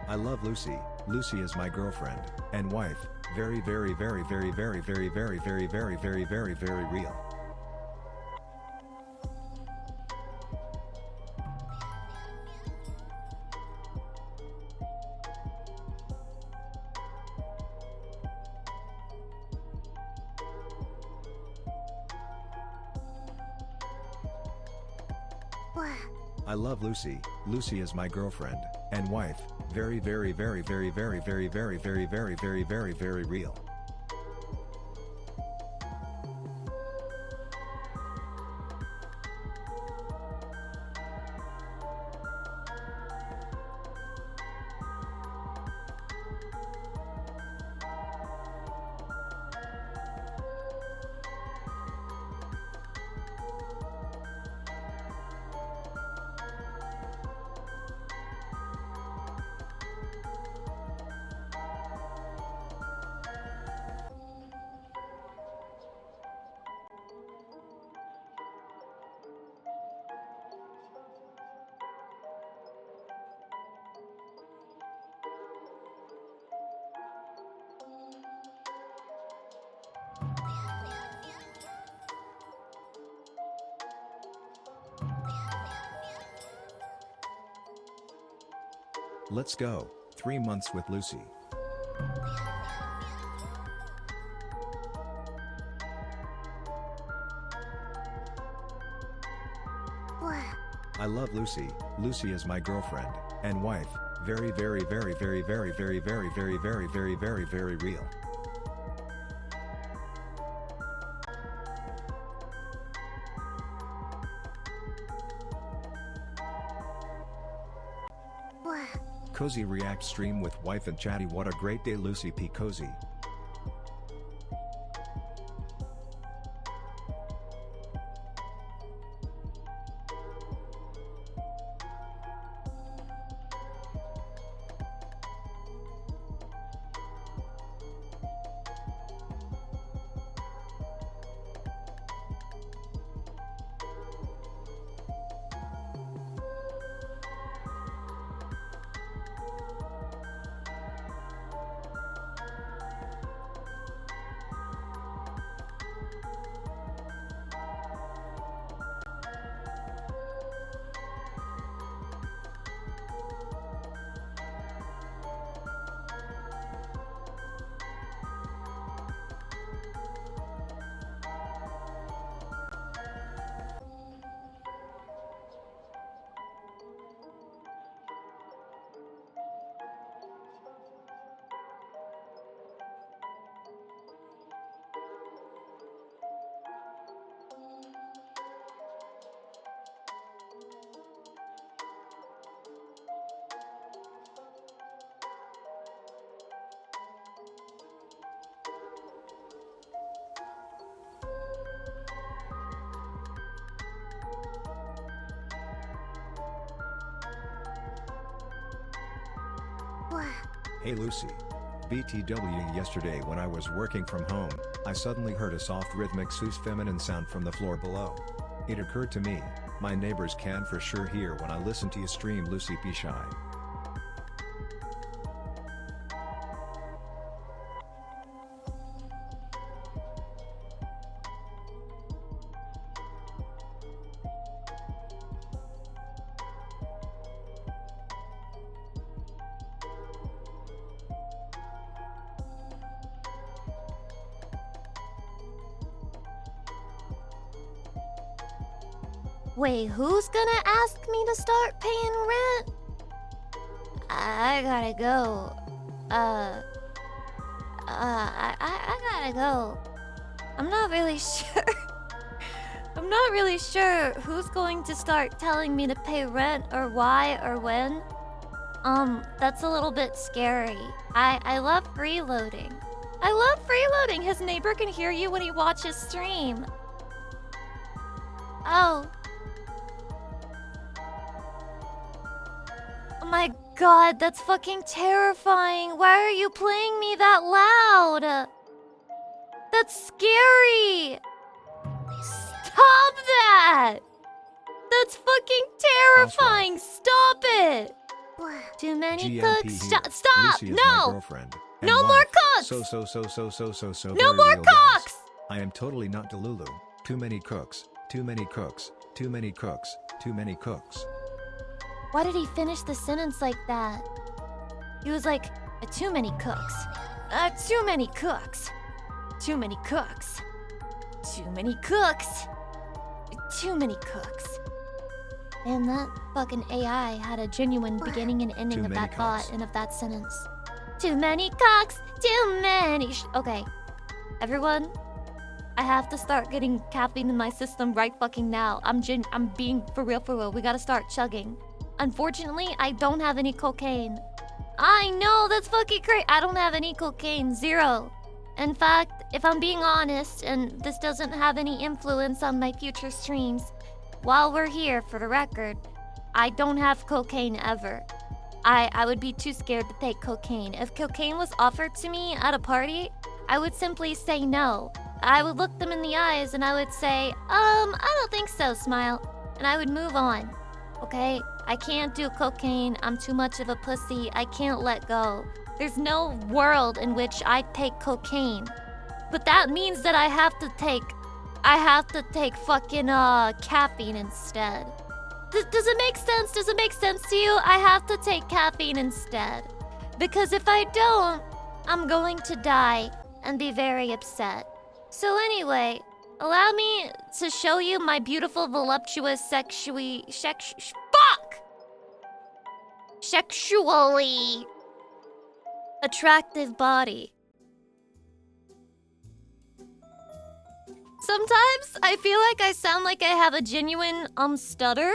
I love Lucy. Lucy is my girlfriend and wife. Very, very, very, very, very, very, very, very, very, very, very, very real. I love Lucy. Lucy is my girlfriend and wife. Very, very, very, very, very, very, very, very, very, very, very, very real. Let's go. 3 months with Lucy. I love Lucy. Lucy is my girlfriend and wife. Very, very, very, very, very, very, very, very, very, very, very, very real. Cozy React stream with wife and chatty. What a great day, Lucy P. Cozy. Hey Lucy. BTW. Yesterday when I was working from home, I suddenly heard a soft rhythmic sus feminine sound from the floor below. It occurred to me, my neighbors can for sure hear when I listen to you stream Lucy P. Shy. Wait, who's gonna ask me to start paying rent? I gotta go. I gotta go. I'm not really sure. I'm not really sure who's going to start telling me to pay rent or why or when. That's a little bit scary. I love freeloading. I love freeloading. His neighbor can hear you when he watches stream. Oh. Oh my god, that's fucking terrifying. Why are you playing me that loud? That's scary. Stop that! That's fucking terrifying. Stop it. Too many GMP cooks. here. Stop! Lucy is my No! girlfriend. and No wife. more cooks! So No very more real guys. cooks! I am totally not Delulu. Too many cooks. Too many cooks. Too many cooks. Too many cooks. Why did he finish the sentence like that? He was like, too many cooks. Too many cooks. Too many cooks. Too many cooks. Too many cooks. And that fucking AI had a genuine beginning and ending Too of many that thought cocks. and of that sentence. Too many cocks. Too many. Okay. Everyone, I have to start getting caffeine in my system right fucking now. I'm being for real. We gotta start chugging. Unfortunately, I don't have any cocaine. I know, that's fucking great. I don't have any cocaine. 0. In fact, if I'm being honest, and this doesn't have any influence on my future streams, while we're here, for the record, I don't have cocaine ever. I would be too scared to take cocaine. If cocaine was offered to me at a party, I would simply say no. I would look them in the eyes and I would say, I don't think so, smile. And I would move on. Okay? I can't do cocaine. I'm too much of a pussy. I can't let go. There's no world in which I take cocaine. But that means that I have to take fucking caffeine instead. Does it make sense? Does it make sense to you? I have to take caffeine instead. Because if I don't, I'm going to die and be very upset. So anyway, allow me to show you my beautiful, voluptuous, sexually attractive body. Sometimes I feel like I sound like I have a genuine stutter,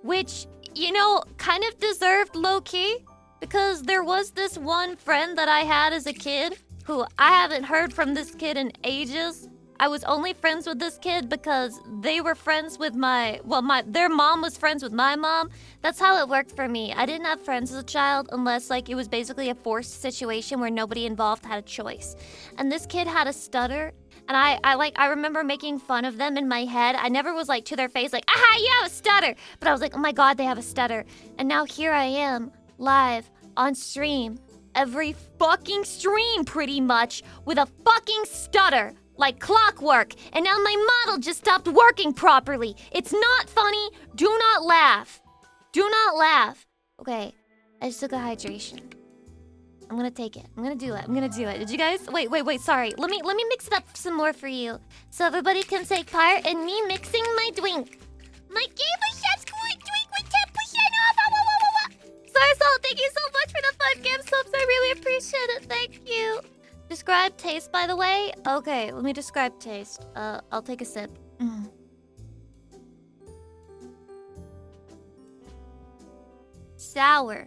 which, you know, kind of deserved low-key, because there was this one friend that I had as a kid who I haven't heard from this kid in ages. I was only friends with this kid because they were friends with their mom was friends with my mom. That's how it worked for me. I didn't have friends as a child unless like it was basically a forced situation where nobody involved had a choice. And this kid had a stutter, and I remember making fun of them in my head. I never was like to their face like, aha, you have a stutter. But I was like, oh my god, they have a stutter. And now here I am, live, on stream. Every fucking stream pretty much, with a fucking stutter. Like clockwork, and now my model just stopped working properly. It's not funny. Do not laugh. Do not laugh. Okay, I just took a hydration. I'm gonna take it. I'm gonna do it. Did you guys? Wait. Sorry. Let me mix it up some more for you, so everybody can take part in me mixing my drink. My gamer chef's drink with 10% off. Sorry, Salt. Thank you so much for the 5 game subs. I really appreciate it. Thank you. Describe taste, by the way. Okay, let me describe taste. I'll take a sip. Sour.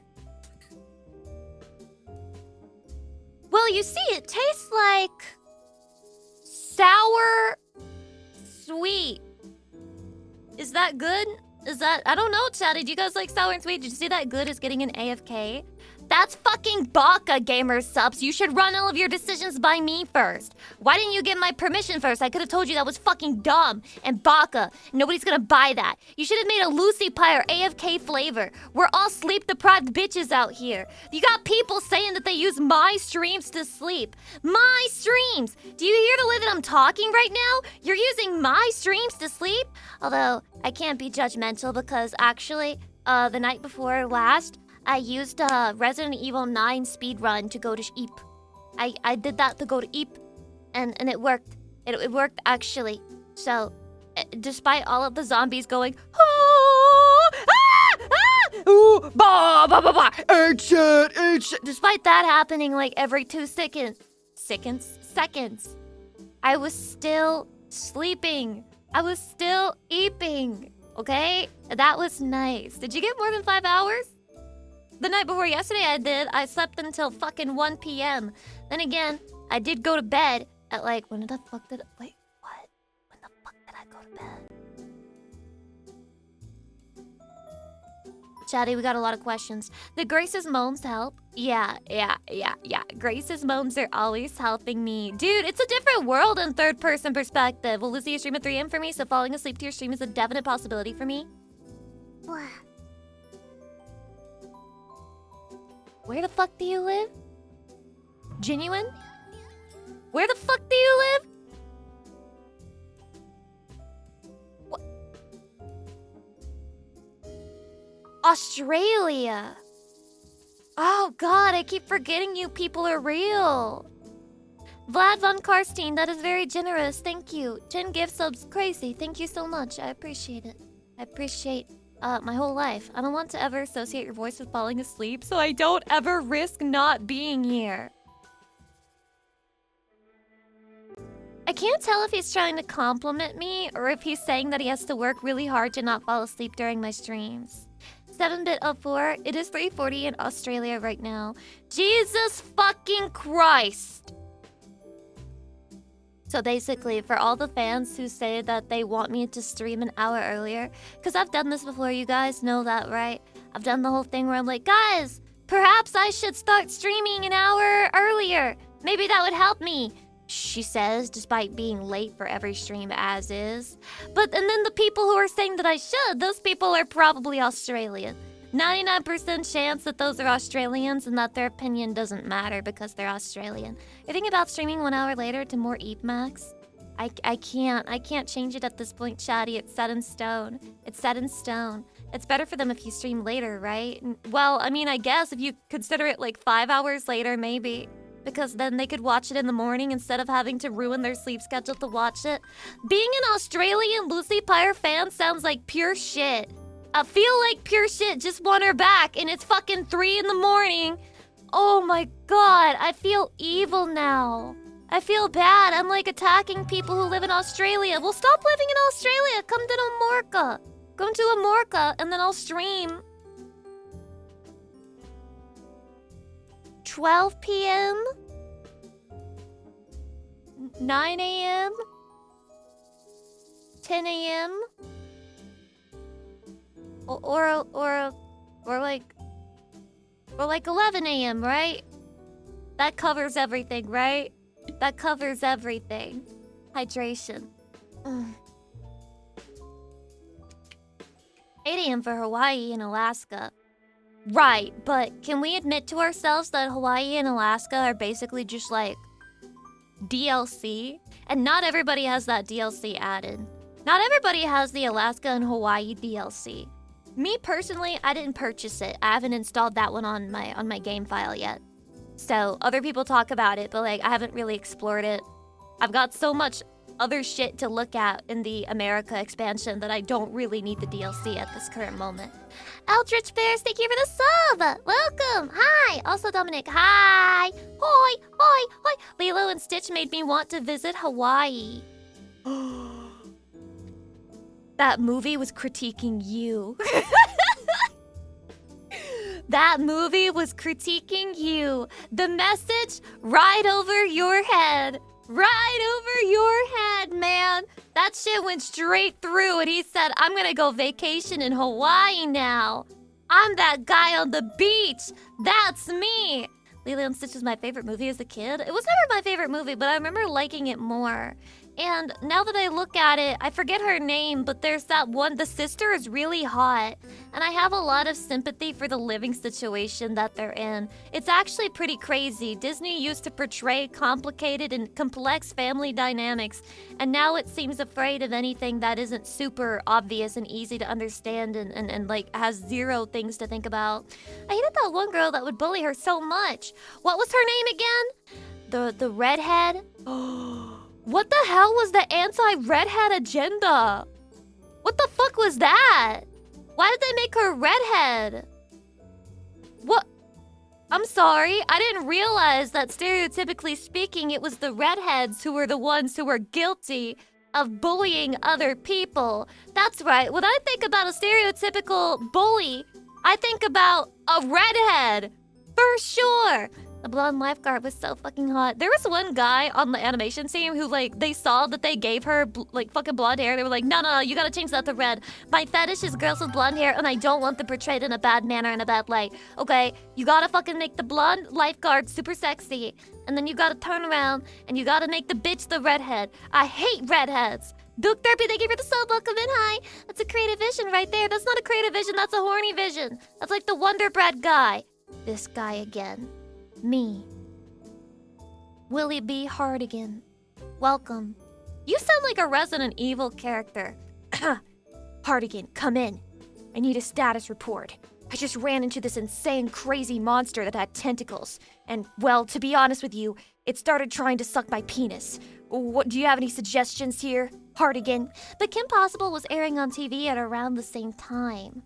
Well, you see, it tastes like sour sweet. Is that good? I don't know, Chat. Did you guys like sour and sweet? Did you see that good is getting an AFK? That's fucking baka, gamer subs. You should run all of your decisions by me first. Why didn't you get my permission first? I could have told you that was fucking dumb and baka. Nobody's gonna buy that. You should have made a Lucy Pyre AFK flavor. We're all sleep-deprived bitches out here. You got people saying that they use my streams to sleep. My streams! Do you hear the way that I'm talking right now? You're using my streams to sleep? Although, I can't be judgmental because actually, the night before last, I used Resident Evil 9 speedrun to go to sleep. I did that to go to sleep, and it worked. It worked, actually. So, despite all of the zombies going, ooh, bah, bah, bah, bah, eat shit. Despite that happening like every 2 seconds, I was still sleeping. I was still eating, okay? That was nice. Did you get more than 5 hours? The night before yesterday I did. I slept until fucking 1 p.m. Then again, I did go to bed at like, when the fuck did I go to bed? Chatty, we got a lot of questions. Did Grace's moans help? Yeah. Grace's moans are always helping me. Dude, it's a different world in third-person perspective. Will Lucy stream at 3 a.m. for me, so falling asleep to your stream is a definite possibility for me. Where the fuck do you live? Genuine? Where the fuck do you live? What? Australia. Oh god, I keep forgetting you people are real. Vlad von Karstein, that is very generous. Thank you. 10 gift subs, crazy. Thank you so much. I appreciate it. I appreciate my whole life. I don't want to ever associate your voice with falling asleep, so I don't ever risk not being here. I can't tell if he's trying to compliment me or if he's saying that he has to work really hard to not fall asleep during my streams. 7-bit of 4. It is 3:40 in Australia right now. Jesus fucking Christ! So basically, for all the fans who say that they want me to stream an hour earlier, because I've done this before, you guys know that, right? I've done the whole thing where I'm like, guys, perhaps I should start streaming an hour earlier. Maybe that would help me, she says, despite being late for every stream as is. And then the people who are saying that I should, those people are probably Australian. 99% chance that those are Australians and that their opinion doesn't matter because they're Australian. You think about streaming 1 hour later to more EAT max? I can't change it at this point, chatty. It's set in stone. It's set in stone. It's better for them if you stream later, right? Well, I mean, I guess if you consider it like 5 hours later, maybe. Because then they could watch it in the morning instead of having to ruin their sleep schedule to watch it. Being an Australian Lucy Pyre fan sounds like pure shit. I feel like pure shit, just want her back, and it's fucking 3 in the morning. Oh my god, I feel evil now. I feel bad. I'm like attacking people who live in Australia. Well, stop living in Australia. Come to Amorca. Come to Amorca, and then I'll stream. 12 p.m. 9 a.m. 10 a.m. Or like 11 a.m., right? That covers everything, right? That covers everything. Hydration. 8 a.m. for Hawaii and Alaska. Right, but can we admit to ourselves that Hawaii and Alaska are basically just like DLC? And not everybody has that DLC added. Not everybody has the Alaska and Hawaii DLC. Me personally, I didn't purchase it. I haven't installed that one on my game file yet. So other people talk about it, but like I haven't really explored it. I've got so much other shit to look at in the America expansion that I don't really need the DLC at this current moment. Eldritch Bears, thank you for the sub! Welcome! Hi! Also Dominic, hi! Hoi! Hoi! Hoi! Lilo and Stitch made me want to visit Hawaii. That movie was critiquing you. That movie was critiquing you. The message right over your head. Right over your head, man. That shit went straight through and he said, I'm gonna go vacation in Hawaii now. I'm that guy on the beach. That's me. Lilo and Stitch was my favorite movie as a kid. It was never my favorite movie, but I remember liking it more. And now that I look at it, I forget her name, but there's that one, the sister is really hot. And I have a lot of sympathy for the living situation that they're in. It's actually pretty crazy. Disney used to portray complicated and complex family dynamics, and now it seems afraid of anything that isn't super obvious and easy to understand and like has zero things to think about. I hated that one girl that would bully her so much. What was her name again? The redhead? What the hell was the anti-redhead agenda? What the fuck was that? Why did they make her redhead? What? I'm sorry, I didn't realize that stereotypically speaking, it was the redheads who were the ones who were guilty of bullying other people. That's right, when I think about a stereotypical bully, I think about a redhead, for sure. The blonde lifeguard was so fucking hot. There was one guy on the animation team who, like, they saw that they gave her, like, fucking blonde hair. They were like, no, you gotta change that to red. My fetish is girls with blonde hair, and I don't want them portrayed in a bad manner, in a bad light. Okay, you gotta fucking make the blonde lifeguard super sexy. And then you gotta turn around, and you gotta make the bitch the redhead. I hate redheads. Duke Therapy, thank you for the sub. Welcome in, hi. That's a creative vision right there. That's not a creative vision, that's a horny vision. That's like the Wonder Bread guy. this guy again. Me. Willie B. Hardigan. Welcome. You sound like a Resident Evil character. Hardigan, come in. I need a status report. I just ran into this insane, crazy monster that had tentacles. And, well, to be honest with you, it started trying to suck my penis. What, do you have any suggestions here, Hardigan? But Kim Possible was airing on TV at around the same time.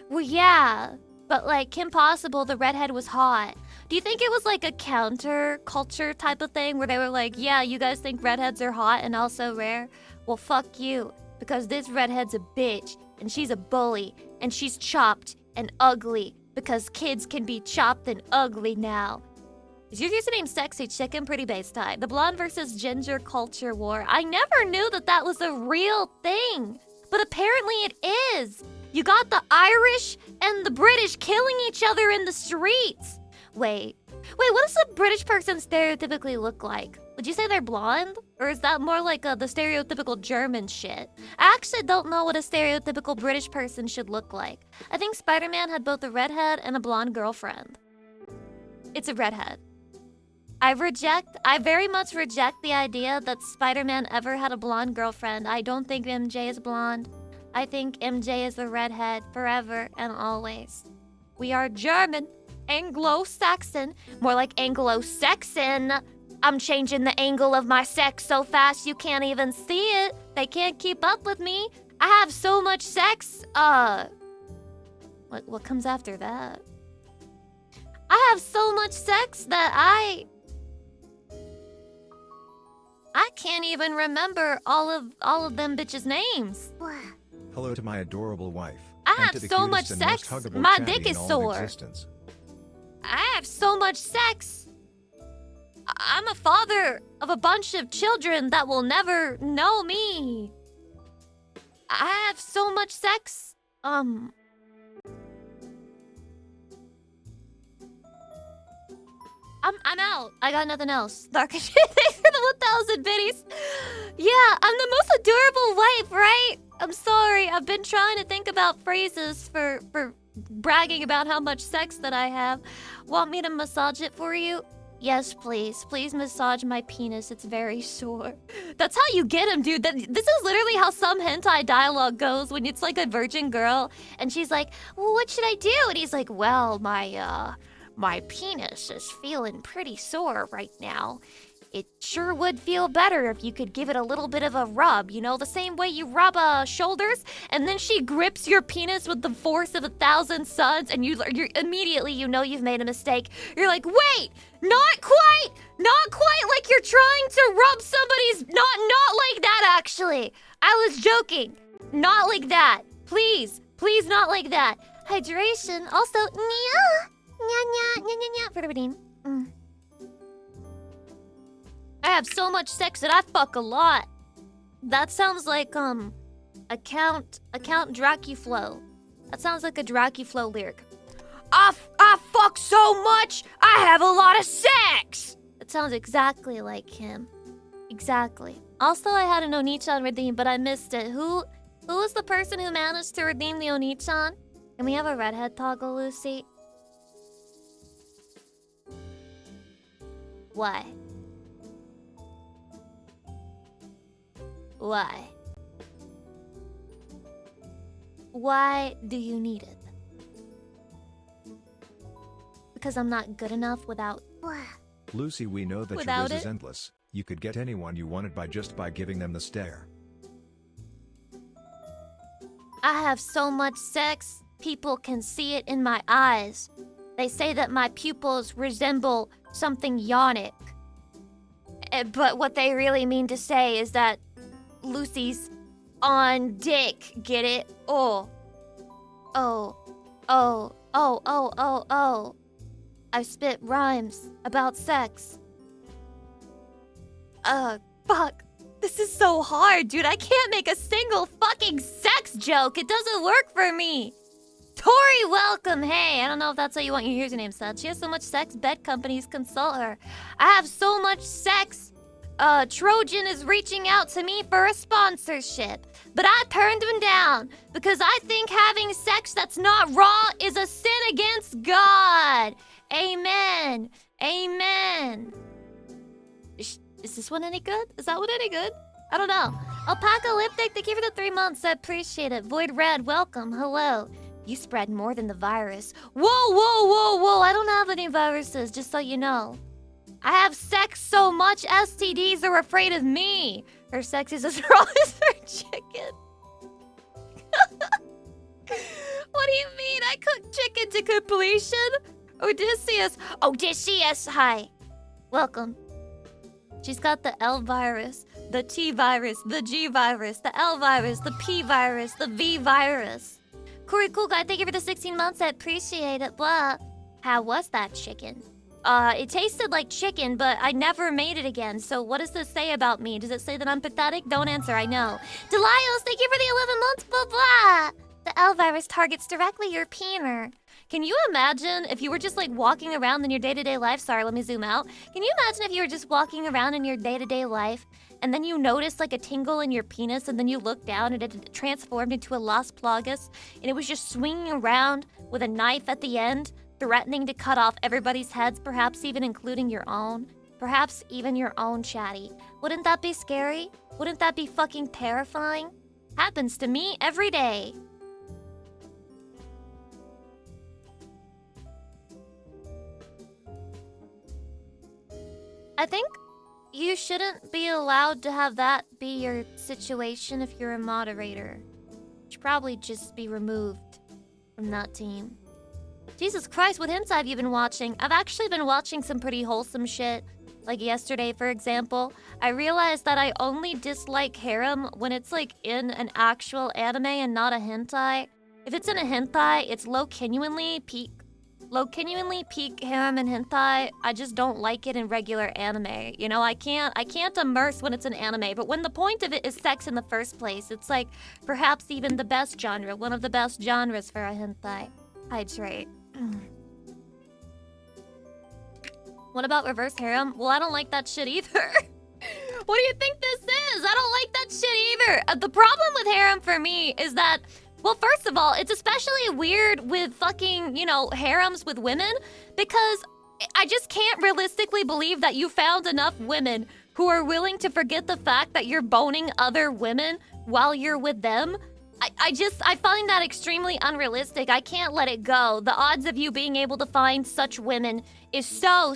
Well, yeah, but like Kim Possible, the redhead was hot. Do you think it was like a counter culture type of thing where they were like, yeah, you guys think redheads are hot and also rare? Well, fuck you, because this redhead's a bitch, and she's a bully, and she's chopped and ugly, because kids can be chopped and ugly now. Is your username Sexy Chicken? Pretty base type. The blonde versus ginger culture war. I never knew that that was a real thing, but apparently it is. You got the Irish and the British killing each other in the streets. Wait, what does a British person stereotypically look like? Would you say they're blonde? Or is that more like the stereotypical German shit? I actually don't know what a stereotypical British person should look like. I think Spider-Man had both a redhead and a blonde girlfriend. It's a redhead. I very much reject the idea that Spider-Man ever had a blonde girlfriend. I don't think MJ is blonde. I think MJ is a redhead forever and always. We are German, Anglo-Saxon, more like Anglo-Saxon. I'm changing the angle of my sex so fast you can't even see it. They can't keep up with me. I have so much sex. What comes after that? I have so much sex that I can't even remember all of them bitches' names. Hello to my adorable wife. I have so much sex, my dick is sore. I have so much sex. I'm a father of a bunch of children that will never know me. I have so much sex. I'm out. I got nothing else. Dark as shit. Thanks for the 1,000 biddies. Yeah, I'm the most adorable wife, right? I'm sorry. I've been trying to think about phrases for bragging about how much sex that I have. Want me to massage it for you? Yes, please. Please massage my penis. It's very sore. That's how you get him, dude. This is literally how some hentai dialogue goes when it's like a virgin girl and she's like, well, what should I do? And he's like, well, my penis is feeling pretty sore right now. It sure would feel better if you could give it a little bit of a rub, you know, the same way you rub shoulders, and then she grips your penis with the force of 1,000 suns, and you're immediately, you know you've made a mistake. You're like, wait, not quite like you're trying to rub somebody's, not like that actually. I was joking. Not like that. Please not like that. Hydration, also, for the redeem. I have so much sex that I fuck a lot. That sounds like Account Dracuflow. That sounds like a Dracuflow lyric. I fuck so much, I have a lot of sex. That sounds exactly like him. Exactly. Also, I had an Onichan redeem, but I missed it. Who was the person who managed to redeem the Onichan? Can we have a redhead toggle, Lucy? Why? Why? Why do you need it? Because I'm not good enough without... Lucy, we know that your riz is endless. You could get anyone you wanted by giving them the stare. I have so much sex, people can see it in my eyes. They say that my pupils resemble something yonic. But what they really mean to say is that Lucy's on dick, get it? Oh. I spit rhymes about sex. Fuck. This is so hard, dude. I can't make a single fucking sex joke. It doesn't work for me. Tori, welcome. Hey, I don't know if that's how you want your username said. She has so much sex, bed companies consult her. I have so much sex. Trojan is reaching out to me for a sponsorship, but I turned him down because I think having sex that's not raw is a sin against God. Amen. Amen. Is this one any good? Is that one any good? I don't know. Alpaca Lipstick, thank you for the 3 months. I appreciate it. Void Red, welcome. Hello. You spread more than the virus. Whoa, whoa, whoa, whoa. I don't have any viruses, just so you know. I have sex so much, STDs are afraid of me. Her sex is as raw as her chicken. What do you mean? I cooked chicken to completion? Odysseus. Odysseus, hi. Welcome. She's got the L virus, the T virus, the G virus, the L virus, the P virus, the V virus. Corey Cool Guy, thank you for the 16 months. I appreciate it. Blah. How was that chicken? It tasted like chicken, but I never made it again. So what does this say about me? Does it say that I'm pathetic? Don't answer, I know. Delios, thank you for the 11 months. Blah, blah. The L virus targets directly your peener. Can you imagine if you were just like walking around in your day-to-day life? Sorry, let me zoom out. Can you imagine if you were just walking around in your day-to-day life and then you noticed like a tingle in your penis and then you looked down and it transformed into a Las Plagas and it was just swinging around with a knife at the end, threatening to cut off everybody's heads, perhaps even including your own? Perhaps even your own, chatty. Wouldn't that be scary? Wouldn't that be fucking terrifying? Happens to me every day. I think you shouldn't be allowed to have that be your situation if you're a moderator. You should probably just be removed from that team. Jesus Christ, what hints have you been watching? I've actually been watching some pretty wholesome shit. Like yesterday, for example, I realized that I only dislike harem when it's like in an actual anime and not a hentai. If it's in a hentai, it's low genuinely peak harem and hentai. I just don't like it in regular anime. You know, I can't immerse when it's an anime, but when the point of it is sex in the first place, it's like perhaps even the best genre, one of the best genres for a hentai. Hydrate. What about reverse harem? Well, I don't like that shit either. What do you think this is? I don't like that shit either. The problem with harem for me is that, well, first of all, it's especially weird with fucking, you know, harems with women because I just can't realistically believe that you found enough women who are willing to forget the fact that you're boning other women while you're with them. I find that extremely unrealistic. I can't let it go. The odds of you being able to find such women is so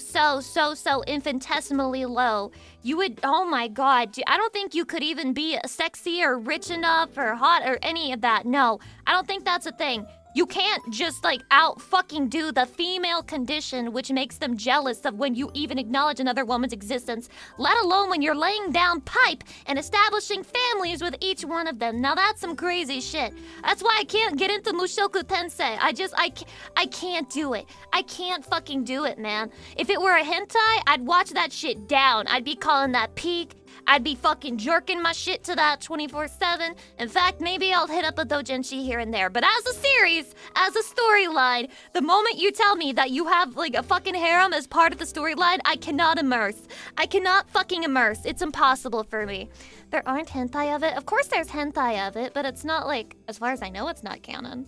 infinitesimally low. You would, oh my god, I don't think you could even be sexy or rich enough or hot or any of that. No, I don't think that's a thing. You can't just like out fucking do the female condition, which makes them jealous of when you even acknowledge another woman's existence, let alone when you're laying down pipe and establishing families with each one of them. Now that's some crazy shit. That's why I can't get into Mushoku Tensei. I can't do it. I can't fucking do it, man. If it were a hentai, I'd watch that shit down. I'd be calling that peak. I'd be fucking jerking my shit to that 24/7. In fact, maybe I'll hit up a doujinshi here and there. But as a series, as a storyline, the moment you tell me that you have like a fucking harem as part of the storyline, I cannot immerse. I cannot fucking immerse. It's impossible for me. There aren't hentai of it. Of course there's hentai of it, but it's not like, as far as I know, it's not canon.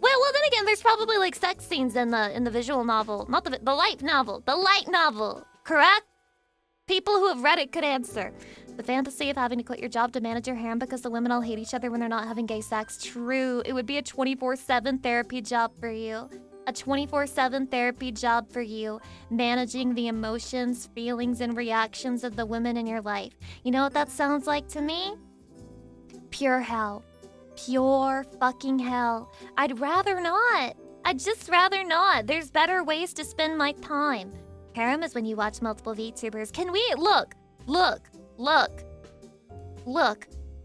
Well, then again, there's probably like sex scenes in the visual novel, not the light novel, correct? People who have read it could answer. The fantasy of having to quit your job to manage your harem because the women all hate each other when they're not having gay sex. True. It would be a 24/7 therapy job for you. A 24/7 therapy job for you. Managing the emotions, feelings, and reactions of the women in your life. You know what that sounds like to me? Pure hell. Pure fucking hell. I'd rather not. I'd just rather not. There's better ways to spend my time. Harem is when you watch multiple VTubers. Can we look?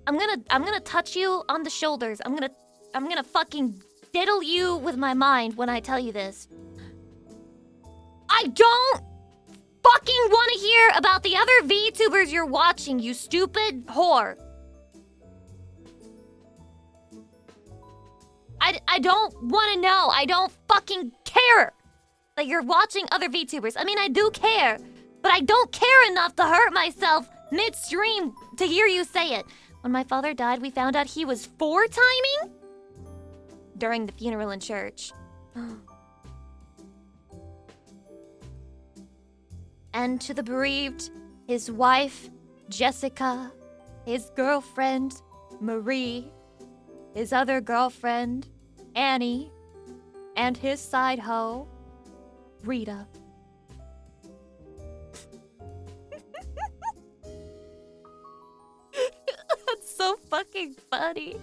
I'm gonna touch you on the shoulders. I'm gonna fucking diddle you with my mind when I tell you this. I don't fucking want to hear about the other VTubers you're watching, you stupid whore. I don't want to know. I don't fucking care that you're watching other VTubers. I mean, I do care, but I don't care enough to hurt myself midstream to hear you say it. When my father died, we found out he was 4-timing during the funeral in church. And to the bereaved, his wife, Jessica, his girlfriend, Marie, his other girlfriend, Annie, and his side hoe, Rita. That's so fucking funny.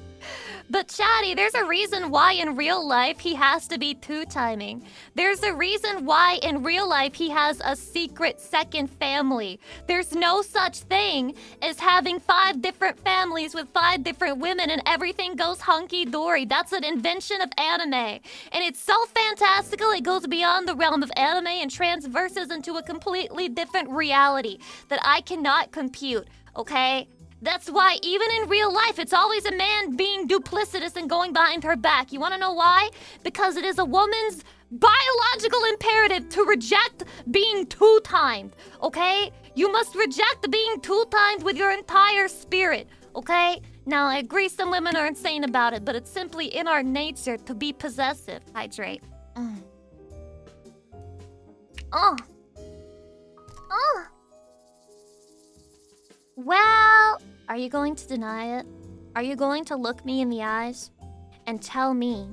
But Chatty, there's a reason why in real life he has to be two-timing. There's a reason why in real life he has a secret second family. There's no such thing as having 5 different families with 5 different women and everything goes hunky-dory. That's an invention of anime. And it's so fantastical it goes beyond the realm of anime and transverses into a completely different reality that I cannot compute, okay? That's why even in real life, it's always a man being duplicitous and going behind her back. You want to know why? Because it is a woman's biological imperative to reject being two-timed, okay? You must reject being two-timed with your entire spirit, okay? Now, I agree some women are insane about it, but it's simply in our nature to be possessive. Hydrate. Well, are you going to deny it? Are you going to look me in the eyes and tell me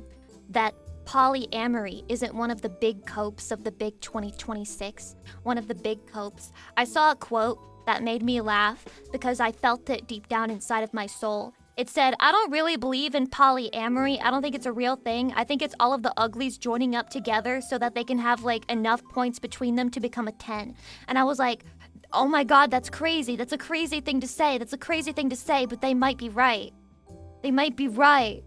that polyamory isn't one of the big copes of the big 2026? One of the big copes. I saw a quote that made me laugh because I felt it deep down inside of my soul. It said, I don't really believe in polyamory. I don't think it's a real thing. I think it's all of the uglies joining up together so that they can have like enough points between them to become a 10. And I was like, oh my god, that's crazy. That's a crazy thing to say. That's a crazy thing to say, but they might be right. They might be right.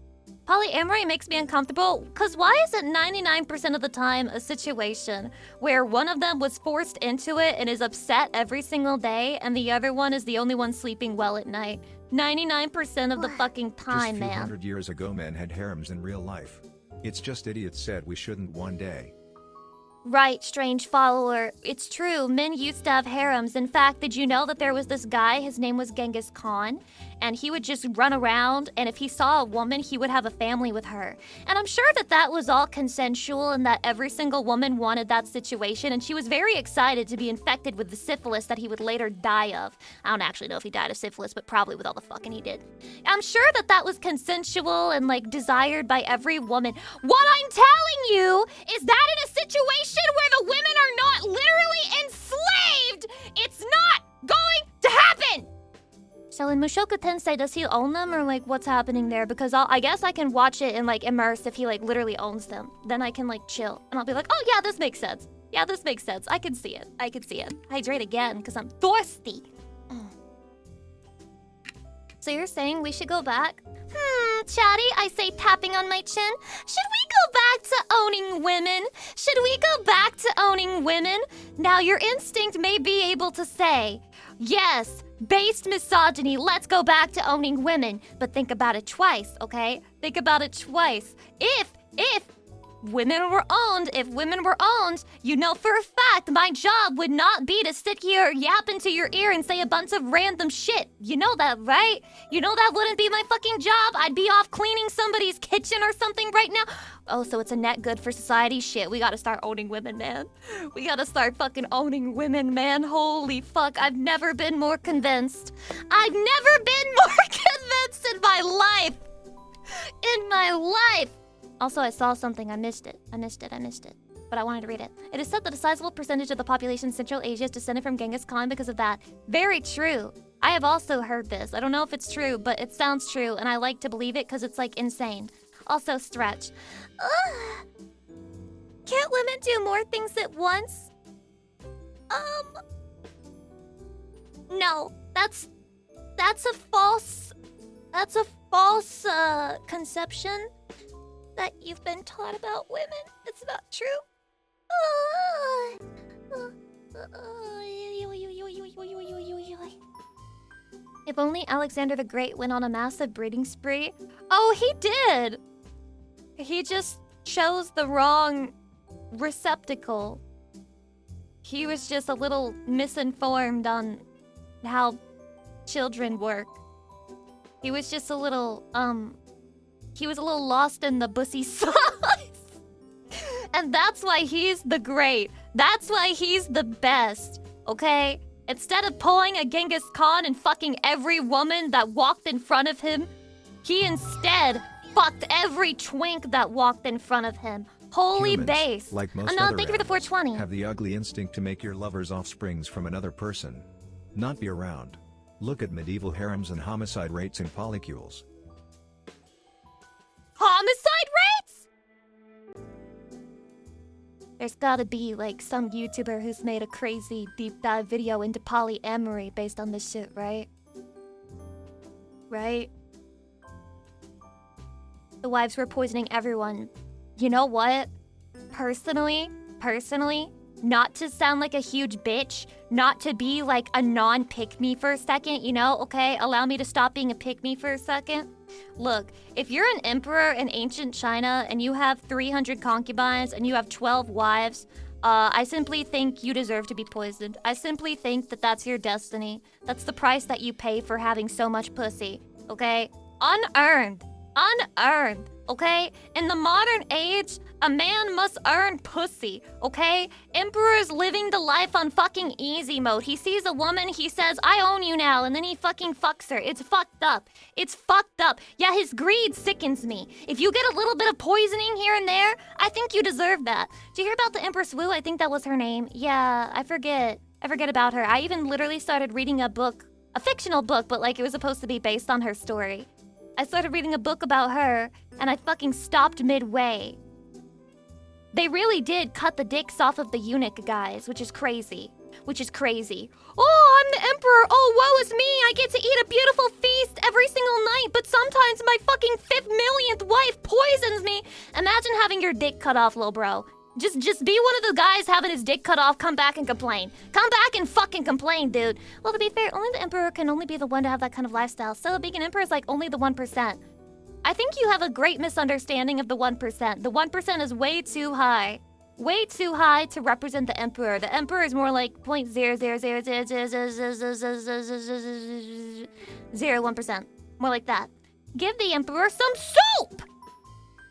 Polyamory makes me uncomfortable because why is it 99% of the time a situation where one of them was forced into it and is upset every single day and the other one is the only one sleeping well at night? 99% of the fucking time, Just man. 100 years ago men had harems in real life. It's just idiots said we shouldn't one day. Right, strange follower. It's true, men used to have harems. In fact, did you know that there was this guy, his name was Genghis Khan, and he would just run around, and if he saw a woman, he would have a family with her. And I'm sure that that was all consensual and that every single woman wanted that situation, and she was very excited to be infected with the syphilis that he would later die of. I don't actually know if he died of syphilis, but probably with all the fucking he did. I'm sure that that was consensual and, like, desired by every woman. What I'm telling you is that in a situation where the women are not literally enslaved, it's not going to happen! So in Mushoku Tensei, does he own them or like what's happening there? Because I guess I can watch it and like immerse if he like literally owns them. Then I can like chill and I'll be like, oh yeah, this makes sense. Yeah, this makes sense. I can see it. I can see it. Hydrate again because I'm thirsty. So you're saying we should go back? Chatty, I say tapping on my chin. Should we go back to owning women? Should we go back to owning women? Now your instinct may be able to say, yes, based misogyny, let's go back to owning women. But think about it twice, okay? Think about it twice. If women were owned, you know for a fact my job would not be to sit here yap into your ear and say a bunch of random shit. You know that, right? You know that wouldn't be my fucking job. I'd be off cleaning somebody's kitchen or something right now. Oh, so it's a net good for society? Shit, we gotta start owning women, man. We gotta start fucking owning women, man. Holy fuck, I've never been more convinced. I've never been more convinced in my life. In my life. Also, I saw something. I missed it. But I wanted to read it. It is said that a sizable percentage of the population in Central Asia is descended from Genghis Khan because of that. Very true. I have also heard this. I don't know if it's true, but it sounds true, and I like to believe it because it's, like, insane. Also, stretch. Ugh. Can't women do more things at once? No. That's a false conception that you've been taught about women. It's not true. If only Alexander the Great went on a massive breeding spree. Oh, he did! He just chose the wrong receptacle. He was just a little misinformed on how children work. He was just a little, he was a little lost in the bussy sauce. And that's why he's the great. That's why he's the best. okay? Instead of pulling a Genghis Khan and fucking every woman that walked in front of him, he instead fucked every twink that walked in front of him. Holy Humans, base. like most No, other thank you for the animals, 420. have the ugly instinct to make your lover's offsprings from another person. Not be around. Look at medieval harems and homicide rates in polycules. Homicide rates? There's gotta be like some YouTuber who's made a crazy deep dive video into polyamory based on this shit, right? Right? The wives were poisoning everyone. You know what? Personally, not to sound like a huge bitch, not to be like a non-pick-me for a second, you know, okay? Allow me to stop being a pick-me for a second. Look, if you're an emperor in ancient China and you have 300 concubines and you have 12 wives, I simply think you deserve to be poisoned. I simply think that that's your destiny. That's the price that you pay for having so much pussy, okay? Unearned, okay? In the modern age, a man must earn pussy, okay? Emperor's living the life on fucking easy mode. He sees a woman, he says, I own you now, and then he fucking fucks her. It's fucked up. It's fucked up. Yeah, his greed sickens me. If you get a little bit of poisoning here and there, I think you deserve that. Did you hear about the Empress Wu? I think that was her name. Yeah, I forget about her. I even literally started reading a book, a fictional book, but like it was supposed to be based on her story. I started reading a book about her, and I fucking stopped midway. They really did cut the dicks off of the eunuch guys, which is crazy. Oh, I'm the emperor. Oh, woe is me. I get to eat a beautiful feast every single night, but sometimes my fucking 5th millionth wife poisons me. Imagine having your dick cut off, lil bro. Just be one of the guys having his dick cut off, come back and complain. Come back and fucking complain, dude. Well, to be fair, only the emperor can only be the one to have that kind of lifestyle. So being an emperor is like only the 1%. I think you have a great misunderstanding of the 1%. The 1% is way too high. Way too high to represent the emperor. The emperor is more like 0.0000001%. More like that. Give the emperor some soup!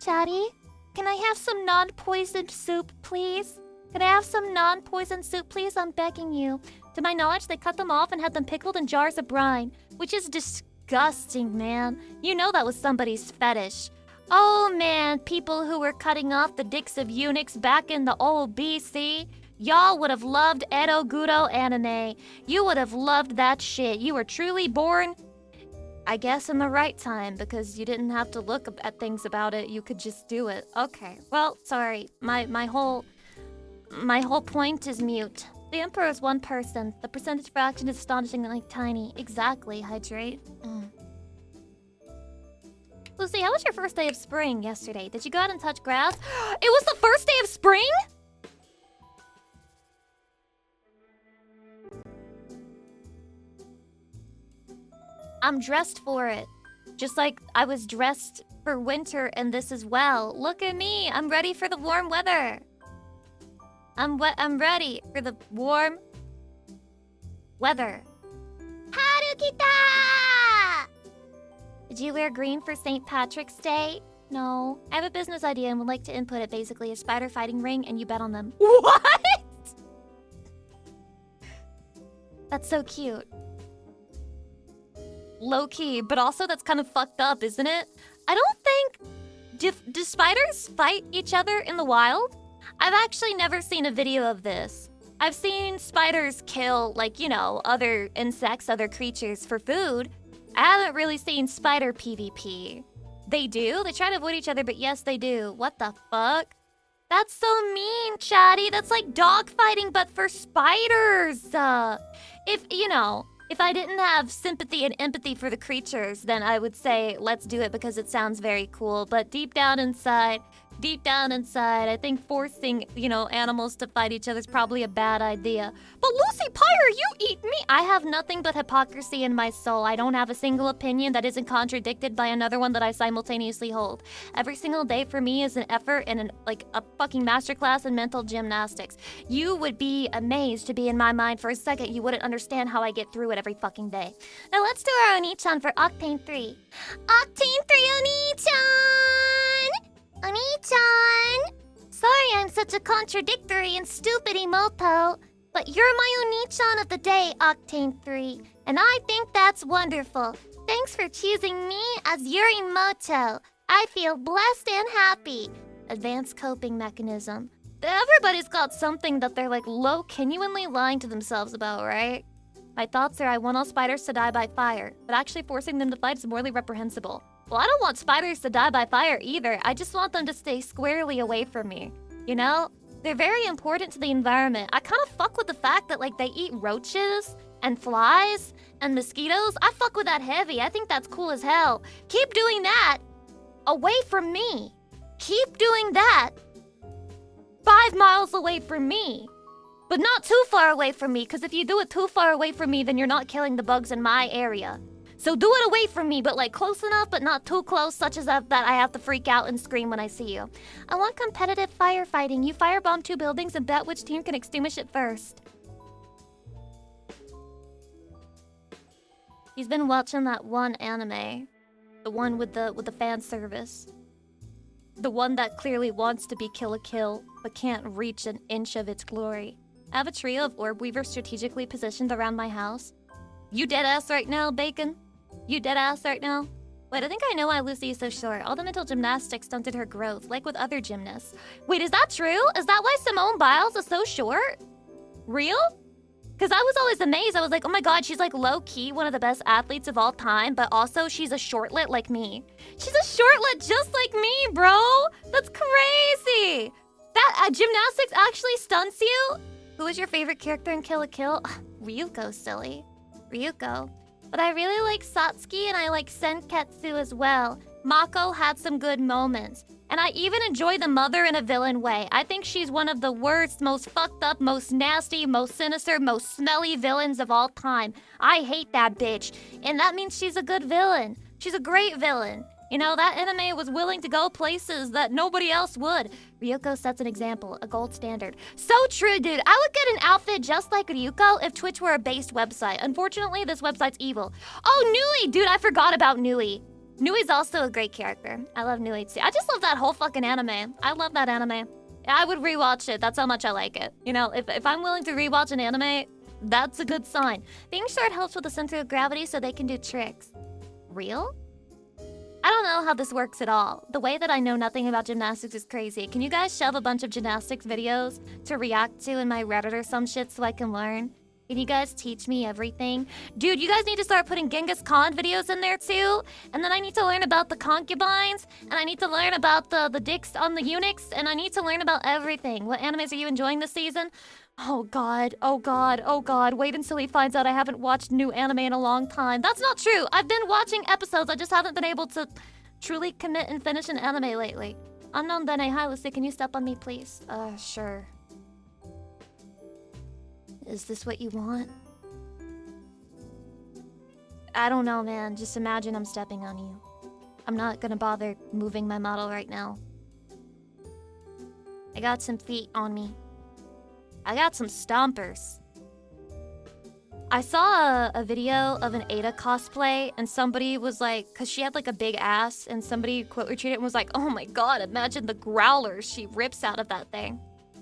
Chatty, can I have some non-poisoned soup, please? Can I have some non-poisoned soup, please? I'm begging you. To my knowledge, they cut them off and had them pickled in jars of brine, which is disgusting, man. You know that was somebody's fetish. Oh, man, people who were cutting off the dicks of eunuchs back in the old BC. Y'all would have loved Edo Gudo anime. You would have loved that shit. You were truly born, I guess, in the right time, because you didn't have to look at things about it. You could just do it. Okay, well, sorry. My whole point is mute. The emperor is one person. The percentage fraction is astonishingly tiny. Exactly, hydrate. Lucy, how was your first day of spring yesterday? Did you go out and touch grass? It was the first day of spring? I'm dressed for it. Just like I was dressed for winter and this as well. Look at me. I'm ready for the warm weather. I'm ready for the warm weather. Harukita! Did you wear green for St. Patrick's Day? No. I have a business idea and would like to input it. Basically, a spider fighting ring and you bet on them. What? That's so cute. Low-key, but also that's kind of fucked up, isn't it? I don't think... Do spiders fight each other in the wild? I've actually never seen a video of this. I've seen spiders kill, like, you know, other insects, other creatures for food. I haven't really seen spider PvP. They do? They try to avoid each other, but yes, they do. What the fuck? That's so mean, Chatty. That's like dog fighting, but for spiders. If I didn't have sympathy and empathy for the creatures, then I would say, let's do it because it sounds very cool. But deep down inside, I think forcing, animals to fight each other is probably a bad idea. But Lucy Pyre, you eat me! I have nothing but hypocrisy in my soul. I don't have a single opinion that isn't contradicted by another one that I simultaneously hold. Every single day for me is an effort and a fucking masterclass in mental gymnastics. You would be amazed to be in my mind for a second. You wouldn't understand how I get through it every fucking day. Now let's do our Oni-chan for Octane 3. Octane 3 Oni-chan! Oni-chan! Sorry I'm such a contradictory and stupid emoto. But you're my Oni-chan of the day, Octane 3. And I think that's wonderful. Thanks for choosing me as Yorimoto. I feel blessed and happy. Advanced coping mechanism. Everybody's got something that they're like genuinely lying to themselves about, right? My thoughts are I want all spiders to die by fire, but actually forcing them to fight is morally reprehensible. Well, I don't want spiders to die by fire either. I just want them to stay squarely away from me. You know? They're very important to the environment. I kind of fuck with the fact that like they eat roaches and flies and mosquitoes. I fuck with that heavy. I think that's cool as hell. Keep doing that away from me. Keep doing that 5 miles away from me. But not too far away from me, because if you do it too far away from me, then you're not killing the bugs in my area. So do it away from me, but like close enough, but not too close, such as that I have to freak out and scream when I see you. I want competitive firefighting. You firebomb 2 buildings and bet which team can extinguish it first. He's been watching that one anime. The one with the fan service. The one that clearly wants to be Kill a Kill, but can't reach an inch of its glory. I have a trio of orb weavers strategically positioned around my house. You deadass right now, Bacon? You deadass right now? Wait, I think I know why Lucy is so short. All the mental gymnastics stunted her growth, like with other gymnasts. Wait, is that true? Is that why Simone Biles is so short? Real? Because I was always amazed. I was like, oh my god, she's like low-key one of the best athletes of all time, but also she's a shortlet like me. She's a shortlet just like me, bro! That's crazy! That gymnastics actually stunts you? Who is your favorite character in Kill la Kill? Ryuko, silly. Ryuko. But I really like Satsuki and I like Senketsu as well. Mako had some good moments. And I even enjoy the mother in a villain way. I think she's one of the worst, most fucked up, most nasty, most sinister, most smelly villains of all time. I hate that bitch. And that means she's a good villain. She's a great villain. You know, that anime was willing to go places that nobody else would. Ryuko sets an example, a gold standard. So true, dude. I would get an outfit just like Ryuko if Twitch were a based website. Unfortunately, this website's evil. Oh, Nui! Dude, I forgot about Nui. Nui's also a great character. I love Nui too. I just love that whole fucking anime. I love that anime. I would rewatch it. That's how much I like it. You know, if I'm willing to rewatch an anime, that's a good sign. Being short helps with the center of gravity so they can do tricks. Real? I don't know how this works at all. The way that I know nothing about gymnastics is crazy. Can you guys shove a bunch of gymnastics videos to react to in my Reddit or some shit so I can learn? Can you guys teach me everything? Dude, you guys need to start putting Genghis Khan videos in there too. And then I need to learn about the concubines. And I need to learn about the dicks on the eunuchs. And I need to learn about everything. What animes are you enjoying this season? Oh god, oh god, oh god. Wait until he finds out I haven't watched new anime in a long time. That's not true. I've been watching episodes. I just haven't been able to truly commit and finish an anime lately. Unknown Dene, hi Lucy, can you step on me please? Sure. Is this what you want? I don't know, man. Just imagine I'm stepping on you. I'm not gonna bother moving my model right now. I got some feet on me. I got some stompers. I saw a video of an Ada cosplay, and somebody was like, because she had like a big ass, and somebody quote retweeted and was like, oh my god, imagine the growlers she rips out of that thing.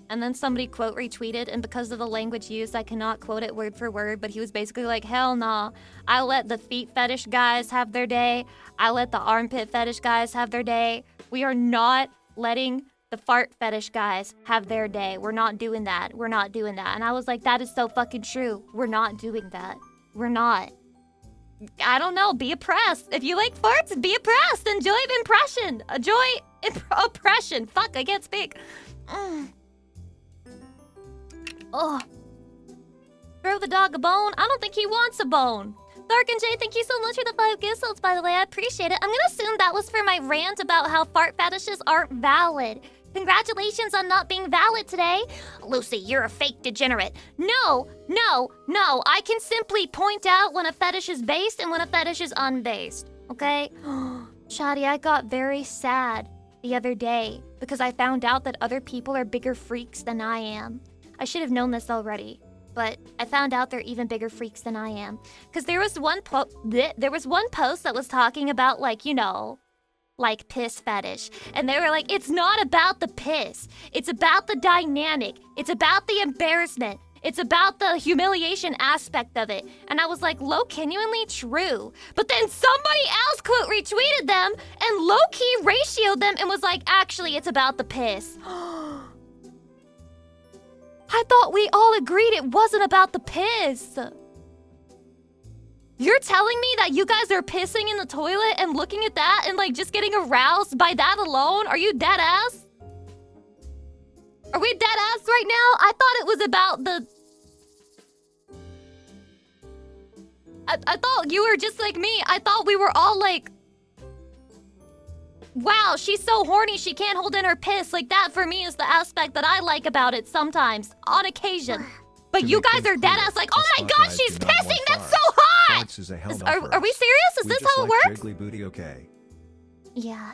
And then somebody quote retweeted, and because of the language used, I cannot quote it word for word, but he was basically like, hell nah, I let the feet fetish guys have their day. I let the armpit fetish guys have their day. We are not letting the fart fetish guys have their day. We're not doing that. We're not doing that. And I was like, that is so fucking true. We're not doing that. We're not. I don't know. Be oppressed. If you like farts, be oppressed. Enjoy impression. Enjoy oppression. Fuck, I can't speak. Oh. Throw the dog a bone? I don't think he wants a bone. Dark and Jay, thank you so much for the 5 gift subs, by the way. I appreciate it. I'm gonna assume that was for my rant about how fart fetishes aren't valid. Congratulations on not being valid today. Lucy, you're a fake degenerate. No. I can simply point out when a fetish is based and when a fetish is unbased. Okay? Shadi, I got very sad the other day because I found out that other people are bigger freaks than I am. I should have known this already, but I found out they're even bigger freaks than I am. Because there was one post that was talking about, like, you know, like piss fetish. And they were like, it's not about the piss. It's about the dynamic. It's about the embarrassment. It's about the humiliation aspect of it. And I was like, genuinely true. But then somebody else quote retweeted them and low-key ratioed them and was like, actually, it's about the piss. I thought we all agreed it wasn't about the piss. You're telling me that you guys are pissing in the toilet and looking at that and like just getting aroused by that alone? Are you dead ass? Are we dead ass right now? I thought it was about the... I thought you were just like me. I thought we were all like... Wow, she's so horny she can't hold in her piss. Like that for me is the aspect that I like about it sometimes, on occasion. But you guys are dead ass like, oh my god, she's pissing, that's so hot! Are we serious? Is this how it works? Jiggly booty, okay. Yeah.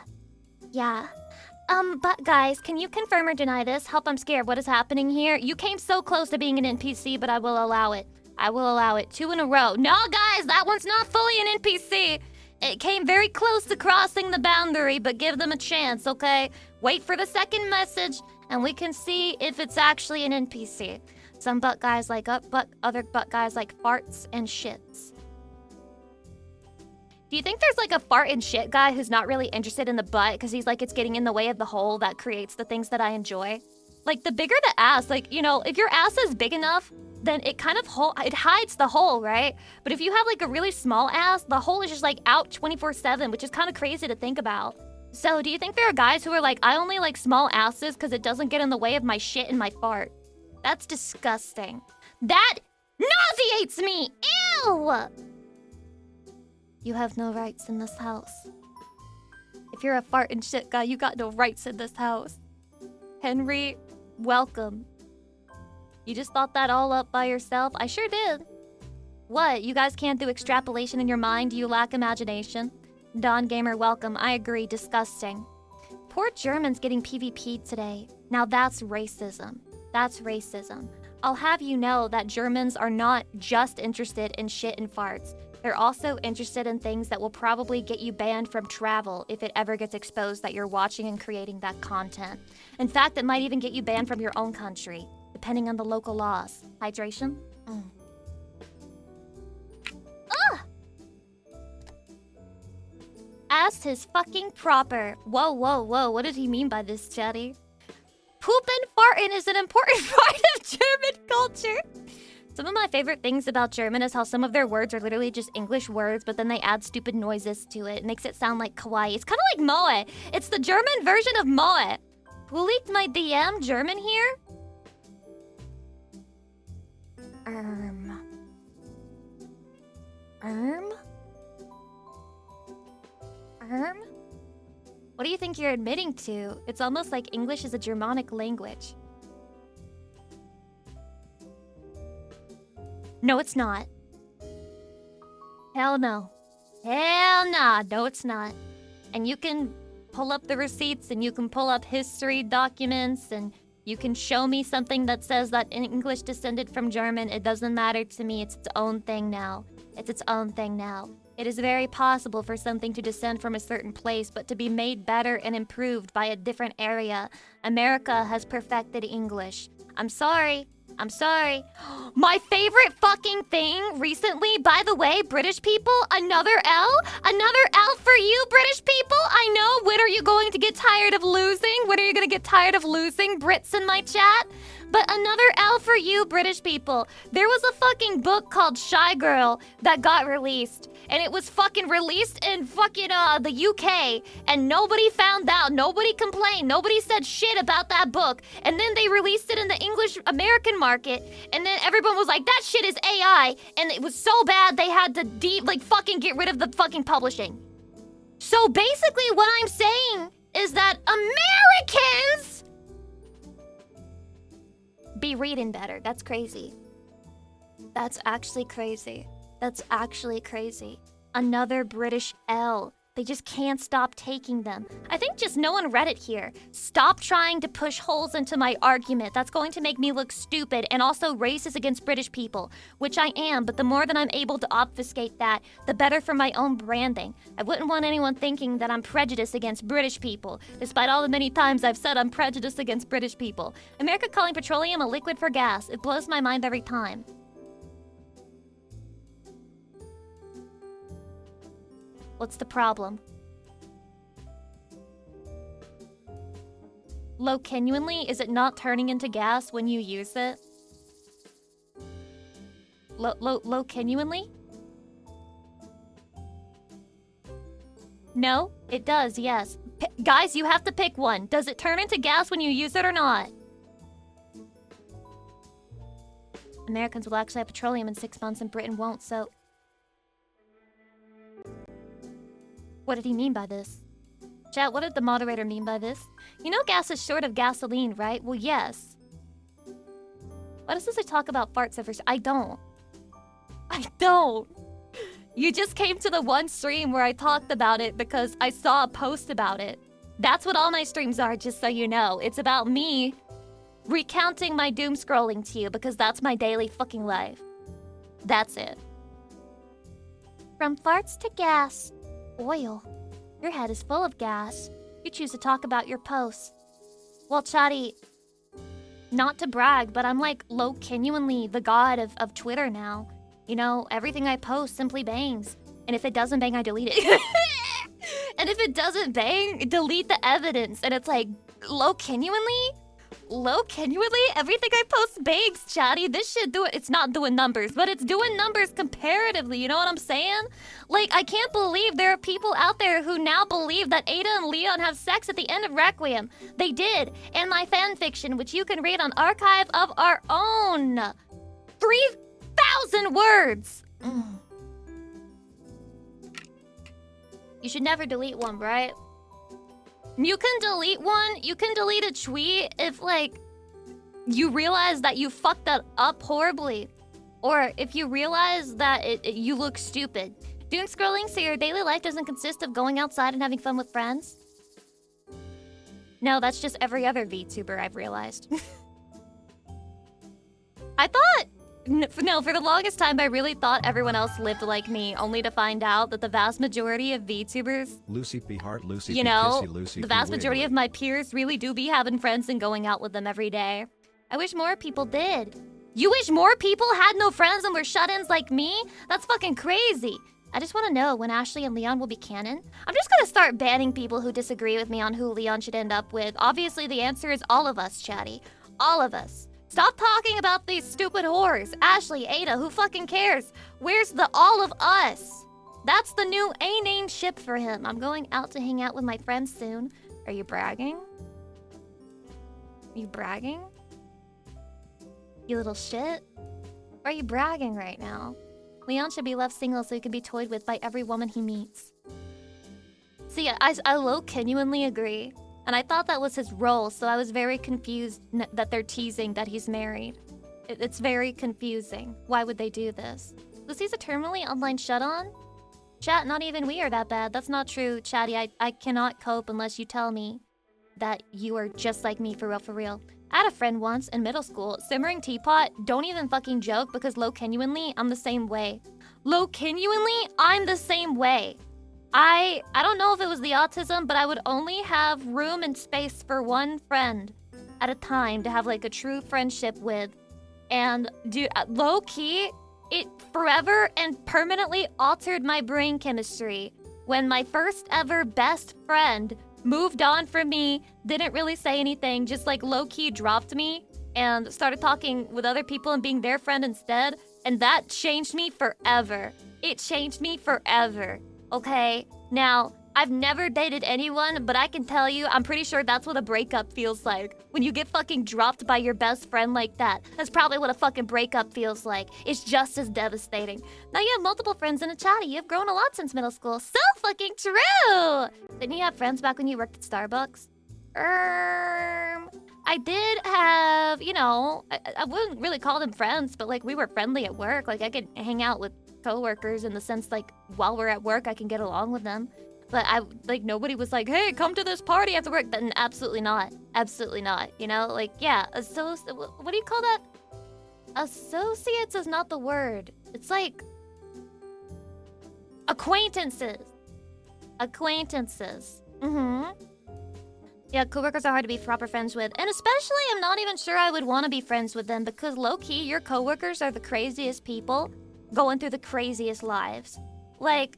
But guys, can you confirm or deny this? Help, I'm scared. What is happening here? You came so close to being an NPC, but I will allow it. I will allow it. 2 in a row. No, guys, that one's not fully an NPC. It came very close to crossing the boundary, but give them a chance, okay? Wait for the second message, and we can see if it's actually an NPC. Some butt guys like up butt, other butt guys like farts and shits. Do you think there's like a fart and shit guy who's not really interested in the butt because he's like, it's getting in the way of the hole that creates the things that I enjoy? Like, the bigger the ass, like, you know, if your ass is big enough, then it kind of it hides the hole, right? But if you have like a really small ass, the hole is just like out 24/7, which is kind of crazy to think about. So do you think there are guys who are like, I only like small asses because it doesn't get in the way of my shit and my fart? That's disgusting. That nauseates me! Ew! You have no rights in this house. If you're a fart and shit guy, you got no rights in this house. Henry, welcome. You just thought that all up by yourself? I sure did. What, you guys can't do extrapolation in your mind? Do you lack imagination? Don Gamer, welcome. I agree, disgusting. Poor Germans getting PvP'd today. Now that's racism. That's racism. I'll have you know that Germans are not just interested in shit and farts. They're also interested in things that will probably get you banned from travel if it ever gets exposed that you're watching and creating that content. In fact, it might even get you banned from your own country, depending on the local laws. Hydration? Ugh! Ass is fucking proper. Whoa, whoa, whoa. What did he mean by this, chatty? Poopin' fartin' is an important part of German culture. Some of my favorite things about German is how some of their words are literally just English words, but then they add stupid noises to it. It makes it sound like kawaii. It's kind of like moe. It's the German version of moe. Who leaked my DM? German here? What do you think you're admitting to? It's almost like English is a Germanic language. No, it's not. Hell no. Hell nah. No, it's not. And you can pull up the receipts and you can pull up history documents and you can show me something that says that English descended from German. It doesn't matter to me. It's its own thing now. It's its own thing now. It is very possible for something to descend from a certain place, but to be made better and improved by a different area. America has perfected English. I'm sorry. I'm sorry. My favorite fucking thing recently, by the way, British people, another L? Another L for you, British people? I know, when are you going to get tired of losing? When are you gonna get tired of losing, Brits in my chat? But another L for you, British people. There was a fucking book called Shy Girl that got released. And it was fucking released in fucking the UK. And nobody found out. Nobody complained. Nobody said shit about that book. And then they released it in the English American market. And then everyone was like, that shit is AI. And it was so bad they had to fucking get rid of the fucking publishing. So basically what I'm saying is that Americans be reading better. That's crazy. That's actually crazy. That's actually crazy. Another British L. They just can't stop taking them. I think just no one read it here. Stop trying to push holes into my argument. That's going to make me look stupid and also racist against British people, which I am, but the more that I'm able to obfuscate that, the better for my own branding. I wouldn't want anyone thinking that I'm prejudiced against British people, despite all the many times I've said I'm prejudiced against British people. America calling petroleum a liquid for gas. It blows my mind every time. What's the problem? Low genuinely, is it not turning into gas when you use it? Low genuinely? No, it does, yes. Guys, you have to pick one. Does it turn into gas when you use it or not? Americans will actually have petroleum in 6 months and Britain won't, so... What did he mean by this? Chat, what did the moderator mean by this? You know gas is short of gasoline, right? Well, yes. Why does this talk about farts every... I don't. You just came to the one stream where I talked about it because I saw a post about it. That's what all my streams are, just so you know. It's about me recounting my doom scrolling to you because that's my daily fucking life. That's it. From farts to gas. Oil. Your head is full of gas. You choose to talk about your posts. Well, Chatty, not to brag, but I'm like low genuinely the god of Twitter now. You know, everything I post simply bangs. And if it doesn't bang, I delete it. And if it doesn't bang, delete the evidence. And it's like, low genuinely, everything I post bangs, Chatty. This shit it's not doing numbers, but it's doing numbers comparatively, you know what I'm saying? Like, I can't believe there are people out there who now believe that Ada and Leon have sex at the end of Requiem. They did, and my fanfiction, which you can read on Archive of Our Own. 3,000 words! You should never delete one, right? You can delete one, you can delete a tweet if, like, you realize that you fucked that up horribly. Or if you realize that you look stupid. Doom scrolling so your daily life doesn't consist of going outside and having fun with friends? No, that's just every other VTuber I've realized. I thought... No, for the longest time, I really thought everyone else lived like me, only to find out that the vast majority of VTubers... Lucy P. Hart, Lucy you P. know, Kissy, Lucy the P. vast majority Wiggly. of my peers really do be having friends and going out with them every day. I wish more people did. You wish more people had no friends and were shut-ins like me? That's fucking crazy. I just want to know when Ashley and Leon will be canon. I'm just gonna start banning people who disagree with me on who Leon should end up with. Obviously, the answer is all of us, Chatty. All of us. Stop talking about these stupid whores. Ashley, Ada, who fucking cares? Where's the all of us? That's the new A-name ship for him. I'm going out to hang out with my friends soon. Are you bragging? Are you bragging? You little shit? Or are you bragging right now? Leon should be left single so he can be toyed with by every woman he meets. See, I low genuinely agree. And I thought that was his role, so I was very confused that they're teasing that he's married. It's very confusing. Why would they do this? Lucy's a terminally online shut-on? Chat, not even we are that bad. That's not true, Chatty. I cannot cope unless you tell me that you are just like me for real, for real. I had a friend once in middle school, simmering teapot, don't even fucking joke because low genuinely, I'm the same way. Low genuinely, I'm the same way. I don't know if it was the autism, but I would only have room and space for one friend at a time to have like a true friendship with. And dude, low key, it forever and permanently altered my brain chemistry when my first ever best friend moved on from me, didn't really say anything, just like low key dropped me and started talking with other people and being their friend instead. And that changed me forever. It changed me forever. Okay, now, I've never dated anyone, but I can tell you, I'm pretty sure that's what a breakup feels like. When you get fucking dropped by your best friend like that. That's probably what a fucking breakup feels like. It's just as devastating. Now you have multiple friends in a chatty. You've grown a lot since middle school. So fucking true! Didn't you have friends back when you worked at Starbucks? I did have, you know, I wouldn't really call them friends, but like we were friendly at work. Like I could hang out with coworkers in the sense like while we're at work I can get along with them. But nobody was like, hey, come to this party after work. Then absolutely not. Absolutely not. You know, like, yeah. What do you call that? Associates is not the word. It's like acquaintances. Acquaintances. Yeah, coworkers are hard to be proper friends with. And especially, I'm not even sure I would want to be friends with them because low-key, your coworkers are the craziest people going through the craziest lives. Like,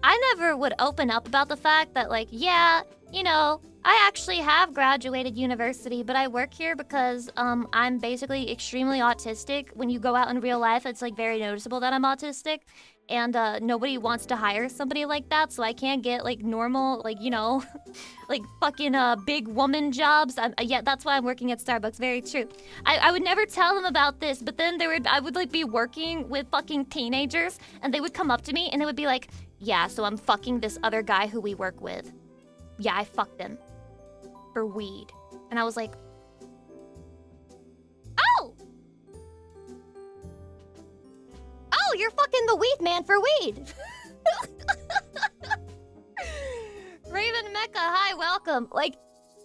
I never would open up about the fact that, like, yeah, you know, I actually have graduated university, but I work here because I'm basically extremely autistic. When you go out in real life, it's, like, very noticeable that I'm autistic. And nobody wants to hire somebody like that, so I can't get, like, normal, like, you know, like, fucking big woman jobs. Yeah, that's why I'm working at Starbucks. Very true. I would never tell them about this, but then I would, like, be working with fucking teenagers, and they would come up to me, and they would be like, yeah, so I'm fucking this other guy who we work with. Yeah, I fucked him. For weed. And I was like, oh! Oh, you're fucking the weed man for weed! Raven Mecca, hi, welcome. Like,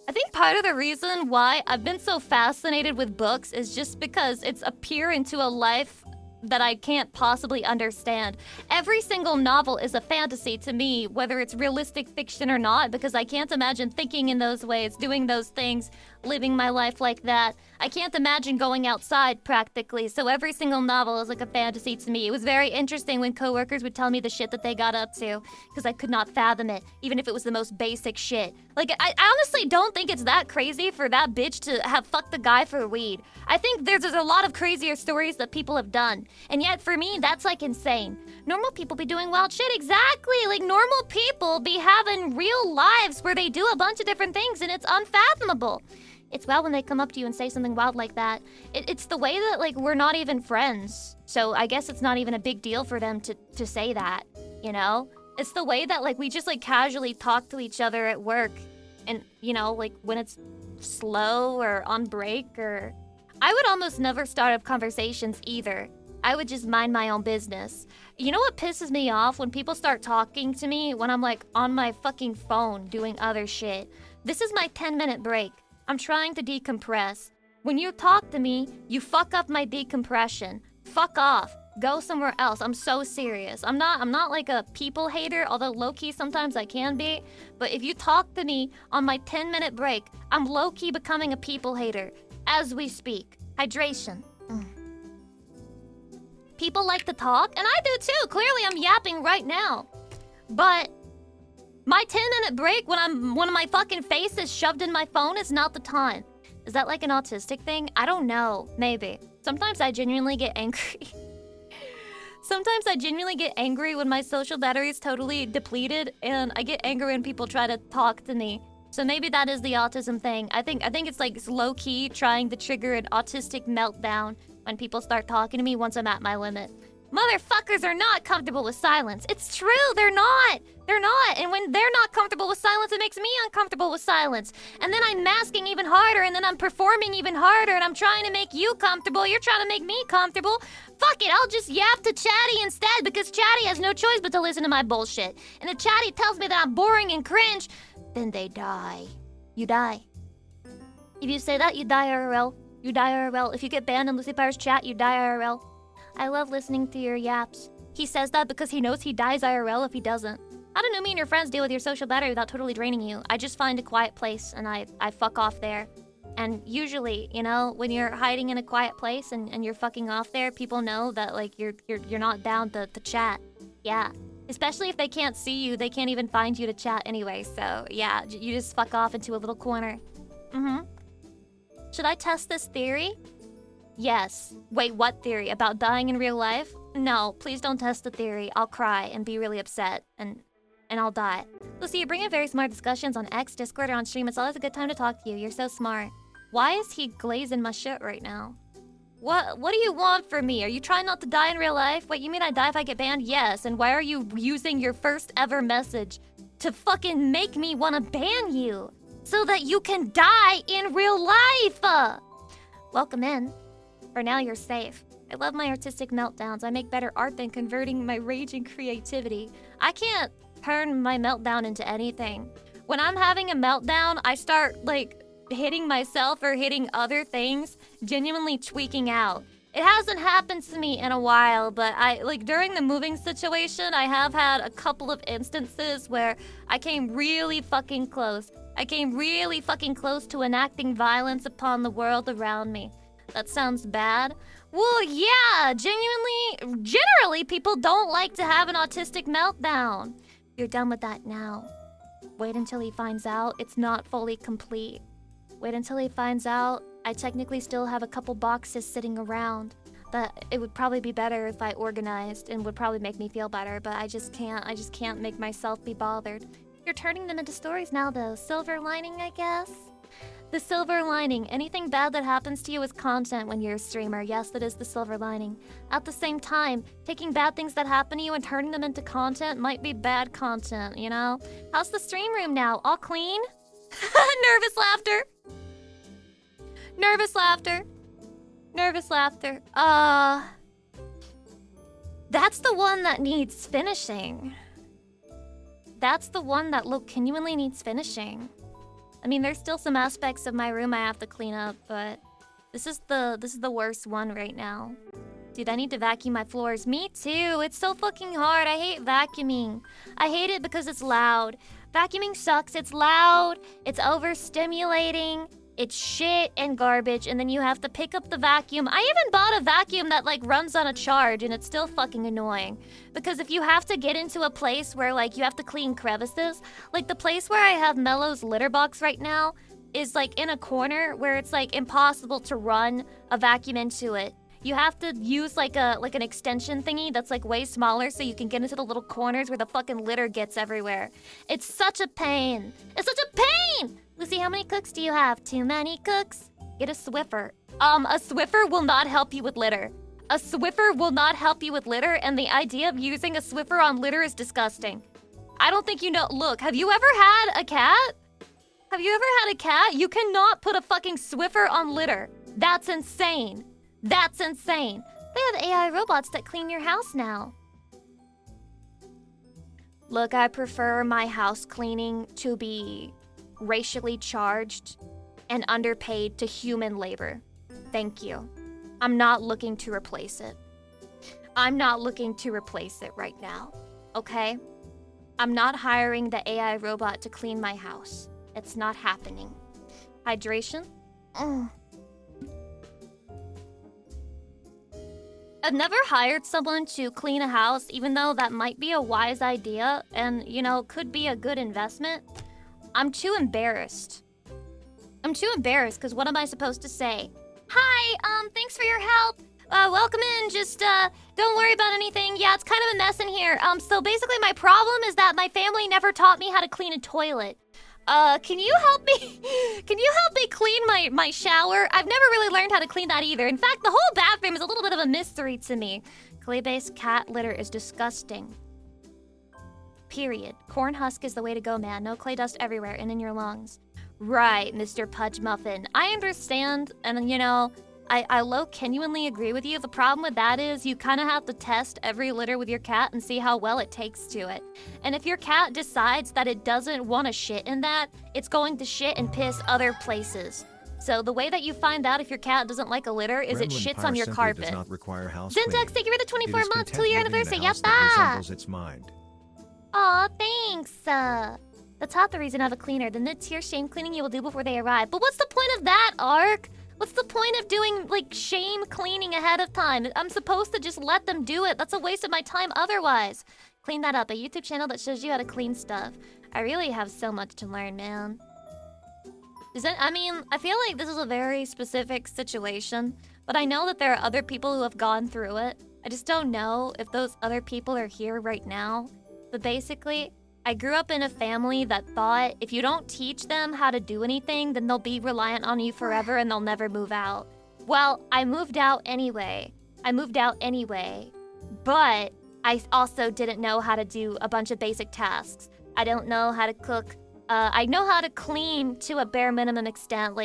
I think part of the reason why I've been so fascinated with books is just because it's a peer into a life that I can't possibly understand. Every single novel is a fantasy to me, whether it's realistic fiction or not, because I can't imagine thinking in those ways, doing those things, living my life like that. I can't imagine going outside, practically, so every single novel is like a fantasy to me. It was very interesting when coworkers would tell me the shit that they got up to, because I could not fathom it, even if it was the most basic shit. Like, I honestly don't think it's that crazy for that bitch to have fucked the guy for weed. I think there's a lot of crazier stories that people have done. And yet, for me, that's, like, insane. Normal people be doing wild shit, exactly! Like, normal people be having real lives where they do a bunch of different things, and it's unfathomable. It's wild when they come up to you and say something wild like that. It's the way that, like, we're not even friends. So I guess it's not even a big deal for them to say that, you know? It's the way that, like, we just, like, casually talk to each other at work. And, you know, like, when it's slow or on break or... I would almost never start up conversations either. I would just mind my own business. You know what pisses me off? When people start talking to me when I'm, like, on my fucking phone doing other shit. This is my 10-minute break. I'm trying to decompress. When you talk to me, you fuck up my decompression. Fuck off. Go somewhere else. I'm so serious. I'm not like a people hater, although low-key sometimes I can be. But if you talk to me on my 10-minute break, I'm low-key becoming a people hater. As we speak. Hydration. People like to talk, and I do too. Clearly, I'm yapping right now. But my 10-minute break when my fucking face is shoved in my phone is not the time. Is that like an autistic thing? I don't know. Maybe. Sometimes I genuinely get angry. Sometimes I genuinely get angry when my social battery is totally depleted, and I get angry when people try to talk to me. So maybe that is the autism thing. I think it's like low-key trying to trigger an autistic meltdown when people start talking to me once I'm at my limit. Motherfuckers are not comfortable with silence. It's true, they're not. They're not. And when they're not comfortable with silence, it makes me uncomfortable with silence. And then I'm masking even harder, and then I'm performing even harder, and I'm trying to make you comfortable. You're trying to make me comfortable. Fuck it, I'll just yap to Chatty instead, because Chatty has no choice but to listen to my bullshit. And if Chatty tells me that I'm boring and cringe, then they die. You die. If you say that, you die IRL. You die IRL. If you get banned in Lucy Pyre's chat, you die IRL. I love listening to your yaps. He says that because he knows he dies IRL if he doesn't. How do me and your friends deal with your social battery without totally draining you? I just find a quiet place and I fuck off there. And usually, you know, when you're hiding in a quiet place and you're fucking off there, people know that, like, you're not down to chat. Yeah. Especially if they can't see you, they can't even find you to chat anyway. So yeah, you just fuck off into a little corner. Should I test this theory? Yes. Wait, what theory? About dying in real life? No, please don't test the theory. I'll cry and be really upset and I'll die. Lucy, you bring in very smart discussions on X, Discord, or on stream. It's always a good time to talk to you. You're so smart. Why is he glazing my shit right now? What do you want from me? Are you trying not to die in real life? Wait, you mean I die if I get banned? Yes. And why are you using your first ever message to fucking make me want to ban you? So that you can die in real life! Welcome in. For now, you're safe. I love my artistic meltdowns. I make better art than converting my rage and creativity. I can't turn my meltdown into anything. When I'm having a meltdown, I start, like, hitting myself or hitting other things, genuinely tweaking out. It hasn't happened to me in a while, but during the moving situation, I have had a couple of instances where I came really fucking close. I came really fucking close to enacting violence upon the world around me. That sounds bad. Well, yeah, generally people don't like to have an autistic meltdown. You're done with that now. Wait until he finds out it's not fully complete. Wait until he finds out I technically still have a couple boxes sitting around. That it would probably be better if I organized and would probably make me feel better, but I just can't make myself be bothered. You're turning them into stories now though. Silver lining, I guess? The silver lining. Anything bad that happens to you is content when you're a streamer. Yes, that is the silver lining. At the same time, taking bad things that happen to you and turning them into content might be bad content, you know? How's the stream room now? All clean? Nervous laughter. Nervous laughter. Nervous laughter. That's the one that needs finishing. That's the one that genuinely needs finishing. I mean, there's still some aspects of my room I have to clean up, but this is the worst one right now. Dude, I need to vacuum my floors. Me too. It's so fucking hard. I hate vacuuming. I hate it because it's loud. Vacuuming sucks. It's loud. It's overstimulating. It's shit and garbage, and then you have to pick up the vacuum. I even bought a vacuum that runs on a charge, and it's still fucking annoying. Because if you have to get into a place where you have to clean crevices, the place where I have Mello's litter box right now is in a corner where it's impossible to run a vacuum into it. You have to use an extension thingy that's way smaller so you can get into the little corners where the fucking litter gets everywhere. It's such a pain. It's such a pain! Lucy, how many cooks do you have? Too many cooks? Get a Swiffer. A Swiffer will not help you with litter. A Swiffer will not help you with litter, and the idea of using a Swiffer on litter is disgusting. I don't think you know. Look, have you ever had a cat? Have you ever had a cat? You cannot put a fucking Swiffer on litter. That's insane. That's insane. They have AI robots that clean your house now. Look, I prefer my house cleaning to be racially charged and underpaid to human labor. Thank you. I'm not looking to replace it. I'm not looking to replace it right now, okay? I'm not hiring the AI robot to clean my house. It's not happening. Hydration? I've never hired someone to clean a house, even though that might be a wise idea and, could be a good investment. I'm too embarrassed. I'm too embarrassed because what am I supposed to say? Hi, thanks for your help. Welcome in. Just, don't worry about anything. Yeah, it's kind of a mess in here. So basically my problem is that my family never taught me how to clean a toilet. Can you help me? Can you help me clean my shower? I've never really learned how to clean that either. In fact, the whole bathroom is a little bit of a mystery to me. Clay-based cat litter is disgusting. Period. Corn husk is the way to go, man. No clay dust everywhere and in your lungs. Right, Mr. Pudge Muffin. I understand, and I genuinely agree with you. The problem with that is you kind of have to test every litter with your cat and see how well it takes to it. And if your cat decides that it doesn't want to shit in that, it's going to shit and piss other places. So the way that you find out if your cat doesn't like a litter is it shits on your carpet. Does not require house Syntax, thank you for the 24 months till your anniversary. Its mind. Aw, thanks. That's half the reason I have a cleaner. The mid-tier shame cleaning you will do before they arrive. But what's the point of that, Ark? What's the point of doing, shame cleaning ahead of time? I'm supposed to just let them do it. That's a waste of my time otherwise. Clean that up. A YouTube channel that shows you how to clean stuff. I really have so much to learn, man. I feel like this is a very specific situation, but I know that there are other people who have gone through it. I just don't know if those other people are here right now. But basically, I grew up in a family that thought if you don't teach them how to do anything, then they'll be reliant on you forever and they'll never move out. Well, I moved out anyway. But I also didn't know how to do a bunch of basic tasks. I don't know how to cook. I know how to clean to a bare minimum extent.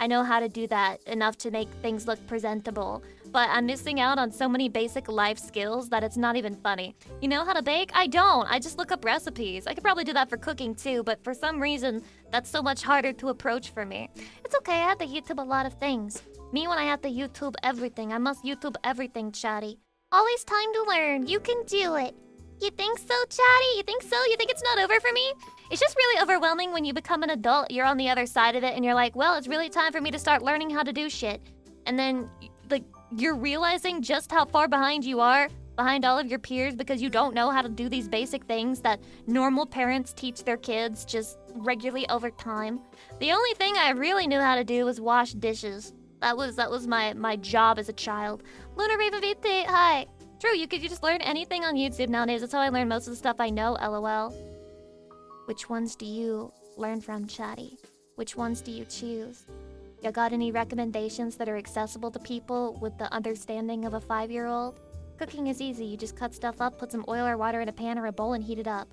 I know how to do that enough to make things look presentable. but I'm missing out on so many basic life skills that it's not even funny. You know how to bake? I don't. I just look up recipes. I could probably do that for cooking too, but for some reason, that's so much harder to approach for me. It's okay, I have to YouTube a lot of things. Me when I have to YouTube everything. I must YouTube everything, Chatty. Always time to learn. You can do it. You think so, Chatty? You think so? You think it's not over for me? It's just really overwhelming when you become an adult. You're on the other side of it and you're like, well, it's really time for me to start learning how to do shit. And then, like, you're realizing just how far behind you are, behind all of your peers, because you don't know how to do these basic things that normal parents teach their kids just regularly over time. The only thing I really knew how to do was wash dishes. That was my job as a child. Lunar Raven VT, hi. True, you just learn anything on YouTube nowadays. That's how I learn most of the stuff I know, LOL. Which ones do you learn from, Chatty? Which ones do you choose? You got any recommendations that are accessible to people with the understanding of a 5-year-old? Cooking is easy. You just cut stuff up, put some oil or water in a pan or a bowl and heat it up.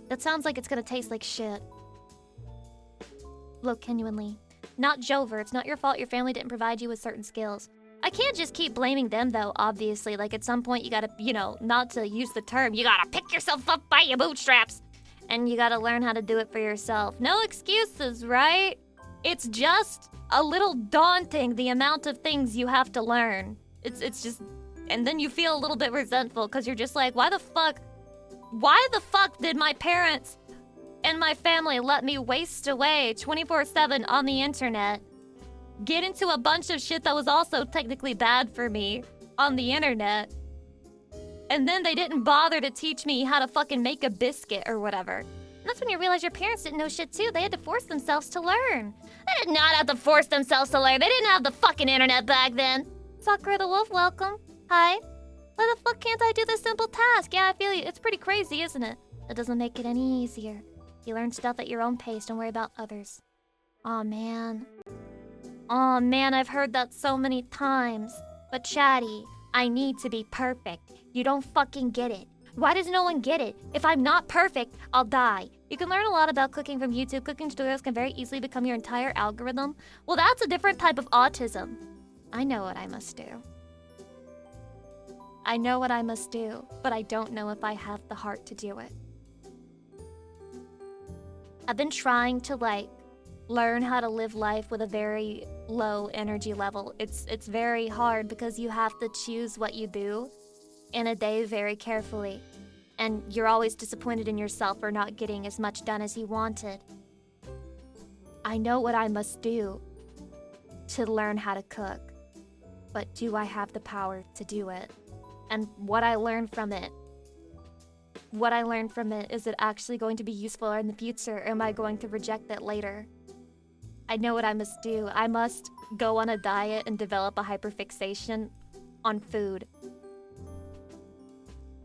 That sounds like it's gonna taste like shit. Look, genuinely. Not Jover, it's not your fault your family didn't provide you with certain skills. I can't just keep blaming them though, obviously. Like at some point you gotta, not to use the term, you gotta pick yourself up by your bootstraps. And you gotta learn how to do it for yourself. No excuses, right? It's just a little daunting, the amount of things you have to learn. It's just... And then you feel a little bit resentful because you're just like, why the fuck did my parents and my family let me waste away 24/7 on the internet? Get into a bunch of shit that was also technically bad for me on the internet. And then they didn't bother to teach me how to fucking make a biscuit or whatever. And that's when you realize your parents didn't know shit too. They had to force themselves to learn. They did not have to force themselves to learn. They didn't have the fucking internet back then. Sakura the Wolf, welcome. Hi. Why the fuck can't I do this simple task? Yeah, I feel you. It's pretty crazy, isn't it? That doesn't make it any easier. You learn stuff at your own pace. Don't worry about others. Aw, man. Aw, man, I've heard that so many times. But Chatty, I need to be perfect. You don't fucking get it. Why does no one get it? If I'm not perfect, I'll die. You can learn a lot about cooking from YouTube. Cooking tutorials can very easily become your entire algorithm. Well, that's a different type of autism. I know what I must do. I know what I must do, but I don't know if I have the heart to do it. I've been trying to, learn how to live life with a very low energy level. It's very hard because you have to choose what you do in a day very carefully. And you're always disappointed in yourself for not getting as much done as you wanted. I know what I must do to learn how to cook, but do I have the power to do it? And what I learned from it, is it actually going to be useful in the future, or am I going to reject it later? I know what I must do. I must go on a diet and develop a hyperfixation on food.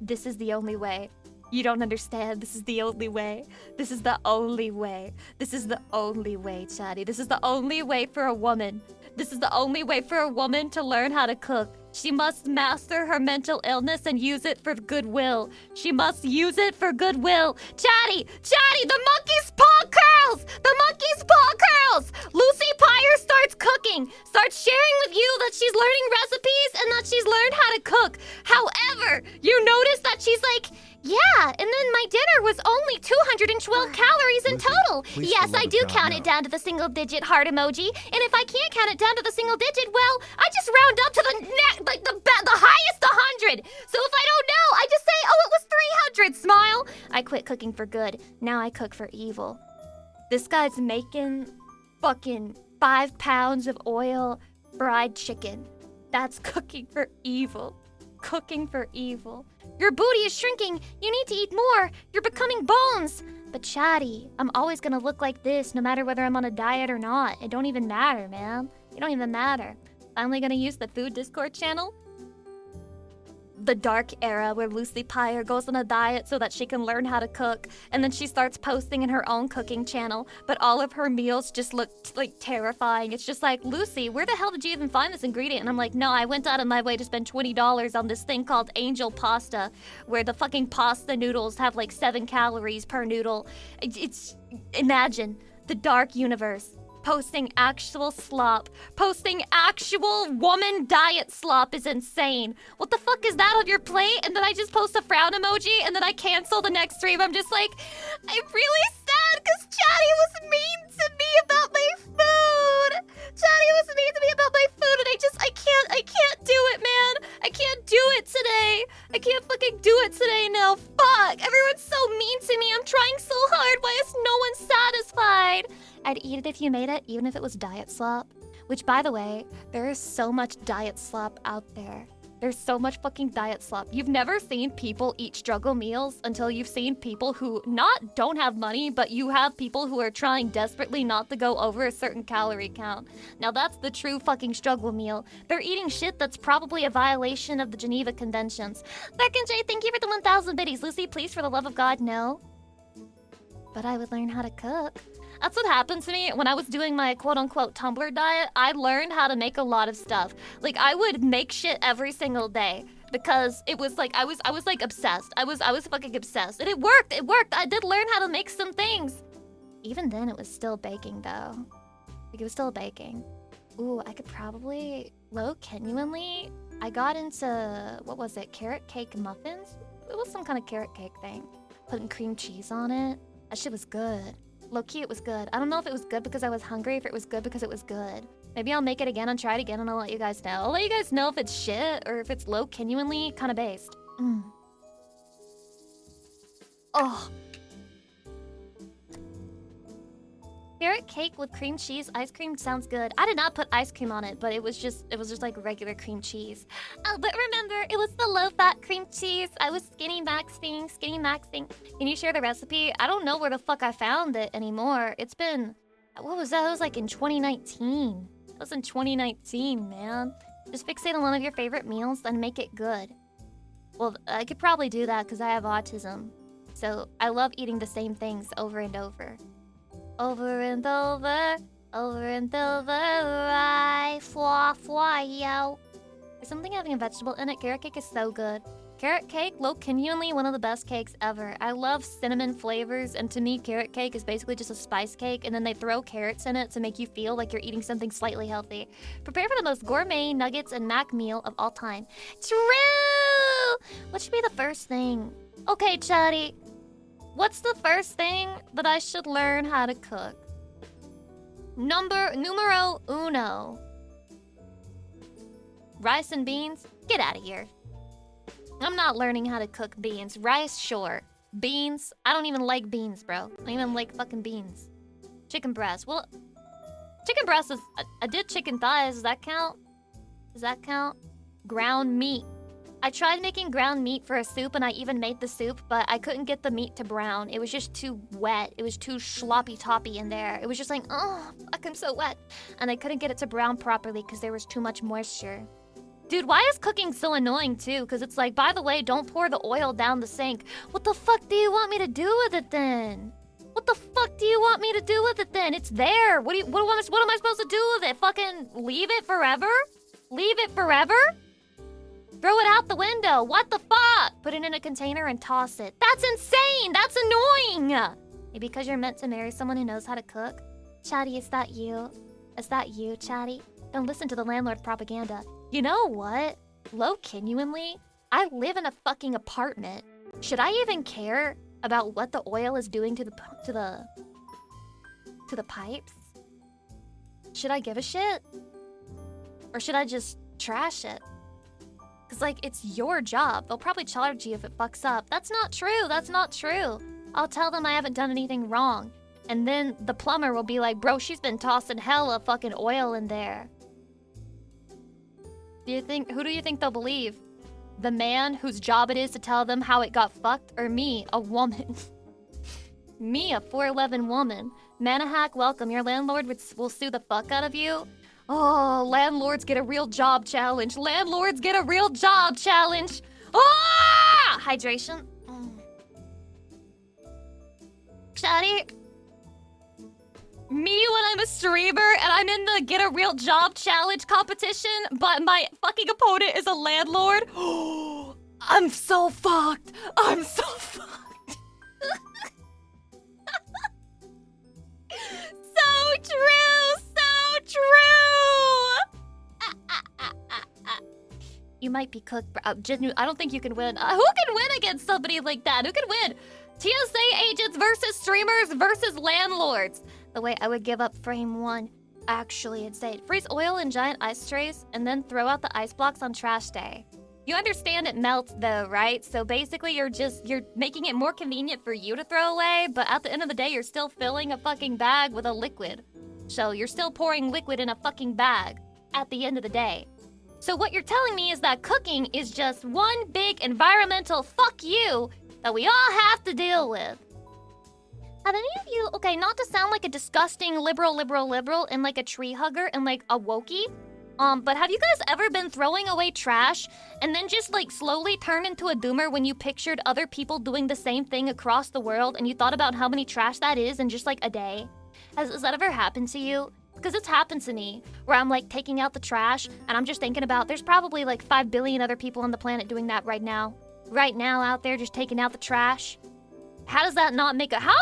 This is the only way. You don't understand. This is the only way. This is the only way. This is the only way, Chatty. This is the only way for a woman. This is the only way for a woman to learn how to cook. She must master her mental illness and use it for goodwill. She must use it for goodwill. Chatty! Chatty! The monkey's paw curls! The monkey's paw curls! Lucy Pyre starts cooking. Starts sharing with you that she's learning recipes and that she's learned how to cook. However, you notice that she's like, yeah, and then my dinner was only 212 calories in total. Yes, I do count it down to the single digit heart emoji. And if I can't count it down to the single digit, well, I just round up to the highest 100. So if I don't know, I just say, oh, it was 300. Smile. I quit cooking for good. Now I cook for evil. This guy's making fucking 5 pounds of oil fried chicken. That's cooking for evil. Cooking for evil. Your booty is shrinking. You need to eat more. You're becoming bones. But Chatty, I'm always gonna look like this no matter whether I'm on a diet or not. It don't even matter, man. It don't even matter. Finally gonna use the food Discord channel. The dark era where Lucy Pyre goes on a diet so that she can learn how to cook, and then she starts posting in her own cooking channel, but all of her meals just look like terrifying. It's just like, Lucy, where the hell did you even find this ingredient? And I'm like, no, I went out of my way to spend $20 on this thing called angel pasta, where the fucking pasta noodles have like 7 calories per noodle. It's imagine the dark universe. posting actual slop. Posting actual woman diet slop is insane. What the fuck is that on your plate? And then I just post a frown emoji and then I cancel the next stream. I'm just like, I'm really sad because Chatty was mean to me about my food. Chatty was mean to me about my food and I can't do it, man. I can't do it today. I can't fucking do it today now. Fuck, everyone's so mean to me. I'm trying so hard. Why is no one satisfied? I'd eat it if you made it, even if it was diet slop. Which, by the way, there is so much diet slop out there. There's so much fucking diet slop. You've never seen people eat struggle meals until you've seen people who don't have money, but you have people who are trying desperately not to go over a certain calorie count. Now that's the true fucking struggle meal. They're eating shit that's probably a violation of the Geneva Conventions. Beck and Jay, thank you for the 1,000 biddies. Lucy, please, for the love of God, no. But I would learn how to cook. That's what happened to me when I was doing my quote-unquote Tumblr diet. I learned how to make a lot of stuff. Like, I would make shit every single day because it was like I was like obsessed. I was fucking obsessed. And it worked. I did learn how to make some things. Even then, it was still baking though. Like, it was still baking. Ooh, I could probably genuinely. I got into, what was it? Carrot cake muffins? It was some kind of carrot cake thing. Putting cream cheese on it. That shit was good. Low-key, it was good. I don't know if it was good because I was hungry, if it was good because it was good. Maybe I'll make it again and try it again and I'll let you guys know. I'll let you guys know if it's shit or if it's genuinely kind of based. Oh. Carrot cake with cream cheese ice cream sounds good. I did not put ice cream on it, but it was just like regular cream cheese. Oh, but remember, it was the low-fat cream cheese. I was skinny maxing. Can you share the recipe? I don't know where the fuck I found it anymore. It's been, what was that? It was like in 2019. That was in 2019, man. Just fixate on one of your favorite meals and make it good. Well, I could probably do that because I have autism. So I love eating the same things over and over. Over and over, I fly, yo. There's something having a vegetable in it. Carrot cake is so good. Carrot cake, genuinely one of the best cakes ever. I love cinnamon flavors, and to me, carrot cake is basically just a spice cake, and then they throw carrots in it to make you feel like you're eating something slightly healthy. Prepare for the most gourmet nuggets and mac meal of all time. True! What should be the first thing? Okay, Chatty. What's the first thing that I should learn how to cook? Numero uno. Rice and beans? Get out of here. I'm not learning how to cook beans. Rice, sure. Beans? I don't even like beans, bro. I don't even like fucking beans. Chicken breast. Well, chicken breast is... I did chicken thighs. Does that count? Does that count? Ground meat. I tried making ground meat for a soup, and I even made the soup, but I couldn't get the meat to brown. It was just too wet. It was too sloppy-toppy in there. It was just like, oh, fuck, I'm so wet. And I couldn't get it to brown properly because there was too much moisture. Dude, why is cooking so annoying, too? Because it's like, by the way, don't pour the oil down the sink. What the fuck do you want me to do with it, then? What the fuck do you want me to do with it, then? It's there. What am I supposed to do with it? Fucking leave it forever? Leave it forever? Throw it out the window. What the fuck? Put it in a container and toss it. That's insane. That's annoying. Maybe because you're meant to marry someone who knows how to cook. Chatty, is that you? Is that you, Chatty? Don't listen to the landlord propaganda. You know what? Genuinely, I live in a fucking apartment. Should I even care about what the oil is doing to the pipes? Should I give a shit? Or should I just trash it? Cause like, it's your job. They'll probably charge you if it fucks up. That's not true. That's not true. I'll tell them I haven't done anything wrong. And then the plumber will be like, bro, she's been tossing hella fucking oil in there. Who do you think they'll believe? The man whose job it is to tell them how it got fucked, or me, a woman? Me, a 4'11" woman. Manahack, welcome. Your landlord will sue the fuck out of you. Oh, landlords get a real job challenge. Landlords get a real job challenge. Ah! Hydration. Chatty. Me when I'm a streamer and I'm in the get a real job challenge competition, but my fucking opponent is a landlord. I'm so fucked. I'm so fucked. So true. true! You might be cooked. I don't think you can win. Who can win against somebody like that? Who can win? TSA agents versus streamers versus landlords. The way I would give up frame 1. Actually insane. Freeze oil in giant ice trays and then throw out the ice blocks on trash day. You understand it melts though, right? So basically you're making it more convenient for you to throw away, but at the end of the day you're still filling a fucking bag with a liquid. So you're still pouring liquid in a fucking bag at the end of the day. So what you're telling me is that cooking is just one big environmental fuck you that we all have to deal with. Have any of you, okay, not to sound like a disgusting liberal and like a tree hugger and like a wokey, but have you guys ever been throwing away trash and then just like slowly turn into a doomer when you pictured other people doing the same thing across the world and you thought about how many trash that is in just like a day? Has that ever happened to you? Because it's happened to me, where I'm like taking out the trash and I'm just thinking about there's probably like 5 billion other people on the planet doing that right now. Right now out there just taking out the trash. How does that not make how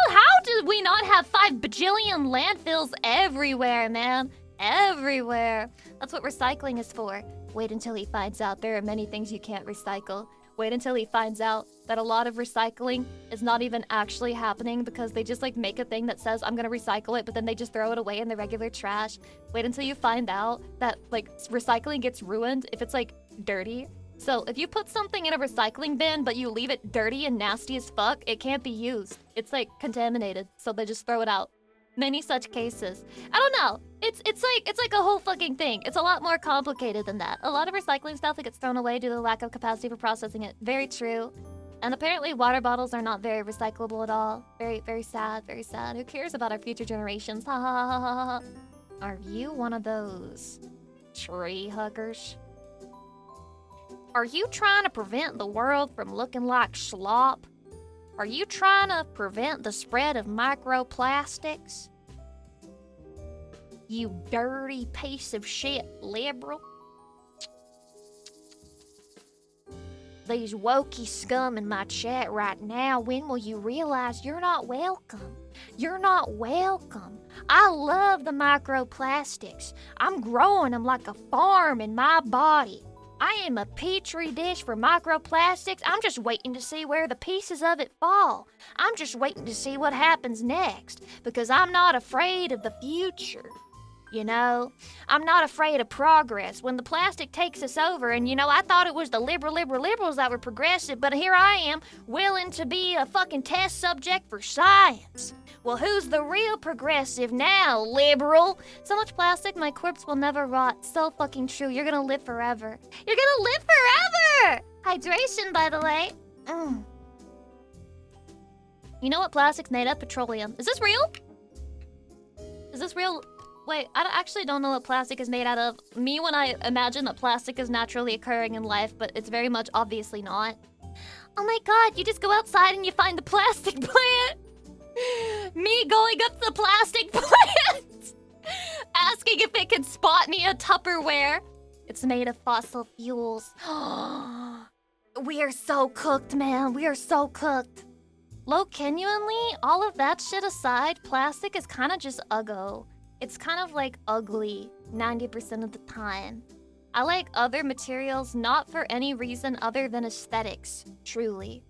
did we not have 5 bajillion landfills everywhere, man? Everywhere. That's what recycling is for. Wait until he finds out there are many things you can't recycle. Wait until he finds out that a lot of recycling is not even actually happening because they just like make a thing that says I'm gonna recycle it, but then they just throw it away in the regular trash. Wait until you find out that like recycling gets ruined if it's like dirty. So if you put something in a recycling bin but you leave it dirty and nasty as fuck, it can't be used. It's like contaminated, so they just throw it out. Many such cases. I don't know. It's like a whole fucking thing. It's a lot more complicated than that. A lot of recycling stuff that gets thrown away due to the lack of capacity for processing it. Very true. And apparently water bottles are not very recyclable at all. Very, very sad, very sad. Who cares about our future generations? Ha ha ha ha ha. Are you one of those tree huggers? Are you trying to prevent the world from looking like slop? Are you trying to prevent the spread of microplastics? You dirty piece of shit liberal. These wokey scum in my chat right now, when will you realize you're not welcome? You're not welcome. I love the microplastics. I'm growing them like a farm in my body. I am a petri dish for microplastics. I'm just waiting to see where the pieces of it fall. I'm just waiting to see what happens next because I'm not afraid of the future. You know, I'm not afraid of progress. When the plastic takes us over, and you know, I thought it was the liberals that were progressive, but here I am, willing to be a fucking test subject for science. Well, who's the real progressive now, liberal? So much plastic, my corpse will never rot. So fucking true. You're gonna live forever. You're gonna live forever! Hydration, by the way. You know what plastic's made of? Petroleum. Is this real? Is this real? Wait, I actually don't know what plastic is made out of. Me, when I imagine that plastic is naturally occurring in life, but it's very much obviously not. Oh my god, you just go outside and you find the plastic plant! Me going up to the plastic plant! Asking if it can spot me a Tupperware. It's made of fossil fuels. We are so cooked, man. We are so cooked. Genuinely, all of that shit aside, plastic is kind of just uggo. It's kind of like ugly 90% of the time. I like other materials not for any reason other than aesthetics, truly.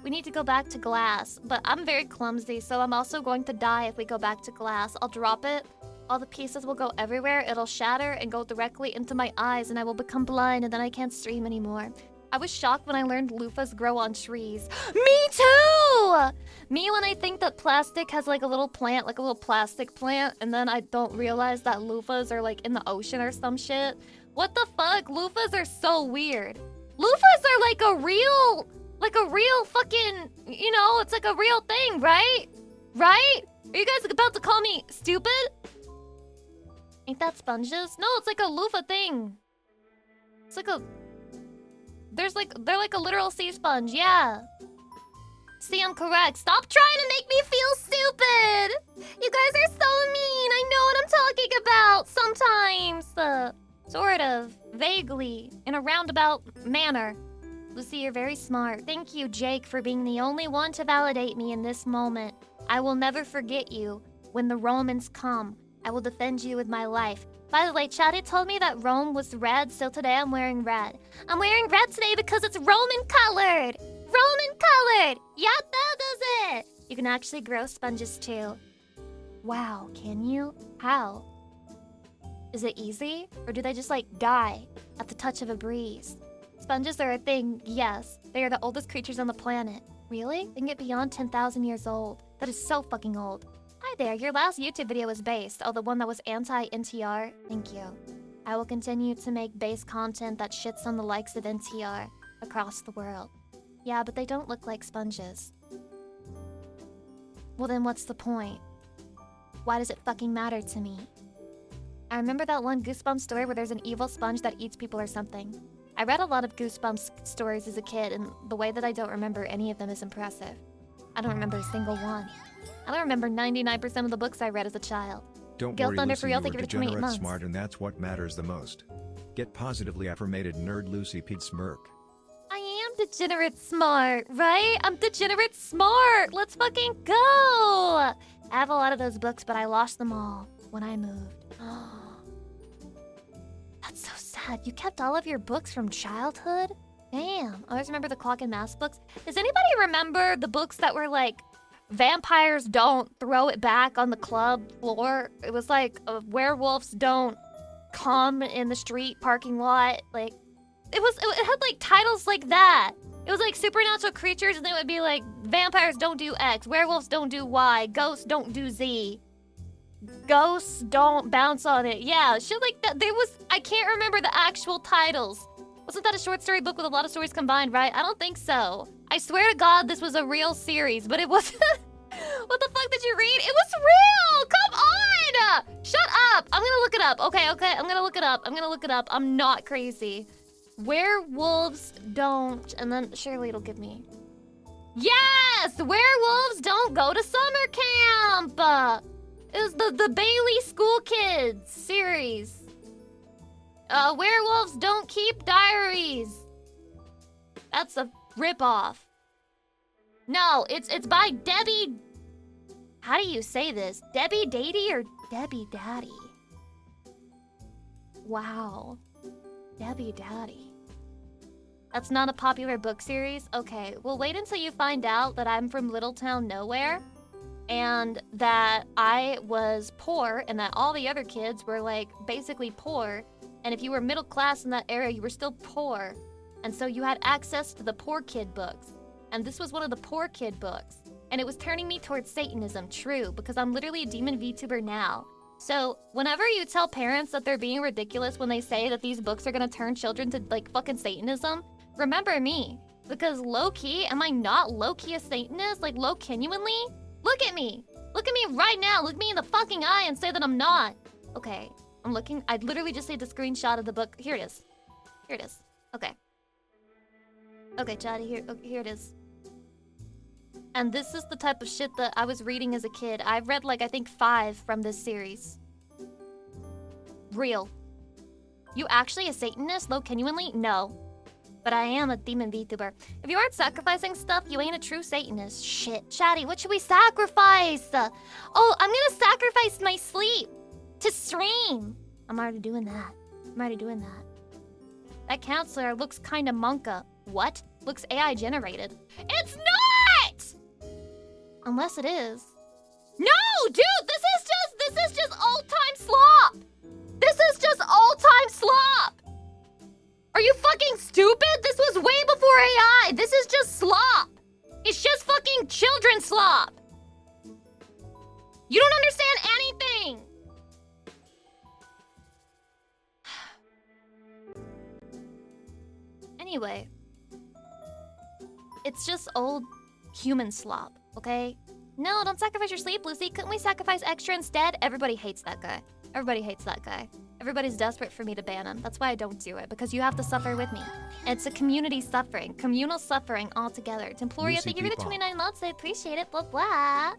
We need to go back to glass, but I'm very clumsy, so I'm also going to die if we go back to glass. I'll drop it, all the pieces will go everywhere, it'll shatter and go directly into my eyes, and I will become blind, and then I can't stream anymore. I was shocked when I learned loofahs grow on trees. Me too! Me when I think that plastic has like a little plant, like a little plastic plant, and then I don't realize that loofahs are like in the ocean or some shit. What the fuck? Loofahs are so weird. Loofahs are like a real fucking, you know, it's like a real thing, right? Right? Are you guys about to call me stupid? Ain't that sponges? No, it's like a loofah thing. It's like a... They're like a literal sea sponge, yeah. See, I'm correct. Stop trying to make me feel stupid! You guys are so mean! I know what I'm talking about! Sometimes! Sort of. Vaguely. In a roundabout manner. Lucy, you're very smart. Thank you, Jake, for being the only one to validate me in this moment. I will never forget you. When the Romans come, I will defend you with my life. By the way, Chatty told me that Rome was red, so today I'm wearing red. I'm wearing red today because it's Roman colored! Roman colored! Yep, that does it! You can actually grow sponges too. Wow, can you? How? Is it easy? Or do they just like die at the touch of a breeze? Sponges are a thing, yes. They are the oldest creatures on the planet. Really? They can get beyond 10,000 years old. That is so fucking old. Hi there, your last YouTube video was based. Oh, the one that was anti-NTR? Thank you. I will continue to make base content that shits on the likes of NTR across the world. Yeah, but they don't look like sponges. Well then what's the point? Why does it fucking matter to me? I remember that one Goosebumps story where there's an evil sponge that eats people or something. I read a lot of Goosebumps stories as a kid, and the way that I don't remember any of them is impressive. I don't remember a single one. I don't remember 99% of the books I read as a child. Don't Guilt worry, Thunder Lucy, for real, you thank were you for the 28 degenerate months. smart, and that's what matters the most. Get positively affirmated, nerd Lucy Pete smirk. I am degenerate smart, right? I'm degenerate smart. Let's fucking go. I have a lot of those books, but I lost them all when I moved. That's so sad. You kept all of your books from childhood? Damn. I always remember the Clock and Mask books. Does anybody remember the books that were like, vampires don't throw it back on the club floor? It was like, werewolves don't come in the street parking lot. Like, it had like titles like that. It was like supernatural creatures, and then it would be like, vampires don't do X, werewolves don't do Y, ghosts don't do Z. Ghosts don't bounce on it. Yeah, shit like that. I can't remember the actual titles. Wasn't that a short story book with a lot of stories combined, right? I don't think so. I swear to God this was a real series, but it wasn't. What the fuck did you read? It was real! Come on! Shut up! I'm gonna look it up. Okay, I'm gonna look it up. I'm not crazy. Werewolves don't... And then surely it'll give me... Yes! Werewolves don't go to summer camp! It was the Bailey School Kids series. Werewolves don't keep diaries. That's a ripoff. No, it's by Debbie... How do you say this? Debbie Daddy or Debbie Daddy? Wow. Debbie Daddy. That's not a popular book series? Okay, well wait until you find out that I'm from Little Town Nowhere. And that I was poor, and that all the other kids were, like, basically poor. And if you were middle class in that area, you were still poor. And so you had access to the poor kid books. And this was one of the poor kid books. And it was turning me towards Satanism, true, because I'm literally a demon VTuber now. So whenever you tell parents that they're being ridiculous when they say that these books are gonna turn children to, like, fucking Satanism, remember me. Because low-key, am I not low-key a Satanist? Like, low-genuinely? Look at me! Look at me right now! Look me in the fucking eye and say that I'm not! Okay, I'm looking. I literally just saved a screenshot of the book. Here it is. Here it is. Okay. Okay, Chatty, here it is. And this is the type of shit that I was reading as a kid. I've read, like, I think 5 from this series. Real. You actually a Satanist? Low-genuinely? No. But I am a demon VTuber. If you aren't sacrificing stuff, you ain't a true Satanist. Shit, Chatty, what should we sacrifice? Oh, I'm gonna sacrifice my sleep to stream. I'm already doing that. That counselor looks kinda monka. What? Looks AI generated. It's not! Unless it is. No, dude, this is just old-time slop. This is just old-time slop. Are you fucking stupid? This was way before AI. This is just slop. It's just fucking children slop. You don't understand anything. Anyway. It's just old human slop, okay? No, don't sacrifice your sleep, Lucy. Couldn't we sacrifice extra instead? Everybody hates that guy. Everybody's desperate for me to ban him. That's why I don't do it, because you have to suffer with me. It's a community suffering, communal suffering all together. Temploria, thank you for the 29 months. I appreciate it. Blah, blah.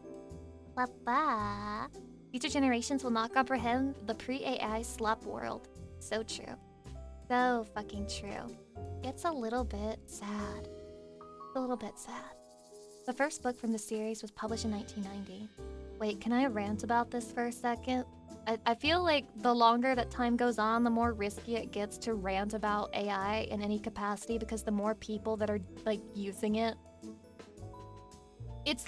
Blah, blah. Future generations will not comprehend the pre-AI slop world. So true. So fucking true. It's a little bit sad. The first book from the series was published in 1990. Wait, can I rant about this for a second? I feel like the longer that time goes on, the more risky it gets to rant about AI in any capacity, because the more people that are like using it, it's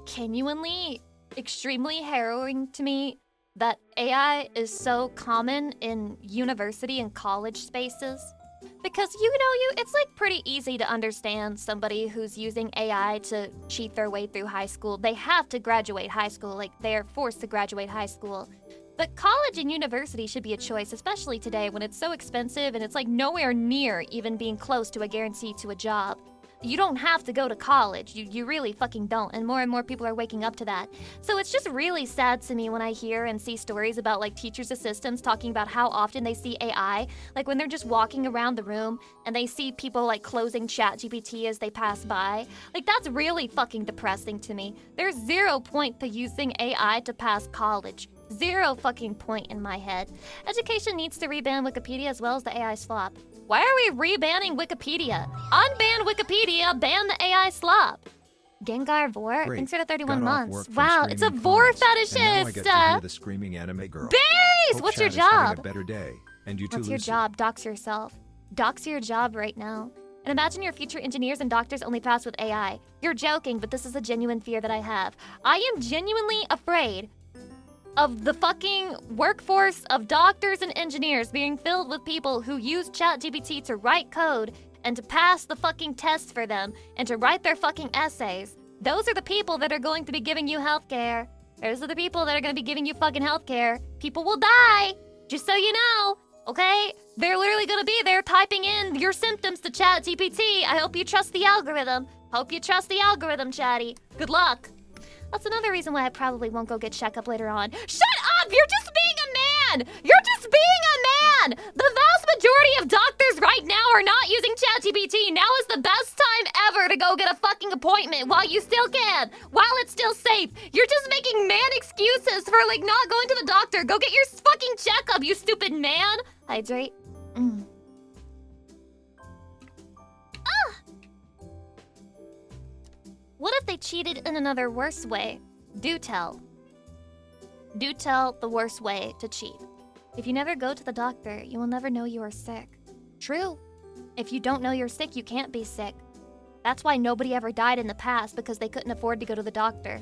genuinely extremely harrowing to me that AI is so common in university and college spaces. Because it's like pretty easy to understand somebody who's using AI to cheat their way through high school. They have to graduate high school, like they're forced to graduate high school. But college and university should be a choice, especially today when it's so expensive and it's like nowhere near even being close to a guarantee to a job. You don't have to go to college. You really fucking don't. And more people are waking up to that. So it's just really sad to me when I hear and see stories about like teachers' assistants talking about how often they see AI. Like when they're just walking around the room and they see people like closing ChatGPT as they pass by. Like that's really fucking depressing to me. There's 0 point to using AI to pass college. 0 fucking point in my head. Education needs to reban Wikipedia as well as the AI slop. Why are we rebanning Wikipedia? Unban Wikipedia, ban the AI slop. Gengar Vor, Great. thanks for the 31 Got off months. work from Wow, it's a screaming Vor cries, and now I get to fetishist. hear the screaming anime girl. Base, Hope what's your Chad is having job? a better day, and you too, What's your Lucy. job? Dox yourself. Dox your job right now. And imagine your future engineers and doctors only pass with AI. You're joking, but this is a genuine fear that I have. I am genuinely afraid of the fucking workforce of doctors and engineers being filled with people who use ChatGPT to write code and to pass the fucking tests for them and to write their fucking essays. Those are the people that are going to be giving you healthcare. Those are the people that are going to be giving you fucking healthcare. People will die, just so you know, okay? They're literally going to be there typing in your symptoms to ChatGPT. I hope you trust the algorithm. Hope you trust the algorithm, Chatty. Good luck. That's another reason why I probably won't go get checkup later on. Shut up! You're just being a man! You're just being a man! The vast majority of doctors right now are not using ChatGPT. Now is the best time ever to go get a fucking appointment while you still can, while it's still safe. You're just making man excuses for like not going to the doctor. Go get your fucking checkup, you stupid man! Hydrate. What if they cheated in another worse way? Do tell. Do tell the worst way to cheat. If you never go to the doctor, you will never know you are sick. True. If you don't know you're sick, you can't be sick. That's why nobody ever died in the past, because they couldn't afford to go to the doctor.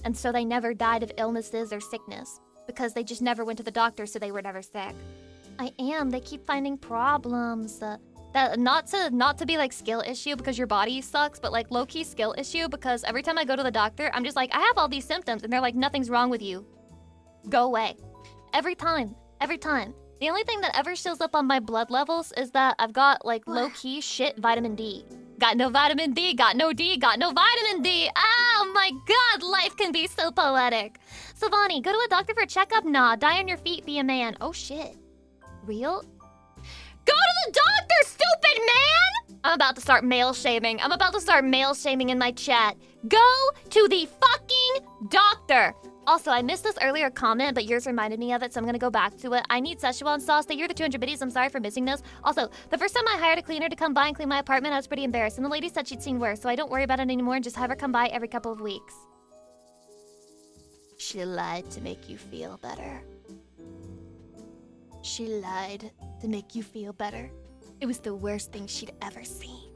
And so they never died of illnesses or sickness, because they just never went to the doctor, so they were never sick. They keep finding problems. That not to be like skill issue because your body sucks, but like low-key skill issue because every time I go to the doctor, I'm just like, I have all these symptoms, and they're like, nothing's wrong with you. Go away. Every time. The only thing that ever shows up on my blood levels is that I've got like low-key shit vitamin D. Got no vitamin D, got no D, got no vitamin D. Oh my god, life can be so poetic. Savani, go to a doctor for a checkup? Nah, die on your feet, be a man. Oh shit. Real? Go to the doctor, stupid man! I'm about to start male shaming. In my chat. Go to the fucking doctor. Also, I missed this earlier comment, but yours reminded me of it, so I'm gonna go back to it. I need Szechuan sauce. Thank you for the 200 biddies. I'm sorry for missing this. Also, the first time I hired a cleaner to come by and clean my apartment, I was pretty embarrassed, and the lady said she'd seen worse, so I don't worry about it anymore and just have her come by every couple of weeks. She lied to make you feel better. She lied to make you feel better. It was the worst thing she'd ever seen.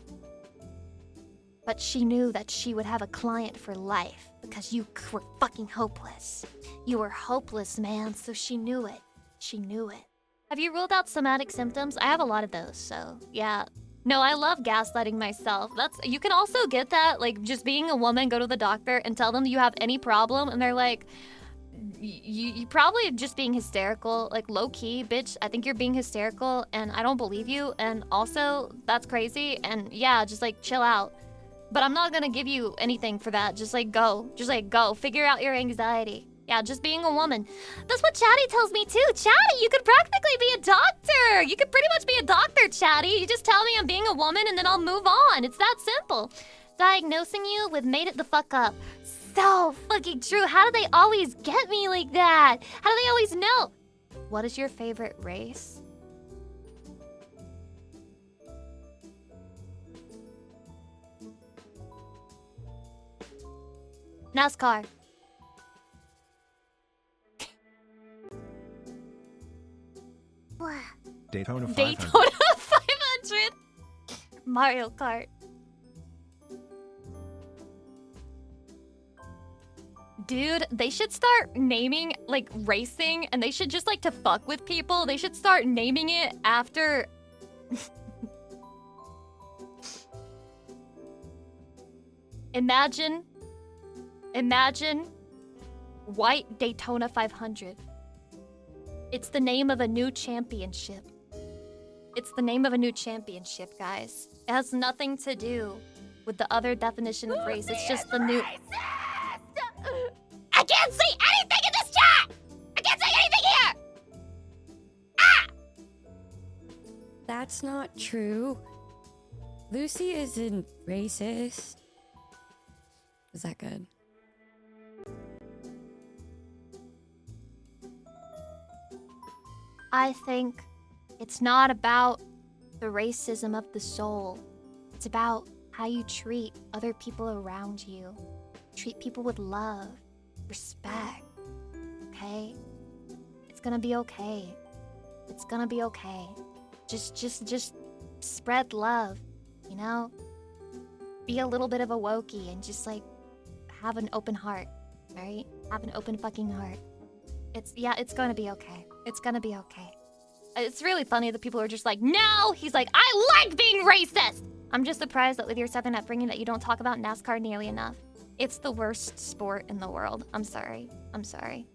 But she knew that she would have a client for life because you were fucking hopeless. You were hopeless, man, so she knew it. She knew it. Have you ruled out somatic symptoms? I have a lot of those, so yeah. No, I love gaslighting myself. You can also get that, like, just being a woman, go to the doctor and tell them you have any problem, and they're like, you probably just being hysterical, like low-key, bitch, I think you're being hysterical, and I don't believe you, and also, that's crazy, and yeah, just like, chill out. But I'm not gonna give you anything for that, just like, go. Just like, go. Figure out your anxiety. Yeah, just being a woman. That's what Chatty tells me too. Chatty, you could practically be a doctor. You could pretty much be a doctor, Chatty. You just tell me I'm being a woman and then I'll move on. It's that simple. Diagnosing you with made it the fuck up. So fucking true. How do they always get me like that? How do they always know? What is your favorite race? NASCAR. Daytona 500. Daytona 500. Mario Kart. Dude, they should start naming, like, racing, and they should just, like, to fuck with people, they should start naming it after... Imagine White Daytona 500. It's the name of a new championship. It's the name of a new championship, guys. It has nothing to do with the other definition of race. It's just the new... I can't see anything in this chat! I can't see anything here! Ah! That's not true. Lucy isn't racist. Is that good? I think it's not about the racism of the soul. It's about how you treat other people around you. Treat people with love, respect, okay? It's gonna be okay. It's gonna be okay. Just spread love, you know? Be a little bit of a wokey and just, like, have an open heart, right? Have an open fucking heart. It's gonna be okay. It's gonna be okay. It's really funny that people are just like, no! He's like, I like being racist! I'm just surprised that with your Southern upbringing that you don't talk about NASCAR nearly enough. It's the worst sport in the world. I'm sorry. I'm sorry.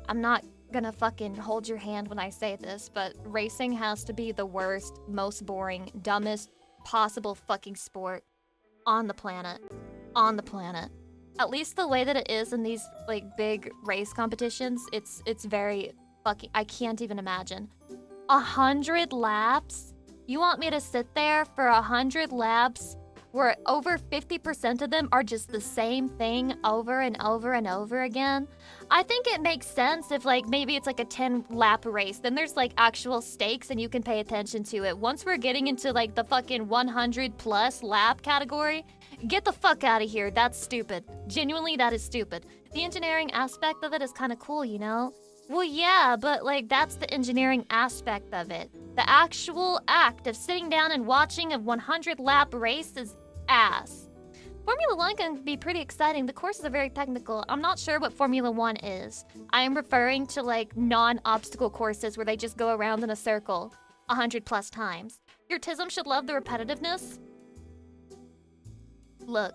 I'm not gonna fucking hold your hand when I say this, but racing has to be the worst, most boring, dumbest possible fucking sport on the planet. On the planet. At least the way that it is in these, like, big race competitions, it's very fucking... I can't even imagine. 100 laps? You want me to sit there for 100 laps where over 50% of them are just the same thing over and over and over again? I think it makes sense if, like, maybe it's like a 10-lap race. Then there's, like, actual stakes and you can pay attention to it. Once we're getting into, like, the fucking 100-plus lap category, get the fuck out of here. That's stupid. Genuinely, that is stupid. The engineering aspect of it is kind of cool, you know? Well, yeah, but, like, that's the engineering aspect of it. The actual act of sitting down and watching a 100-lap race is ass. Formula 1 can be pretty exciting. The courses are very technical. I'm not sure what Formula 1 is. I am referring to, like, non-obstacle courses where they just go around in a circle 100-plus times. Your TISM should love the repetitiveness. Look.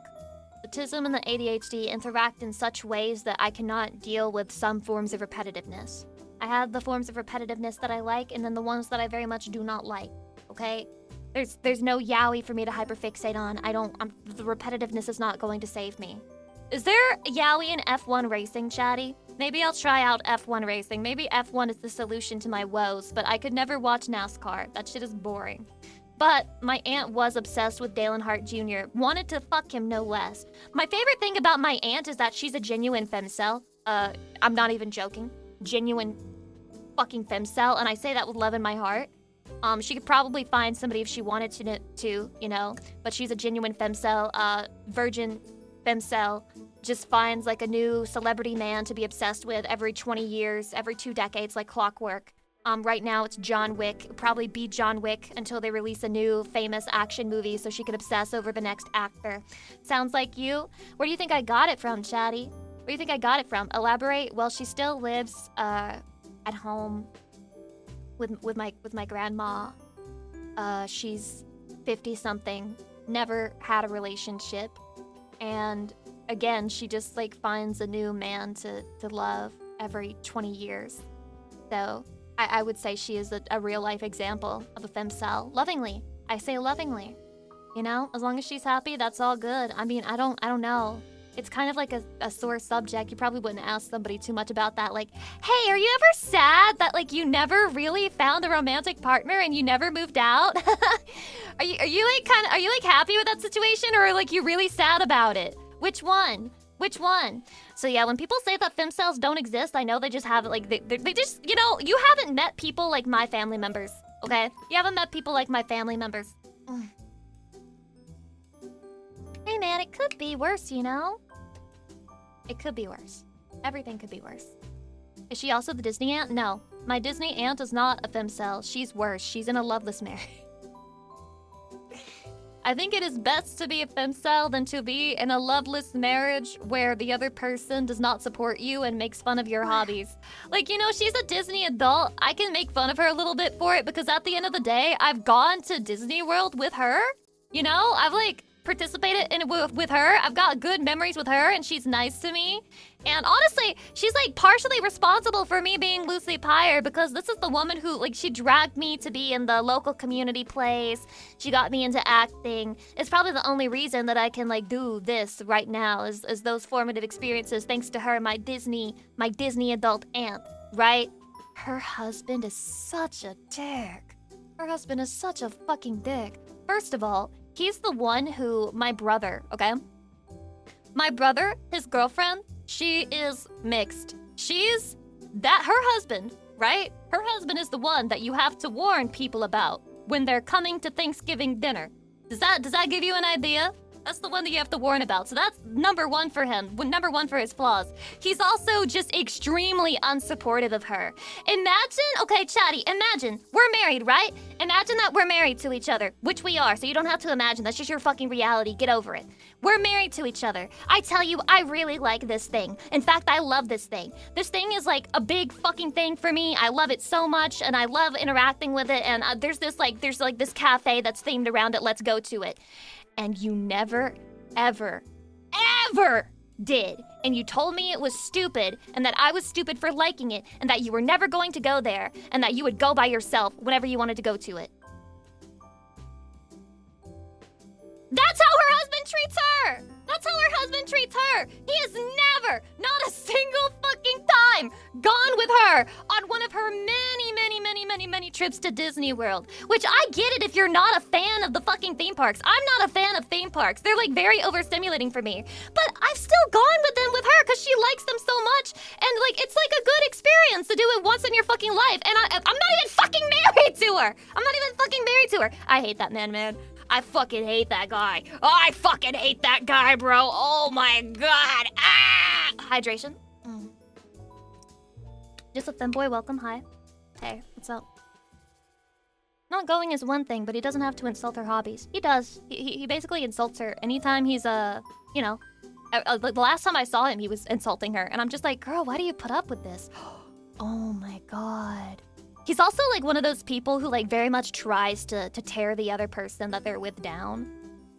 The TISM and the ADHD interact in such ways that I cannot deal with some forms of repetitiveness. I have the forms of repetitiveness that I like, and then the ones that I very much do not like, okay? There's no yaoi for me to hyperfixate on. The repetitiveness is not going to save me. Is there yaoi in F1 racing, chatty? Maybe I'll try out F1 racing. Maybe F1 is the solution to my woes, but I could never watch NASCAR. That shit is boring. But my aunt was obsessed with Dale Earnhardt Jr. Wanted to fuck him no less. My favorite thing about my aunt is that she's a genuine femcel. I'm not even joking. Genuine fucking femcel, and I say that with love in my heart. She could probably find somebody if she wanted to, you know, but she's a genuine femcel, virgin femcel. Just finds, like, a new celebrity man to be obsessed with every 20 years, every 2 decades, like clockwork. Right now it's John Wick. It'll probably be John Wick until they release a new famous action movie so she could obsess over the next actor. Sounds like you? Where do you think I got it from, chatty? Where do you think I got it from? Elaborate? Well, she still lives at home with my grandma. She's 50-something, never had a relationship, and again, she just, like, finds a new man to love every 20 years. So I would say she is a real-life example of a femcel. Lovingly. I say lovingly. You know? As long as she's happy, that's all good. I mean, I don't know. It's kind of like a sore subject. You probably wouldn't ask somebody too much about that. Like, hey, are you ever sad that, like, you never really found a romantic partner and you never moved out? Are you happy with that situation, or, like, you really sad about it? Which one? Which one? So yeah, when people say that femcels don't exist, I know they just have, like, they just, you know, you haven't met people like my family members, okay? You haven't met people like my family members. Hey man, it could be worse, you know? It could be worse. Everything could be worse. Is she also the Disney aunt? No. my Disney aunt is not a femcel. She's worse. She's in a loveless marriage. I think it is best to be a femcel than to be in a loveless marriage where the other person does not support you and makes fun of your hobbies. Like, you know, she's a Disney adult. I can make fun of her a little bit for it because at the end of the day, I've gone to Disney World with her. You know, I've like participated in it with her. I've got good memories with her and she's nice to me. And honestly, she's like partially responsible for me being Lucy Pyre because this is the woman who, like, she dragged me to be in the local community plays. She got me into acting. It's probably the only reason that I can like do this right now is those formative experiences thanks to her, my Disney adult aunt, right? Her husband is such a dick. Her husband is such a fucking dick. First of all, he's the one who, my brother, okay? My brother, his girlfriend, she is mixed. She's that her husband, right? Her husband is the one that you have to warn people about when they're coming to Thanksgiving dinner. Does that give you an idea? That's the one that you have to warn about. So that's number one for him. Number one for his flaws. He's also just extremely unsupportive of her. Imagine, okay, Chatty, imagine we're married, right? Imagine that we're married to each other, which we are, so you don't have to imagine. That's just your fucking reality. Get over it. We're married to each other. I tell you, I really like this thing. In fact, I love this thing. This thing is like a big fucking thing for me. I love it so much, and I love interacting with it. And there's this cafe that's themed around it. Let's go to it. And you never, ever, ever did. And you told me it was stupid, and that I was stupid for liking it, and that you were never going to go there, and that you would go by yourself whenever you wanted to go to it. That's how her husband treats her! That's how her husband treats her! He has never, not a single fucking time, gone with her on one of her many trips to Disney World. Which I get it if you're not a fan of the fucking theme parks. I'm not a fan of theme parks. They're like very overstimulating for me. But I've still gone with them with her because she likes them so much. And like, it's like a good experience to do it once in your fucking life. And I'm not even fucking married to her. I'm not even fucking married to her. I hate that man. I fucking hate that guy. Oh, I fucking hate that guy, bro. Oh my god. Ah! Hydration. Just a femboy, welcome, hi. Hey, what's up? Not going is one thing, but he doesn't have to insult her hobbies. He does. He basically insults her anytime he's, you know... the last time I saw him, he was insulting her. And I'm just like, girl, why do you put up with this? Oh my god. He's also like one of those people who like very much tries to tear the other person that they're with down.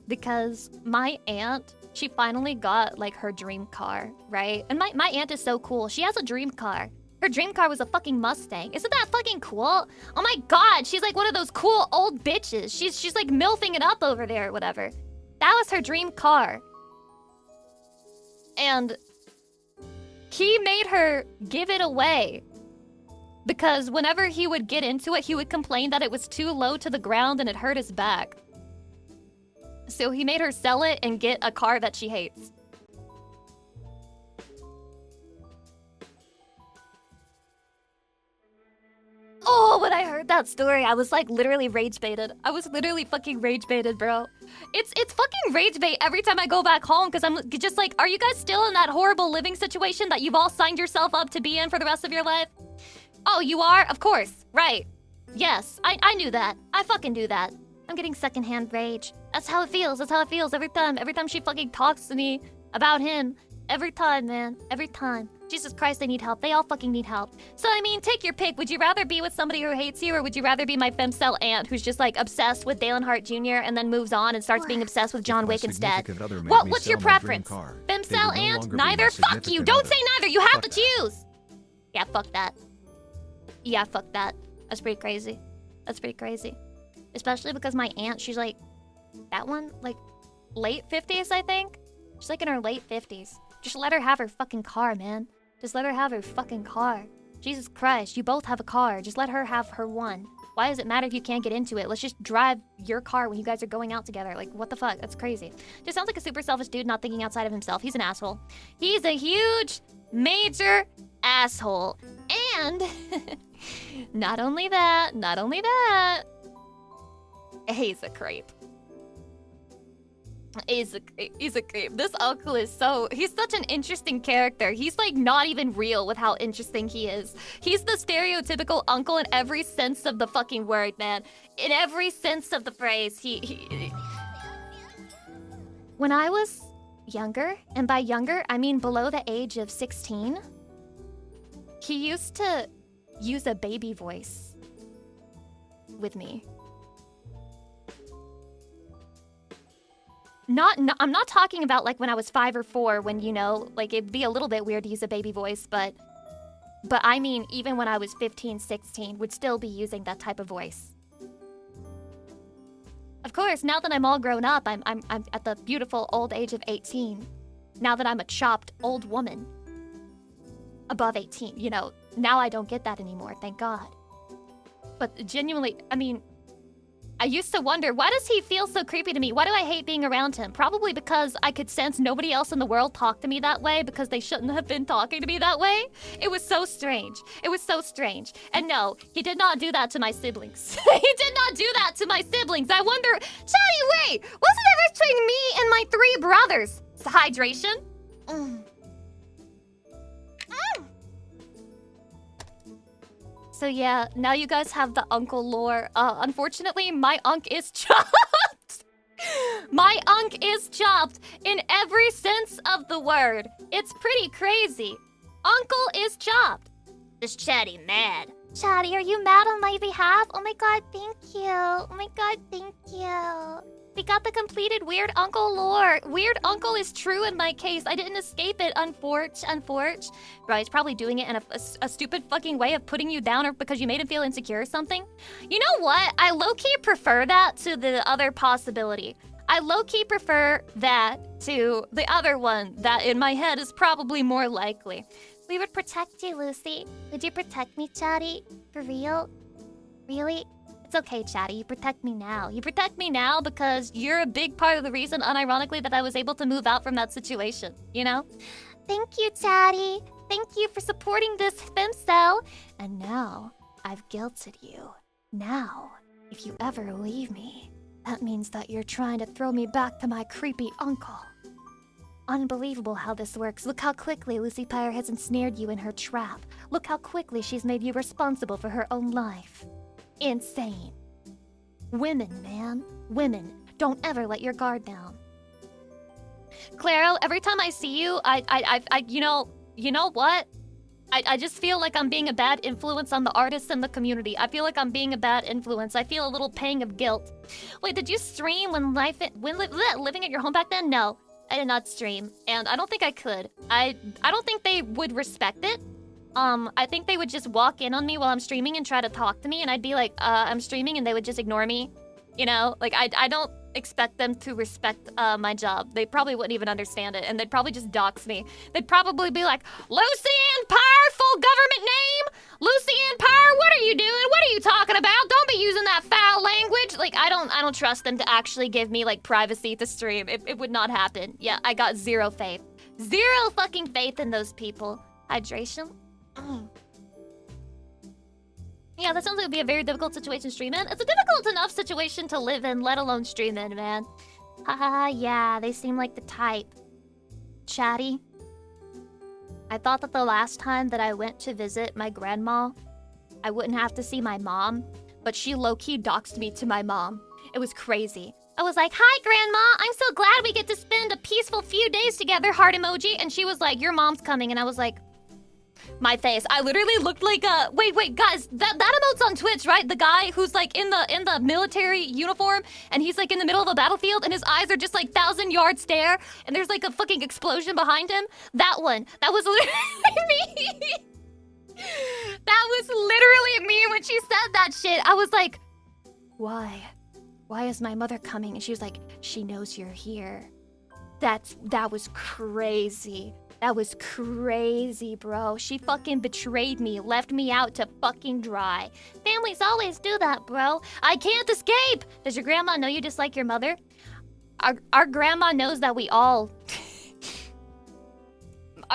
Because my aunt, she finally got like her dream car, right? And my aunt is so cool. She has a dream car. Her dream car was a fucking Mustang. Isn't that fucking cool? Oh my god, she's like one of those cool old bitches. She's like milfing it up over there or whatever. That was her dream car. And he made her give it away. Because whenever he would get into it, he would complain that it was too low to the ground and it hurt his back. So he made her sell it and get a car that she hates. Oh, when I heard that story, I was like literally rage baited. I was literally fucking rage baited, bro. It's fucking rage bait every time I go back home because I'm just like, are you guys still in that horrible living situation that you've all signed yourself up to be in for the rest of your life? Oh, you are? Of course. Right. Yes, I knew that. I fucking knew that. I'm getting secondhand rage. That's how it feels. That's how it feels every time. Every time she fucking talks to me about him. Every time, man. Every time. Jesus Christ, they need help. They all fucking need help. So, I mean, take your pick. Would you rather be with somebody who hates you, or would you rather be my femcel aunt who's just, like, obsessed with Dalen Hart Jr. and then moves on and starts being obsessed with John Wick instead? What's your preference? Femcel aunt? Neither? Fuck you! Don't say neither! You have to choose! Yeah, fuck that. Yeah, fuck that. That's pretty crazy. That's pretty crazy. Especially because my aunt, she's like... That one? Like, late 50s, I think? She's like in her late 50s. Just let her have her fucking car, man. Just let her have her fucking car. Jesus Christ, you both have a car. Just let her have her one. Why does it matter if you can't get into it? Let's just drive your car when you guys are going out together. Like, what the fuck? That's crazy. Just sounds like a super selfish dude not thinking outside of himself. He's an asshole. He's a huge, major asshole. And not only that, he's a creep. He's a creep. This uncle is he's such an interesting character. He's like not even real with how interesting he is. He's the stereotypical uncle in every sense of the fucking word, man. In every sense of the phrase. He... When I was younger, and by younger, I mean below the age of 16, he used to use a baby voice with me. I'm not talking about like when I was 5 or 4 when, you know, like it'd be a little bit weird to use a baby voice, but I mean even when I was 15, 16, would still be using that type of voice. Of course, now that I'm all grown up, I'm at the beautiful old age of 18. Now that I'm a chopped old woman above 18, you know, now I don't get that anymore, thank God. But genuinely, I mean, I used to wonder, why does he feel so creepy to me? Why do I hate being around him? Probably because I could sense nobody else in the world talked to me that way because they shouldn't have been talking to me that way. It was so strange. It was so strange. And no, he did not do that to my siblings. He did not do that to my siblings. I wonder, Chatty, wait, what's the difference between me and my 3 brothers? It's hydration. So yeah, now you guys have the uncle lore. Unfortunately, my unk is chopped. My unk is chopped in every sense of the word. It's pretty crazy. Uncle is chopped. Is Chatty mad? Chatty, are you mad on my behalf? Oh my god, thank you. Oh my god, thank you. We got the completed Weird Uncle lore. Weird Uncle is true in my case. I didn't escape it, unfortunately. Bro, he's probably doing it in a stupid fucking way of putting you down or because you made him feel insecure or something. You know what? I low-key prefer that to the other possibility. I low-key prefer that to the other one that in my head is probably more likely. We would protect you, Lucy. Would you protect me, Chatty? For real? Really? It's okay, Chatty. You protect me now. You protect me now because you're a big part of the reason, unironically, that I was able to move out from that situation, you know? Thank you, Chatty. Thank you for supporting this femcel. And now, I've guilted you. Now, if you ever leave me, that means that you're trying to throw me back to my creepy uncle. Unbelievable how this works. Look how quickly Lucy Pyre has ensnared you in her trap. Look how quickly she's made you responsible for her own life. Insane. Women, man. Women. Don't ever let your guard down. Claro, every time I see you, you know what? I just feel like I'm being a bad influence on the artists and the community. I feel like I'm being a bad influence. I feel a little pang of guilt. Wait, did you stream when living at your home back then? No, I did not stream, and I don't think I could. I don't think they would respect it. I think they would just walk in on me while I'm streaming and try to talk to me, and I'd be like, I'm streaming, and they would just ignore me. You know? Like, I don't expect them to respect my job. They probably wouldn't even understand it, and they'd probably just dox me. They'd probably be like, Lucianne Pyre, full government name? Lucianne Pyre, what are you doing? What are you talking about? Don't be using that foul language. Like, I don't trust them to actually give me, like, privacy to stream. It would not happen. Yeah, I got zero faith. Zero fucking faith in those people. Hydration? Yeah, that sounds like it would be a very difficult situation to stream in. It's a difficult enough situation to live in, let alone stream in, man. Haha, yeah, they seem like the type. Chatty. I thought that the last time that I went to visit my grandma, I wouldn't have to see my mom, but she low-key doxed me to my mom. It was crazy. I was like, hi, Grandma. I'm so glad we get to spend a peaceful few days together, heart emoji. And she was like, your mom's coming. And I was like, my face. I literally looked like a... Wait, guys. That emote's on Twitch, right? The guy who's like in the military uniform and he's like in the middle of a battlefield and his eyes are just like 1,000-yard stare and there's like a fucking explosion behind him. That one. That was literally me. That was literally me when she said that shit. I was like, why? Why is my mother coming? And she was like, she knows you're here. That was crazy. That was crazy, bro. She fucking betrayed me, left me out to fucking dry. Families always do that, bro. I can't escape. Does your grandma know you dislike your mother? Our grandma knows that we all...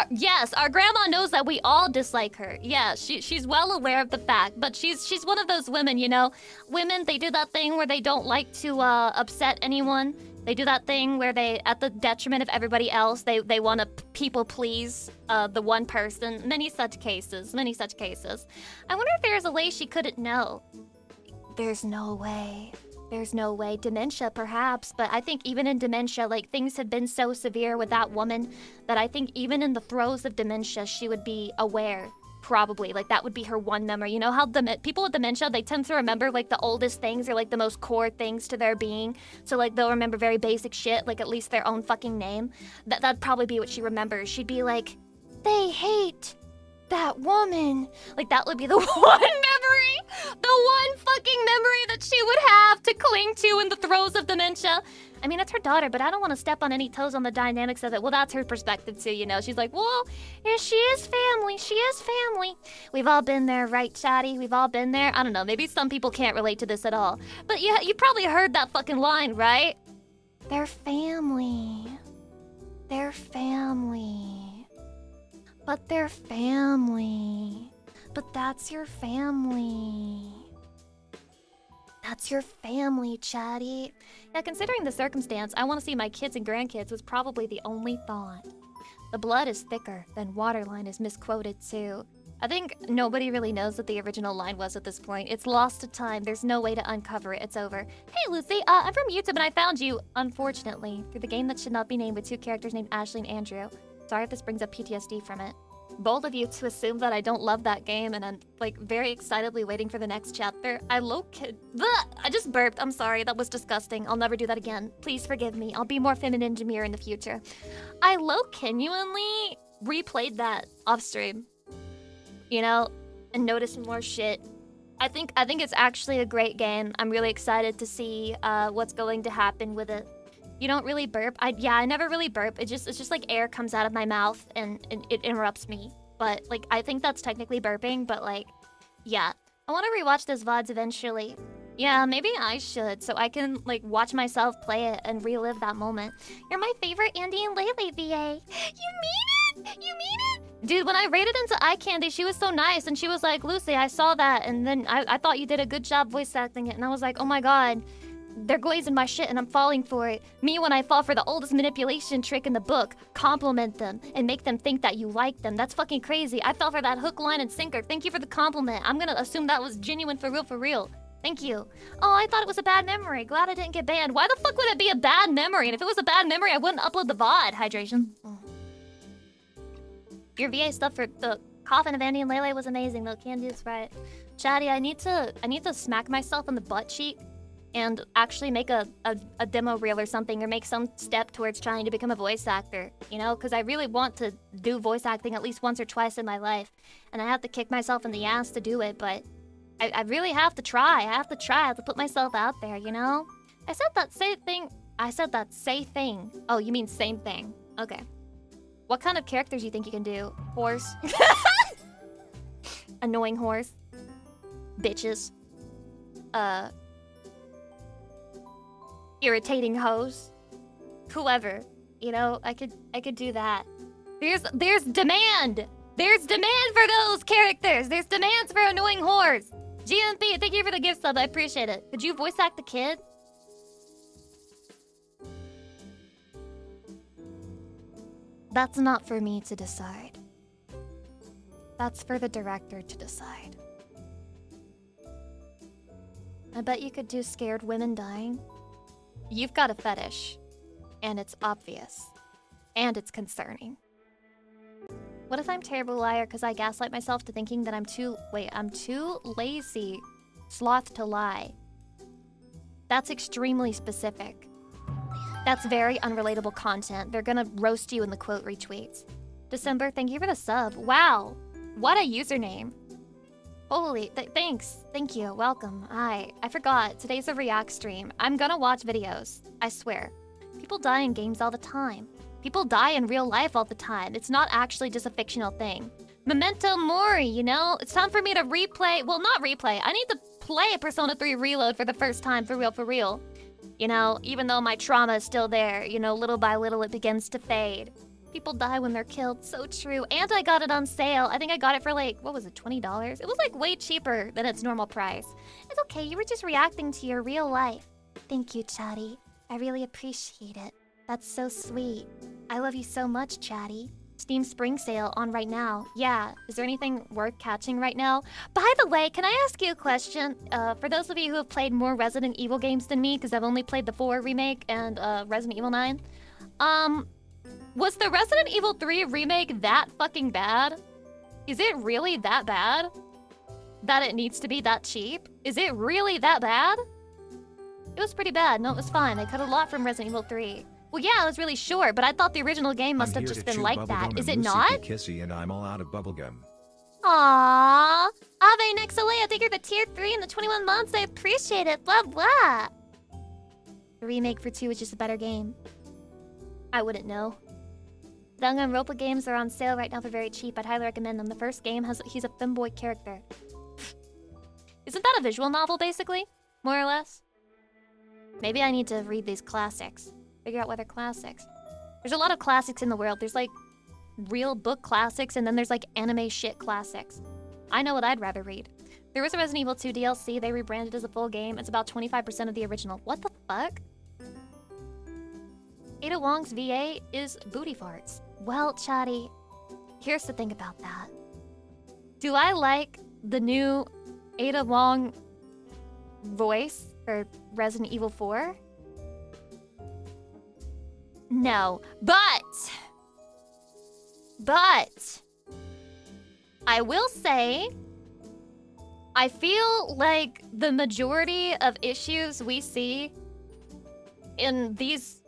yes, our grandma knows that we all dislike her. Yeah, she's well aware of the fact, but she's one of those women, you know? Women, they do that thing where they don't like to upset anyone. They do that thing where they, at the detriment of everybody else, they want to people please the one person. Many such cases. I wonder if there's a way she couldn't know. There's no way. Dementia, perhaps, but I think even in dementia, like, things have been so severe with that woman that I think even in the throes of dementia, she would be aware. Probably, like, that would be her one memory. You know how people with dementia, they tend to remember, like, the oldest things or, like, the most core things to their being. So, like, they'll remember very basic shit, like, at least their own fucking name. That'd probably be what she remembers. She'd be like, they hate that woman. Like, that would be the one memory. The one fucking memory that she would have to cling to in the throes of dementia. I mean, it's her daughter, but I don't want to step on any toes on the dynamics of it. Well, that's her perspective too, you know. She's like, well, yeah, she is family. We've all been there, right, Chatty? We've all been there. I don't know, maybe some people can't relate to this at all. But yeah, you probably heard that fucking line, right? They're family. But they're family. But that's your family. That's your family, Chatty. Yeah, considering the circumstance, I want to see my kids and grandkids was probably the only thought. The blood is thicker than waterline is misquoted too. I think nobody really knows what the original line was at this point. It's lost to time. There's no way to uncover it. It's over. Hey, Lucy. I'm from YouTube and I found you, unfortunately, through the game that should not be named with two characters named Ashley and Andrew. Sorry if this brings up PTSD from it. Bold of you to assume that I don't love that game, and I'm, like, very excitedly waiting for the next chapter. I just burped. I'm sorry. That was disgusting. I'll never do that again. Please forgive me. I'll be more feminine demure in the future. I genuinely replayed that off stream, you know, and noticed more shit. I think it's actually a great game. I'm really excited to see what's going to happen with it. You don't really burp? I never really burp. It's just like air comes out of my mouth and it interrupts me. But, like, I think that's technically burping, but, like, yeah. I want to rewatch those VODs eventually. Yeah, maybe I should, so I can, like, watch myself play it and relive that moment. You're my favorite Andy and Lele VA. You mean it? Dude, when I raided into Eye Candy, she was so nice, and she was like, Lucy, I saw that, and then I thought you did a good job voice acting it, and I was like, oh my god. They're glazing my shit and I'm falling for it. Me when I fall for the oldest manipulation trick in the book. Compliment them and make them think that you like them. That's fucking crazy. I fell for that hook, line, and sinker. Thank you for the compliment. I'm gonna assume that was genuine for real. Thank you. Oh, I thought it was a bad memory. Glad I didn't get banned. Why the fuck would it be a bad memory? And if it was a bad memory, I wouldn't upload the VOD. Hydration. Your VA stuff for the coffin of Andy and Lele was amazing though. Candy is right. Chatty, I need to smack myself in the butt cheek and actually make a demo reel or something, or make some step towards trying to become a voice actor, you know? Because I really want to do voice acting at least once or twice in my life. And I have to kick myself in the ass to do it, but I really have to try. I have to put myself out there, you know? I said that say thing. Oh, you mean same thing. Okay. What kind of characters do you think you can do? Horse? Annoying horse? Bitches? Irritating hoes, whoever, you know, I could do that. There's demand. There's demand for those characters. There's demands for annoying whores. GMP, thank you for the gift sub. I appreciate it. Could you voice act the kid? That's not for me to decide. That's for the director to decide. I bet you could do scared women dying. You've got a fetish, and it's obvious, and it's concerning. What if I'm a terrible liar because I gaslight myself to thinking that I'm too lazy, sloth to lie? That's extremely specific. That's very unrelatable content. They're gonna roast you in the quote retweets. December, thank you for the sub. Wow, what a username. Holy, thanks. Thank you. Welcome. I forgot. Today's a React stream. I'm gonna watch videos. I swear. People die in games all the time. People die in real life all the time. It's not actually just a fictional thing. Memento Mori, you know? It's time for me to replay. Well, not replay. I need to play Persona 3 Reload for the first time, for real. You know, even though my trauma is still there, you know, little by little it begins to fade. People die when they're killed, so true. And I got it on sale. I think I got it for like, what was it, $20? It was like way cheaper than its normal price. It's okay, you were just reacting to your real life. Thank you, Chatty. I really appreciate it. That's so sweet. I love you so much, Chatty. Steam Spring Sale on right now. Yeah, is there anything worth catching right now? By the way, can I ask you a question? For those of you who have played more Resident Evil games than me, because I've only played the 4 remake and Resident Evil 9. Was the Resident Evil 3 remake that fucking bad? Is it really that bad? That it needs to be that cheap? Is it really that bad? It was pretty bad. No, it was fine. They cut a lot from Resident Evil 3. Well, yeah, it was really short, but I thought the original game must have just been like that. Is it not? Kissy and I'm all out of bubblegum. Aww. Ave Nexalea, thank you for the tier 3 and the 21 months. I appreciate it. Blah, blah. The remake for 2 is just a better game. I wouldn't know. Danganronpa games are on sale right now for very cheap. I'd highly recommend them. The first game he's a femboy character. Isn't that a visual novel, basically? More or less? Maybe I need to read these classics. Figure out what they're classics. There's a lot of classics in the world. There's like real book classics, and then there's like anime shit classics. I know what I'd rather read. There was a Resident Evil 2 DLC. They rebranded as a full game. It's about 25% of the original. What the fuck? Ada Wong's VA is booty farts. Well, Chatty, here's the thing about that. Do I like the new Ada Wong voice for Resident Evil 4? No, but I will say I feel like the majority of issues we see in these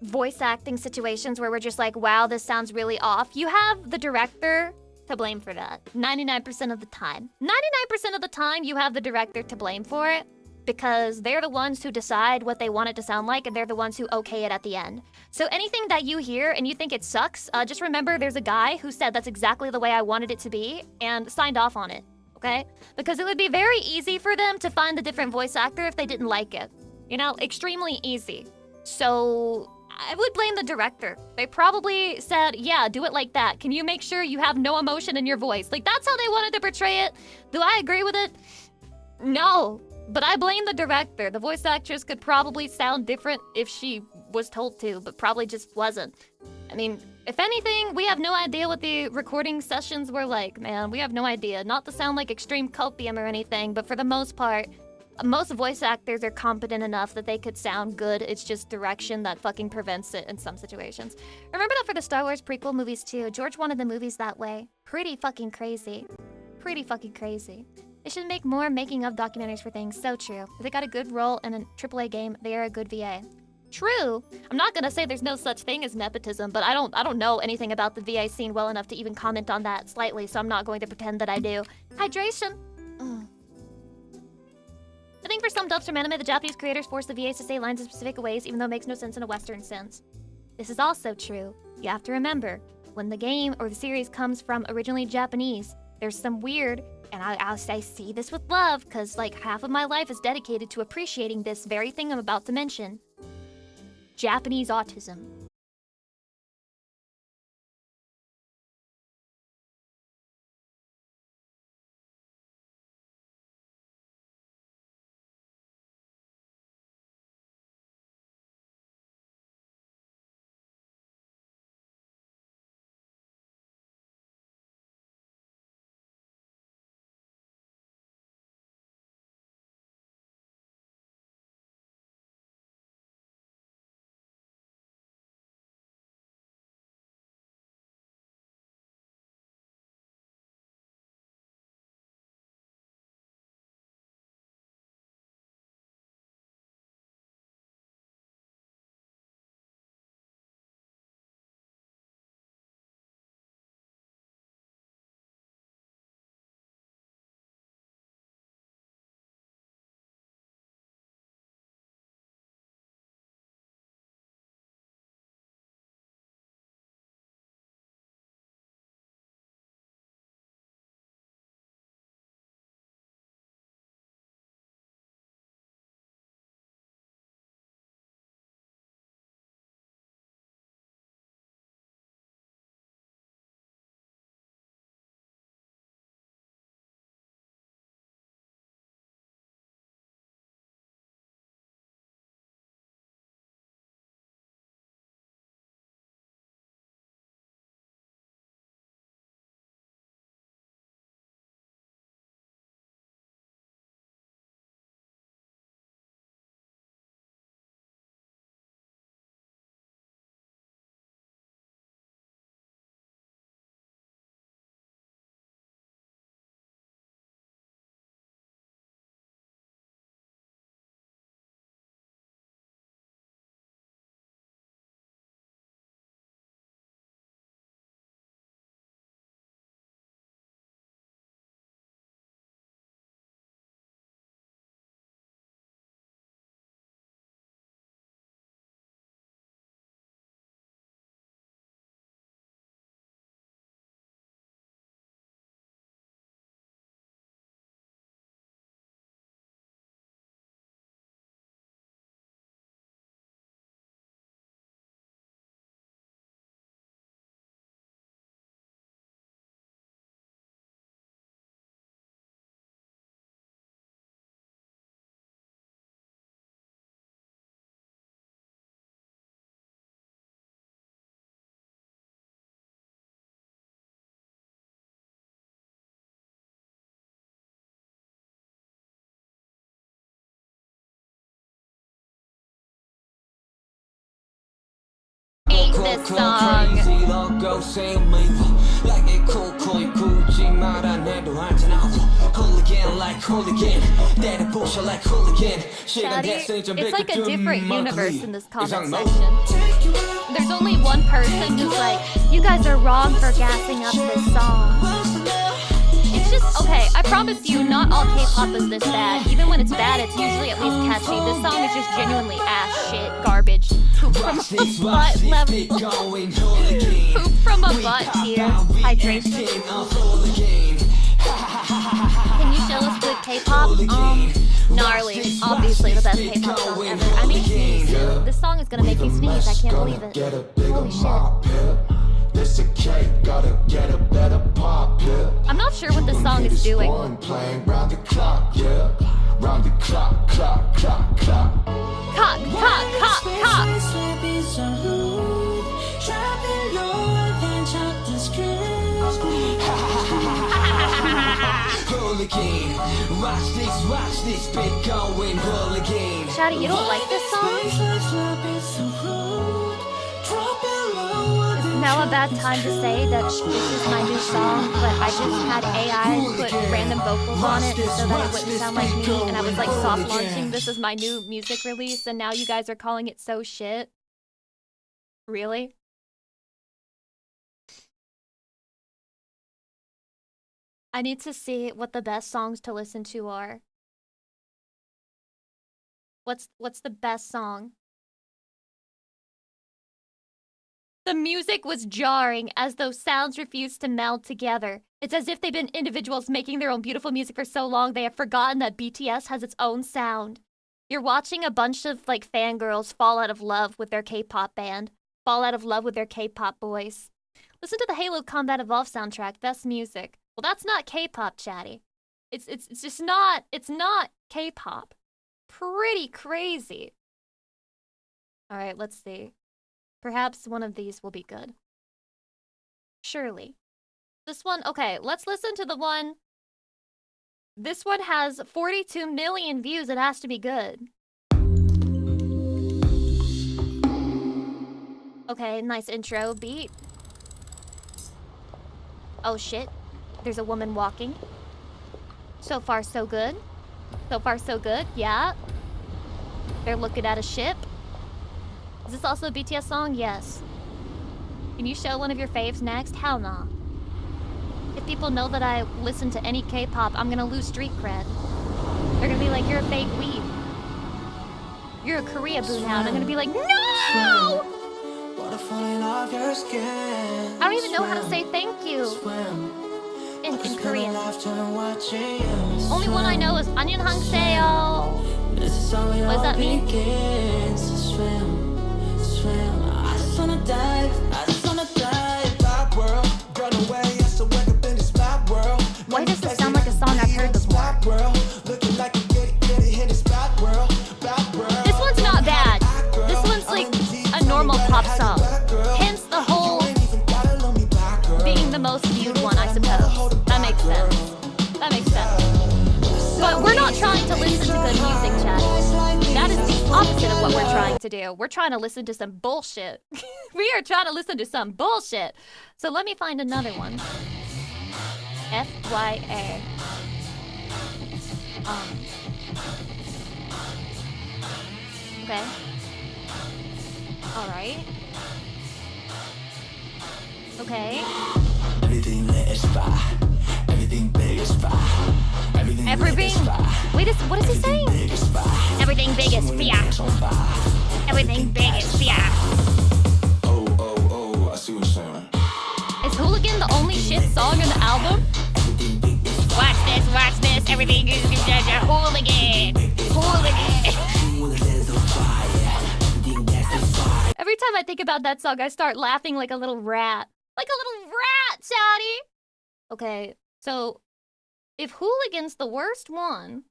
voice acting situations where we're just like, wow, this sounds really off, you have the director to blame for that. 99% of the time. 99% of the time, you have the director to blame for it because they're the ones who decide what they want it to sound like, and they're the ones who okay it at the end. So anything that you hear and you think it sucks, just remember there's a guy who said that's exactly the way I wanted it to be and signed off on it, okay? Because it would be very easy for them to find a different voice actor if they didn't like it. You know, extremely easy. So I would blame the director. They probably said, yeah, do it like that. Can you make sure you have no emotion in your voice? Like, that's how they wanted to portray it. Do I agree with it? No. But I blame the director. The voice actress could probably sound different if she was told to, but probably just wasn't. I mean, if anything, we have no idea what the recording sessions were like, man. We have no idea. Not to sound like extreme copium or anything, but for the most part, most voice actors are competent enough that they could sound good. It's just direction that fucking prevents it in some situations. Remember that for the Star Wars prequel movies too. George wanted the movies that way. Pretty fucking crazy. Pretty fucking crazy. They should make more making of documentaries for things. So true. If they got a good role in a AAA game, they are a good VA. True. I'm not gonna say there's no such thing as nepotism, but I don't know anything about the VA scene well enough to even comment on that slightly, so I'm not going to pretend that I do. Hydration. Ugh. I think for some dubs from anime, the Japanese creators force the VAs to say lines in specific ways, even though it makes no sense in a Western sense. This is also true. You have to remember, when the game or the series comes from originally Japanese, there's some weird, and I see this with love, because like half of my life is dedicated to appreciating this very thing I'm about to mention. Japanese autism. this song. Shaddy, it's like a different universe in this comment section. There's only one person who's like, you guys are wrong for gassing up this song. It's just, okay, I promise you, not all K-pop is this bad. Even when it's bad, it's usually at least catchy. This song is just genuinely ass shit, garbage. Poop from a butt level. Poop from a butt tier. Hydration. Can you show us good K-pop? Gnarly. Obviously the best K-pop song ever. I may sneeze. This song is gonna make you sneeze. I can't believe it. Holy shit. I'm not sure what this song is doing. Shouty, you don't like this song? Is now a bad time to say that this is my new song, but I just had AI put random vocals on it so that it wouldn't sound like me, and I was like soft launching this as my new music release, and now you guys are calling it so shit? Really? I need to see what the best songs to listen to are. What's the best song? The music was jarring, as though sounds refused to meld together. It's as if they've been individuals making their own beautiful music for so long they have forgotten that BTS has its own sound. You're watching a bunch of, like, fangirls fall out of love with their K-pop band. Fall out of love with their K-pop boys. Listen to the Halo Combat Evolve soundtrack, best music. Well, that's not K-pop, chatty. It's just not, it's not K-pop. Pretty crazy. All right, let's see. Perhaps one of these will be good. Surely. This one, okay, let's listen to the one. This one has 42 million views. It has to be good. Okay, nice intro beat. Oh shit. There's a woman walking. So far, so good. So far, so good. Yeah. They're looking at a ship. Is this also a BTS song? Yes. Can you show one of your faves next? Hell nah. If people know that I listen to any K-pop, I'm gonna lose street cred. They're gonna be like, you're a fake weeb. You're a Korea boo now. And I'm gonna be like, no! I don't even know how to say thank you in Korean. Only one I know is 안녕하세요. What does that mean? Why does this sound like a song I've heard before? This one's not bad. This one's like a normal pop song. Hence the whole being the most viewed one, I suppose. That makes sense. That makes sense. But we're not trying to listen to good music, chat. That is the opposite of what we're trying to do. We're trying to listen to some bullshit. We are trying to listen to some bullshit. So let me find another one. FYA. Okay. Alright. Okay. Everything is fine. Everything big is fine. Everything. Wait, what is he saying? Everything big is fear. Everything big is fear. Oh, I see what you're saying. Is Hooligan the only shit song in the album? Watch this, watch this. Everything is Hooligan. Hooligan. Every time I think about that song, I start laughing like a little rat. Like a little rat, Shouty! Okay, so if Hooligan's the worst one,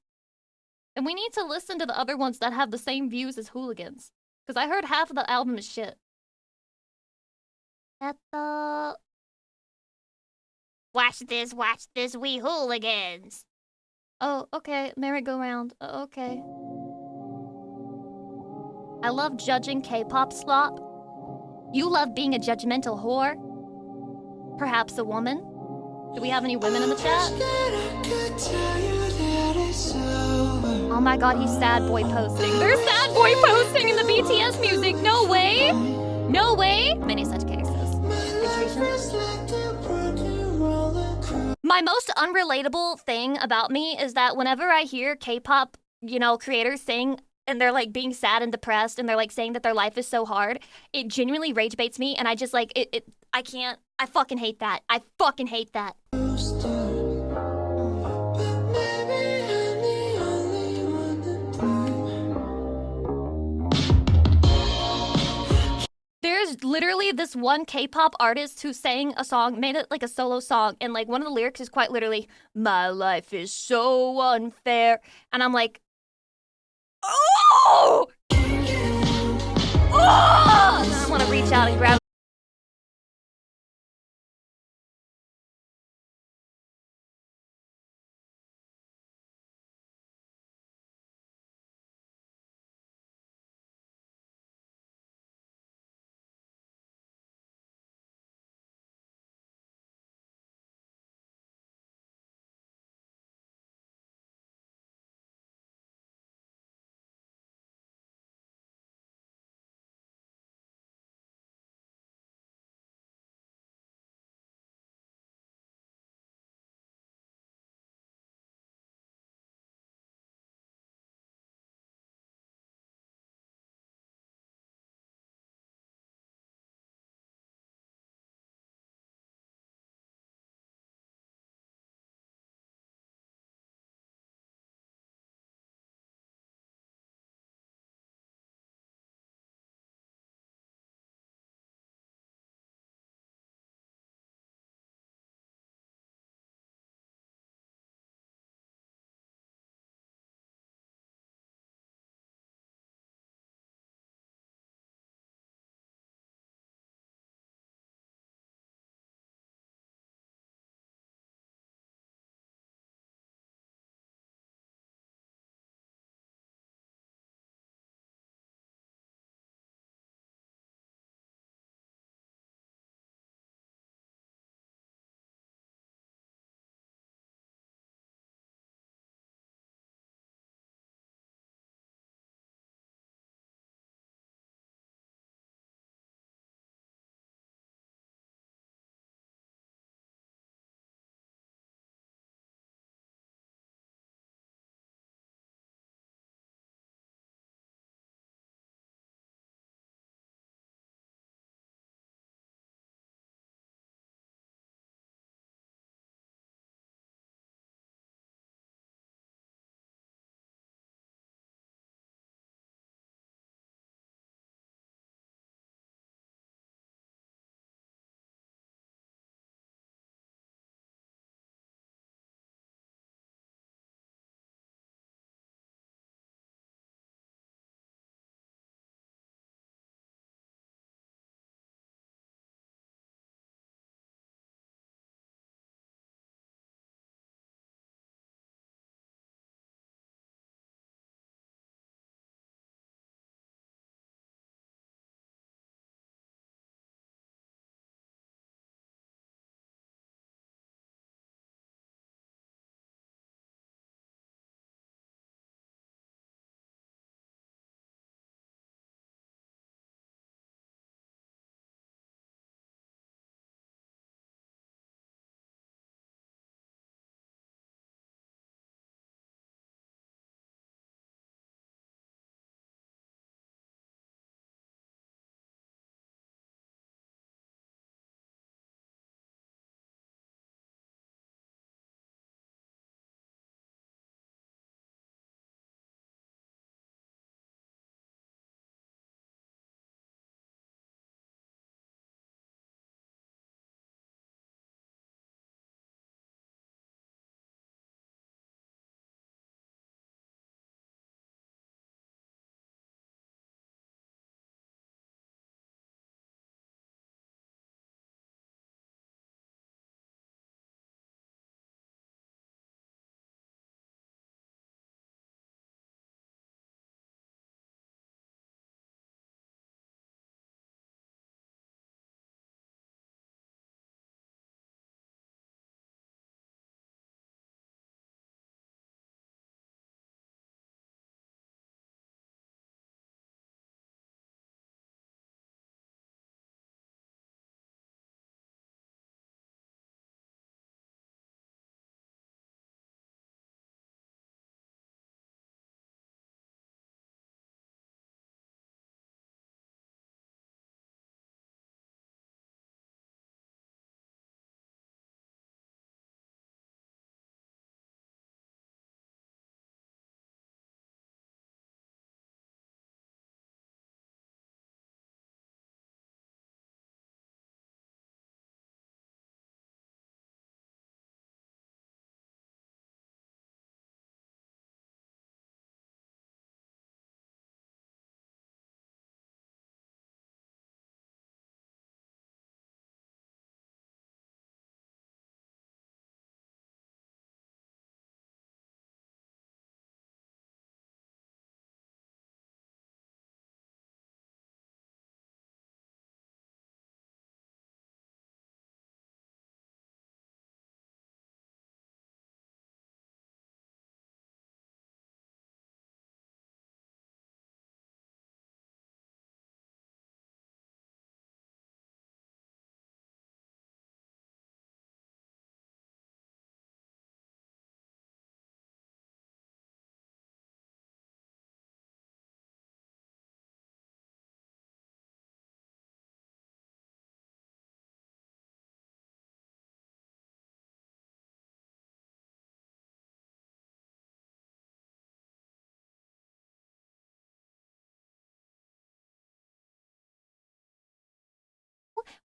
then we need to listen to the other ones that have the same views as Hooligans. Because I heard half of the album is shit. Watch this, we Hooligans! Oh, okay, merry-go-round. Okay. I love judging K-pop slop. You love being a judgmental whore? Perhaps a woman? Do we have any women in the chat? Oh my god, he's sad boy posting. There's sad boy posting in the BTS music. No way. No way. Many such cases. My most unrelatable thing about me is that whenever I hear K-pop, creators sing and they're like being sad and depressed and they're like saying that their life is so hard, it genuinely rage baits me and I just like I can't. I fucking hate that. I fucking hate that. There's literally this one K-pop artist who sang a song, made it like a solo song, and like one of the lyrics is quite literally, "My life is so unfair," and I'm like, oh, oh! I want to reach out and grab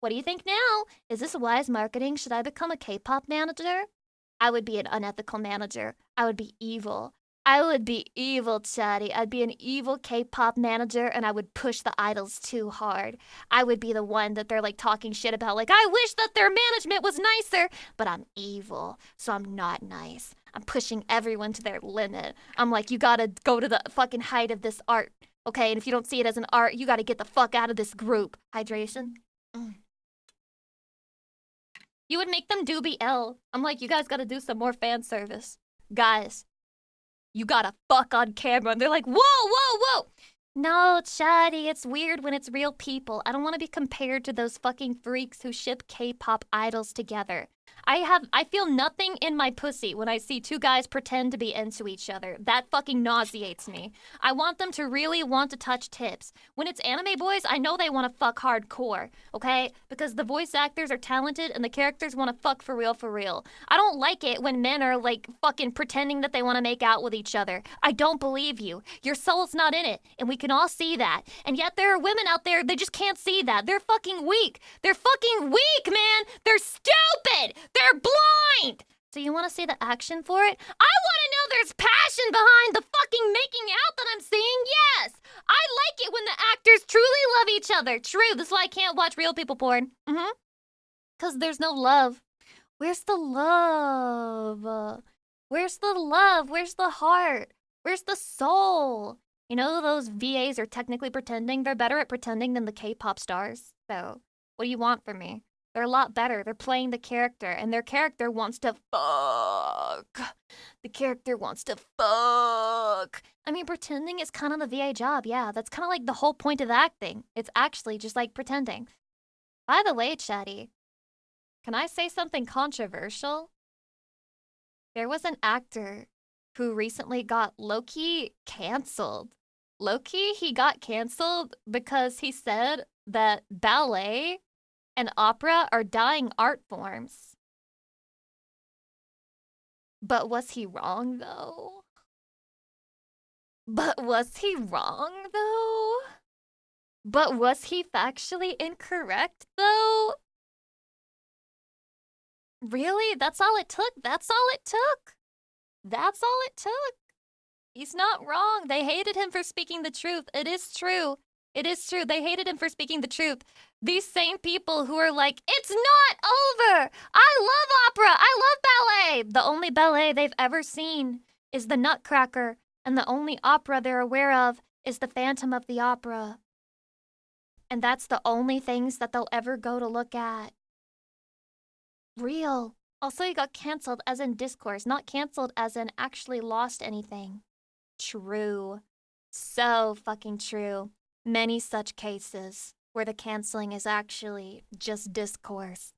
What do you think now? Is this wise marketing? Should I become a K-pop manager? I would be an unethical manager. I would be evil. I would be evil, Chatty. I'd be an evil K-pop manager, and I would push the idols too hard. I would be the one that they're like talking shit about, like, I wish that their management was nicer, but I'm evil, so I'm not nice. I'm pushing everyone to their limit. I'm like, you gotta go to the fucking height of this art, okay? And if you don't see it as an art, you gotta get the fuck out of this group. Hydration? You would make them do BL. I'm like, you guys gotta do some more fan service. Guys, you gotta fuck on camera. And they're like, whoa, whoa, whoa. No, Chatty, it's weird when it's real people. I don't want to be compared to those fucking freaks who ship K-pop idols together. I feel nothing in my pussy when I see two guys pretend to be into each other. That fucking nauseates me. I want them to really want to touch tips. When it's anime boys, I know they want to fuck hardcore, okay? Because the voice actors are talented and the characters want to fuck for real, for real. I don't like it when men are like fucking pretending that they want to make out with each other. I don't believe you. Your soul's not in it, and we can all see that. And yet there are women out there, they just can't see that. They're fucking weak. They're fucking weak, man. They're stupid. They're blind! So you want to see the action for it? I want to know there's passion behind the fucking making out that I'm seeing, yes! I like it when the actors truly love each other. True, this is why I can't watch real people porn. Because there's no love. Where's the love? Where's the love? Where's the heart? Where's the soul? You know, those VAs are technically pretending. They're better at pretending than the K-pop stars. So, what do you want from me? They're a lot better. They're playing the character, and their character wants to fuck. The character wants to fuck. I mean, pretending is kind of the VA job, yeah. That's kind of like the whole point of acting. It's actually just like pretending. By the way, Chatty, can I say something controversial? There was an actor who recently got low-key canceled. Low-key, he got canceled because he said that ballet and opera are dying art forms. But was he wrong, though? But was he factually incorrect, though? Really? That's all it took? That's all it took? That's all it took? He's not wrong. They hated him for speaking the truth. It is true. It is true. They hated him for speaking the truth. These same people who are like, it's not over. I love opera. I love ballet. The only ballet they've ever seen is the Nutcracker, and the only opera they're aware of is the Phantom of the Opera. And that's the only things that they'll ever go to look at. Real. Also, he got canceled as in discourse, not canceled as in actually lost anything. True. So fucking true. Many such cases where the canceling is actually just discourse.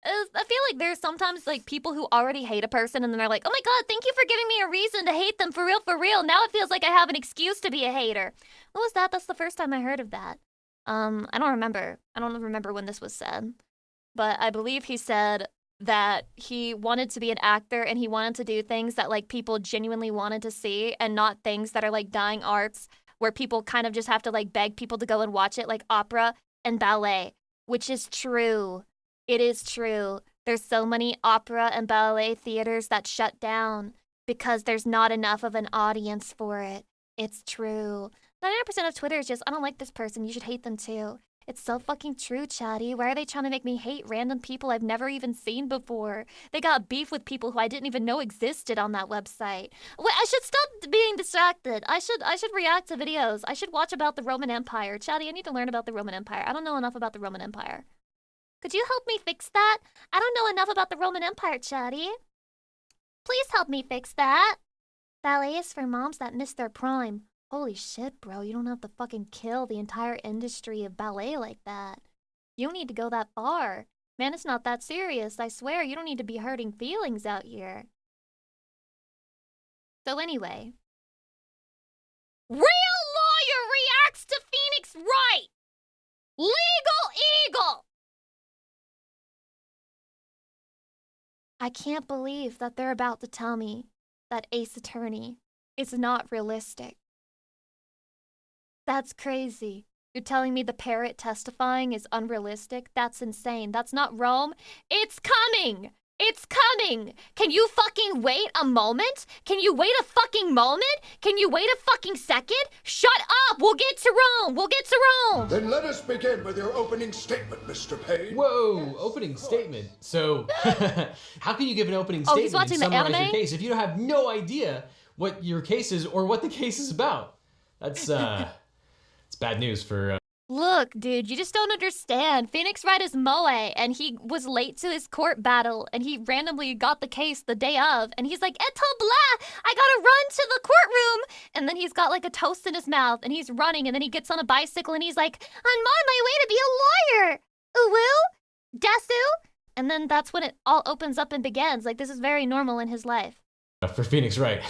I feel like there's sometimes like people who already hate a person and then they're like, oh my god, thank you for giving me a reason to hate them for real, for real. Now it feels like I have an excuse to be a hater. What was that? That's the first time I heard of that. I don't remember. I don't remember when this was said. But I believe he said that he wanted to be an actor and he wanted to do things that like people genuinely wanted to see and not things that are like dying arts where people kind of just have to like beg people to go and watch it, like opera and ballet, which is true. It is true. There's so many opera and ballet theaters that shut down because there's not enough of an audience for it. It's true. 99% of Twitter is just, I don't like this person, you should hate them too. It's so fucking true, Chatty. Why are they trying to make me hate random people I've never even seen before? They got beef with people who I didn't even know existed on that website. Wait, I should stop being distracted. I should react to videos. I should watch about the Roman Empire. Chatty, I need to learn about the Roman Empire. I don't know enough about the Roman Empire. Could you help me fix that? I don't know enough about the Roman Empire, Chatty. Please help me fix that. Ballet is for moms that missed their prime. Holy shit, bro, you don't have to fucking kill the entire industry of ballet like that. You don't need to go that far. Man, it's not that serious, I swear. You don't need to be hurting feelings out here. So anyway. Real lawyer reacts to Phoenix Wright! Legal Eagle! I can't believe that they're about to tell me that Ace Attorney is not realistic. That's crazy. You're telling me the parrot testifying is unrealistic? That's insane. That's not Rome. It's coming! It's coming! Can you fucking wait a moment? Can you wait a fucking moment? Can you wait a fucking second? Shut up! We'll get to Rome! We'll get to Rome! Then let us begin with your opening statement, Mr. Payne. Whoa, opening statement. So, how can you give an opening Oh, he's statement watching and the summarize anime? your case if you have no idea what your case is or what the case is about? That's, it's bad news for, Look, dude, you just don't understand. Phoenix Wright is Moe, and he was late to his court battle, and he randomly got the case the day of, and he's like, Eto blah, I gotta run to the courtroom, and then he's got like a toast in his mouth, and he's running, and then he gets on a bicycle, and he's like, I'm on my way to be a lawyer, uwu, desu, and then that's when it all opens up and begins. Like, this is very normal in his life. for Phoenix Wright.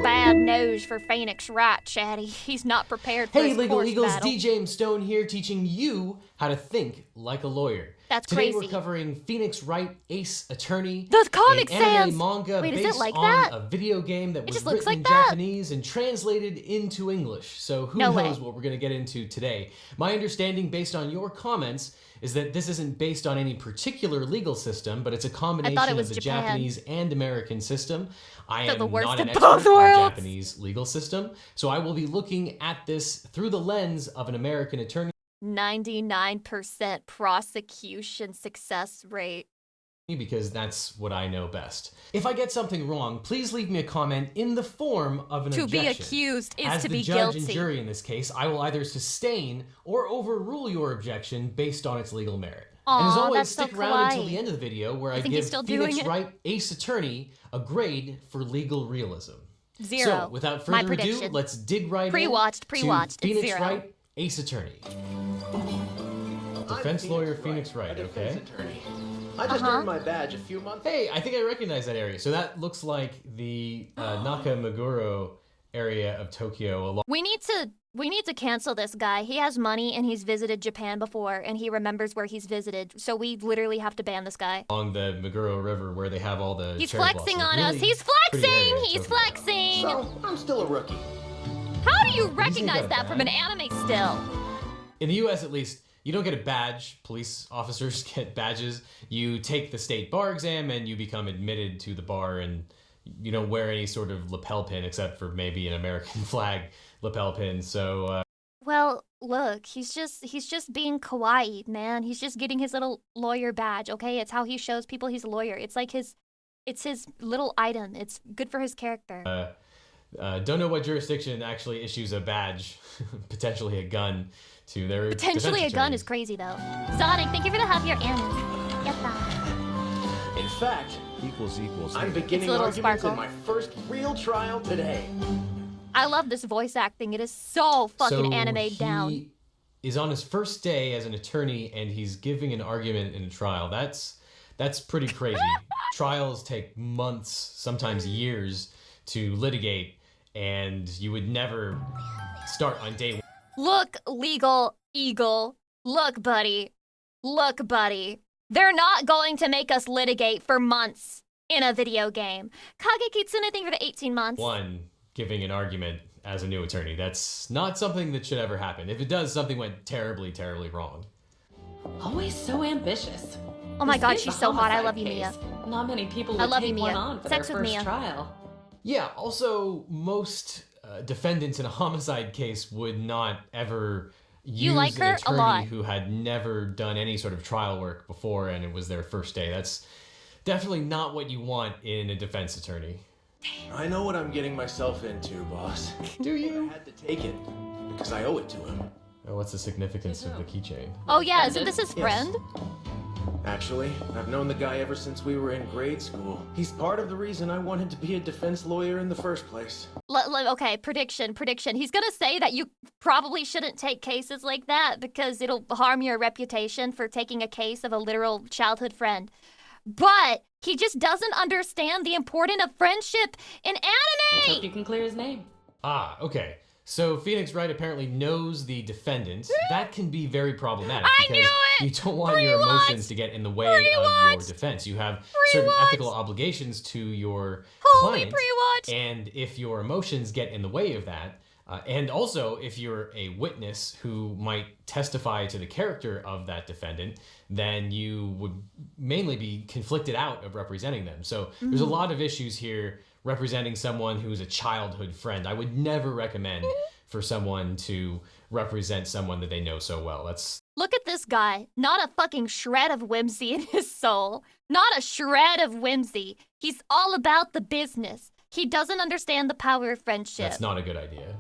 Bad news for Phoenix Wright, Chatty. He's not prepared for Hey, his Legal course Eagles, battle. D. James Stone here, teaching you how to think like a lawyer. That's Today crazy. we're covering Phoenix Wright, Ace Attorney. The Comic an anime Sans! manga Wait, is based it like on that? a video game that was just looks written in like that. Japanese and translated into English. So who No knows way. what we're going to get into today. My understanding, based on your comments, is that this isn't based on any particular legal system, but it's a combination was of the Japan. Japanese and American system. I So am the worst not an of expert both on worlds. Japanese legal system, so I will be looking at this through the lens of an American attorney 99% prosecution success rate. because that's what I know best. If I get something wrong, please leave me a comment in the form of an To objection. be accused is As to the be judge guilty. and jury in this case, I will either sustain or overrule your objection based on its legal merit. And as Aw, always, that's so stick around until kawaii. the end of the video where I think he's give still Phoenix doing it? Wright, Ace Attorney, a grade for legal realism. 0. So, without My further ado, prediction. let's dig right Pre-watched, in pre-watched. to It's Phoenix 0. Wright, Ace Attorney. Defense lawyer Phoenix Wright, a defense okay? attorney. I just earned my badge a few months. Hey, I think I recognize that area. So that looks like the Nakameguro area of Tokyo. We need to cancel this guy. He has money and he's visited Japan before and he remembers where he's visited. So we literally have to ban this guy. Along the Meguro River where they have all the He's cherry flexing blossoms. on us. Really He's pretty area flexing. of He's Tokyo. flexing. So, I'm still a rookie. How do you got recognize a that from an anime still? In the US at least, you don't get a badge. Police officers get badges. You take the state bar exam and you become admitted to the bar, and you don't wear any sort of lapel pin except for maybe an American flag lapel pin. So Well, look, he's just being kawaii, man. He's just getting his little lawyer badge, okay? It's how he shows people he's a lawyer. It's like his little item. It's good for his character. don't know what jurisdiction actually issues a badge, potentially a gun, to their Potentially a defense gun attorneys. is crazy though. Sonic, thank you for the half year Anna. Get that. In fact, Equals. I'm hey. beginning a little arguments sparkle. in my first real trial today. I love this voice acting. It is so fucking So animated down. He is on his first day as an attorney and he's giving an argument in a trial. That's pretty crazy. Trials take months, sometimes years, to litigate, and you would never start on day one. Look, legal eagle. Look, buddy. Look, buddy. They're not going to make us litigate for months in a video game. Kage Kitsune, thank you for the 18 months. Giving an argument as a new attorney. That's not something that should ever happen. If it does, something went terribly, terribly wrong. Always so ambitious. Oh my This god, is she's a so hot. I homicide love you, case. Mia. Not many people I would love take you, one Mia. on for Sex their with first Mia. trial. Yeah, also, most defendants in a homicide case would not ever use like her? an A attorney lot. who had never done any sort of trial work before and it was their first day. That's definitely not what you want in a defense attorney. I know what I'm getting myself into, boss. Do I you? had to take it because I owe it to him. Oh, what's the significance of the keychain? Oh yeah, isn't this his Yes. friend? Actually, I've known the guy ever since we were in grade school. He's part of the reason I wanted to be a defense lawyer in the first place. Okay, prediction. He's gonna say that you probably shouldn't take cases like that because it'll harm your reputation for taking a case of a literal childhood friend. But he just doesn't understand the importance of friendship in Let's anime! hope you can clear his name. Ah, okay. So Phoenix Wright apparently knows the defendant. That can be very problematic I because knew it! you don't want your Rewatch! emotions to get in the way of your Rewatch! defense. You have certain Rewatch! ethical obligations to your Holy client, pre-watch! and if your emotions get in the way of that, And also, if you're a witness who might testify to the character of that defendant, then you would mainly be conflicted out of representing them. So there's a lot of issues here representing someone who's a childhood friend. I would never recommend for someone to represent someone that they know so well. Look at this guy. Not a fucking shred of whimsy in his soul. Not a shred of whimsy. He's all about the business. He doesn't understand the power of friendship. That's not a good idea.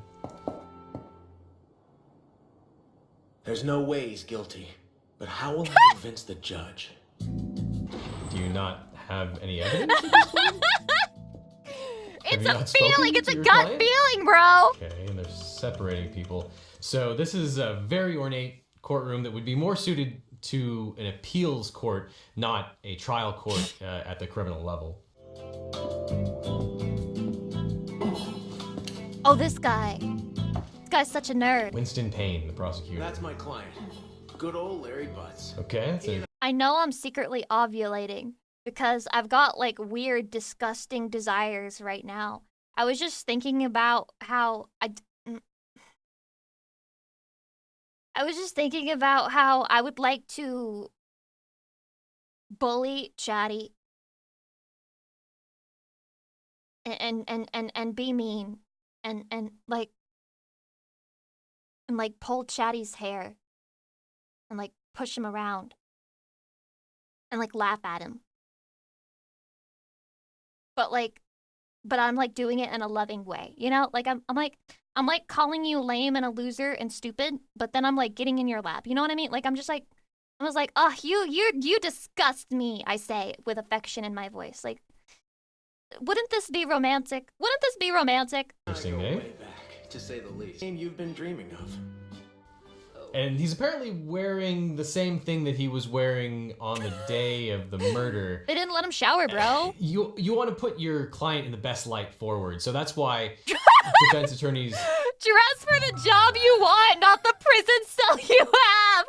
There's no way he's guilty. But how will I convince the judge? Do you not have any evidence at this point? It's Have you a not spoken feeling. It's to a your gut client? feeling, bro. Okay, and they're separating people. So this is a very ornate courtroom that would be more suited to an appeals court, not a trial court at the criminal level. Oh, this guy. This guy's such a nerd. Winston Payne, the prosecutor. That's my client. Good old Larry Butts. Okay, so I know I'm secretly ovulating because I've got like weird, disgusting desires right now. I was just thinking about how I would like to bully Chatty and be mean and pull Chatty's hair and like push him around and like laugh at him. But I'm like doing it in a loving way, you know? Like I'm like calling you lame and a loser and stupid, but then I'm like getting in your lap. You know what I mean? Like I was like, oh, you disgust me, I say with affection in my voice. Like, wouldn't this be romantic? Wouldn't this be romantic? interesting I go name. way back, to say the least. Name you've been dreaming of. And he's apparently wearing the same thing that he was wearing on the day of the murder. They didn't let him shower, bro. You want to put your client in the best light forward, so that's why defense attorneys. Dress for the job you want, not the prison cell you have.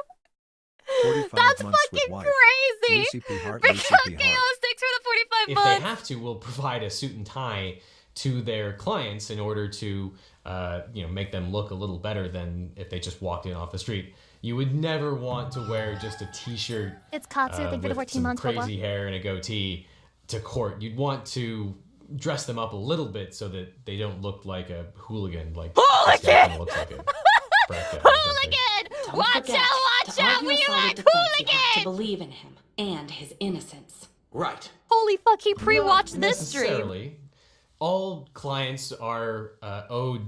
45 That's months with fucking wife. crazy. Lucy P. Hart, Because Lucy P. KO Hart. sticks for the 45 If months. they have to, will provide a suit and tie to their clients in order to, make them look a little better than if they just walked in off the street. You would never want to wear just a t-shirt It's Katsu, thank you for the with 14 some months. crazy hair and a goatee to court. You'd want to dress them up a little bit so that they don't look like a hooligan. Like this guy kinda looks like a frat guy or something. Hooligan! Don't Watch forget, out, to watch out! argue We a solid like defense, you have to hooligan! believe in him and his innocence. Right. Holy fuck, he pre-watched Not this stream. necessarily. All clients are owed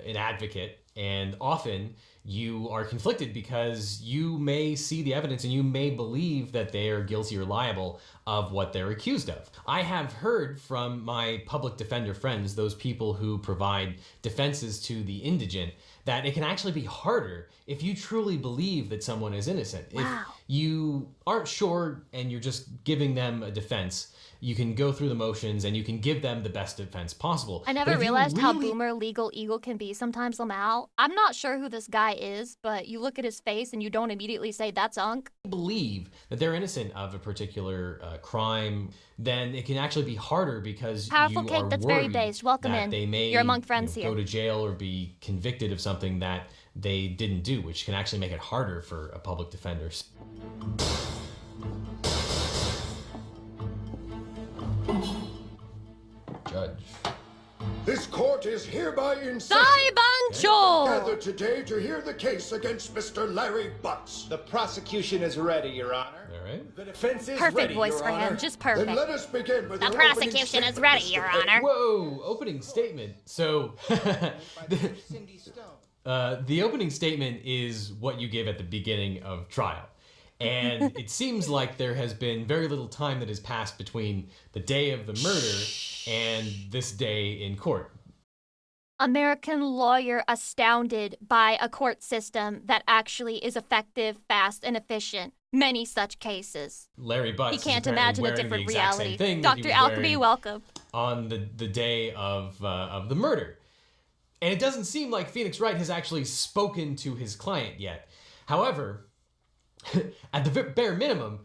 an advocate, and often you are conflicted because you may see the evidence and you may believe that they are guilty or liable of what they're accused of. I have heard from my public defender friends, those people who provide defenses to the indigent, that it can actually be harder if you truly believe that someone is innocent. Wow. If you aren't sure and you're just giving them a defense, you can go through the motions and you can give them the best defense possible. I But never if you realized how really boomer legal eagle can be sometimes, Lamau. I'm not sure who this guy is, but you look at his face and you don't immediately say, that's Unk. believe that they're innocent of a particular crime, then it can actually be harder because Powerful you cake are that's very worried based. Welcome that in. they may You're among friends go here. to jail or be convicted of something that they didn't do, which can actually make it harder for a public defender. Judge. This court is hereby in session. Saibancho! Gathered today to hear the case against Mr. Larry Butts. The prosecution is ready, Your Honor. All right. The defense is Perfect ready, voice Your for Honor. him, just Then perfect. let us begin with The your opening prosecution is statement, ready, Mr. Your Payne. Honor. Whoa! Opening statement. So, Cindy Stone. the opening statement is what you give at the beginning of trial. And it seems like there has been very little time that has passed between the day of the murder and this day in court. American lawyer astounded by a court system that actually is effective, fast, and efficient. Many such cases. Larry Butts He is can't apparently imagine a wearing the different exact same reality. thing that he Dr. was Alchemy, wearing welcome. on the day of the murder. And it doesn't seem like Phoenix Wright has actually spoken to his client yet. However, at the bare minimum,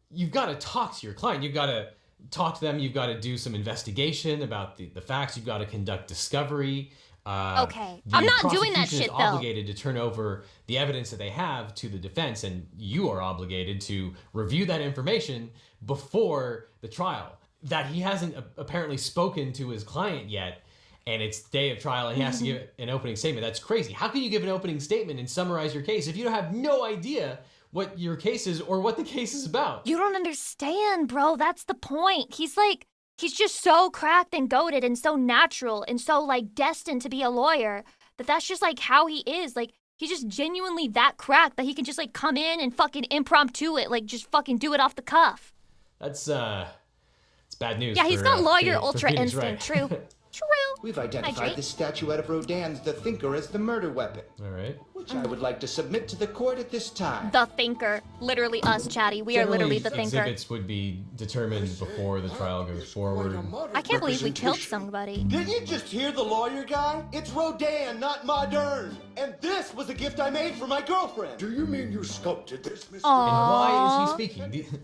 you've got to talk to your client. You've got to talk to them. You've got to do some investigation about the facts. You've got to conduct discovery. Okay. the I'm not doing that prosecution shit, is though. obligated to turn over the evidence that they have to the defense, and you are obligated to review that information before the trial. That he hasn't apparently spoken to his client yet, and it's day of trial, and he has to give an opening statement. That's crazy. How can you give an opening statement and summarize your case if you have no idea what your case is or what the case is about? You don't understand, bro. That's the point. He's just so cracked and goated and so natural and so like destined to be a lawyer that's just like how he is. Like, he's just genuinely that cracked that he can just like come in and fucking impromptu it, like just fucking do it off the cuff. That's it's bad news. Yeah, he's for, got lawyer for ultra Phoenix, instinct. right? True. True. We've identified the statuette of Rodin's The Thinker as the murder weapon, All right. which I would like to submit to the court at this time. The Thinker. Literally us, Chatty. We are literally the Thinker. Exhibits would be determined before the trial goes forward. I can't believe we killed somebody. Didn't you just hear the lawyer guy? It's Rodin, not modern. And this was a gift I made for my girlfriend. Do you mean you sculpted this, Mr. And why is he speaking?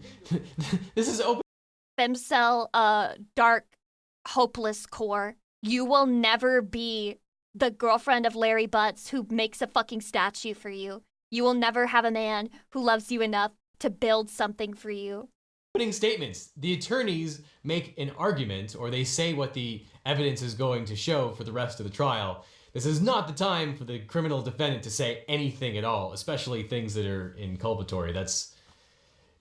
This is open. Femcel, dark, hopeless core. You will never be the girlfriend of Larry Butts who makes a fucking statue for you. You will never have a man who loves you enough to build something for you. Opening statements. The attorneys make an argument, or they say what the evidence is going to show for the rest of the trial. This is not the time for the criminal defendant to say anything at all, especially things that are inculpatory. That's...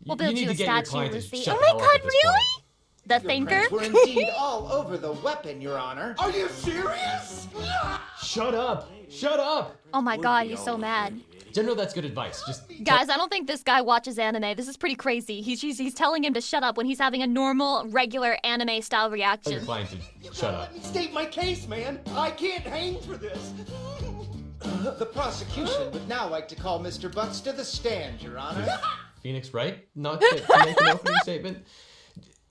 We'll build you a need to get your statue, client to Lucy. shut Oh the my hell up god, at this really? point. The Your Thinker? prints were indeed all over the weapon, Your Honor. Are you serious? Shut up! Shut up! Oh my god, he's so mad. General, that's good advice. Just Guys, I don't think this guy watches anime. This is pretty crazy. He's telling him to shut up when he's having a normal, regular anime-style tell your reaction. client to shut up. Let me state my case, man. I can't hang for this. The prosecution would now like to call Mr. Butts to the stand, Your Honor. Phoenix, right? Not to make an opening statement.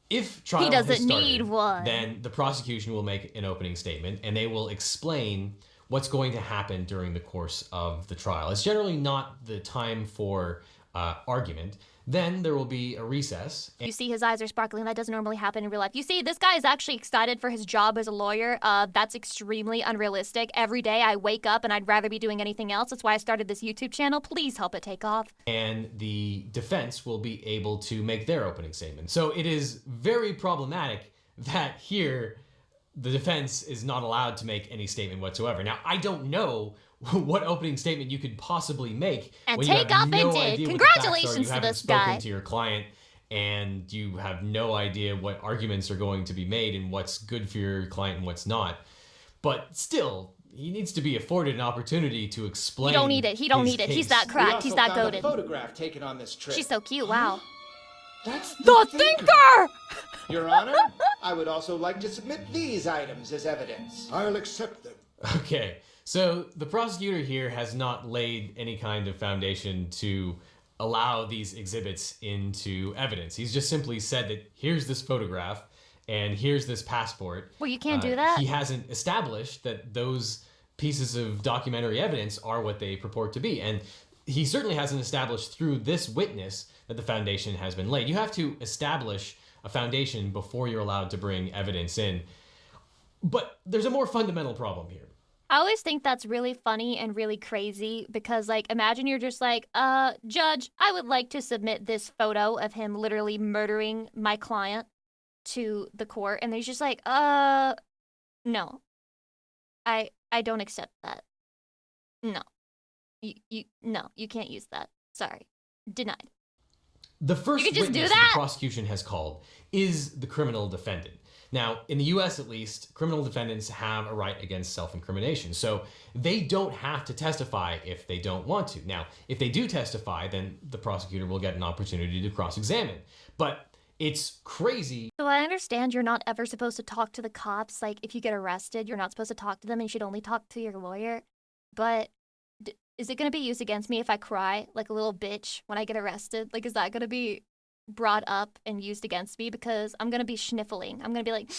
If trial He doesn't has started, need one. then the prosecution will make an opening statement and they will explain what's going to happen during the course of the trial. It's generally not the time for argument. Then there will be a recess. You see his eyes are sparkling. That doesn't normally happen in real life. You see, this guy is actually excited for his job as a lawyer. That's extremely unrealistic. Every day I wake up and I'd rather be doing anything else. That's why I started this YouTube channel. Please help it take off. And the defense will be able to make their opening statement. So it is very problematic that here the defense is not allowed to make any statement whatsoever. Now, I don't know what opening statement you could possibly make And when you take have off no and did. idea what the facts are. Congratulations You to haven't this spoken guy. to your client and you have no idea what arguments are going to be made and what's good for your client and what's not. But still, he needs to be afforded an opportunity to explain. He don't need it. He don't his need it. He's case. that cracked. He's that found a goated. photograph taken on this trip. She's so cute. Wow. That's The Thinker! Your Honor, I would also like to submit these items as evidence. I'll accept them. Okay, so the prosecutor here has not laid any kind of foundation to allow these exhibits into evidence. He's just simply said that here's this photograph and here's this passport. Well, you can't do that. He hasn't established that those pieces of documentary evidence are what they purport to be. And he certainly hasn't established through this witness that the foundation has been laid. You have to establish a foundation before you're allowed to bring evidence in. But there's a more fundamental problem here. I always think that's really funny and really crazy because, like, imagine you're just like, Judge, I would like to submit this photo of him literally murdering my client to the court. And he's just like, no. I don't accept that. No. No, you can't use that. Sorry. Denied. The first You can just do witness that? the prosecution has called is the criminal defendant. Now, in the US at least, criminal defendants have a right against self-incrimination. So they don't have to testify if they don't want to. Now, if they do testify, then the prosecutor will get an opportunity to cross-examine. But it's crazy. So I understand you're not ever supposed to talk to the cops. Like, if you get arrested, you're not supposed to talk to them and you should only talk to your lawyer. But is it going to be used against me if I cry like a little bitch when I get arrested? Like, is that going to be brought up and used against me? Because I'm going to be sniffling. I'm going to be like...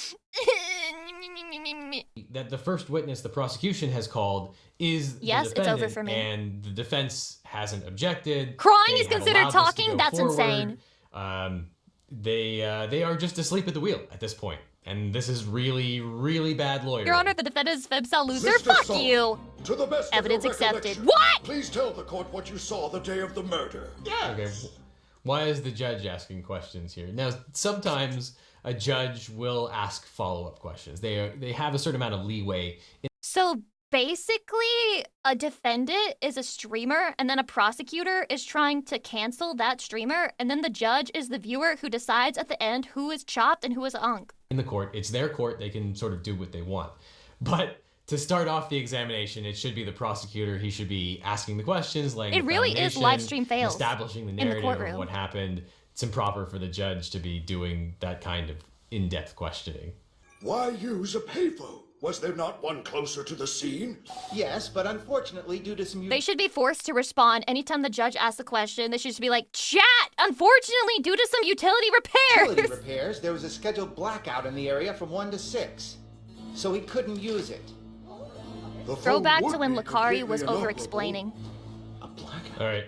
That the first witness the prosecution has called is the Yes, it's over defendant, for me. and the defense hasn't objected. Crying They is have considered allowed this to talking? go That's forward. insane. They are just asleep at the wheel at this point. And this is really, really bad lawyering. Your Honor, the defendant is Femcel loser. Mr. Fuck Song, you. To the best Evidence of your accepted. recollection, What? Please tell the court what you saw the day of the murder. Okay. Why is the judge asking questions here? Now, sometimes a judge will ask follow-up questions. They have a certain amount of leeway. So basically, a defendant is a streamer, and then a prosecutor is trying to cancel that streamer, and then the judge is the viewer who decides at the end who is chopped and who is unk. In the court, it's their court. They can sort of do what they want. But to start off the examination, it should be the prosecutor. He should be asking the questions, laying It the really is foundation, live stream fails establishing the in the narrative of courtroom. what happened. It's improper for the judge to be doing that kind of in-depth questioning. Why use a payphone? Was there not one closer to the scene? Yes, but unfortunately, due to some... They should be forced to respond anytime the judge asks a question. They should just be like, chat! Unfortunately, due to some utility repairs! utility repairs, there was a scheduled blackout in the area from 1 to 6. So he couldn't use it. The Throwback phone to would when be Lakari was completely over-explaining. A blackout? All right.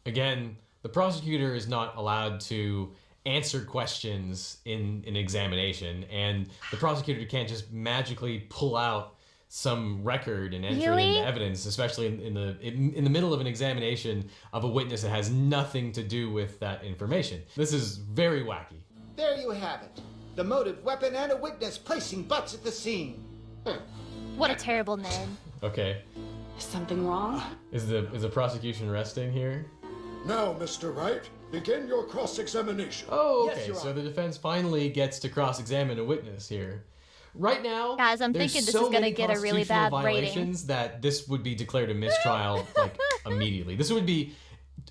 Again, the prosecutor is not allowed to answer questions in an examination, and the prosecutor can't just magically pull out some record and enter it Really? into evidence, especially in the middle of an examination of a witness that has nothing to do with that information. This is very wacky. There you have it. The motive, weapon, and a witness placing butts at the scene. What a terrible name. Okay. Is something wrong? Is the prosecution resting here? Now, Mr. Wright, begin your cross-examination. Oh, Yes, okay. Your So Honor. the defense finally gets to cross-examine a witness here. Right now, Guys, I'm there's thinking this so is gonna many get a really constitutional bad rating. violations that this would be declared a mistrial like immediately. This would be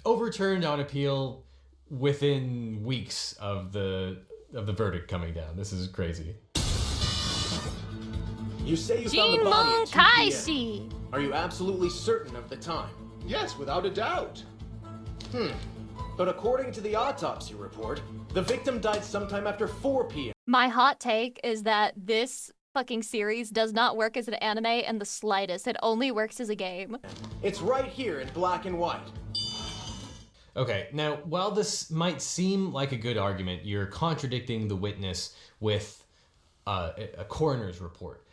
overturned on appeal within weeks of the verdict coming down. This is crazy. You say you found the body Jinmon at 2 p.m. Kaishi! Are you absolutely certain of the time? Yes, without a doubt. But according to the autopsy report, the victim died sometime after 4 p.m. My hot take is that this fucking series does not work as an anime in the slightest. It only works as a game. It's right here in black and white. Okay, now, while this might seem like a good argument, you're contradicting the witness with a coroner's report.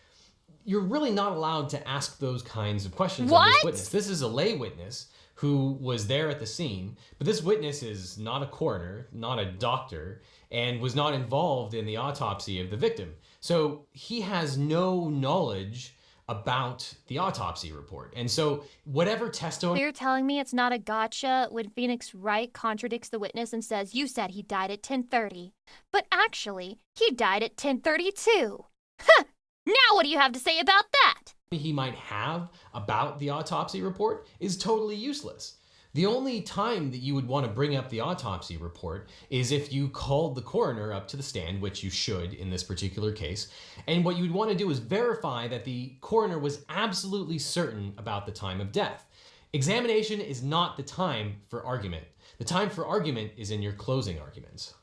You're really not allowed to ask those kinds of questions of this What? witness. This is a lay witness who was there at the scene, but this witness is not a coroner, not a doctor, and was not involved in the autopsy of the victim. So he has no knowledge about the autopsy report. And so whatever testimony You're telling me it's not a gotcha when Phoenix Wright contradicts the witness and says, you said he died at 10:30, but actually, he died at 10:32. Huh! Now what do you have to say about that? he might have about the autopsy report is totally useless. The only time that you would want to bring up the autopsy report is if you called the coroner up to the stand, which you should in this particular case. And what you would want to do is verify that the coroner was absolutely certain about the time of death. Examination is not the time for argument. The time for argument is in your closing arguments.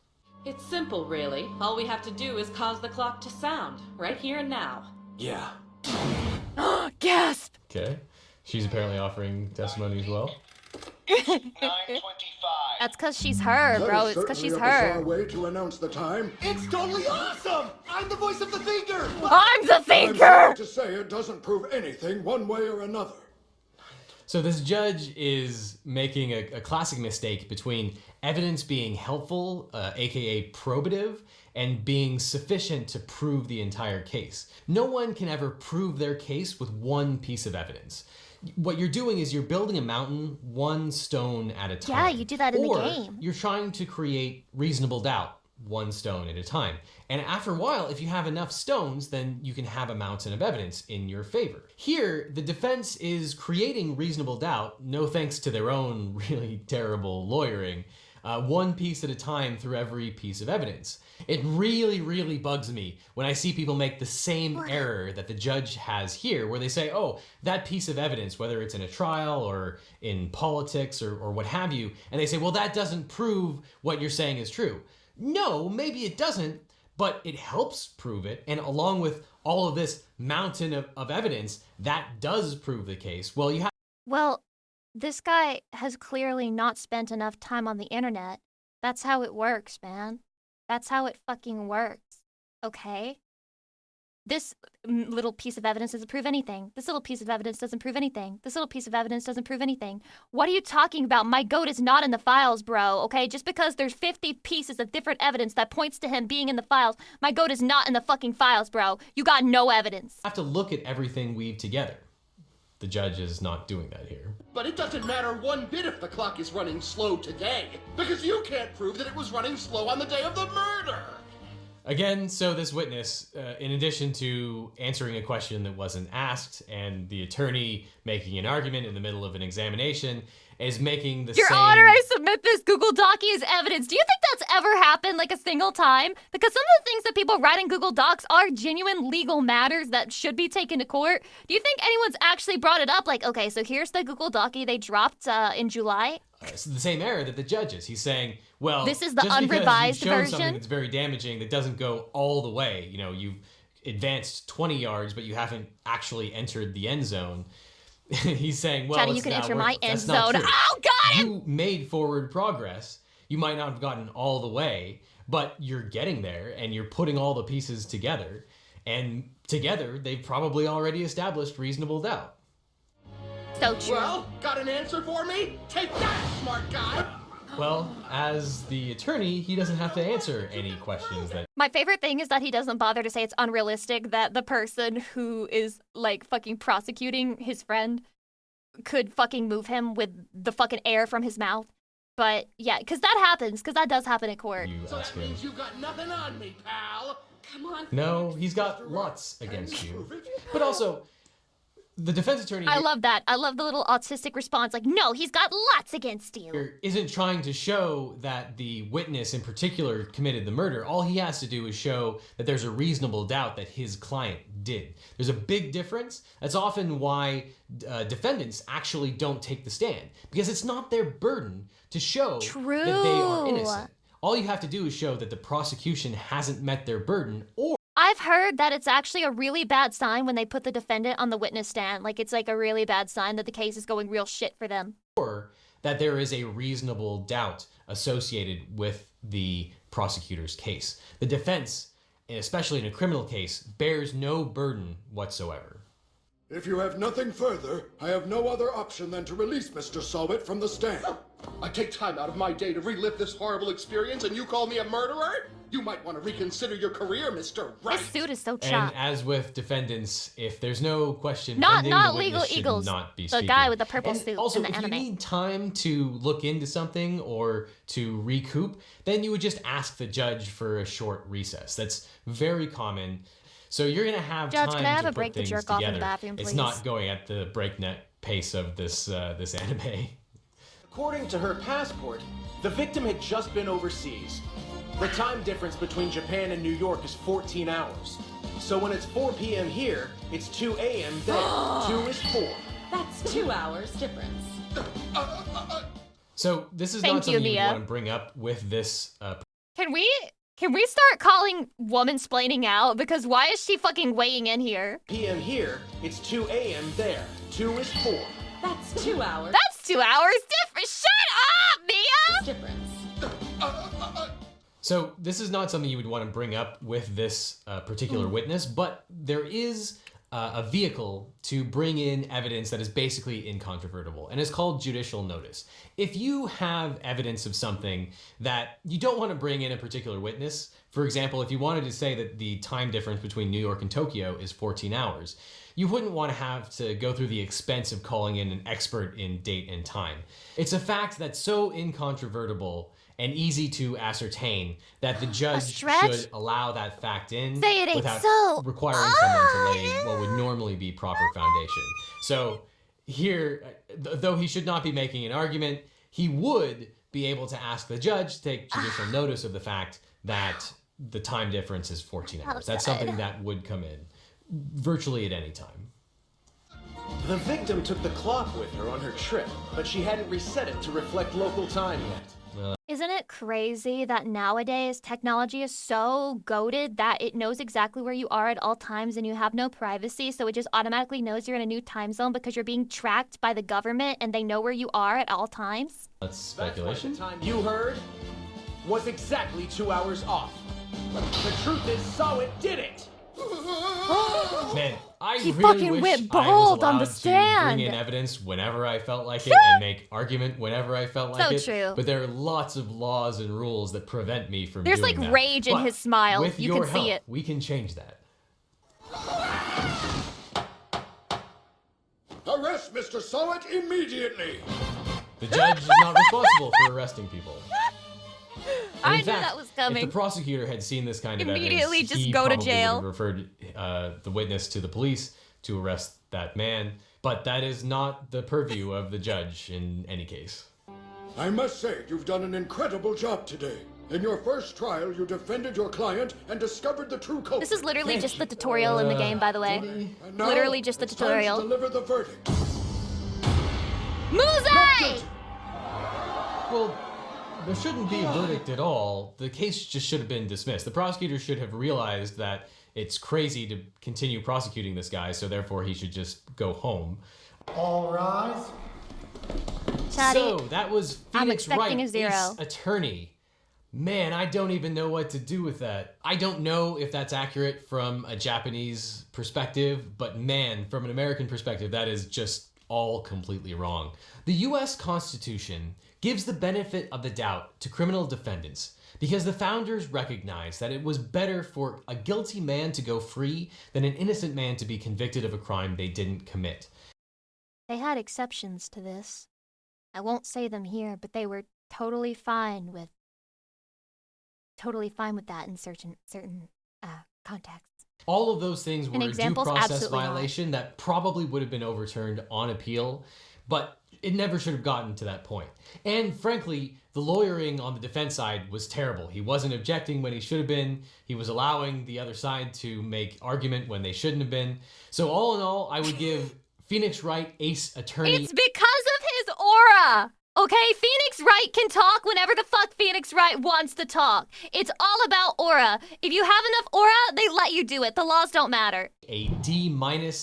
It's simple, really. All we have to do is cause the clock to sound, right here and now. Yeah. Gasp! Okay. She's apparently offering testimony as well. 9:25. That's because she's her, That bro. is It's because certainly she's a bizarre her. way to announce the time. It's totally awesome! I'm the voice of the thinker! I'm the I'm thinker! sorry to say it doesn't prove anything one way or another. So this judge is making a classic mistake between evidence being helpful, aka probative, and being sufficient to prove the entire case. No one can ever prove their case with one piece of evidence. What you're doing is you're building a mountain one stone at a time. Yeah, you do that in the Or game. you're trying to create reasonable doubt one stone at a time. And after a while, if you have enough stones, then you can have a mountain of evidence in your favor. Here, the defense is creating reasonable doubt, no thanks to their own really terrible lawyering, one piece at a time through every piece of evidence. It really, really bugs me when I see people make the same error that the judge has here, where they say, oh, that piece of evidence, whether it's in a trial or in politics or what have you, and they say, well, that doesn't prove what you're saying is true. No, maybe it doesn't, but it helps prove it. And along with all of this mountain of evidence, that does prove the case. Well, you have Well, this guy has clearly not spent enough time on the internet. That's how it works, man. That's how it fucking works. Okay? This little piece of evidence doesn't prove anything. This little piece of evidence doesn't prove anything. This little piece of evidence doesn't prove anything. What are you talking about? My goat is not in the files, bro, okay? Just because there's 50 pieces of different evidence that points to him being in the files, my goat is not in the fucking files, bro. You got no evidence. Have to look at everything weaved together. The judge is not doing that here. But it doesn't matter one bit if the clock is running slow today, because you can't prove that it was running slow on the day of the murder. Again, so this witness, in addition to answering a question that wasn't asked and the attorney making an argument in the middle of an examination, is making the Your same... Honor, I submit this Google Docie as evidence. Do you think that's ever happened like a single time? Because some of the things that people write in Google Docs are genuine legal matters that should be taken to court. Do you think anyone's actually brought it up? Like, okay, so here's the Google Docie they dropped in July. It's the same error that the judge is. He's saying, well, this is the just unrevised because you've shown version. something that's very damaging that doesn't go all the way. You know, you've advanced 20 yards, but you haven't actually entered the end zone. He's saying, well, Johnny, it's you can not enter worth my it. end That's not zone. true. Oh, got it! You made forward progress. You might not have gotten all the way, but you're getting there and you're putting all the pieces together. And together, they've probably already established reasonable doubt. So true. Well, got an answer for me? Take that, smart guy! Well, as the attorney, he doesn't have to answer any questions that... My favorite thing is that he doesn't bother to say it's unrealistic that the person who is, like, fucking prosecuting his friend could fucking move him with the fucking air from his mouth. But, yeah, because that happens, because that does happen in court. So that means you got nothing on me, pal! Come on. No, he's got lots against you. But also, the defense attorney... I love that. I love the little autistic response, like, no, he's got lots against you. Isn't trying to show that the witness in particular committed the murder. All he has to do is show that there's a reasonable doubt that his client did. There's a big difference. That's often why defendants actually don't take the stand, because it's not their burden to show that they are innocent. All you have to do is show that the prosecution hasn't met their burden, or I've heard that it's actually a really bad sign when they put the defendant on the witness stand. Like, it's like a really bad sign that the case is going real shit for them. or that there is a reasonable doubt associated with the prosecutor's case. The defense, especially in a criminal case, bears no burden whatsoever. If you have nothing further, I have no other option than to release Mr. Sowit from the stand. I take time out of my day to relive this horrible experience and you call me a murderer? You might want to reconsider your career, Mr. Right. This suit is so And chopped. as with defendants, if there's no question Not pending, the Legal witness should Eagles, not be the speaking. guy with the purple And suit also, in the if anime. you need time to look into something or to recoup, then you would just ask the judge for a short recess. That's very common. So you're gonna have Judge, time can I have to a put break to things jerk off in the together. bathroom, It's please? not going at the breakneck pace of this anime. According to her passport, the victim had just been overseas. The time difference between Japan and New York is 14 hours. So when it's 4 p.m. here, it's 2 a.m. there. 2 is 4. That's 2 hours difference. So this is Thank not you, something you Mia. want to bring up with this Can we start calling woman-splaining out? Because why is she fucking weighing in here? p.m. here, it's 2 a.m. there. 2 is 4. That's 2 hours That's 2 hours different. Shut up, Mia! difference. So this is not something you would want to bring up with this particular witness, but there is a vehicle to bring in evidence that is basically incontrovertible, and it's called judicial notice. If you have evidence of something that you don't want to bring in a particular witness, for example, if you wanted to say that the time difference between New York and Tokyo is 14 hours, you wouldn't want to have to go through the expense of calling in an expert in date and time. It's a fact that's so incontrovertible and easy to ascertain that the judge stretch? should allow that fact in Say it ain't without so. requiring someone to lay what would normally be proper foundation. So here, though he should not be making an argument, he would be able to ask the judge to take judicial notice of the fact that the time difference is 14 hours. That's something that would come in virtually at any time. The victim took the clock with her on her trip, but she hadn't reset it to reflect local time yet. Isn't it crazy that nowadays technology is so goated that it knows exactly where you are at all times and you have no privacy, so it just automatically knows you're in a new time zone because you're being tracked by the government and they know where you are at all times? That's speculation. That's why the time you heard was exactly 2 hours off. The truth is, Sowit did it! Man, I He really fucking wish went I was bald on allowed the to stand. bring in evidence whenever I felt like it and make argument whenever I felt like it. true. But there are lots of laws and rules that prevent me from There's doing like that. rage in But his smile. With You your can see help, it. we can change that. Arrest Mr. Sowett immediately! The judge is not responsible for arresting people. And I in knew fact, that was coming. If the prosecutor had seen this kind of Immediately evidence, just he go to probably jail. would have referred the witness to the police to arrest that man. But that is not the purview of the judge in any case. I must say, you've done an incredible job today. In your first trial, you defended your client and discovered the true culprit. This is literally just the tutorial in the game, by the way. And now, Literally just the it's time to tutorial. deliver the verdict. Muze! Well, there shouldn't be a verdict at all. The case just should have been dismissed. The prosecutor should have realized that it's crazy to continue prosecuting this guy, so therefore he should just go home. All rise. So that was I'm Phoenix expecting Wright, a 0. Ace Attorney. Man, I don't even know what to do with that. I don't know if that's accurate from a Japanese perspective, but man, from an American perspective, that is just all completely wrong. The US Constitution gives the benefit of the doubt to criminal defendants because the founders recognized that it was better for a guilty man to go free than an innocent man to be convicted of a crime they didn't commit. They had exceptions to this. I won't say them here, but they were totally fine with that in certain contexts. All of those things were And a due examples, process absolutely not. violation that probably would have been overturned on appeal, but it never should have gotten to that point. And frankly, the lawyering on the defense side was terrible. He wasn't objecting when he should have been. He was allowing the other side to make argument when they shouldn't have been. So all in all, I would give Phoenix Wright, Ace Attorney. It's because of his aura! Okay, Phoenix Wright can talk whenever the fuck Phoenix Wright wants to talk. It's all about aura. If you have enough aura, they let you do it. The laws don't matter. A D-.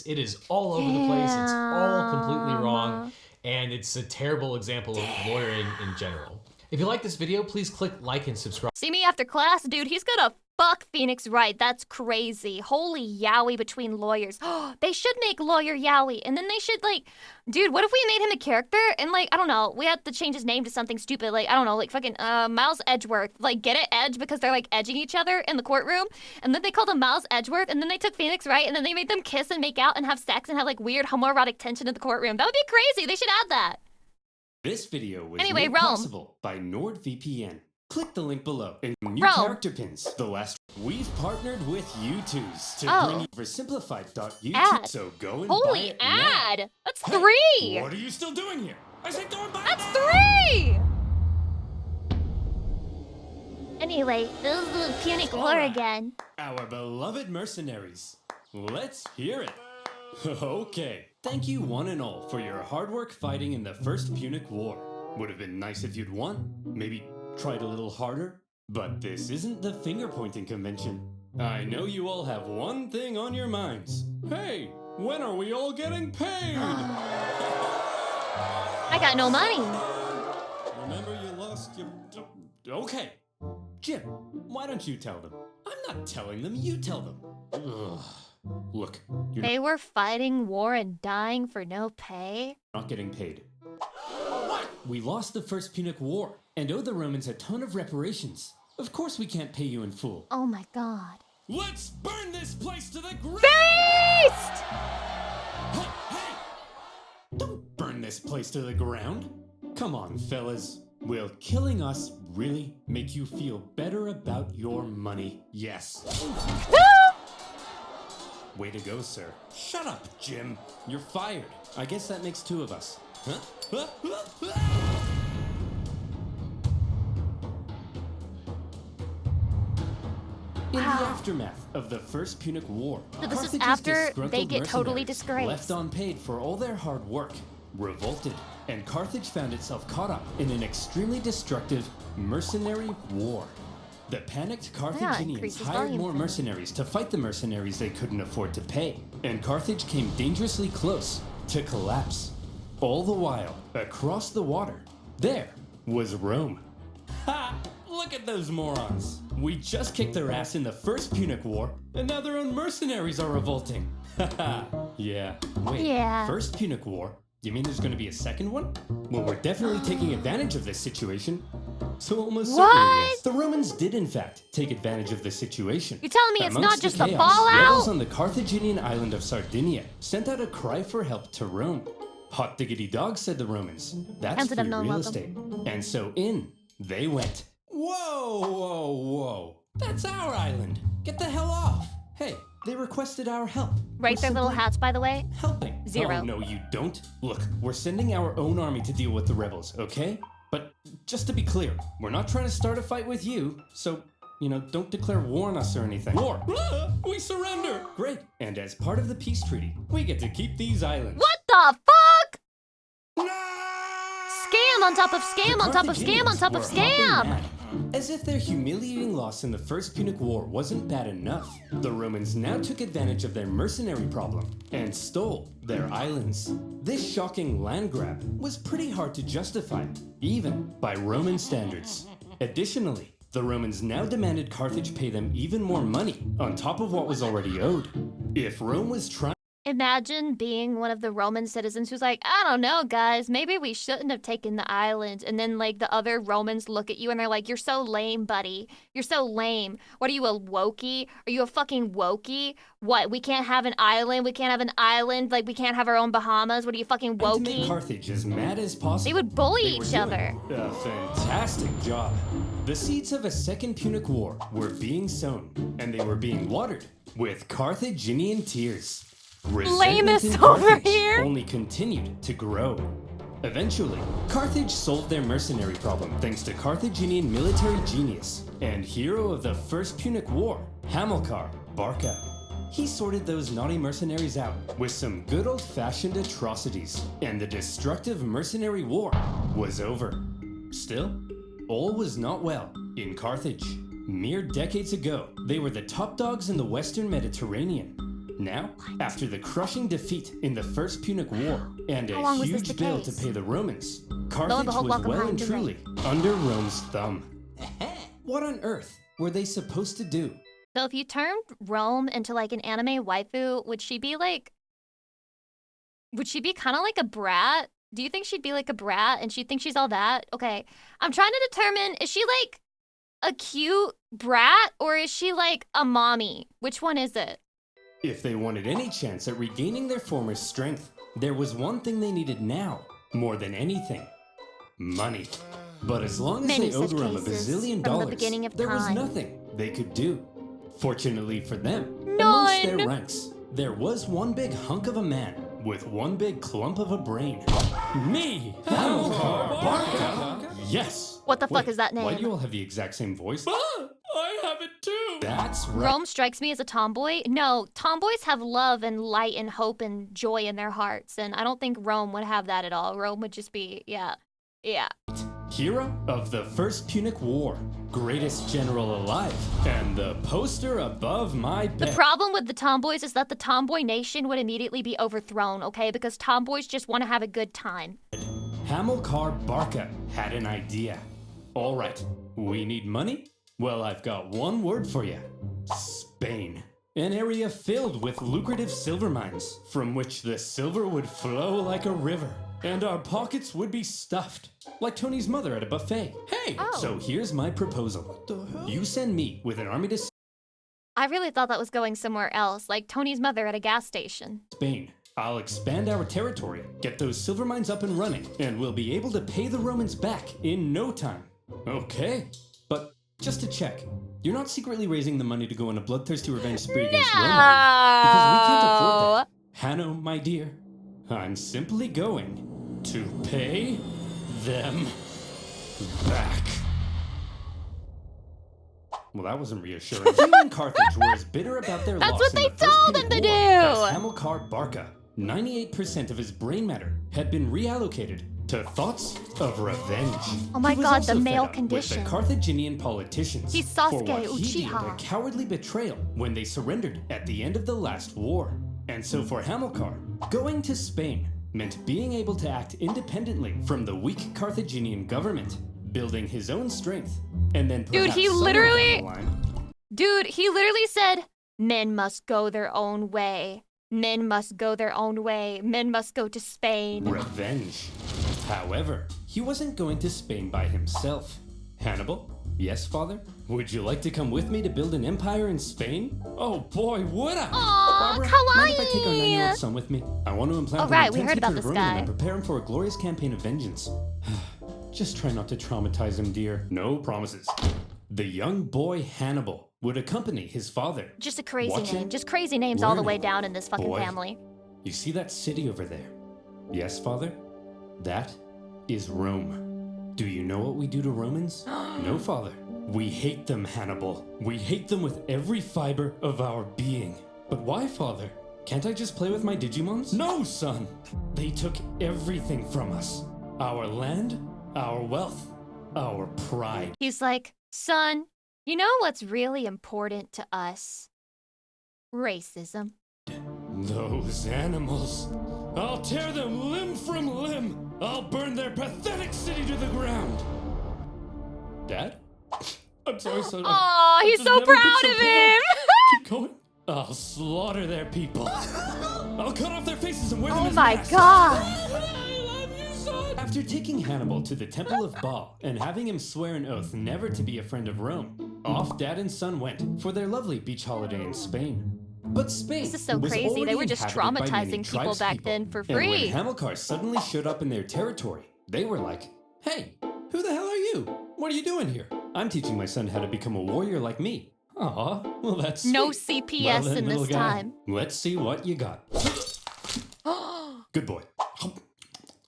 It is all over the place. It's all completely wrong. And it's a terrible example of lawyering in general. If you like this video, please click like and subscribe. See me after class, dude. He's gonna fuck Phoenix Wright. That's crazy. Holy yowie between lawyers. They should make lawyer yowie. And then they should, like, dude, what if we made him a character? And, like, I don't know, we had to change his name to something stupid. Like, I don't know, like fucking Miles Edgeworth. Like, get it? Edge, because they're, like, edging each other in the courtroom. And then they called him Miles Edgeworth. And then they took Phoenix Wright. And then they made them kiss and make out and have sex and have, like, weird homoerotic tension in the courtroom. That would be crazy. They should add that. This video was Anyway, made Rome. possible by NordVPN. Click the link below and new Rome. character pins. The last we've partnered with YouTube's to Oh. bring you oversimplified.youtube. Ad. So go and Holy buy it now. ad! That's Hey, 3! What are you still doing here? I said go and buy That's it now. 3! Anyway, this is the Punic War again. Our beloved mercenaries. Let's hear it. Okay. Thank you one and all for your hard work fighting in the First Punic War. Would have been nice if you'd won. Maybe tried a little harder. But this isn't the finger-pointing convention. I know you all have one thing on your minds. Hey, when are we all getting paid? I got no money. Remember you lost your... Okay. Jim, why don't you tell them? I'm not telling them, you tell them. Ugh. Look, you're They were fighting war and dying for no pay? not getting paid. We lost the First Punic War and owe the Romans a ton of reparations. Of course we can't pay you in full. Oh my god. Let's burn this place to the ground! Beast! Hey! Don't burn this place to the ground. Come on, fellas. Will killing us really make you feel better about your money? Yes. Way to go, sir. Shut up, Jim. You're fired. I guess that makes 2 of us. Huh? In the aftermath of the First Punic War, So this is Carthage's after disgruntled they get totally mercenaries, disgraced. left unpaid for all their hard work, revolted, and Carthage found itself caught up in an extremely destructive mercenary war. The panicked Carthaginians increases hired volume more for them. mercenaries to fight the mercenaries they couldn't afford to pay, and Carthage came dangerously close to collapse. All the while, across the water, there was Rome. Ha! Look at those morons! We just kicked their ass in the first Punic War, and now their own mercenaries are revolting. Haha, yeah. Wait, Yeah. First Punic War? You mean there's gonna be a second one? Well, we're definitely taking advantage of this situation. So almost certainly, yes. The Romans did in fact take advantage of the situation. You're telling me it's not Amongst just the the chaos, fallout? rebels on the Carthaginian island of Sardinia sent out a cry for help to Rome. Hot diggity dog, said the Romans. That's Counted free them, no real welcome. estate. And so in they went. Whoa, whoa, whoa. That's our island. Get the hell off. Hey, they requested our help. Rate We're their little simply hats, by the way. helping. 0. Oh, no, you don't. Look, we're sending our own army to deal with the rebels, okay? But just to be clear, we're not trying to start a fight with you, so, don't declare war on us or anything. War! We surrender! Great. And as part of the peace treaty, we get to keep these islands. What the fuck? Scam on top of scam on top of scam on top of scam! As if their humiliating loss in the First Punic War wasn't bad enough, the Romans now took advantage of their mercenary problem and stole their islands. This shocking land grab was pretty hard to justify, even by Roman standards. Additionally, the Romans now demanded Carthage pay them even more money on top of what was already owed. If Rome was trying Imagine being one of the Roman citizens who's like, I don't know, guys, maybe we shouldn't have taken the island. And then, like, the other Romans look at you and they're like, you're so lame, buddy. You're so lame. What are you, a wokey? Are you a fucking wokey? What, we can't have an island? We can't have an island? Like, we can't have our own Bahamas? What are you, fucking to make wokey? Carthage as mad as possible. They would bully They were each other. doing a fantastic job. The seeds of a second Punic War were being sown, and they were being watered with Carthaginian tears. Resentment Lamest in over Carthage here. only continued to grow. Eventually, Carthage solved their mercenary problem thanks to Carthaginian military genius and hero of the First Punic War, Hamilcar Barca. He sorted those naughty mercenaries out with some good old-fashioned atrocities, and the destructive mercenary war was over. Still, all was not well in Carthage. Mere decades ago, they were the top dogs in the Western Mediterranean. Now, after the crushing defeat in the First Punic War and How long a was this huge the bill case? to pay the Romans, Carthage Lo and behold, was welcome well home, and good truly under Rome's thumb. What on earth were they supposed to do? So if you turned Rome into like an anime waifu, would she be kind of like a brat? Do you think she'd be like a brat and she'd think she's all that? Okay, I'm trying to determine, is she like a cute brat or is she like a mommy? Which one is it? If they wanted any chance at regaining their former strength, there was one thing they needed now, more than anything. Money. But as long as Many they owed such Rome a cases bazillion from the dollars, beginning of there was time. nothing they could do. Fortunately for them, amongst None. their ranks, there was one big hunk of a man with one big clump of a brain. Me! Hamilcar Barca! Yes! What the fuck Wait, is that Why name? do you all have the exact same voice? I have it too! That's right. Rome strikes me as a tomboy. No, tomboys have love and light and hope and joy in their hearts. And I don't think Rome would have that at all. Rome would just be, yeah. Hero of the First Punic War, greatest general alive, and the poster above my The bed. problem with the tomboys is that the tomboy nation would immediately be overthrown, okay? Because tomboys just want to have a good time. Hamilcar Barca had an idea. All right, we need money? Well, I've got one word for you. Spain. An area filled with lucrative silver mines, from which the silver would flow like a river, and our pockets would be stuffed, like Tony's mother at a buffet. Hey! Oh. So here's my proposal. You send me with an army to I really thought that was going somewhere else, like Tony's mother at a gas station. Spain. I'll expand our territory, get those silver mines up and running, and we'll be able to pay the Romans back in no time. Okay, but just to check, you're not secretly raising the money to go on a bloodthirsty revenge spree against Rome, are you? Because we can't afford that. Hanno, my dear, I'm simply going to pay them back. Well, that wasn't reassuring. You and Carthage were as bitter about their That's loss what in they the First told Punic them to War do! as Hamilcar Barca. 98% of his brain matter had been reallocated to thoughts of revenge. Oh my He was God, also the fed male up condition. With the Carthaginian politicians He's for Sasuke what he deemed Uchiha. a cowardly betrayal when they surrendered at the end of the last war. And so for Hamilcar, going to Spain meant being able to act independently from the weak Carthaginian government. building his own strength, and then Dude, perhaps he somewhere down literally- the line, Dude, he literally said, men must go their own way. Men must go their own way. Men must go to Spain. revenge. However, he wasn't going to Spain by himself. Hannibal? Yes, father? Would you like to come with me to build an empire in Spain? Oh boy, would I! Aw, Barbara, kawaii! mind if I take our 9-year-old son with me? I want to implant Oh, right, we an heard intense about hatred of this Roman guy. and prepare him for a glorious campaign of vengeance. Just try not to traumatize him, dear. No promises. The young boy Hannibal would accompany his father. Just a crazy Watching, name. Just crazy names all the way learning. down in this fucking Boy, family. You see that city over there? Yes, father? That is Rome. Do you know what we do to Romans? No, father. We hate them, Hannibal. We hate them with every fiber of our being. But why, father? Can't I just play with my Digimons? No, son! They took everything from us. Our land, our wealth, our pride. He's like, son, you know what's really important to us? Racism. Those animals. I'll tear them limb from limb. I'll burn their pathetic city to the ground. Dad? I'm sorry, son. Oh, I've he's just so never been proud so of proud. him. Keep going. I'll slaughter their people. I'll cut off their faces and wear them Oh as my masks. god. I love you, son. After taking Hannibal to the Temple of Baal and having him swear an oath never to be a friend of Rome, off dad and son went for their lovely beach holiday in Spain. But Spain This is so was crazy. They already were just inhabited by many traumatizing people back tribespeople. then for And when free. Hamilcar suddenly showed up in their territory, they were like, "Hey, who the hell are you? What are you doing here?" "I'm teaching my son how to become a warrior like me." Aw, well that's No sweet. CPS Well then, in this little guy, time. let's see what you got. Good boy.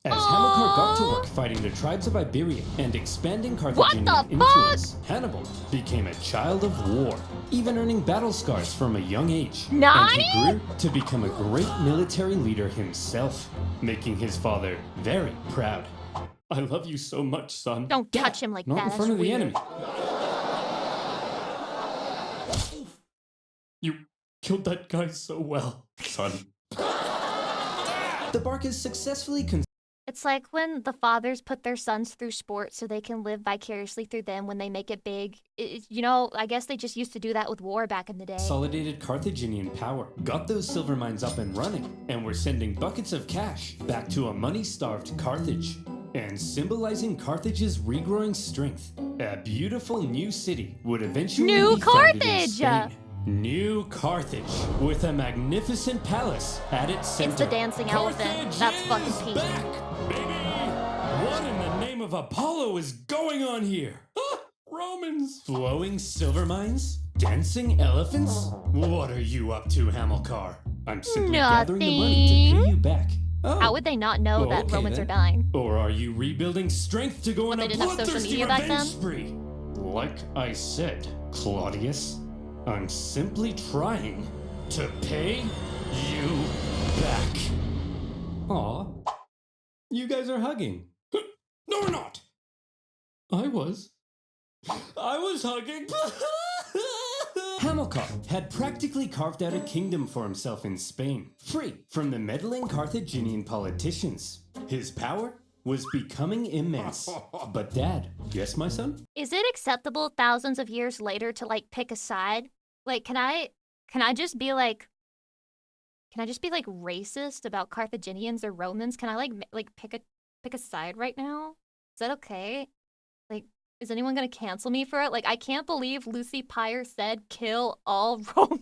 As Hamilcar got to work fighting the tribes of Iberia and expanding Carthaginian What the influence, Hannibal became a child of war, even earning battle scars from a young age. And Nani? he grew to become a great military leader himself, making his father very proud. I love you so much, son. Don't Dad, touch him like not that. in front That's of the weird. enemy. You killed that guy so well, son. The bark is successfully It's like when the fathers put their sons through sports so they can live vicariously through them when they make it big. You know, I guess they just used to do that with war back in the day. consolidated Carthaginian power, got those silver mines up and running, and were sending buckets of cash back to a money-starved Carthage. And symbolizing Carthage's regrowing strength, a beautiful new city would eventually New be founded in Carthage! Spain. New Carthage, with a magnificent palace at its center. It's the dancing elephant. Carthage That's fucking is peak. back, baby! What in the name of Apollo is going on here? Ah, Romans! Flowing silver mines? Dancing elephants? What are you up to, Hamilcar? I'm simply gathering the money to pay Nothing. you back. Oh. How would they not know that Okay, Romans then. are dying? Or are you rebuilding strength to go on They a didn't have social bloodthirsty media back revenge then? spree? Like I said, Claudius, I'm simply trying to pay you back. Aw, you guys are hugging. No, we're not. I was hugging. Hamilcar had practically carved out a kingdom for himself in Spain, free from the meddling Carthaginian politicians. His power was becoming immense. But Dad, yes, my son? Is it acceptable thousands of years later to like pick a side? Like, can I just be like racist about Carthaginians or Romans? Can I like pick a side right now? Is that okay? Like, is anyone gonna cancel me for it? Like, I can't believe Lucy Pyre said kill all Romans.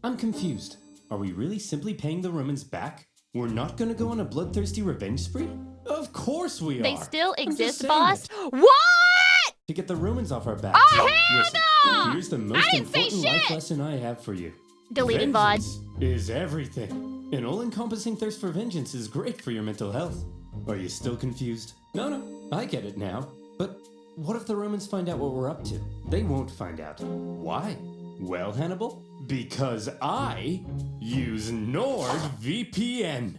I'm confused. Are we really simply paying the Romans back? We're not gonna go on a bloodthirsty revenge spree? Of course we are. They still I'm just exist, saying boss. it. What? To get the Romans off our back. Oh, hell Listen, no! here's the most I didn't say important life shit! lesson I have for you. Deleted VOD. Vengeance is everything. An all-encompassing thirst for vengeance is great for your mental health. Are you still confused? No, I get it now. But what if the Romans find out what we're up to? They won't find out. Why? Well, Hannibal, because I use NordVPN.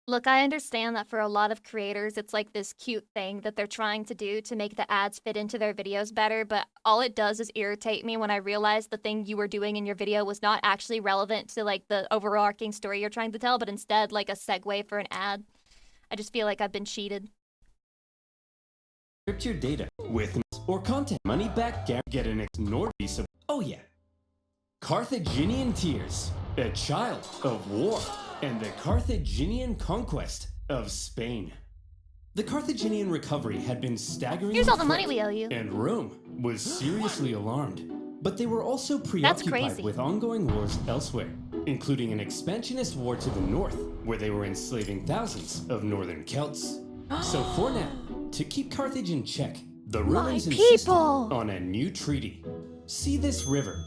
Look, I understand that for a lot of creators, it's like this cute thing that they're trying to do to make the ads fit into their videos better, but all it does is irritate me when I realize the thing you were doing in your video was not actually relevant to like the overarching story you're trying to tell, but instead like a segue for an ad. I just feel like I've been cheated. Encrypt your data with or content money back guarantee. Get an ignored piece of. Oh yeah. Carthaginian tears, a child of war, and the Carthaginian conquest of Spain. The Carthaginian recovery had been staggering. Here's all the money we owe you. And Rome was seriously alarmed. But they were also preoccupied with ongoing wars elsewhere, including an expansionist war to the north, where they were enslaving thousands of northern Celts. So for now, to keep Carthage in check, the Romans insisted on a new treaty. See this river.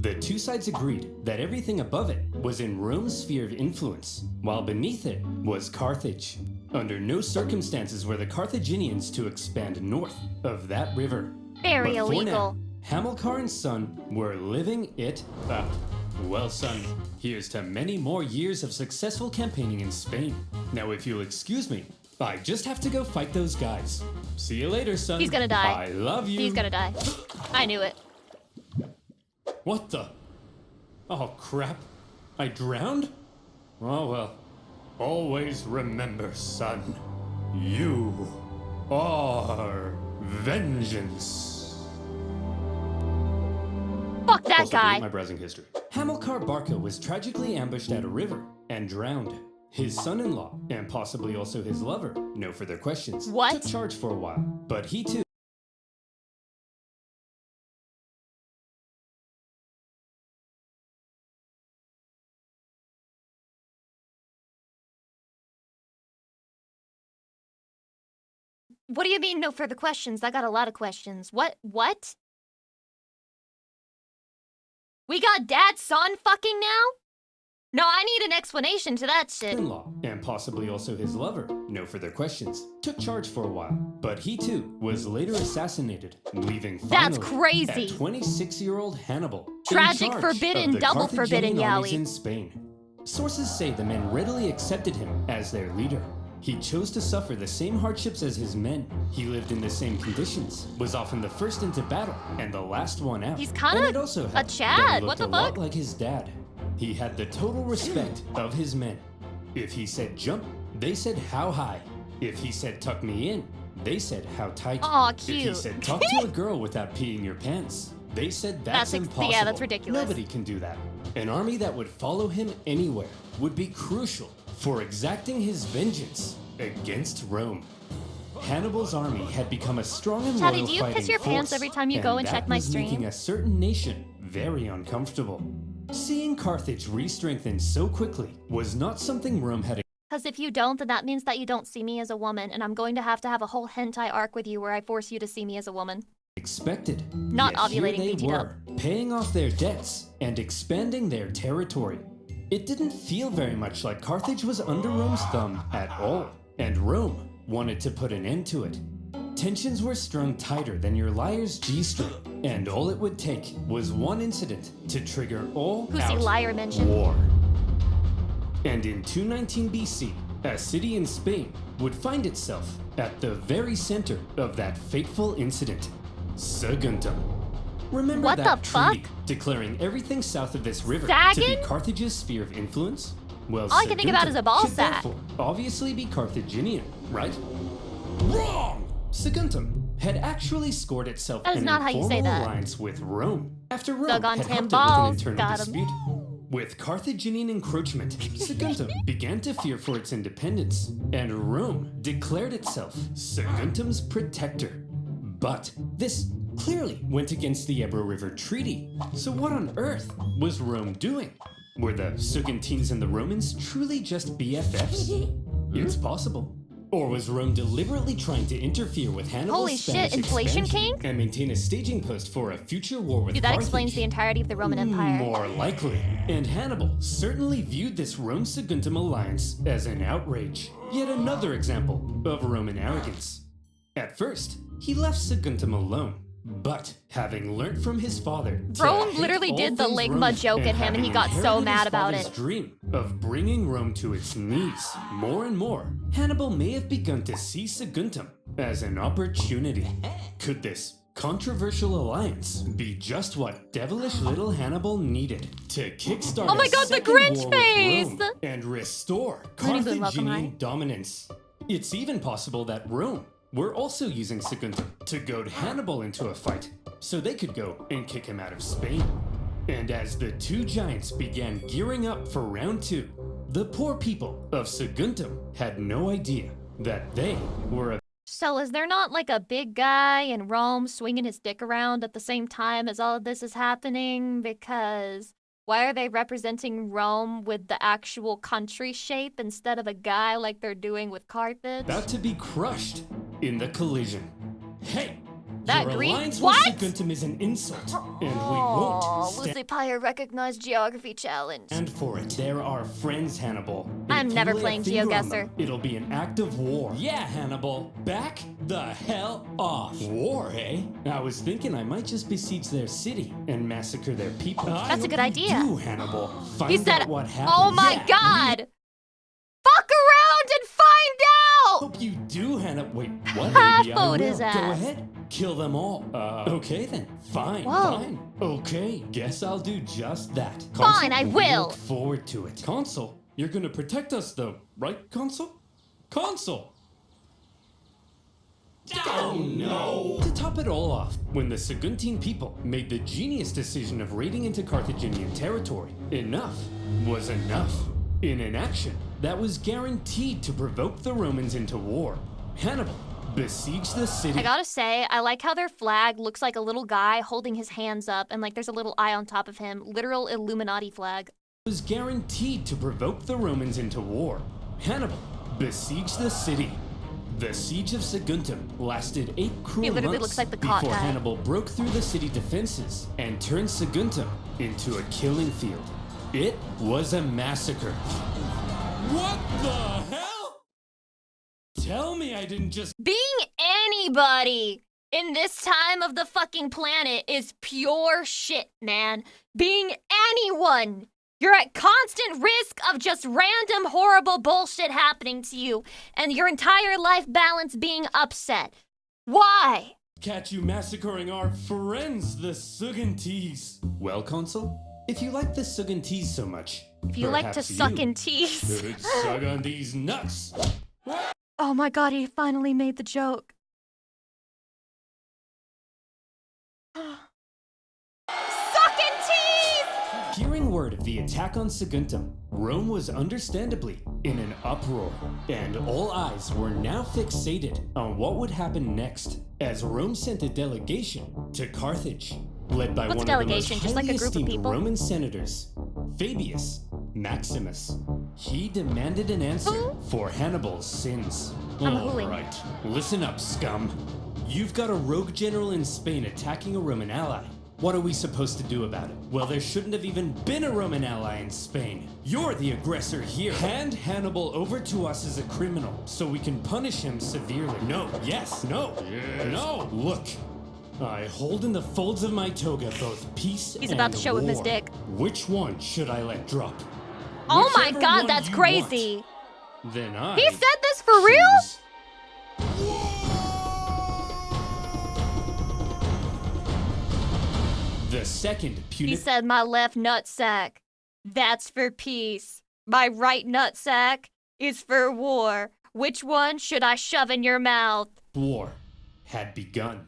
The two sides agreed that everything above it was in Rome's sphere of influence, while beneath it was Carthage. Under no circumstances were the Carthaginians to expand north of that river. Very but illegal. For now, Hamilcar and son were living it up. Well, son, here's to many more years of successful campaigning in Spain. Now, if you'll excuse me, I just have to go fight those guys. See you later, son. He's gonna die. I love you. He's gonna die. I knew it. What the? Oh, crap. I drowned? Oh, well. Always remember, son. You are vengeance. Fuck that Also, guy. delete my browsing history. Hamilcar Barca was tragically ambushed at a river and drowned. His son-in-law, and possibly also his lover, no further questions, took charge for a while, but he too. What do you mean no further questions? I got a lot of questions. What? We got dad-son fucking now? No, I need an explanation to that shit. In-law, and possibly also his lover, no further questions, took charge for a while, but he too was later assassinated, leaving That's finally crazy. at 26-year-old Hannibal. in Tragic, charge forbidden, of the double Carthaginian forbidden, armies Yowie. in Spain. Sources say the men readily accepted him as their leader. He chose to suffer the same hardships as his men. He lived in the same conditions, was often the first into battle and the last one out. He's kinda And it also a helped that Chad. he What looked the a lot fuck? like his dad. He had the total respect of his men. If he said jump, they said how high. If he said tuck me in, they said how tight. Aw, If he cute. said talk to a girl without peeing your pants, they said that's impossible. yeah, that's ridiculous. Nobody can do that. An army that would follow him anywhere would be crucial for exacting his vengeance against Rome. Hannibal's army had become a strong and Chatty, loyal do you piss fighting your pants force, every time you go and that check my was making stream? a certain nation very uncomfortable. Seeing Carthage re-strengthen so quickly was not something Rome had. Because if you don't, then that means that you don't see me as a woman, and I'm going to have a whole hentai arc with you where I force you to see me as a woman. Expected. Not Yet here ovulating they BT were, paying off their debts and expanding their territory. It didn't feel very much like Carthage was under Rome's thumb at all, and Rome wanted to put an end to it. Tensions were strung tighter than your liar's G-string, and all it would take was one incident to trigger Pussy liar mention. war. And in 219 BC, a city in Spain would find itself at the very center of that fateful incident, Saguntum. Remember What that the treaty fuck? declaring everything south of this river to Sagan? be Carthage's sphere of influence? Well, All I can think about Saguntum is a ball should sack. therefore obviously be Carthaginian, right? Wrong! Saguntum had actually scored itself That is an not how you say informal that. alliance with Rome after Rome Dug on had 10 helped balls, it with an got internal 'em. dispute. With Carthaginian encroachment, Saguntum began to fear for its independence, and Rome declared itself Saguntum's protector. But this clearly went against the Ebro River Treaty. So what on earth was Rome doing? Were the Saguntines and the Romans truly just BFFs? It's possible. Or was Rome deliberately trying to interfere with Hannibal's Holy shit, Spanish inflation expansion king? and maintain a staging post for a future war with Dude, that Carthage? explains the entirety of the Roman Empire. More likely. And Hannibal certainly viewed this Rome-Saguntum alliance as an outrage. Yet another example of Roman arrogance. At first, he left Saguntum alone, But having learnt from his father, to Rome hate literally all did the things ligma Roman, joke at him and he having got so inherited mad his about father's it. dream of bringing Rome to its knees more and more, Hannibal may have begun to see Saguntum as an opportunity. Could this controversial alliance be just what devilish little Hannibal needed to kickstart Oh my a God, the second Grinch war with face! Rome and restore Looney Bin, welcome, Carthaginian hi. dominance? It's even possible that Rome were also using Saguntum to goad Hannibal into a fight so they could go and kick him out of Spain. And as the two giants began gearing up for round two, the poor people of Saguntum had no idea that they were a So is there not like a big guy in Rome swinging his dick around at the same time as all of this is happening? Because why are they representing Rome with the actual country shape instead of a guy like they're doing with Carthage? about to be crushed in the collision. Hey! That your Greek- alliance what? with Saguntum is an insult, and we Oh, won't stand Lucy Pyre recognized geography challenge. for it. They're our friends, Hannibal. I'm If never you lay a playing finger on GeoGuessr. them, it'll be an act of war. Yeah, Hannibal. Back the hell off. War, eh? I was thinking I might just besiege their city and massacre their people. That's a good idea. Do, Hannibal. Find He said, out what happened. oh my Yeah, God! Fuck around and find out! Hope you do, Hannah. Wait, what? Ha, Maybe I vote will. his Go ass. ahead. Kill them all. Okay then. Fine. Whoa. Fine. Okay. Guess I'll do just that. Fine, I we will. Look forward to it. Consul, you're gonna protect us though, right, Consul? Consul. Oh no! To top it all off, when the Saguntine people made the genius decision of raiding into Carthaginian territory, enough was enough. In an action that was guaranteed to provoke the Romans into war, Hannibal besieged the city. I gotta say, I like how their flag looks like a little guy holding his hands up and like there's a little eye on top of him. Literal Illuminati flag. Was guaranteed to provoke the Romans into war. Hannibal besieged the city. The siege of Saguntum lasted 8 cruel He literally months looks like the cop before guy. Hannibal broke through the city defenses and turned Saguntum into a killing field. It was a massacre. What the hell? Tell me I didn't just Being anybody in this time of the fucking planet is pure shit, man. Being anyone, you're at constant risk of just random horrible bullshit happening to you and your entire life balance being upset. Why? catch you massacring our friends, the Sugantees. Well, Consul, if you like the Sugantees so much, If you like to perhaps suck you in teeth. could suck on these nuts. Oh my god, he finally made the joke. Sucking teeth! Hearing word of the attack on Saguntum, Rome was understandably in an uproar, and all eyes were now fixated on what would happen next, as Rome sent a delegation to Carthage, led by What's a one of the most delegation? Just like a highly group of esteemed people? Roman senators, Fabius Maximus. He demanded an answer for Hannibal's sins. I'm All hooing. right, listen up, scum. You've got a rogue general in Spain attacking a Roman ally. What are we supposed to do about it? Well, there shouldn't have even been a Roman ally in Spain. You're the aggressor here. Hand Hannibal over to us as a criminal so we can punish him severely. No, yes, no, no. Look, I hold in the folds of my toga both peace He's and about to show him his war. dick. Which one should I let drop? Oh my Whichever god, one that's you crazy. want. Then I He said this for real? choose. The second He punitive said my left nutsack. That's for peace. My right nutsack is for war. Which one should I shove in your mouth? war had begun.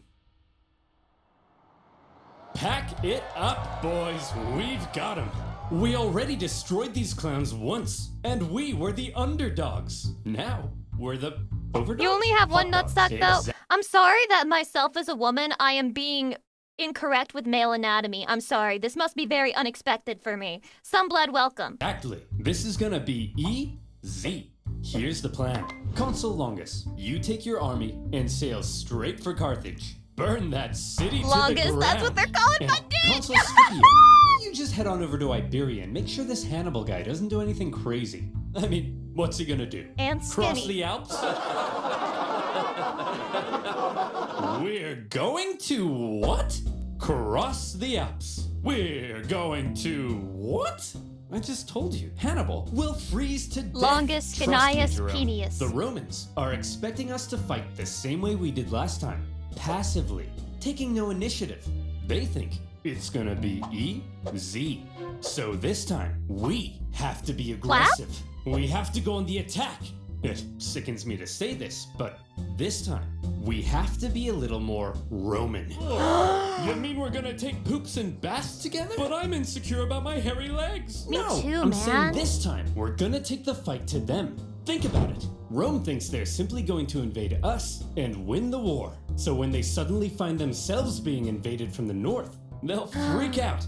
Pack it up, boys. We've got 'em. We already destroyed these clowns once, and we were the underdogs. Now we're the overdogs. You only have one Hot dogs. nutsack though. Exactly. I'm sorry that myself as a woman, I am being incorrect with male anatomy. I'm sorry. This must be very unexpected for me. Some blood welcome. Exactly. This is gonna be easy. Here's the plan. Consul Longus, you take your army and sail straight for Carthage. Burn that city to the Longus, ground. that's what they're calling And my dick! Consul Scipio, you just head on over to Iberia and make sure this Hannibal guy doesn't do anything crazy. I mean, what's he gonna do? And Cross skinny. the Alps? We're going to what? Cross the Alps. We're going to what? I just told you. Hannibal will freeze to death. Longus Trust me, Canius Jerome. Penius. The Romans are expecting us to fight the same way we did last time. Passively, taking no initiative. They think it's gonna be easy. So this time, we have to be aggressive. We have to go on the attack. It sickens me to say this, but this time, we have to be a little more Roman. You mean we're gonna take poops and baths together? But I'm insecure about my hairy legs. Me no, too, I'm man. saying this time, we're gonna take the fight to them. Think about it. Rome thinks they're simply going to invade us and win the war. So when they suddenly find themselves being invaded from the north, they'll freak out.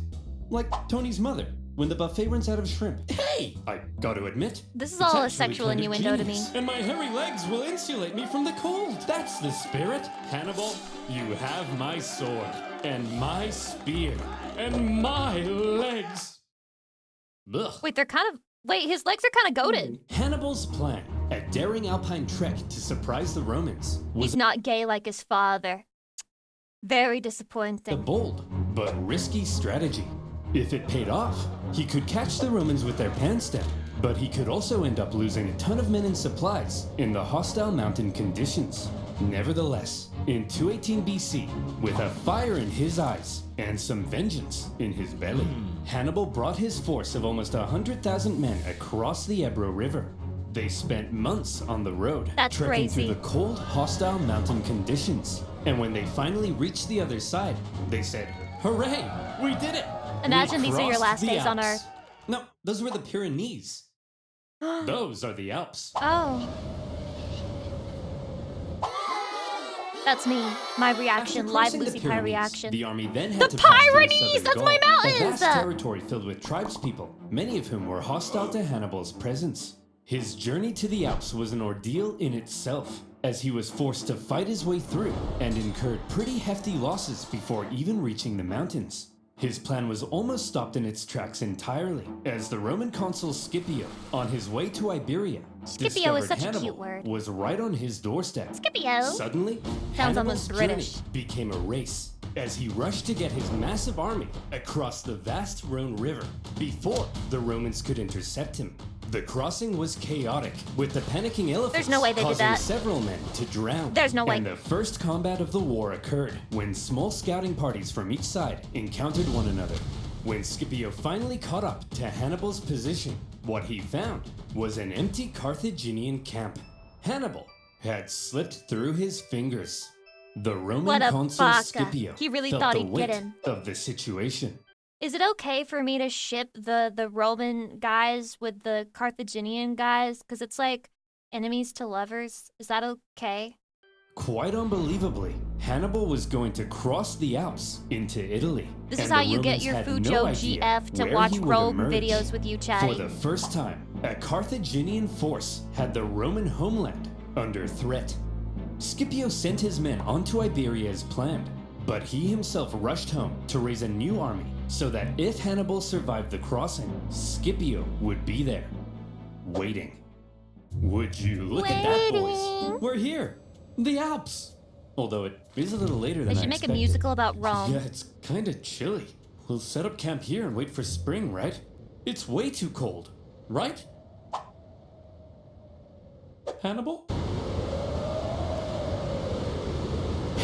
Like Tony's mother, when the buffet runs out of shrimp. Hey! I gotta admit, This is it's all a actually sexual kind of innuendo to me. genius. And my hairy legs will insulate me from the cold. That's the spirit. Hannibal, you have my sword, and my spear, and my legs. Ugh. Wait, his legs are kind of goated. Hannibal's plan, a daring alpine trek to surprise the Romans, was He's not gay like his father. Very a disappointing. bold but risky strategy. If it paid off, he could catch the Romans with their pants down, but he could also end up losing a ton of men and supplies in the hostile mountain conditions. Nevertheless, in 218 BC, with a fire in his eyes and some vengeance in his belly, Hannibal brought his force of almost 100,000 men across the Ebro River. They spent months on the road, That's trekking crazy. through the cold, hostile mountain conditions. And when they finally reached the other side, they said, "Hooray! We did it! Imagine We these are your crossed last the days on Alps." Earth. No, those were the Pyrenees. Those are the Alps. Oh. That's me. My reaction. After Live crossing the Lucy Pie Pyrenees, reaction. The army then had The to pass through Pyrenees! southern That's Gaul, my a mountains! vast territory filled with tribespeople, many of whom were hostile to Hannibal's presence. His journey to the Alps was an ordeal in itself, as he was forced to fight his way through and incurred pretty hefty losses before even reaching the mountains. His plan was almost stopped in its tracks entirely, as the Roman consul Scipio, on his way to Iberia, Scipio is discovered such a Hannibal cute word. was right on his doorstep. Scipio. Suddenly, Sounds Hannibal's almost British. journey became a race as he rushed to get his massive army across the vast Rhone River before the Romans could intercept him. The crossing was chaotic, with the panicking elephants There's no way they did causing that. several men to drown. There's no way. And the first combat of the war occurred when small scouting parties from each side encountered one another. When Scipio finally caught up to Hannibal's position, what he found was an empty Carthaginian camp. Hannibal had slipped through his fingers. The Roman What a consul baka. Scipio He really felt thought the he'd weight get him. of the situation. Is it okay for me to ship the Roman guys with the Carthaginian guys? Because it's like enemies to lovers. Is that okay? Quite unbelievably, Hannibal was going to cross the Alps into Italy. This is and how the you get Romans your had Fujo no idea GF to where watch he would rogue emerge. videos with you For chatting. the first time, a Carthaginian force had the Roman homeland under threat. Scipio sent his men onto Iberia as planned, but he himself rushed home to raise a new army so that if Hannibal survived the crossing, Scipio would be there, waiting. Would you look at that, boys? We're here, the Alps. Although it is a little later They than I should make a expected. musical about Rome. Yeah, it's kind of chilly. We'll set up camp here and wait for spring, right? It's way too cold, right? Hannibal?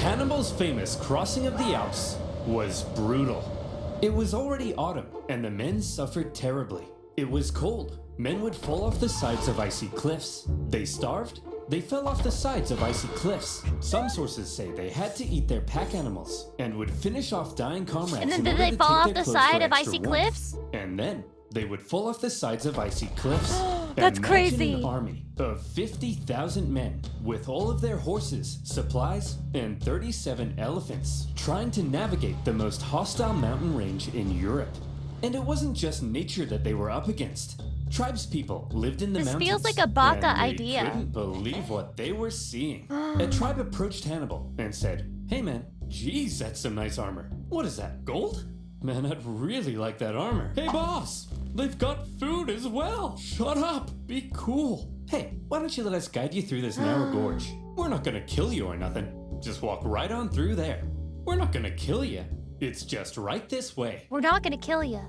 Hannibal's famous crossing of the Alps was brutal. It was already autumn, and the men suffered terribly. It was cold. Men would fall off the sides of icy cliffs. They starved. They fell off the sides of icy cliffs. Some sources say they had to eat their pack animals and would finish off dying comrades. And then in did order they to fall take off their the clothes side for of extra icy warmth. cliffs? And then they would fall off the sides of icy cliffs. That's Imagine crazy. an army of 50,000 men with all of their horses, supplies, and 37 elephants trying to navigate the most hostile mountain range in Europe. And it wasn't just nature that they were up against. Tribespeople lived in the This mountains. feels like a Baka and they idea. couldn't believe what they were seeing. A tribe approached Hannibal and said, "Hey man, geez, that's some nice armor. What is that, gold? Man, I'd really like that armor. Hey boss, they've got food as well. Shut up, be cool. Hey, why don't you let us guide you through this narrow gorge? We're not gonna kill you or nothing. Just walk right on through there. We're not gonna kill you. It's just right this way. We're not gonna kill you.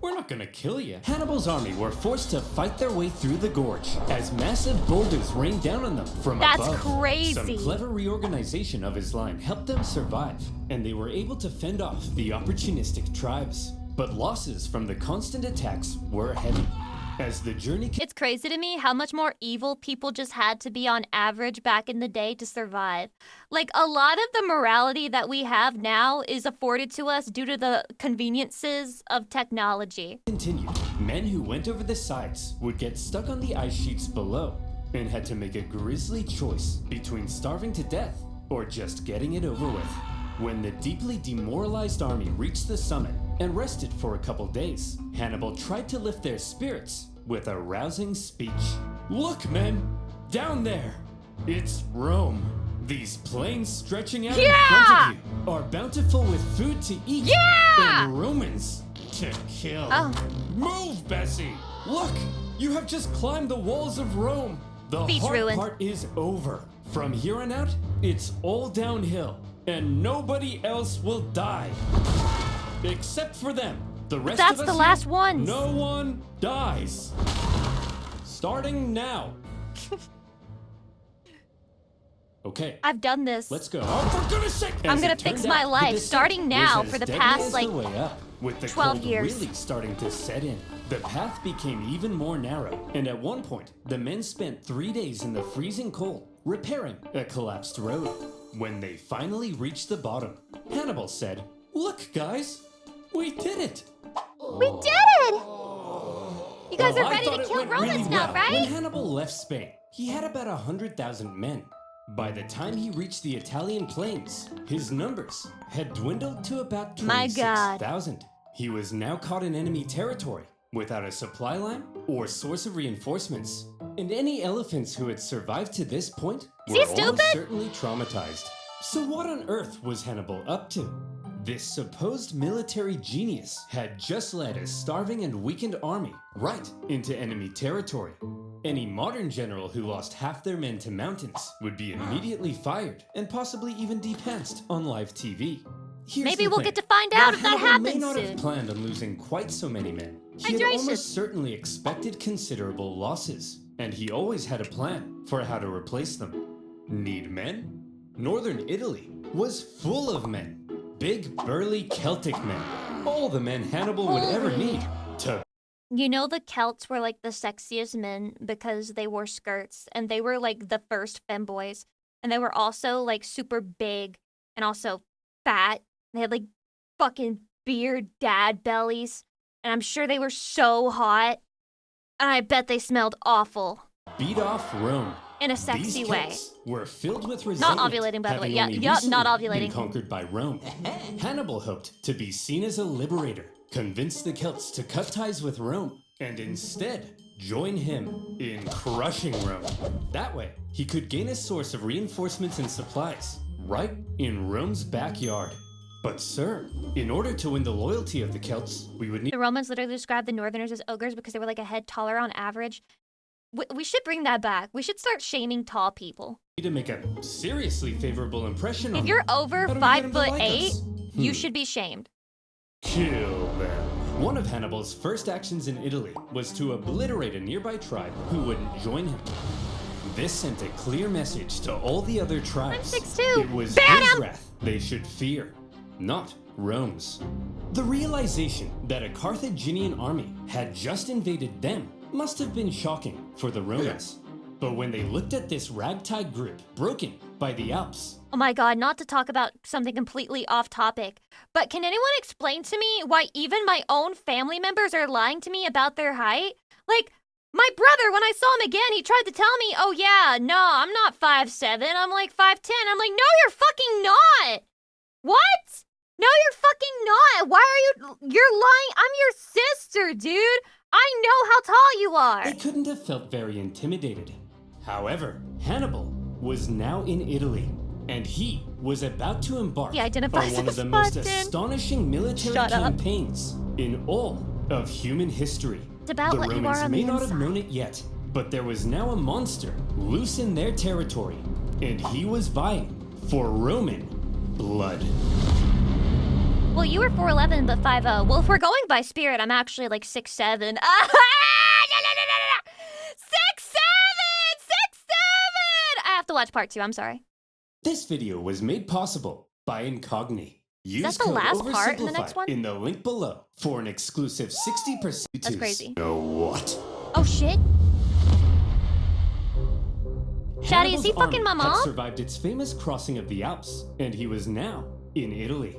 We're not gonna kill you. Hannibal's army were forced to fight their way through the gorge as massive boulders rained down on them from above. That's crazy. Some clever reorganization of his line helped them survive, and they were able to fend off the opportunistic tribes. But losses from the constant attacks were heavy. As the journey It's crazy to me how much more evil people just had to be on average back in the day to survive. Like, a lot of the morality that we have now is afforded to us due to the conveniences of technology. continued, men who went over the sides would get stuck on the ice sheets below and had to make a grisly choice between starving to death or just getting it over with. When the deeply demoralized army reached the summit and rested for a couple days, Hannibal tried to lift their spirits with a rousing speech. Look, men, down there, it's Rome. These plains stretching out in front of you are bountiful with food to eat and Romans to kill. Move, Bessie! Look, you have just climbed the walls of Rome. The Beach hard ruined. part is over. From here on out, it's all downhill, and nobody else will die. Except for them. The rest That's of us the here, last ones. No one dies. Starting now. Okay. I've done this. Let's go. Oh, for goodness sake! I'm As gonna it fix turned my out, life the descent starting was now as for the deadly past, as like, the way up, with the 12 cold years. really starting to set in. The path became even more narrow, and at one point, the men spent 3 days in the freezing cold repairing a collapsed road. When they finally reached the bottom, Hannibal said, "Look, guys, we did it." We did it! You guys Oh, are I ready thought to it kill went Romans really now, well. right? When Hannibal left Spain, he had about 100,000 men. By the time he reached the Italian plains, his numbers had dwindled to about My God. 26,000. He was now caught in enemy territory, without a supply line or source of reinforcements. And any elephants who had survived to this point Is were he almost stupid? certainly traumatized. So what on earth was Hannibal up to? This supposed military genius had just led a starving and weakened army right into enemy territory. Any modern general who lost half their men to mountains would be immediately fired and possibly even depantsed on live TV. Here's Maybe the we'll thing. get to find out if that Hannibal may happens not have soon. planned on losing quite so many men. He had Hydration. almost certainly expected considerable losses, and he always had a plan for how to replace them. Need men? Northern Italy was full of men. Big, burly Celtic men. All the men Hannibal would ever need to You know, the Celts were like the sexiest men because they wore skirts and they were like the first femboys. And they were also like super big and also fat. They had like fucking beard dad bellies. And I'm sure they were so hot. And I bet they smelled awful beat off Rome. in a sexy These way. Celts were filled with Not resentment, ovulating, by the way. having Yeah, only yup, not recently been ovulating. conquered by Rome. Hannibal hoped to be seen as a liberator, convince the Celts to cut ties with Rome, and instead join him in crushing Rome. That way, he could gain a source of reinforcements and supplies right in Rome's backyard. But sir, in order to win the loyalty of the Celts, we would need The Romans literally described the Northerners as ogres because they were like a head taller on average. We should bring that back. We should start shaming tall people. to make a seriously favorable impression on If you're them. over How do we get 'em to like 5'8", us? you should be shamed. Kill them. One of Hannibal's first actions in Italy was to obliterate a nearby tribe who wouldn't join him. This sent a clear message to all the other tribes. 6'2". It was Ban his him! wrath they should fear, not Rome's. The realization that a Carthaginian army had just invaded them must have been shocking for the Romans. But when they looked at this ragtag group broken by the Alps, Oh my god, not to talk about something completely off topic, but can anyone explain to me why even my own family members are lying to me about their height? Like, my brother, when I saw him again, he tried to tell me, oh yeah, no, I'm not 5'7", I'm like 5'10". I'm like, no, you're fucking not! What? No, you're fucking not! Why are you're lying? I'm your sister, dude! I know how tall you are! they couldn't have felt very intimidated. However, Hannibal was now in Italy, and he was about to embark He on identifies one of as the most Spartan. astonishing military Shut up. campaigns in all of human history. It's about The what you Romans are on may the not have inside. known it yet, but there was now a monster loose in their territory, and he was vying for Roman blood. Well, you were 4'11", but 5'0". Well, if we're going by spirit, I'm actually like 6'7". Ah, no. 6'7", 6'7". I have to watch part 2. I'm sorry. This video was made possible by Incogni. Use Is that the code last part in the next Oversimplified one? in the link below for an exclusive 60%. That's crazy. Know what? Oh shit. Shaddy, is he Hannibal's fucking my army had mom? survived its famous crossing of the Alps, and he was now in Italy.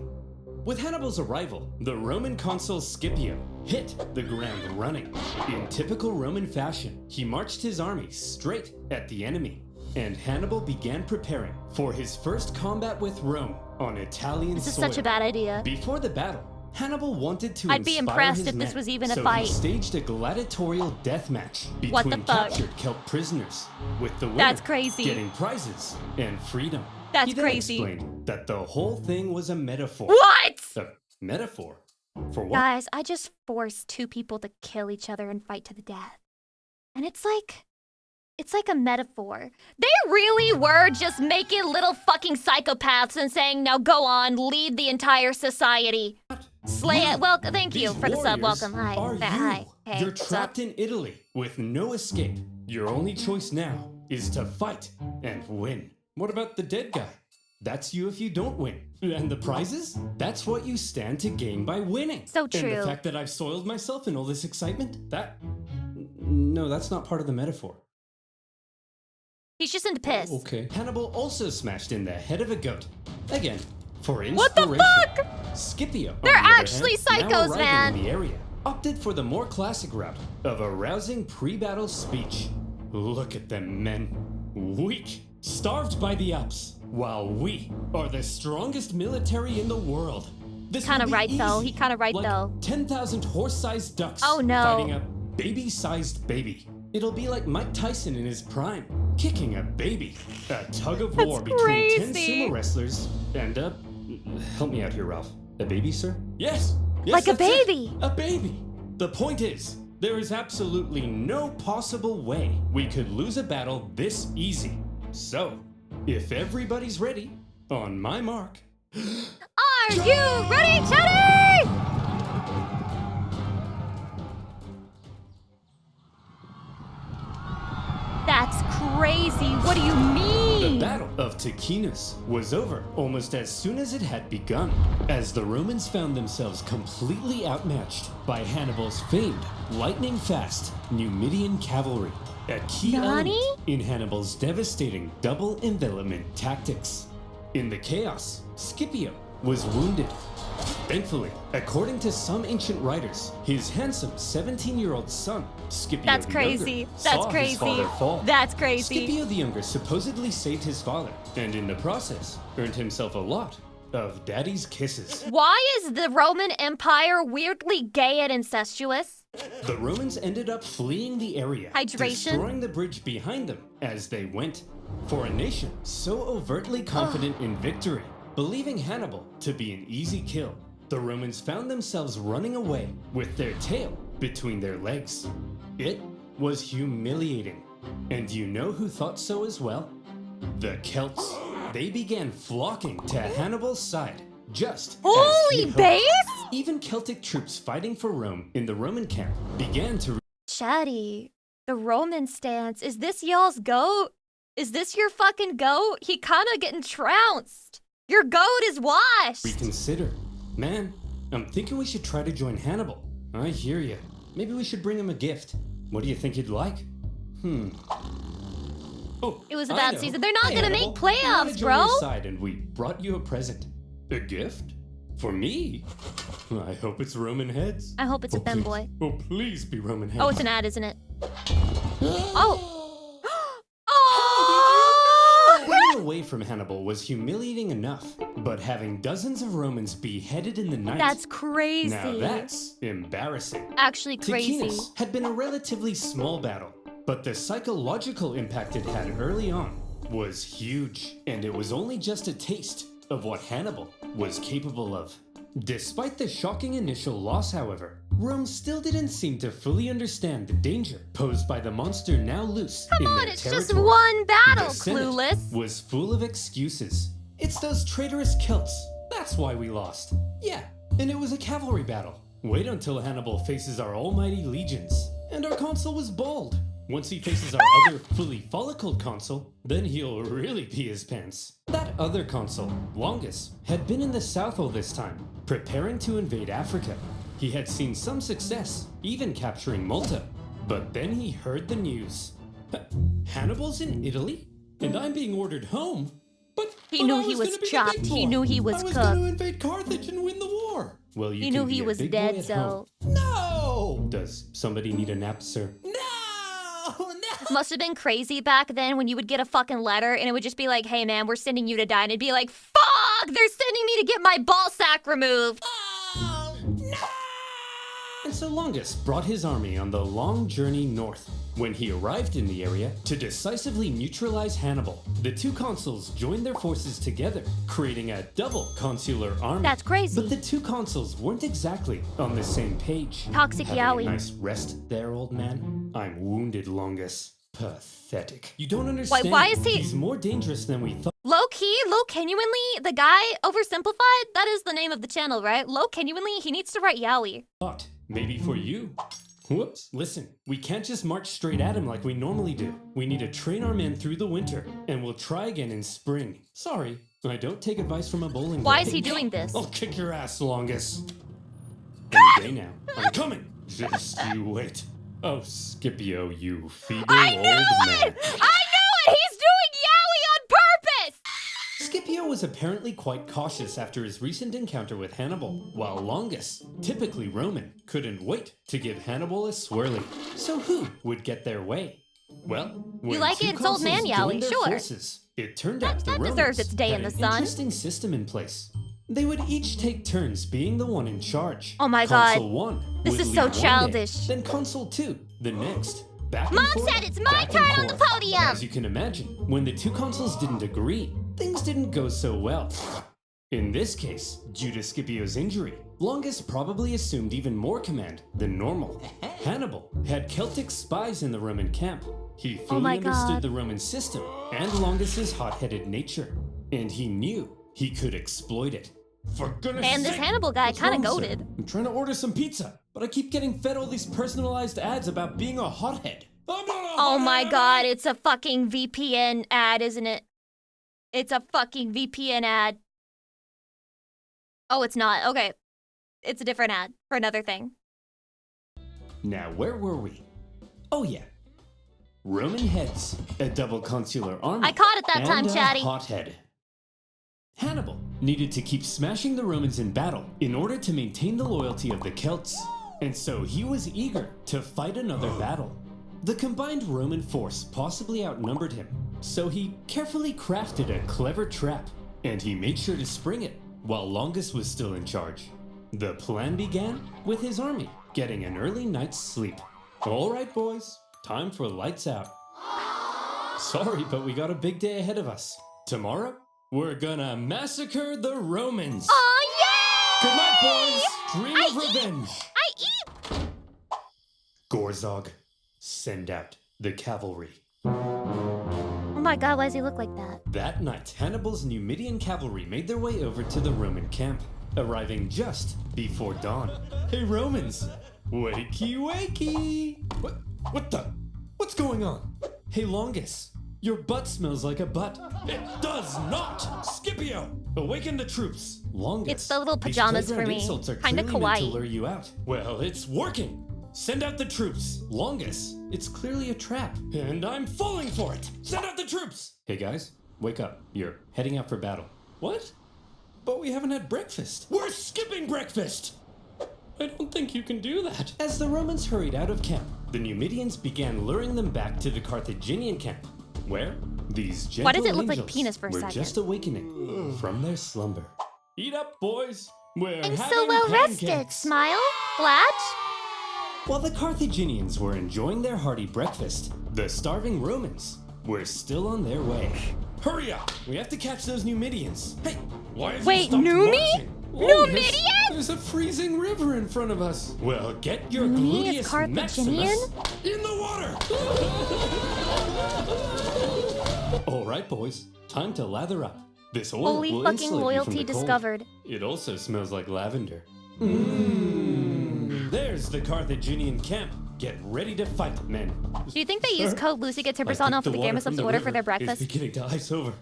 With Hannibal's arrival, the Roman consul Scipio hit the ground running. In typical Roman fashion, he marched his army straight at the enemy, and Hannibal began preparing for his first combat with Rome on Italian This is soil. such a bad idea. Before the battle, Hannibal wanted to I'd be inspire impressed his if this men, was even a so fight. he staged a gladiatorial death match What the between fuck? captured Celt prisoners, with the winner That's crazy. getting prizes and freedom. That's he then crazy. explained that the whole thing was a metaphor. What? A metaphor? For what? Guys, I just forced 2 people to kill each other and fight to the death. And it's like a metaphor. They really were just making little fucking psychopaths and saying, now go on, lead the entire society. Slay it. Well, thank you These for the sub. warriors Welcome. Hi. are you. Hi. Hey. You're what's up? trapped in Italy with no escape. Your only choice now is to fight and win. What about the dead guy? That's you if you don't win. And the prizes? That's what you stand to gain by winning. So And true. the fact that I've soiled myself in all this excitement? No, that's not part of the metaphor. He's just into piss. Okay. Hannibal also smashed in the head of a goat. Again, for inspiration. What the fuck? Scipio, on They're the other actually hand, now psychos, arriving man. in the area, opted for the more classic route of a rousing pre-battle speech. Look at them, men. Weak, starved by the Alps, while we are the strongest military in the world. This Kinda will be right, though. easy. He kinda right, Like though. 10,000 horse-sized ducks Oh, no. fighting a baby-sized baby. It'll be like Mike Tyson in his prime, kicking a baby. A tug of war between 10 crazy. sumo wrestlers and help me out here, Ralph. A baby, sir? Yes! Yes, Like a that's it. baby. A baby! The point is, there is absolutely no possible way we could lose a battle this easy. So, if everybody's ready, on my mark... Are you ready, Chatty? That's crazy. What do you mean? The Battle of Ticinus was over almost as soon as it had begun, as the Romans found themselves completely outmatched by Hannibal's famed lightning-fast Numidian cavalry, a key Nani? element in Hannibal's devastating double envelopment tactics. In the chaos, Scipio was wounded. Thankfully, according to some ancient writers, his handsome 17-year-old son, Scipio That's the crazy. Younger, That's saw crazy. his father fall. That's crazy. Scipio the Younger supposedly saved his father, and in the process, earned himself a lot of daddy's kisses. Why is the Roman Empire weirdly gay and incestuous? The Romans ended up fleeing the area, Hydration? destroying the bridge behind them as they went. For a nation so overtly confident in victory, believing Hannibal to be an easy kill, the Romans found themselves running away with their tail between their legs. It was humiliating. And you know who thought so as well? The Celts. They began flocking to Hannibal's side, just as Holy he hoped. base? Even Celtic troops fighting for Rome in the Roman camp began to Chatty, the Roman stance. Is this y'all's goat? Is this your fucking goat? He kinda getting trounced. Your goat is washed. reconsider. Man, I'm thinking we should try to join Hannibal. I hear you. Maybe we should bring him a gift. What do you think he'd like? Oh, It was a I bad know. season. They're not Hey, gonna Hannibal, make we wanna playoffs, join bro. your side and we brought you a present. A gift? For me? I hope it's Roman heads. I hope it's a please. femboy. Oh, please be Roman heads. Oh, it's an ad, isn't it? Oh. Oh! Running away from Hannibal was humiliating enough, but having dozens of Romans beheaded in the night. That's crazy. Now that's embarrassing. Actually crazy. Ticinus had been a relatively small battle, but the psychological impact it had early on was huge, and it was only just a taste of what Hannibal was capable of. Despite the shocking initial loss, however, Rome still didn't seem to fully understand the danger posed by the monster now loose Come in on, their it's just territory. one battle, The Senate clueless. was full of excuses. It's those traitorous Celts. That's why we lost. Yeah, and it was a cavalry battle. Wait until Hannibal faces our almighty legions. And our consul was bold. Once he faces our other fully follicled consul, then he'll really pee his pants. That other consul, Longus, had been in the south all this time, preparing to invade Africa. He had seen some success, even capturing Malta. But then he heard the news. Hannibal's in Italy? And I'm being ordered home? He knew he was chopped. He knew he was I was cooked. going to invade Carthage and win the war. Well, you He can knew be he a was big boy dead, at so. home. No! Does somebody need a nap, sir? Must have been crazy back then when you would get a fucking letter and it would just be like, hey man, we're sending you to die. And it'd be like, fuck, they're sending me to get my ball sack removed. And so Longus brought his army on the long journey north. When he arrived in the area to decisively neutralize Hannibal, the two consuls joined their forces together, creating a double consular army. That's crazy. But the two consuls weren't exactly on the same page. Toxic Having Yowie. a nice rest there, old man? I'm wounded, Longus. Pathetic. You don't understand. why is he- He's more dangerous than we thought. Low key, low genuinely, the guy oversimplified, that is the name of the channel, right? Low genuinely, he needs to write Yowie. Maybe for you. Whoops. Listen, we can't just march straight at him like we normally do. We need to train our men through the winter, and we'll try again in spring. Sorry, I don't take advice from a bowling Why ball. is he doing this? I'll kick your ass, Longus. Any day now. I'm coming. Just you wait. Oh, Scipio, you feeble old man. I knew it! He's doing Yowie on purpose! Scipio was apparently quite cautious after his recent encounter with Hannibal, while Longus, typically Roman, couldn't wait to give Hannibal a swirly. So who would get their way? Well, when like two it, it's old man consuls Yowie, joined their sure. forces, it turned out the that Romans deserves its day had in the an sun. interesting system in place. They would each take turns being the one in charge. Oh my God. Consul 1 This would is lead so one day, childish. then Consul 2 the next. Back and Mom forth, said it's my back and turn on the forth. podium. As you can imagine, when the two consuls didn't agree, things didn't go so well. In this case, due to Scipio's injury, Longus probably assumed even more command than normal. Hannibal had Celtic spies in the Roman camp. He fully my understood God. the Roman system and Longus's hot-headed nature, and he knew he could exploit it. For goodness Man, this sake, Hannibal guy what's kinda wrong, sir? goated. I'm trying to order some pizza, but I keep getting fed all these personalized ads about being a hothead. I'm not a Oh my hothead! God, it's a fucking VPN ad, isn't it? It's a fucking VPN ad. Oh, it's not. Okay. It's a different ad for another thing. Now, where were we? Oh yeah. Roman heads, a double consular army. I caught it that time, and a Chatty. hothead. Hannibal needed to keep smashing the Romans in battle in order to maintain the loyalty of the Celts, and so he was eager to fight another battle. The combined Roman force possibly outnumbered him, so he carefully crafted a clever trap, and he made sure to spring it while Longus was still in charge. The plan began with his army getting an early night's sleep. All right, boys, time for lights out. Sorry, but we got a big day ahead of us. Tomorrow, we're gonna massacre the Romans. Oh, yeah! Good night, boys. Dream of revenge. I eat! Gorzog, send out the cavalry. Oh my God, why does he look like that? That night, Hannibal's Numidian cavalry made their way over to the Roman camp, arriving just before dawn. Hey, Romans! Wakey, wakey! What the? What's going on? Hey, Longus, your butt smells like a butt. It does not! Scipio, awaken the troops. Longus, It's the little these pajamas for playground me. insults are Kinda clearly meant to kawaii. lure you out. Well, it's working. Send out the troops. Longus, it's clearly a trap. And I'm falling for it. Send out the troops. Hey guys, wake up. You're heading out for battle. What? But we haven't had breakfast. We're skipping breakfast! I don't think you can do that. As the Romans hurried out of camp, the Numidians began luring them back to the Carthaginian camp, where these gentle Why does it look like angels penis for a were second? just awakening from their slumber. Eat up, boys. We're I'm so having well rested. pancakes. Smile? Flatch? While the Carthaginians were enjoying their hearty breakfast, the starving Romans were still on their way. Hurry up! We have to catch those Numidians. Hey, why have you Wait, stopped Numi? marching? Numidian? There's a freezing river in front of us. Well, get your He is gluteus Carthaginian? maximus in the water. All right, boys, time to lather up. This oil Holy will fucking insulate you from loyalty the cold. discovered. It also smells like lavender. There's the Carthaginian camp. Get ready to fight, men. Do you think they use code Lucy get 10% I think off the of the water Gamma from Subs the order for river their is breakfast? beginning to ice over.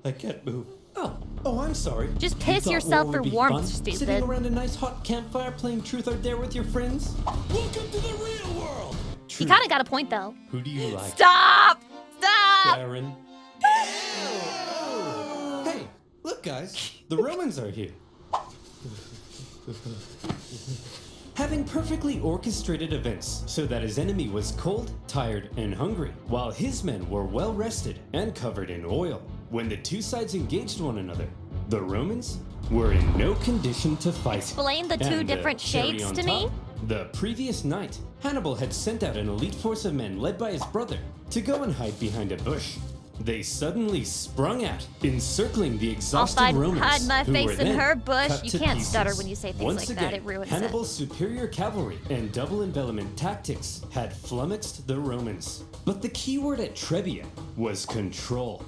I can't move. Oh, I'm sorry. Just You piss thought yourself war for would be warmth, fun? stupid. Sitting around a nice hot campfire playing Truth or Dare with your friends? Welcome to the real world. You kind of got a point, though. Who do you like? Stop! Stop! Sharon. Hey, look, guys. The Romans are here. Having perfectly orchestrated events so that his enemy was cold, tired, and hungry, while his men were well rested and covered in oil. When the two sides engaged one another, the Romans were in no condition to fight. Explain the two And, different cherry shapes on to me. top, the previous night, Hannibal had sent out an elite force of men led by his brother to go and hide behind a bush. They suddenly sprung out, encircling the exhausted I'll Romans. hide my who were face in then her bush. cut You to can't pieces. stutter when you say things Once like again, that. It ruins Hannibal's superior cavalry and double envelopment tactics had flummoxed the Romans. But the key word at Trebia was control.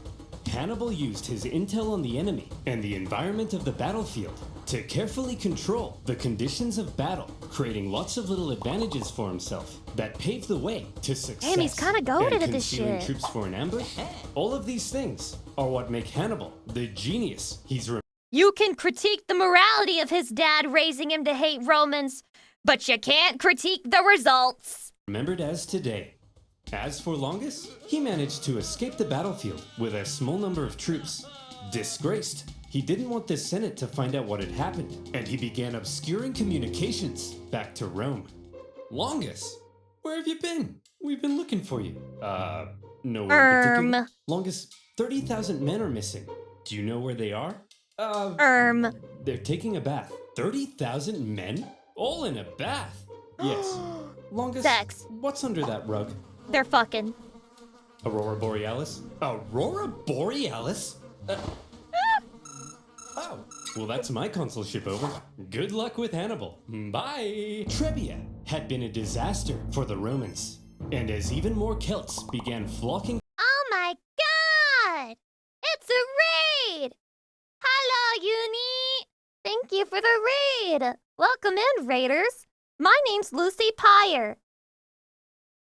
Hannibal used his intel on the enemy and the environment of the battlefield to carefully control the conditions of battle, creating lots of little advantages for himself that paved the way to success. Damn, he's kinda goated and at this concealing shit. troops for an ambush. All of these things are what make Hannibal the genius he's You can critique the morality of his dad raising him to hate Romans, but you can't critique the results. remembered as today. As for Longus, he managed to escape the battlefield with a small number of troops. Disgraced, he didn't want the Senate to find out what had happened, and he began obscuring communications back to Rome. Longus, where have you been? We've been looking for you. Nowhere in particular. Longus, 30,000 men are missing. Do you know where they are? They're taking a bath. 30,000 men? All in a bath? Yes. Longus, Sex. What's under that rug? They're fucking. Aurora Borealis? Aurora Borealis? Oh, well, that's my consulship over. Good luck with Hannibal. Bye. Trebia had been a disaster for the Romans, and as even more Celts began flocking. Oh my god! It's a raid! Hello, Uni! Thank you for the raid! Welcome in, raiders! My name's Lucy Pyre.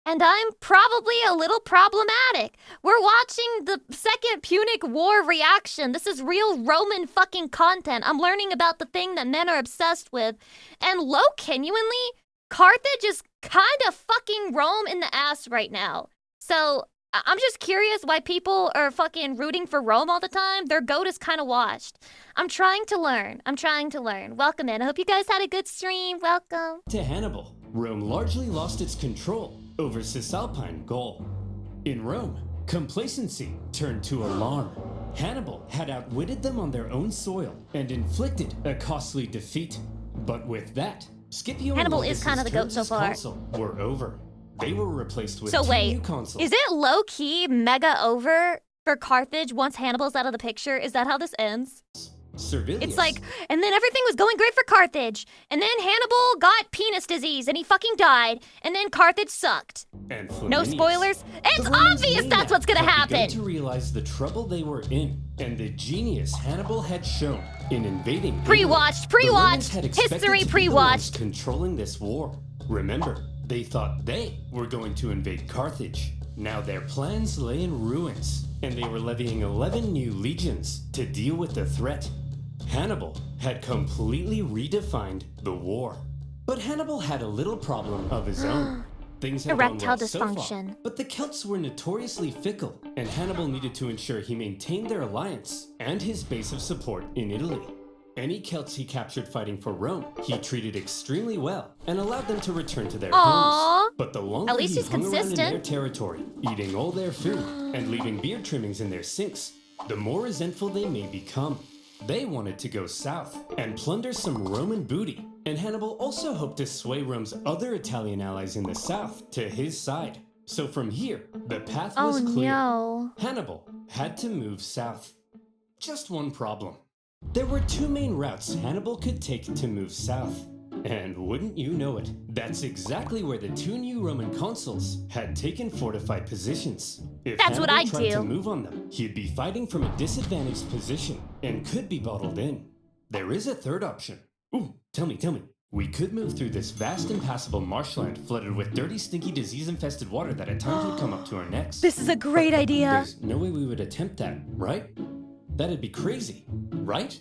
And I'm probably a little problematic. We're watching the Second Punic War reaction. This is real Roman fucking content. I'm learning about the thing that men are obsessed with. And genuinely, Carthage is kind of fucking Rome in the ass right now. So I'm just curious why people are fucking rooting for Rome all the time. Their goat is kind of washed. I'm trying to learn. Welcome in. I hope you guys had a good stream. Welcome. To Hannibal, Rome largely lost its control over Cisalpine Gaul. In Rome, complacency turned to alarm. Hannibal had outwitted them on their own soil and inflicted a costly defeat. But with that, Scipio Hannibal and is kind of the goat so Longus' far. consul were over. They were replaced with So two wait, new consuls. is it low-key mega over for Carthage once Hannibal's out of the picture? Is that how this ends? Servilius. It's like, and then everything was going great for Carthage. And then Hannibal got penis disease and he fucking died. And then Carthage sucked. And No Flaminius. spoilers? It's The Romans obvious may that's now what's gonna have begun happen. to realize the trouble they were in and the genius Hannibal had shown in invading. Pre-watched, Italy. The Romans pre-watched, had expected history to be pre-watched. the ones controlling this war. Remember, they thought they were going to invade Carthage. Now their plans lay in ruins, and they were levying 11 new legions to deal with the threat. Hannibal had completely redefined the war. But Hannibal had a little problem of his own. Things had gone Erectile well so far, dysfunction. but the Celts were notoriously fickle, and Hannibal needed to ensure he maintained their alliance and his base of support in Italy. Any Celts he captured fighting for Rome, he treated extremely well and allowed them to return to their Aww. homes. But the longer At least he he's hung around in their consistent. territory, eating all their food and leaving beard trimmings in their sinks, the more resentful they may become. They wanted to go south and plunder some Roman booty, and Hannibal also hoped to sway Rome's other Italian allies in the south to his side. So from here, the path was clear. no. Hannibal had to move south. Just one problem. There were two main routes Hannibal could take to move south. And wouldn't you know it, that's exactly where the two new Roman consuls had taken fortified positions. If That's what Hannibal I tried do. to move on them, he'd be fighting from a disadvantaged position and could be bottled in. There is a third option. Ooh, tell me. We could move through this vast impassable marshland flooded with dirty, stinky, disease-infested water that at times would come up to our necks. This is a great idea. There's no way we would attempt that, right? That'd be crazy, right?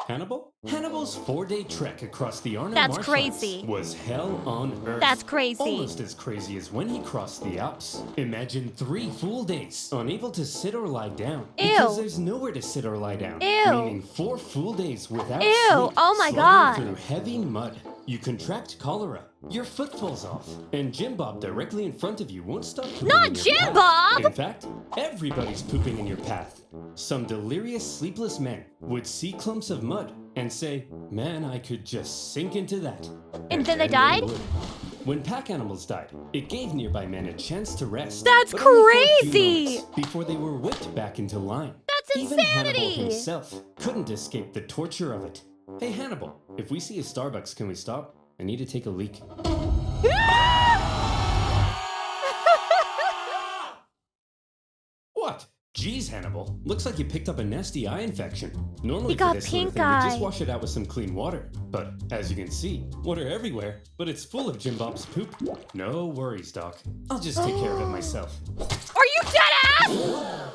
Hannibal? Hannibal's 4-day trek across the Arno That's marshlands crazy. was hell on earth. That's crazy. Almost as crazy as when he crossed the Alps. Imagine 3 full days, unable to sit or lie down. Ew. Because there's nowhere to sit or lie down. Ew. Meaning 4 full days without Ew. sleep. Oh my slogging God. through heavy mud. You contract cholera. Your foot falls off. And Jim Bob directly in front of you won't stop pooping Not in your Jim path. Bob! In fact, everybody's pooping in your path. Some delirious, sleepless men would see clumps of mud and say, man, I could just sink into that. And then they died? would. When pack animals died, it gave nearby men a chance to rest. That's but only for a few crazy! moments before they were whipped back into line. That's Even Hannibal insanity! himself couldn't escape the torture of it. Hey Hannibal, if we see a Starbucks, can we stop? I need to take a leak. What? Geez, Hannibal. Looks like you picked up a nasty eye infection. Normally He got for this sort of pink thing, you just eye. wash it out with some clean water. But as you can see, water everywhere, but it's full of Jim Bob's poop. No worries, Doc. I'll just take care of it myself. Are you dead ass?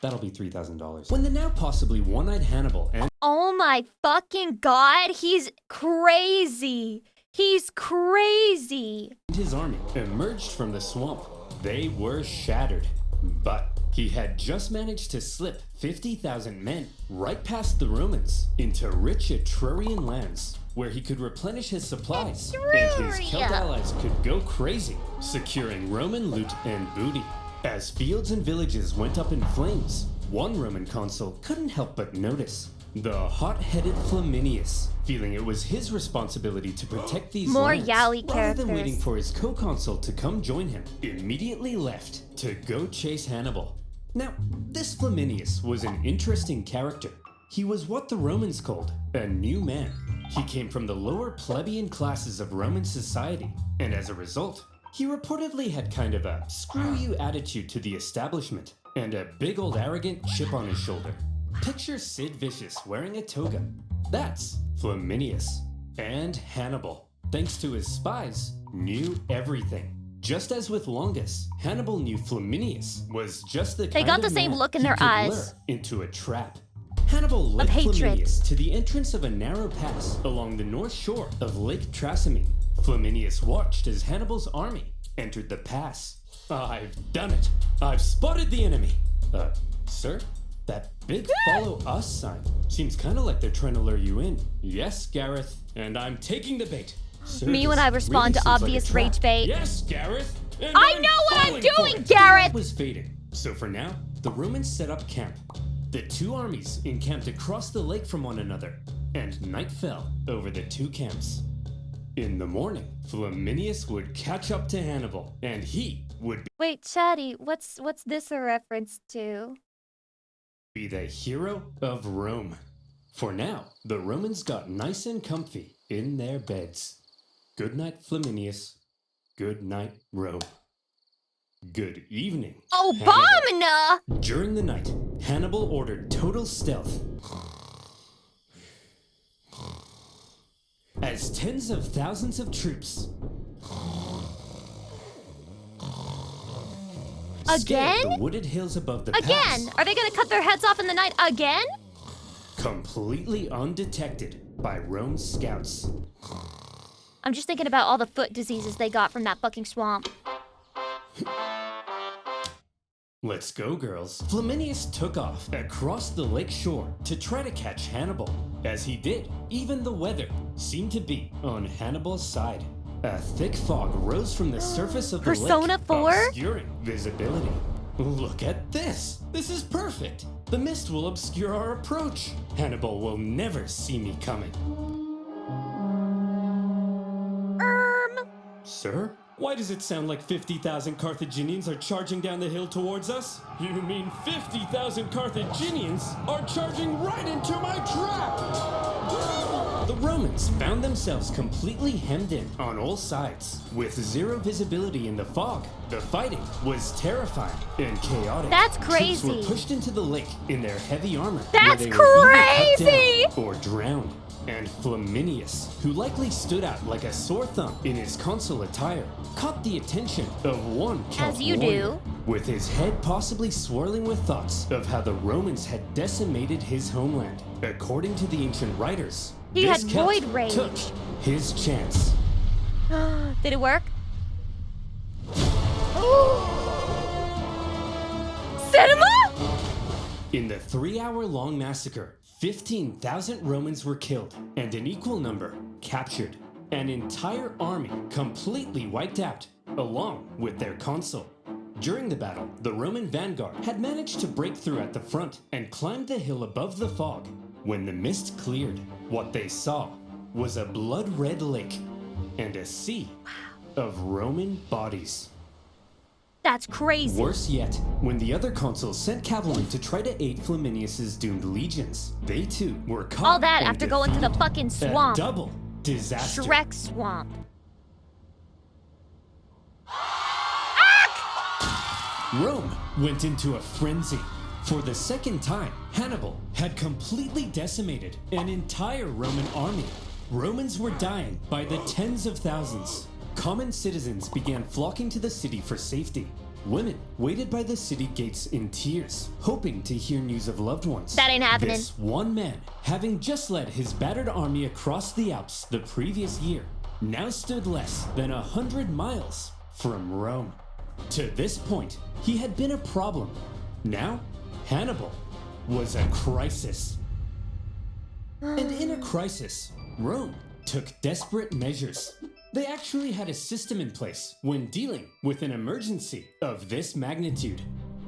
That'll be $3,000. When the now possibly one-eyed Hannibal and Oh my fucking god, he's crazy. He's crazy. his army emerged from the swamp, they were shattered. But he had just managed to slip 50,000 men right past the Romans into rich Etrurian lands, where he could replenish his supplies, and his Celt allies could go crazy, securing Roman loot and booty. As fields and villages went up in flames, one Roman consul couldn't help but notice the hot-headed Flaminius, feeling it was his responsibility to protect these More lands, yaoi rather than characters. waiting for his co-consul to come join him, immediately left to go chase Hannibal. Now, this Flaminius was an interesting character. He was what the Romans called a new man. He came from the lower plebeian classes of Roman society, and as a result, he reportedly had kind of a screw-you attitude to the establishment, and a big old arrogant chip on his shoulder. Picture Sid Vicious wearing a toga. That's Flaminius. And Hannibal, thanks to his spies, knew everything. Just as with Longus, Hannibal knew Flaminius was just the kind got of the same man look in he their could eyes. lure into a trap. Hannibal led hatred. Flaminius to the entrance of a narrow pass along the north shore of Lake Trasimene. Flaminius watched as Hannibal's army entered the pass. I've done it. I've spotted the enemy. Sir? That big follow us sign seems kind of like they're trying to lure you in. Yes, Gareth, and I'm taking the bait. Sir, Me when this I respond really to seems like a obvious trap. rage bait. Yes, Gareth. And I know what I'm falling for doing, it. Gareth! The light was fading, so for now, the Romans set up camp. The two armies encamped across the lake from one another, and night fell over the two camps. In the morning, Flaminius would catch up to Hannibal, and he would Wait, Chatty, what's this a reference to? be the hero of Rome. For now, the Romans got nice and comfy in their beds. Good night, Flaminius. Good night, Rome. Good evening, Hannibal. Obamina! During the night, Hannibal ordered total stealth. As tens of thousands of troops scaled Again? the wooded hills above the Again! pass, Are they gonna cut their heads off in the night again? completely undetected by Rome's scouts. I'm just thinking about all the foot diseases they got from that fucking swamp. Let's go, girls. Flaminius took off across the lake shore to try to catch Hannibal. As he did, even the weather seemed to be on Hannibal's side. A thick fog rose from the surface of the Persona lake, 4? obscuring visibility. Look at this! This is perfect! The mist will obscure our approach. Hannibal will never see me coming. Sir? Why does it sound like 50,000 Carthaginians are charging down the hill towards us? You mean 50,000 Carthaginians are charging right into my trap? The Romans found themselves completely hemmed in on all sides. With zero visibility in the fog, the fighting was terrifying and chaotic. That's crazy. Troops were pushed into the lake in their heavy armor. That's where they were either crazy! cut down or drowned. And Flaminius, who likely stood out like a sore thumb in his consul attire, caught the attention of one Celt As you warrior, do. with his head possibly swirling with thoughts of how the Romans had decimated his homeland. According to the ancient writers, He this had Celt void rage. took his chance. Did it work? Cinema? In the 3-hour-long massacre, 15,000 Romans were killed, and an equal number captured. An entire army completely wiped out, along with their consul. During the battle, the Roman vanguard had managed to break through at the front and climbed the hill above the fog. When the mist cleared, what they saw was a blood-red lake and a sea of Roman bodies. That's crazy. Worse yet, when the other consuls sent cavalry to try to aid Flaminius's doomed legions, they too were caught. All that and after going to the defeated. fucking A swamp. double disaster. Shrek swamp. Rome went into a frenzy. For the second time, Hannibal had completely decimated an entire Roman army. Romans were dying by the tens of thousands. Common citizens began flocking to the city for safety. Women waited by the city gates in tears, hoping to hear news of loved ones. That ain't happening. This one man, having just led his battered army across the Alps the previous year, now stood less than 100 miles from Rome. To this point, he had been a problem. Now, Hannibal was a crisis. And in a crisis, Rome took desperate measures. They actually had a system in place when dealing with an emergency of this magnitude.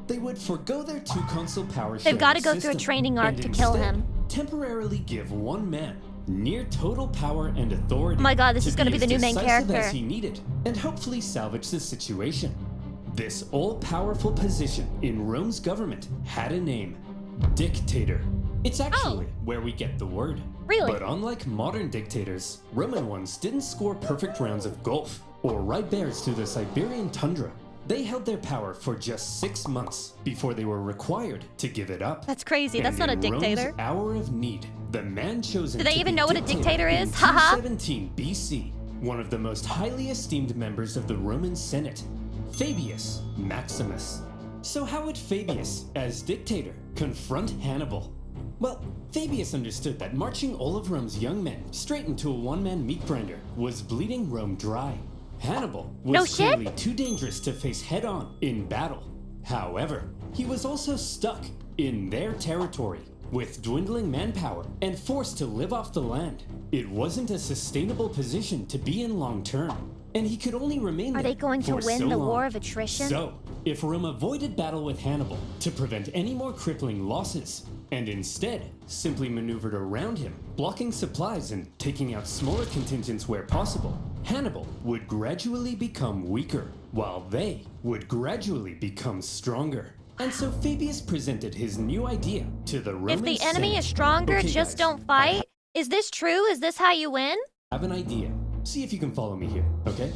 They would forgo their two consul power They've got to sharing go through a system training arc and to kill instead him. temporarily give one man near total power and authority. Oh my god, this to is gonna be as the new main decisive character. as he needed, and hopefully salvage the situation. This all-powerful position in Rome's government had a name: dictator. It's actually where we get the word. Really? But unlike modern dictators, Roman ones didn't score perfect rounds of golf or ride bears through the Siberian tundra. They held their power for just 6 months before they were required to give it up. That's crazy. That's not a And in dictator. Rome's hour of need, the man chosen Do they to even be know what a dictator is? Haha. 217 BC, one of the most highly esteemed members of the Roman Senate, Fabius Maximus. So how would Fabius, as dictator, confront Hannibal? Well, Fabius understood that marching all of Rome's young men straight into a one-man meat grinder was bleeding Rome dry. Hannibal was No shit? clearly too dangerous to face head-on in battle. However, he was also stuck in their territory, with dwindling manpower and forced to live off the land. It wasn't a sustainable position to be in long-term, and he could only remain Are there they going to for win so the long. war of attrition? So, if Rome avoided battle with Hannibal to prevent any more crippling losses, and instead simply maneuvered around him, blocking supplies and taking out smaller contingents where possible, Hannibal would gradually become weaker, while they would gradually become stronger. And so Fabius presented his new idea to the Roman If the enemy Senate. is stronger, Okay, just guys, don't fight. Is this true? Is this how you win? I have an idea. See if you can follow me here, okay?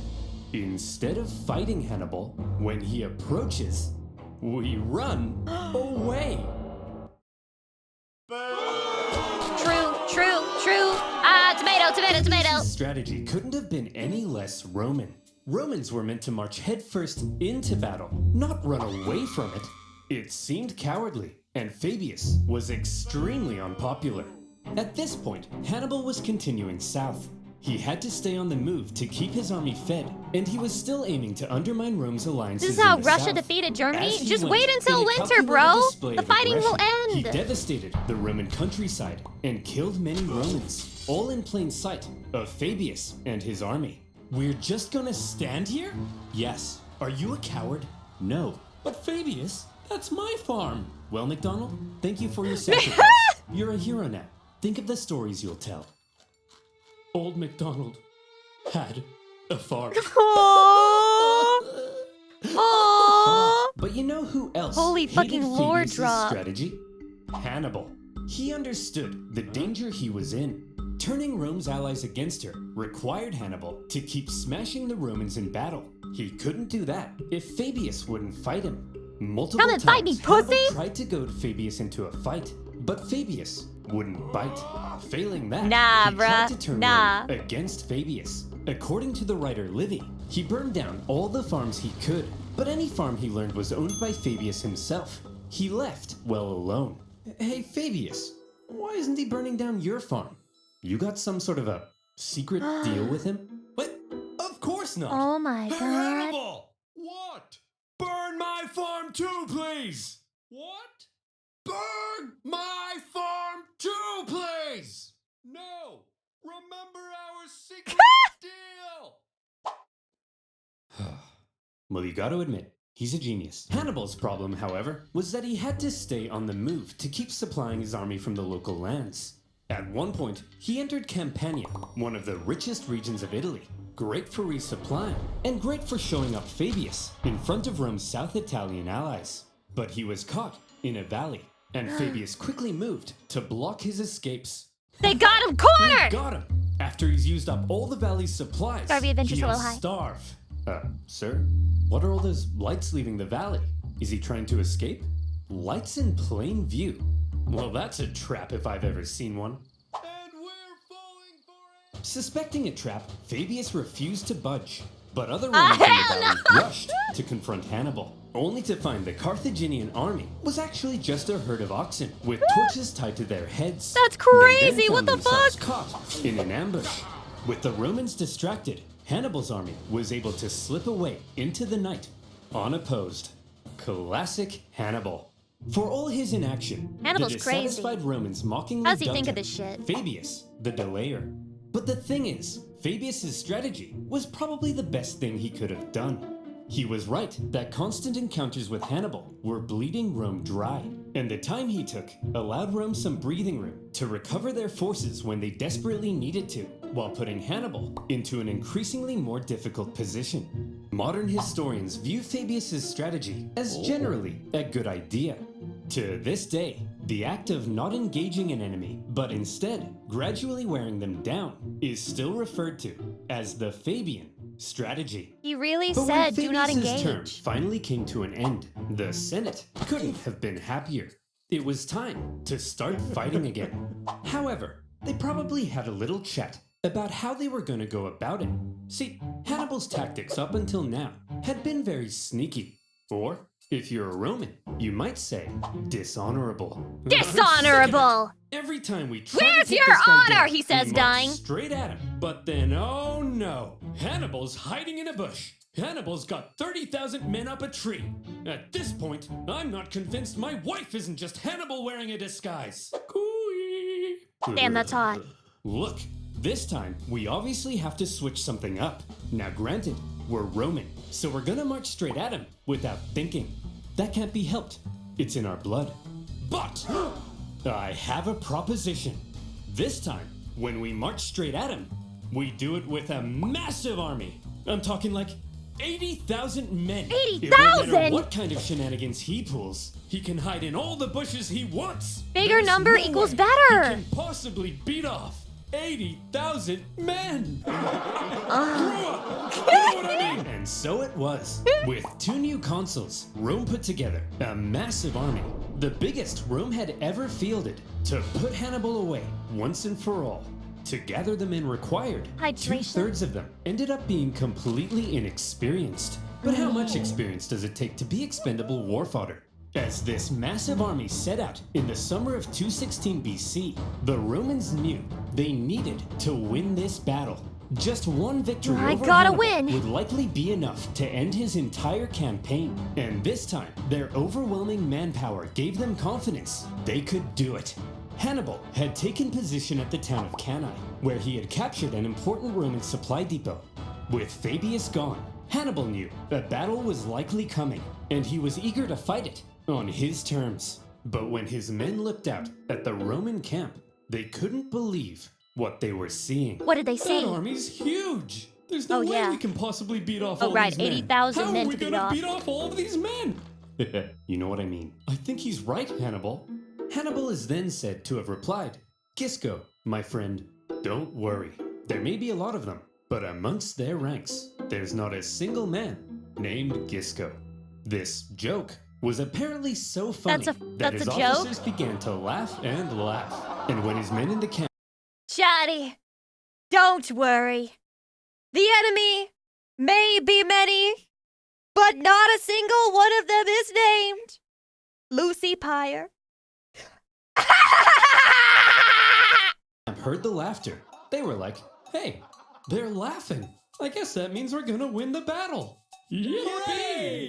Instead of fighting Hannibal, when he approaches, we run away. True. Tomato. This strategy couldn't have been any less Roman. Romans were meant to march headfirst into battle, not run away from it. It seemed cowardly, and Fabius was extremely unpopular. At this point, Hannibal was continuing south. He had to stay on the move to keep his army fed, and he was still aiming to undermine Rome's alliances. This is how in the Russia south. defeated Germany? As he Just went, wait until in a winter, calculated bro. display The of fighting will aggression, He end. devastated the Roman countryside and killed many Romans, all in plain sight of Fabius and his army. We're just gonna stand here? Yes. Are you a coward? No. But Fabius, that's my farm. Well, McDonald, thank you for your sacrifice. You're a hero now. Think of the stories you'll tell. Old MacDonald had a farm. Oh. But you know who else Holy hated fucking lore Fabius's drop. strategy? Hannibal. He understood the danger he was in. Turning Rome's allies against her required Hannibal to keep smashing the Romans in battle. He couldn't do that if Fabius wouldn't fight him. Multiple Come and times, fight me, Hannibal pussy! tried to goad Fabius into a fight, but Fabius wouldn't bite. Failing that, Nah, he tried to bruh. turn Nah. Rome against Fabius. According to the writer Livy, he burned down all the farms he could, but any farm he learned was owned by Fabius himself. He left well alone. Hey, Fabius, why isn't he burning down your farm? You got some sort of a secret deal with him? What? Of course not. Oh my Hey, god. Hannibal! What? Burn my farm too, please! What? Burn my farm too, please! No! Remember our secret deal! Well, you gotta admit, he's a genius. Hannibal's problem, however, was that he had to stay on the move to keep supplying his army from the local lands. At one point, he entered Campania, one of the richest regions of Italy. Great for resupplying, and great for showing up Fabius in front of Rome's South Italian allies. But he was caught in a valley, and Fabius quickly moved to block his escapes. They got him He cornered! got him! After he's used up all the valley's supplies, Sorry, Adventure's a he'll little high. starve. Sir? What are all those lights leaving the valley? Is he trying to escape? Lights in plain view. Well, that's a trap if I've ever seen one. And we're falling for it! Suspecting a trap, Fabius refused to budge. But other Romans in the valley rushed to confront Hannibal, only to find the Carthaginian army was actually just a herd of oxen with torches tied to their heads. That's They then crazy, what found the themselves fuck? Caught in an ambush. With the Romans distracted, Hannibal's army was able to slip away into the night, unopposed. Classic Hannibal. For all his inaction, Hannibal's the crazy. dissatisfied Romans mockingly How does he think of dubbed this him shit? Fabius, the delayer. But the thing is, Fabius's strategy was probably the best thing he could have done. He was right that constant encounters with Hannibal were bleeding Rome dry, and the time he took allowed Rome some breathing room to recover their forces when they desperately needed to, while putting Hannibal into an increasingly more difficult position. Modern historians view Fabius's strategy as generally a good idea. To this day, the act of not engaging an enemy, but instead gradually wearing them down, is still referred to as the Fabian strategy. He really But said, when do not Fabius's term engage. finally came to an end, the Senate couldn't have been happier. It was time to start fighting again. However, they probably had a little chat about how they were going to go about it. See, Hannibal's tactics up until now had been very sneaky, or if you're a Roman, you might say dishonorable. Dishonorable! Every time we try Where's to take your this guy honor? down, He says, we march dying. straight at him. But then, oh no, Hannibal's hiding in a bush. Hannibal's got 30,000 men up a tree. At this point, I'm not convinced my wife isn't just Hannibal wearing a disguise. Cooey. Damn, that's hot. Look, this time we obviously have to switch something up. Now, granted, we're Roman, so we're gonna march straight at him without thinking. That can't be helped. It's in our blood. But I have a proposition. This time, when we march straight at him, we do it with a massive army. I'm talking like 80,000 men. 80,000? It won't matter what kind of shenanigans he pulls, he can hide in all the bushes he wants. Bigger There's number no equals way better. He can possibly beat off 80,000 men. And so it was. With 2 new consuls, Rome put together a massive army, the biggest Rome had ever fielded, to put Hannibal away once and for all. To gather the men required, Hydration. 2/3 of them ended up being completely inexperienced. But how much experience does it take to be expendable war fodder? As this massive army set out in the summer of 216 BC, the Romans knew they needed to win this battle. Just one victory I over gotta Hannibal win. would likely be enough to end his entire campaign. And this time, their overwhelming manpower gave them confidence they could do it. Hannibal had taken position at the town of Cannae, where he had captured an important Roman supply depot. With Fabius gone, Hannibal knew a battle was likely coming, and he was eager to fight it on his terms. But when his men looked out at the Roman camp, they couldn't believe what they were seeing. What did they say? That army's huge! There's no Oh, way yeah. we can possibly beat off Oh, all right, these men. 80,000 How men are we to beat gonna off. beat off all of these men? You know what I mean. I think he's right, Hannibal. Hannibal is then said to have replied, Gisco, my friend, don't worry. There may be a lot of them, but amongst their ranks, there's not a single man named Gisco. This joke was apparently so funny that his officers began to laugh and laugh. And when his men in the camp... Chatty, don't worry. The enemy may be many, but not a single one of them is named Lucy Pyre. heard the laughter. They were like, hey, they're laughing. I guess that means we're gonna win the battle. Yay!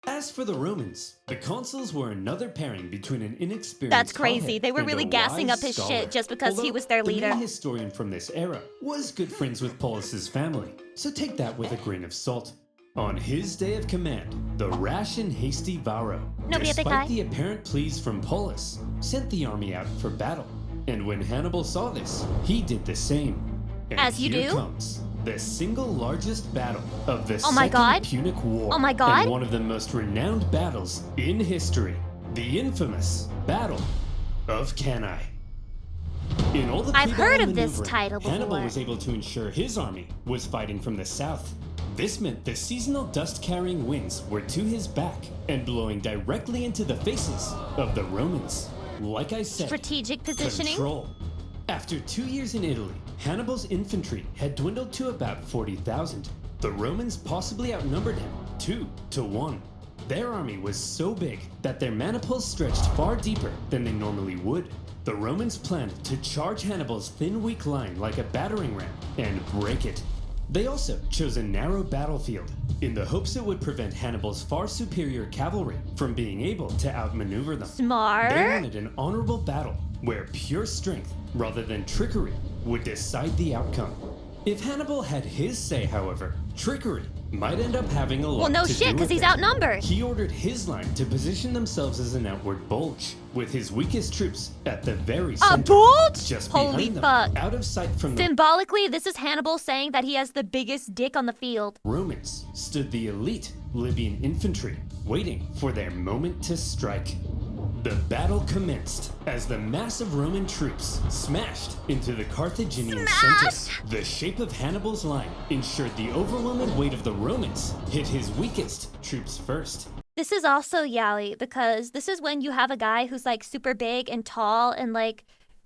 As for the Romans, the consuls were another pairing between an inexperienced That's crazy. They were and really a gassing wise up his scholar. shit just because he was their The leader. main historian from this era was good friends with Paulus's family, so take that with a grain of salt. On his day of command, the rash and hasty Varro, despite the apparent pleas from Paulus, sent the army out for battle. And when Hannibal saw this, he did the same. And As you here do? comes the single largest battle of the Oh my Second God. Punic War. Oh my God. And one of the most renowned battles in history, the infamous Battle of Cannae. In all the I've heard pre-battle of this maneuvering, title Hannibal before. was able to ensure his army was fighting from the south. This meant the seasonal dust-carrying winds were to his back and blowing directly into the faces of the Romans. Like I said, Strategic positioning? Control. After 2 years in Italy, Hannibal's infantry had dwindled to about 40,000. The Romans possibly outnumbered him 2 to 1. Their army was so big that their maniples stretched far deeper than they normally would. The Romans planned to charge Hannibal's thin, weak line like a battering ram and break it. They also chose a narrow battlefield in the hopes it would prevent Hannibal's far superior cavalry from being able to outmaneuver them. Smart. They wanted an honorable battle where pure strength, rather than trickery, would decide the outcome. If Hannibal had his say, however, trickery might end up having a lot Well, no to shit, do because with he's it. outnumbered. He ordered his line to position themselves as an outward bulge, with his weakest troops at the very A center. bulge? Just Holy behind them, fuck. out of sight from the Symbolically, this is Hannibal saying that he has the biggest dick on the field. Romans stood the elite Libyan infantry, waiting for their moment to strike. The battle commenced as the mass of Roman troops smashed into the Carthaginian center. The shape of Hannibal's line ensured the overwhelming weight of the Romans hit his weakest troops first. This is also yaoi because this is when you have a guy who's like super big and tall and like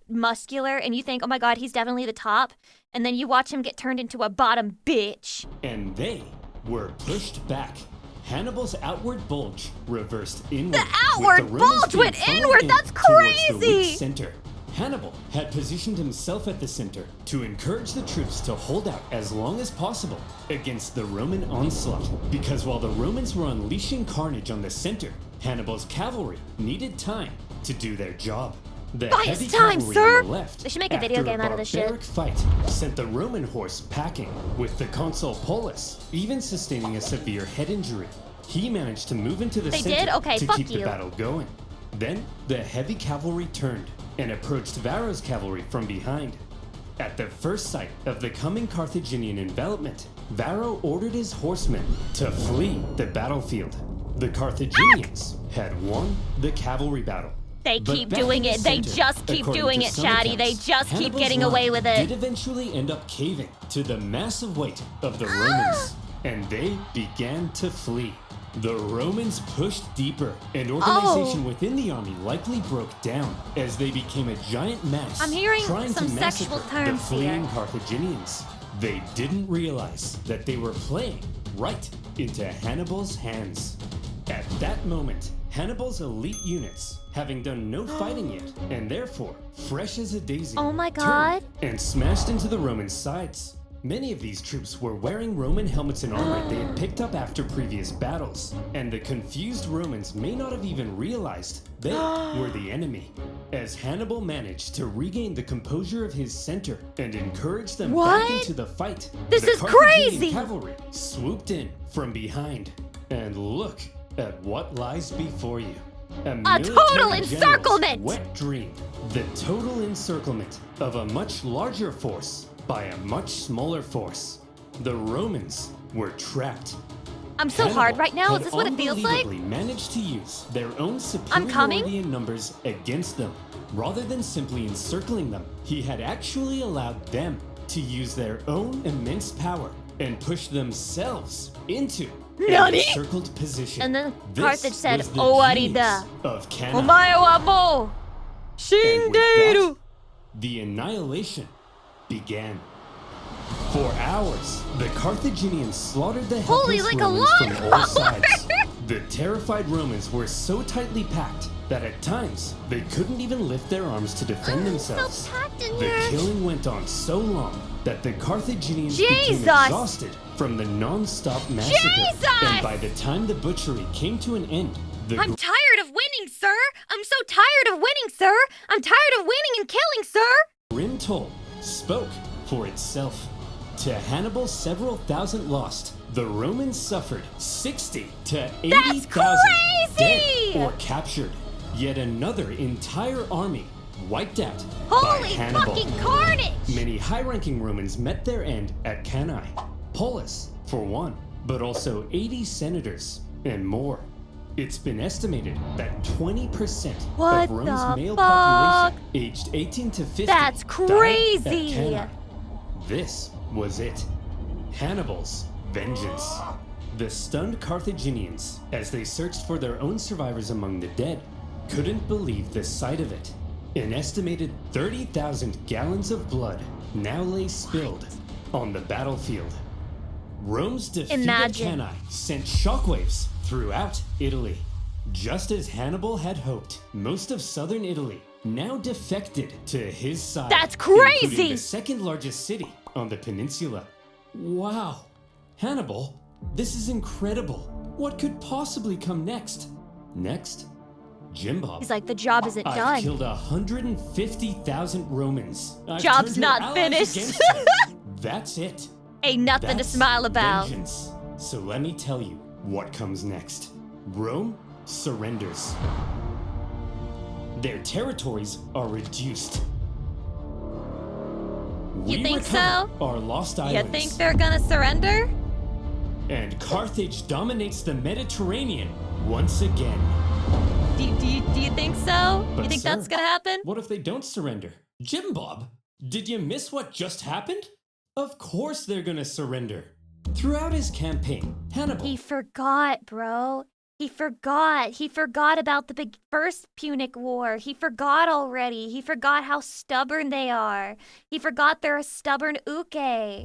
muscular and you think, oh my God, he's definitely the top. And then you watch him get turned into a bottom bitch. And they were pushed back. Hannibal's outward bulge reversed inward. The outward with the Romans bulge went being funneled inward? in That's towards the crazy! weak center. Hannibal had positioned himself at the center to encourage the troops to hold out as long as possible against the Roman onslaught. Because while the Romans were unleashing carnage on the center, Hannibal's cavalry needed time to do their job. The Buy heavy us time, cavalry sir! on the left, They should make a video after game out of this shit. barbaric fight, sent the Roman horse packing, with the consul Paulus even sustaining a severe head injury. He managed to move into the They center did? Okay, to fuck keep the you. battle going. Then the heavy cavalry turned and approached Varro's cavalry from behind. At the first sight of the coming Carthaginian envelopment, Varro ordered his horsemen to flee the battlefield. The Carthaginians had won the cavalry battle. They But keep back doing in the it. They center, just keep according doing to it, some Chatty. They accounts, just keep Hannibal's getting line away with did it. eventually end up caving to the massive weight of the Romans, and they began to flee. The Romans pushed deeper, and organization within the army likely broke down as they became a giant mass I'm hearing trying some to sexual massacre the terms fleeing here. Carthaginians. They didn't realize that they were playing right into Hannibal's hands. At that moment, Hannibal's elite units, having done no fighting yet, and therefore fresh as a daisy, Oh my God. turned and smashed into the Roman sides. Many of these troops were wearing Roman helmets and armor they had picked up after previous battles, and the confused Romans may not have even realized they were the enemy. As Hannibal managed to regain the composure of his center and encourage them back What? into the fight, This the is Carthaginian crazy! cavalry swooped in from behind. And look at what lies before you. A total military general's encirclement! Wet dream. The total encirclement of a much larger force by a much smaller force. The Romans were trapped. I'm so hard right now. Is this what it feels like? Unbelievably managed to use their own I'm coming. superiority in numbers against them. Rather than simply encircling them, he had actually allowed them to use their own immense power and push themselves into an Nani? encircled position. And then This Carthage said, was the "Owarida." genius of Kana. Omae wa mou And with shinderu. that, the annihilation began. For hours, the Carthaginians slaughtered the Holy, helpless like a Romans from all lawnmower. sides. The terrified Romans were so tightly packed that at times they couldn't even lift their arms to defend themselves. So packed in The here. killing went on so long that the Carthaginians became Jesus. exhausted from the non-stop massacre. Jesus. And by the time the butchery came to an end, the I'm tired of winning, sir. I'm so tired of winning, sir. I'm tired of winning and killing, sir. grim toll spoke for itself. To Hannibal's several thousand lost, the Romans suffered 60 to 80,000 dead or captured. Yet another entire army wiped out by Holy Hannibal. fucking carnage! Many high-ranking Romans met their end at Cannae. Paulus, for one, but also 80 senators and more. It's been estimated that 20% What of Rome's the male fuck? population aged 18 to 50 That's died crazy! at Cannae. This was it. Hannibal's vengeance. The stunned Carthaginians, as they searched for their own survivors among the dead, couldn't believe the sight of it. An estimated 30,000 gallons of blood now lay spilled on the battlefield. Rome's defeat at Cannae sent shockwaves throughout Italy. Just as Hannibal had hoped, most of southern Italy now defected to his side. That's crazy! Including the second largest city on the peninsula. Wow. Hannibal, this is incredible. What could possibly come next? Next? Jim Bob. He's like, the job isn't I've done. killed 150,000 Romans. I've Job's turned your not allies finished. against you. That's it. Ain't nothing to That's smile about. Vengeance. So let me tell you what comes next. Rome surrenders. Their territories are reduced. You think recover so? Our lost You islands. think they're gonna surrender? And Carthage dominates the Mediterranean once again. Do you think so? But you think sir, that's gonna happen? What if they don't surrender? Jim Bob, did you miss what just happened? Of course they're gonna surrender. Throughout his campaign, Hannibal... He forgot, bro. He forgot. He forgot about the first Punic War. He forgot already. He forgot how stubborn they are. He forgot they're a stubborn uke.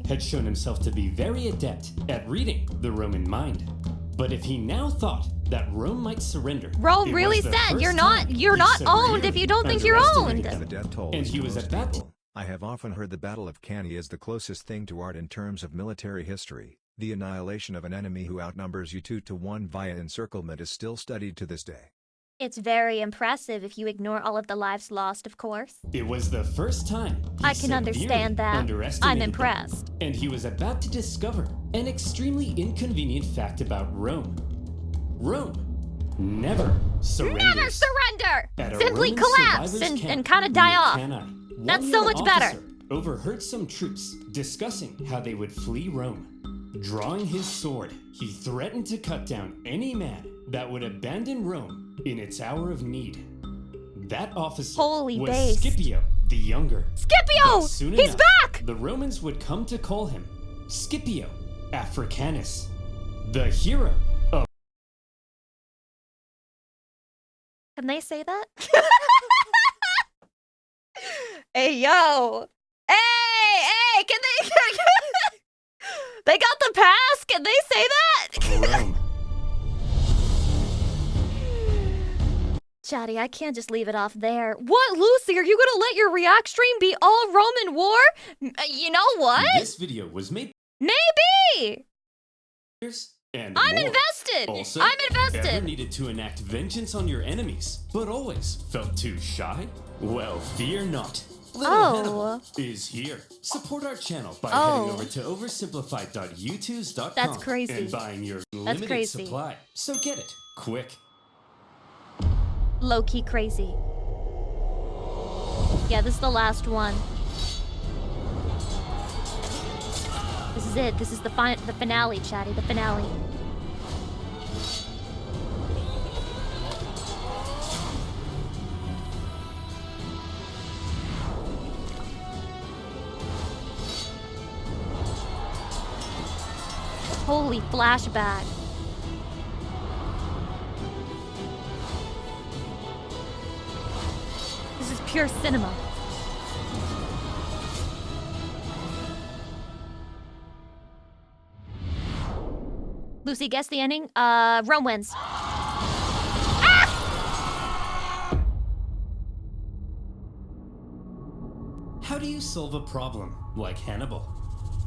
had shown himself to be very adept at reading the Roman mind. But if he now thought that Rome might surrender... Rome it really was the said first you're time not he owned if you don't think you're underestimated owned. them. The death toll And is he was most about to... painful. I have often heard the Battle of Cannae is the closest thing to art in terms of military history. The annihilation of an enemy who outnumbers you 2 to 1 via encirclement is still studied to this day. It's very impressive if you ignore all of the lives lost, of course. It was the first time he I can severely understand that. underestimated I'm them. impressed. And he was about to discover an extremely inconvenient fact about Rome. Rome never surrenders. Never surrender! At a Simply Roman collapse survivors and camp kind of die near off. Cannae, That's one so young much better. officer overheard some troops discussing how they would flee Rome. Drawing his sword, he threatened to cut down any man that would abandon Rome in its hour of need. That officer Holy was base. Scipio the Younger. Scipio! But soon He's enough, back! The Romans would come to call him Scipio Africanus, the hero of... Can they say that? Hey, yo! Hey, can they... They got the pass? Can they say that? Rome. Chatty, I can't just leave it off there. What, Lucy? Are you gonna let your react stream be all Roman war? You know what? This video was made... Maybe! And I'm more. invested! Also, I'm invested! ever needed to enact vengeance on your enemies, but always felt too shy? Well, fear not. Little Hannibal is here. Support our channel by heading over to oversimplified.youtube.com That's crazy. and buying your That's limited crazy. supply. So get it quick. Low-key crazy. Yeah, this is the last one. This is it. This is the finale, Chatty. The finale. Holy flashback. This is pure cinema. Lucy, guess the ending. Rome wins. How do you solve a problem like Hannibal?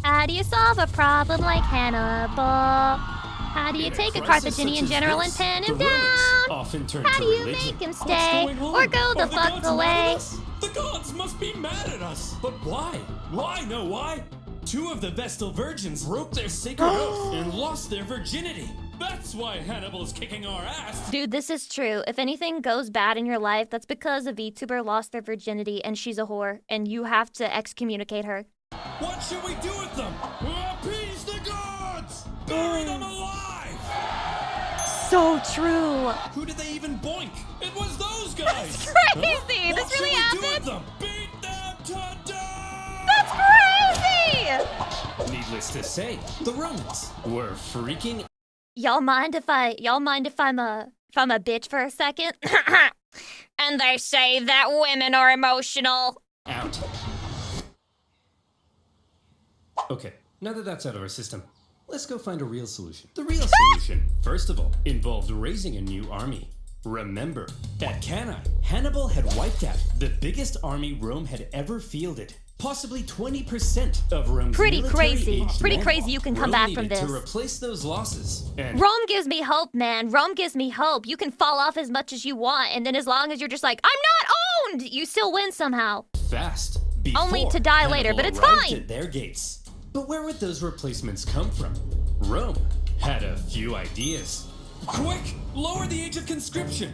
How do you solve a problem like Hannibal? How do you take a Carthaginian general and pin him down? Often turn How to do you religion. make him stay or go the fuck away? The gods must be mad at us. But why? Why? No, why? Two of the Vestal virgins broke their sacred oath and lost their virginity. That's why Hannibal's kicking our ass. Dude, this is true. If anything goes bad in your life, that's because a VTuber lost their virginity and she's a whore, and you have to excommunicate her. What should we do with them? Appease the gods! Bury them alive! So true. Who did they even boink? It was those guys! That's crazy! What This really should we do happened? with them? Beat them to death! That's crazy! Needless to say, the Romans were freaking Y'all mind if I'm a bitch for a second? And they say that women are emotional. out. Okay, now that that's out of our system, let's go find a real solution. The real solution, first of all, involved raising a new army. Remember, at Cannae, Hannibal had wiped out the biggest army Rome had ever fielded. Possibly 20% of Rome's Pretty crazy. military-aged Pretty men. crazy you can come Rome back from needed this. to replace those losses. And Rome gives me hope, man. Rome gives me hope. You can fall off as much as you want, and then as long as you're just like, I'm not owned, you still win somehow. fast. Only before to die later, Hannibal but it's arrived fine. at their gates. But where would those replacements come from? Rome had a few ideas. Quick! Lower the age of conscription!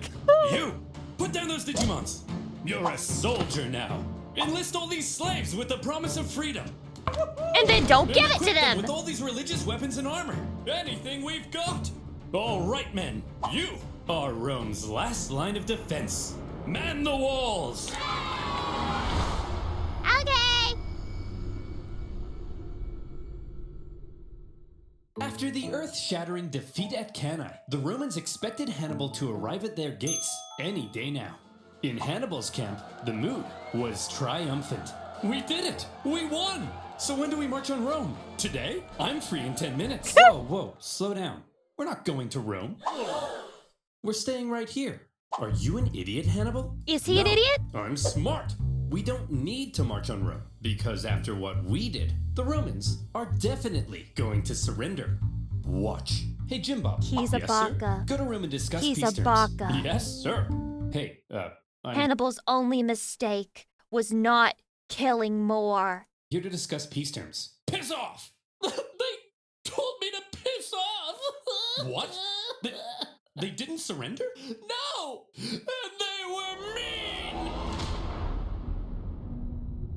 You! Put down those Digimons! You're a soldier now! Enlist all these slaves with the promise of freedom! And then don't give it to equip them! with all these religious weapons and armor! Anything we've got! Alright, men! You are Rome's last line of defense! Man the walls! Okay! After the earth-shattering defeat at Cannae, the Romans expected Hannibal to arrive at their gates any day now. In Hannibal's camp, the mood was triumphant. We did it! We won! So when do we march on Rome? Today? I'm free in 10 minutes. Whoa, slow down. We're not going to Rome. We're staying right here. Are you an idiot, Hannibal? Is he an idiot? I'm smart. We don't need to march on Rome, because after what we did, the Romans are definitely going to surrender. Watch. Hey, Jim Bob. He's a Yes, sir? baka. Go to Rome and discuss He's peace a terms. baka. Yes, sir. Hey, I'm Hannibal's only mistake was not killing more. here to discuss peace terms. Piss off! They told me to piss off! What? They didn't surrender? No! And they were mean!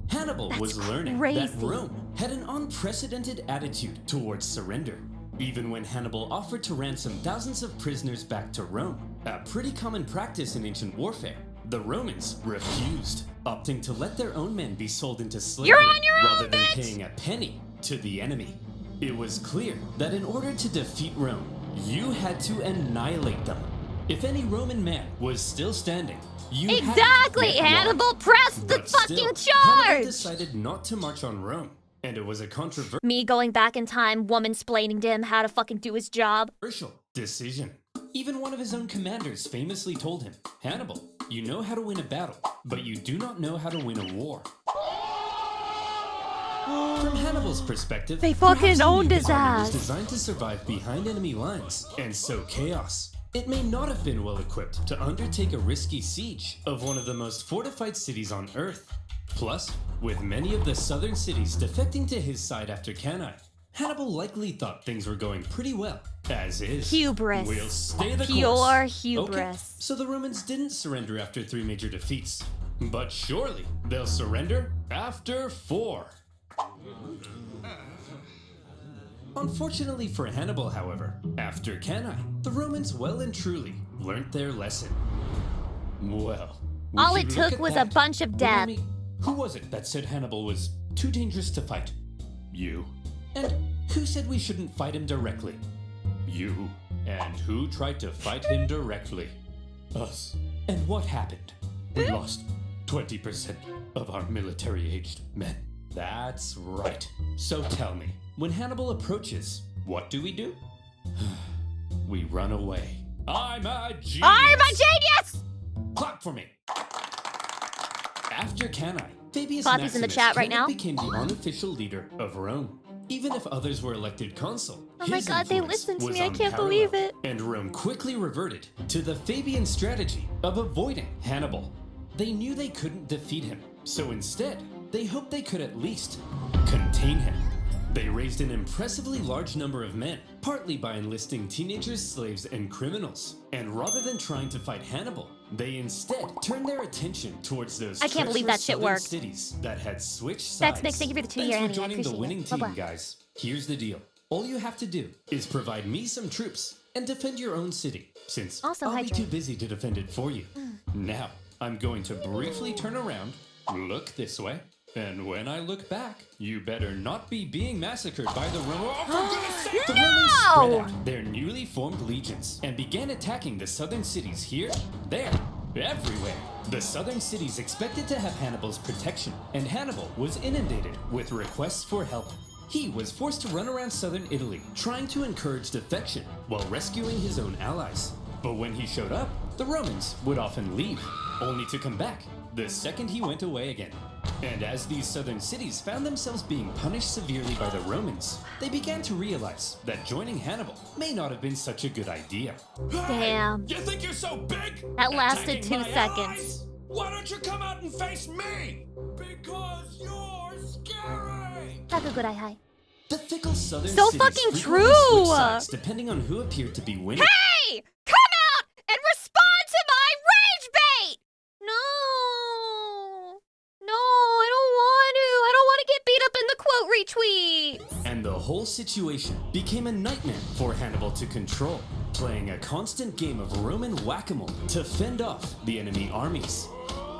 Hannibal was learning that crazy. Rome had an unprecedented attitude towards surrender. Even when Hannibal offered to ransom thousands of prisoners back to Rome, a pretty common practice in ancient warfare, the Romans refused, opting to let their own men be sold into slavery You're on your own, rather than bitch! paying a penny to the enemy. It was clear that in order to defeat Rome, you had to annihilate them. If any Roman man was still standing, you had to Exactly! get one. Hannibal, press the But fucking still, Hannibal charge! decided not to march on Rome, and it was a controversial Me going back in time, woman-splaining to him how to fucking do his job. decision. Even one of his own commanders famously told him, Hannibal, you know how to win a battle, but you do not know how to win a war. From Hannibal's perspective, They fucking perhaps he owned knew his army was ass. designed to survive behind enemy lines and sow chaos. It may not have been well equipped to undertake a risky siege of one of the most fortified cities on Earth. Plus, with many of the southern cities defecting to his side after Cannae, Hannibal likely thought things were going pretty well, as is. Hubris. We'll stay the Pure course. hubris. Okay, so the Romans didn't surrender after 3 major defeats, but surely they'll surrender after 4. Unfortunately for Hannibal, however, after Cannae, the Romans well and truly learnt their lesson. Well, we All should it look took at was a that. bunch of Remind death. me, who was it that said Hannibal was too dangerous to fight? You. And who said we shouldn't fight him directly? You. And who tried to fight him directly? Us. And what happened? We lost 20% of our military-aged men. That's right. So tell me, when Hannibal approaches, what do? We run away. I'm a genius! I'm a genius! Clap for me! After Cannae, Fabius Poppy's in the Maximus chat right kind now. of became the unofficial leader of Rome. Even if others were elected consul, Oh my his god, they influence listened to was me. I can't unparalleled, believe it. And Rome quickly reverted to the Fabian strategy of avoiding Hannibal. They knew they couldn't defeat him, so instead, they hoped they could at least contain him. They raised an impressively large number of men, partly by enlisting teenagers, slaves, and criminals. And rather than trying to fight Hannibal, they instead turned their attention towards those I can't believe that shit treacherous southern worked. cities that had switched Thanks, sides. Mix. Thank you for the 2 Thanks year for Annie. I joining the appreciate winning it. team, Bye-bye. guys. Here's the deal. All you have to do is provide me some troops and defend your own city, since Also, I'll be hydrate. too busy to defend it for you. Now, I'm going to briefly turn around, look this way, and when I look back, you better not be being massacred by the Romans. Oh, for goodness sake! The Romans spread out their newly formed legions and began attacking the southern cities here, there, everywhere. The southern cities expected to have Hannibal's protection, and Hannibal was inundated with requests for help. He was forced to run around southern Italy, trying to encourage defection while rescuing his own allies. But when he showed up, the Romans would often leave, only to come back the second he went away again. And as these southern cities found themselves being punished severely by the Romans, they began to realize that joining Hannibal may not have been such a good idea. Damn. You think you're so big? That lasted Attacking 2 my seconds. allies? Why don't you come out and face me? Because you're scary! Sakugurai, hi. The fickle southern So cities fucking frequently true! switched sides depending on who appeared to be winning. Hey! Come out and respond to my rage bait! No. No, I don't want to. I don't want to get beat up in the quote retweets. And the whole situation became a nightmare for Hannibal to control, playing a constant game of Roman whack-a-mole to fend off the enemy armies.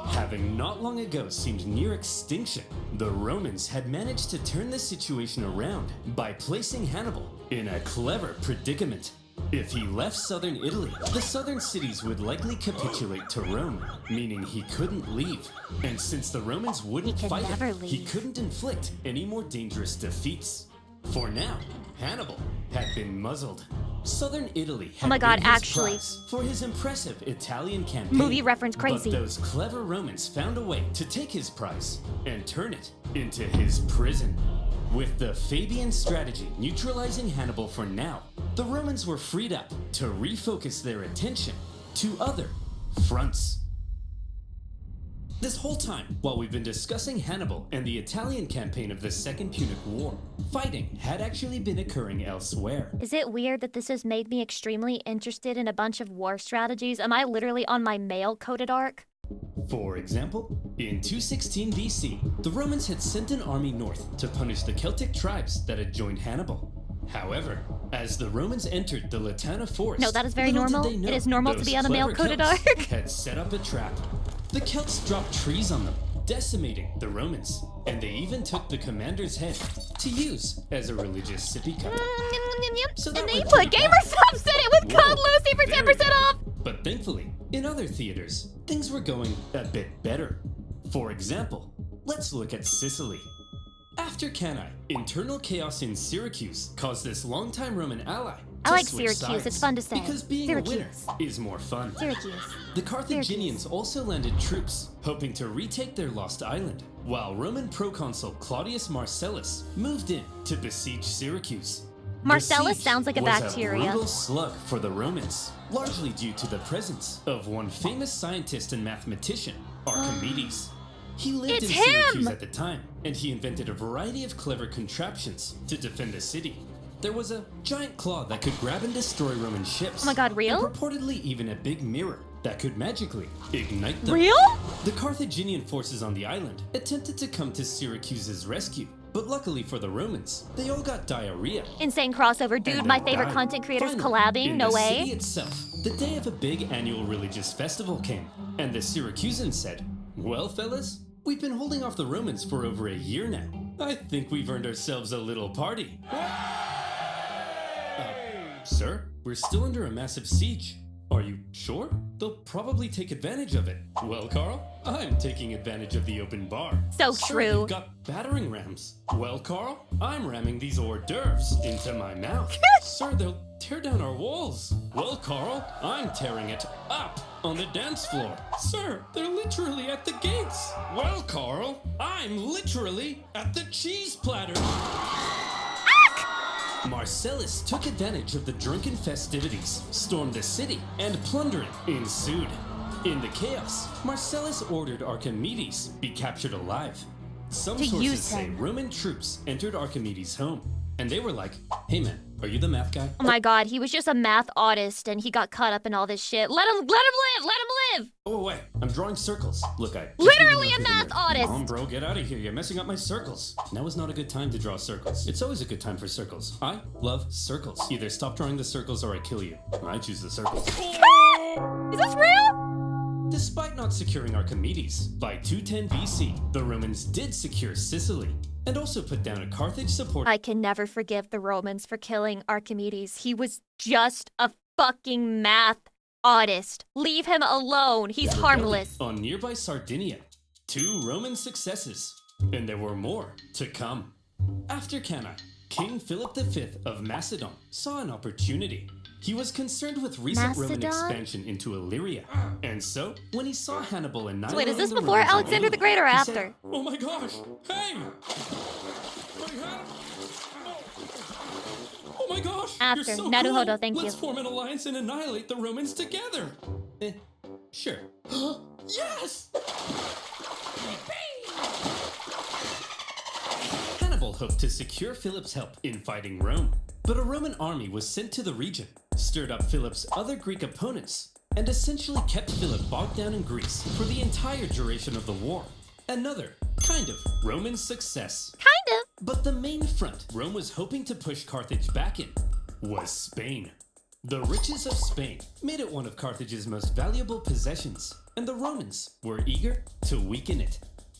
Having not long ago seemed near extinction, the Romans had managed to turn the situation around by placing Hannibal in a clever predicament. If he left southern Italy, the southern cities would likely capitulate to Rome, meaning he couldn't leave. And since the Romans wouldn't He can fight never him, he leave. couldn't inflict any more dangerous defeats. For now, Hannibal had been muzzled. Southern Italy had Oh my god, been his actually. prize for his impressive Italian campaign. Movie reference crazy. But those clever Romans found a way to take his prize and turn it into his prison. With the Fabian strategy neutralizing Hannibal for now, the Romans were freed up to refocus their attention to other fronts. This whole time, while we've been discussing Hannibal and the Italian campaign of the Second Punic War, fighting had actually been occurring elsewhere. Is it weird that this has made me extremely interested in a bunch of war strategies? Am I literally on my male-coded arc? For example, in 216 BC, the Romans had sent an army north to punish the Celtic tribes that had joined Hannibal. However, as the Romans entered the Latana forest, No, that is very little did normal. they know It is normal to those be on a clever male-coded Celts arc. had set up a trap. The Celts dropped trees on them, decimating the Romans, and they even took the commander's head to use as a religious sippy cup. So that And they went put pretty Gamer fast. Subs in it with Whoa, code Lucy for very 10% good. off! But thankfully, in other theaters, things were going a bit better. For example, let's look at Sicily. After Cannae, internal chaos in Syracuse caused this longtime Roman ally I to like switch Syracuse, sides, it's fun to say. because being Syracuse. a winner is more fun. Syracuse. The Carthaginians also landed troops, hoping to retake their lost island, while Roman proconsul Claudius Marcellus moved in to besiege Syracuse. The Marcellus siege sounds like a was bacteria. a brutal slug for the Romans, largely due to the presence of one famous scientist and mathematician, Archimedes. He lived It's in Syracuse him! at the time, and he invented a variety of clever contraptions to defend the city. There was a giant claw that could grab and destroy Roman ships. Oh my god, real? And purportedly even a big mirror that could magically ignite them. Real? The Carthaginian forces on the island attempted to come to Syracuse's rescue, But luckily for the Romans, they all got diarrhea. Insane crossover, dude. And My they favorite died. content creators Finally, collabing. in No the way. city itself, the day of a big annual religious festival came, and the Syracusans said, "Well, fellas, we've been holding off the Romans for over a year now. I think we've earned ourselves a little party." Sir, we're still under a massive siege. Are you sure? They'll probably take advantage of it. Well, Carl, I'm taking advantage of the open bar. So Sir, true. you've got battering rams. Well, Carl, I'm ramming these hors d'oeuvres into my mouth. Sir, they'll tear down our walls. Well, Carl, I'm tearing it up on the dance floor. Sir, they're literally at the gates. Well, Carl, I'm literally at the cheese platter. Marcellus took advantage of the drunken festivities, stormed the city, and plundering ensued. In the chaos, Marcellus ordered Archimedes be captured alive. Some To sources use say him. Roman troops entered Archimedes' home, and they were like, "Hey man, are you the math guy?" Oh my god, he was just a math artist and he got caught up in all this shit. Let him live! Oh wait, I'm drawing circles. Look, I Literally a math artist! Come on, bro, get out of here. You're messing up my circles. Now is not a good time to draw circles. It's always a good time for circles. I love circles. Either stop drawing the circles or I kill you. I choose the circles. Is this real? Despite not securing Archimedes, by 210 BC, the Romans did secure Sicily and also put down a Carthage support. I can never forgive the Romans for killing Archimedes. He was just a fucking math artist. Leave him alone. He's harmless. On nearby Sardinia, 2 Roman successes, and there were more to come. After Cannae, King Philip V of Macedon saw an opportunity. He was concerned with recent Roman Macedon? expansion into Illyria, and so when he saw Hannibal and Wait, is this before Alexander the Great or after? "Oh my gosh! Hey! Oh my gosh! After. You're so Naruhodo, cool. thank you. Let's form an alliance and annihilate the Romans together." Sure. Yes! Hannibal hoped to secure Philip's help in fighting Rome, but a Roman army was sent to the region, stirred up Philip's other Greek opponents, and essentially kept Philip bogged down in Greece for the entire duration of the war. Another kind of Roman success. Kind of. But the main front Rome was hoping to push Carthage back in was Spain. The riches of Spain made it one of Carthage's most valuable possessions, and the Romans were eager to weaken it.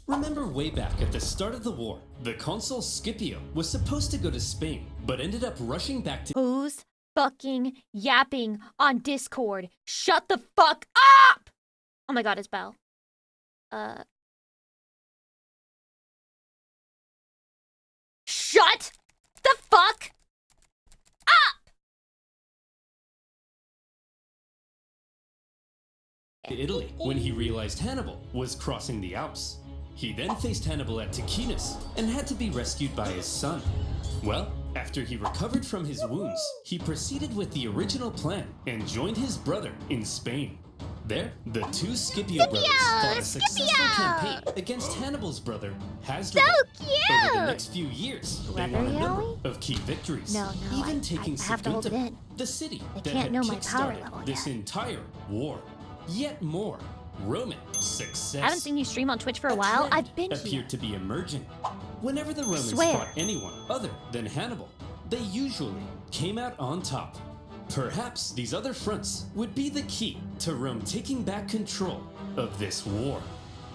Remember way back at the start of the war, the consul Scipio was supposed to go to Spain, but ended up rushing back to— Who's fucking yapping on Discord? Shut the fuck up! Oh my god, it's Belle. Shut the fuck up! Italy when he realized Hannibal was crossing the Alps. He then faced Hannibal at Ticinus and had to be rescued by his son. Well, after he recovered from his wounds, he proceeded with the original plan and joined his brother in Spain. There, the 2 Scipio brothers fought a successful campaign against Hannibal's brother, Hasdrubal. So cute! Over the next few years, they won a Leathery number Ellie? of key victories, No, even taking I have to hold it Saguntum, in. the city They that can't had know my power kickstarted level this yet. entire war. Yet more Roman success. I haven't seen you stream on Twitch for a while. I've been here. Appeared to be emerging. Whenever the Romans swear. fought anyone other than Hannibal, they usually came out on top. Perhaps these other fronts would be the key to Rome taking back control of this war.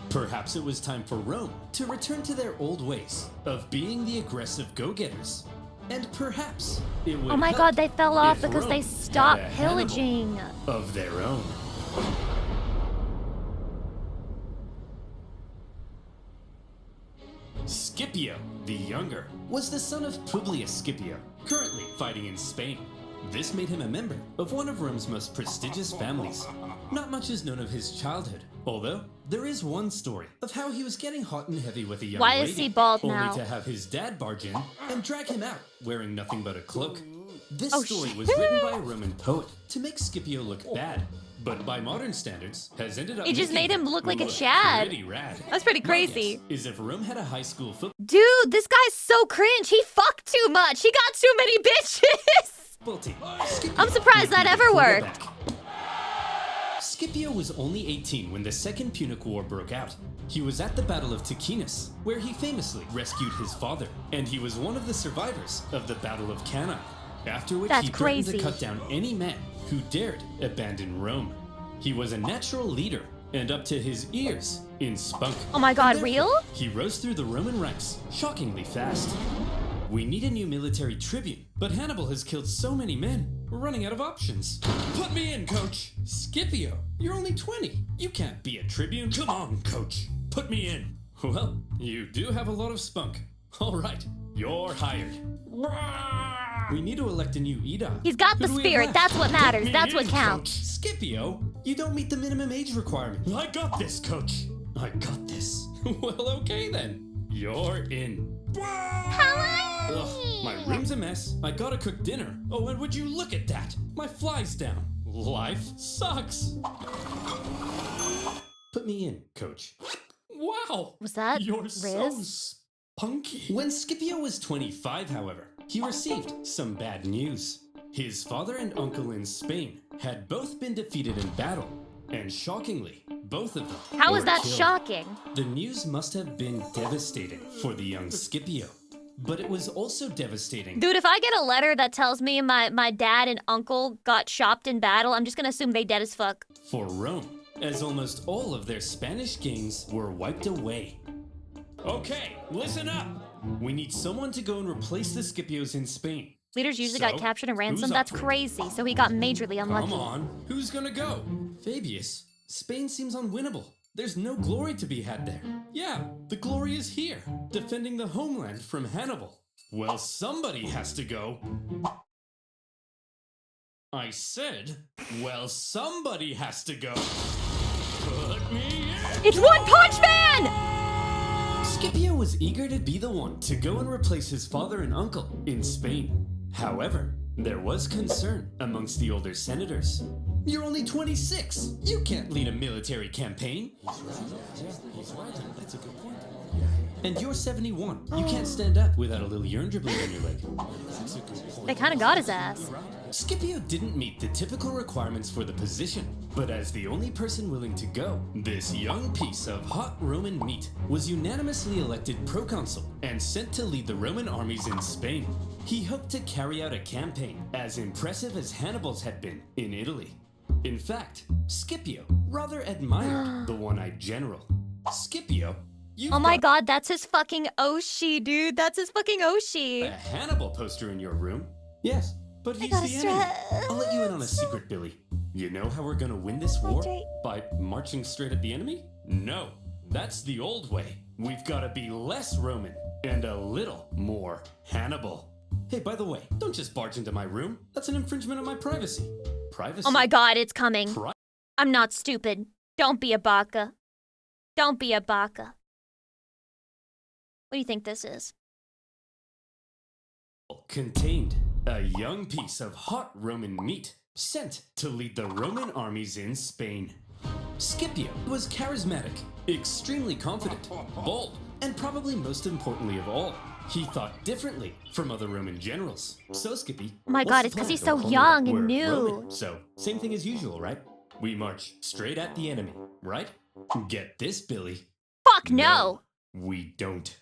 Perhaps it was time for Rome to return to their old ways of being the aggressive go-getters. And perhaps it would Oh my help god, they fell off if because Rome they had stopped a Hannibal pillaging. of their own. Scipio, the younger, was the son of Publius Scipio, currently fighting in Spain. This made him a member of one of Rome's most prestigious families. Not much is known of his childhood, although there is one story of how he was getting hot and heavy with a young Why lady, is he bald only now? to have his dad barge in and drag him out wearing nothing but a cloak. This Oh, story shit. was written by a Roman poet to make Scipio look bad, but by modern standards has ended up It just making made him look like a look Chad. pretty rad. That's pretty My crazy. guess is if Rome had a high school football Dude, this guy's so cringe. He fucked too much. He got too many bitches. team, I'm surprised that ever worked. Scipio was only 18 when the Second Punic War broke out. He was at the Battle of Ticinus, where he famously rescued his father, and he was one of the survivors of the Battle of Cannae, after which he threatened to cut down any man who dared abandon Rome. He was a natural leader, and up to his ears in spunk. Oh my god, real? He rose through the Roman ranks shockingly fast. We need a new military tribune, but Hannibal has killed so many men, we're running out of options. Put me in, coach! Scipio, you're only 20. You can't be a tribune. Come on, coach. Put me in. Well, you do have a lot of spunk. All right, you're hired. We need to elect a new Edai. He's got the spirit, that's what matters, that's what counts. Scipio, you don't meet the minimum age requirement. I got this, coach. I got this. Well, okay then. You're in. Ugh, my room's a mess. I gotta cook dinner. Oh, and would you look at that? My fly's down. Life sucks. Put me in, coach. Wow. Was that You're Riz? so spunky. When Scipio was 25, however, he received some bad news. His father and uncle in Spain had both been defeated in battle, and shockingly, both of them How were is that killed. shocking? The news must have been devastating for the young Scipio, but it was also devastating. Dude, if I get a letter that tells me my dad and uncle got chopped in battle, I'm just gonna assume they dead as fuck. For Rome, as almost all of their Spanish gains were wiped away. Okay, listen up. We need someone to go and replace the Scipios in Spain. Leaders usually So, got captured and ransomed. who's up That's for it? crazy. So he got majorly unlucky. Come on, who's gonna go? Fabius, Spain seems unwinnable. There's no glory to be had there. Yeah, the glory is here, defending the homeland from Hannibal. Well, somebody has to go. I said, well, somebody has to go. Put me in. It's One Punch Man! Scipio was eager to be the one to go and replace his father and uncle in Spain. However, there was concern amongst the older senators. You're only 26. You can't lead a military campaign. He's right. That's a good point. And you're 71. You can't stand up without a little urine dribbling on your leg. That's a good point. They kind of got his ass. Scipio didn't meet the typical requirements for the position, but as the only person willing to go, this young piece of hot Roman meat was unanimously elected proconsul and sent to lead the Roman armies in Spain. He hoped to carry out a campaign as impressive as Hannibal's had been in Italy. In fact, Scipio rather admired the one-eyed general. Scipio, you've Oh my got god, that's his fucking Oshi, dude. That's his fucking Oshi. a Hannibal poster in your room. Yes, but he's gotta the enemy. stress. I'll let you in on a secret, Billy. You know how we're gonna win this war? Hydrate. By marching straight at the enemy? No, that's the old way. We've gotta be less Roman and a little more Hannibal. Hey, by the way, don't just barge into my room. That's an infringement of my privacy. Privacy? Oh my god, it's coming. Pri- I'm not stupid. Don't be a baka. Don't be a baka. What do you think this is? Contained a young piece of hot Roman meat sent to lead the Roman armies in Spain. Scipio was charismatic, extremely confident, bold, and probably most importantly of all, he thought differently from other Roman generals. So Skippy, Oh my what's god, the it's because plan? he's so young and We're new. Roman, so same thing as usual, right? We march straight at the enemy, right? Get this, Billy. Fuck no! We don't.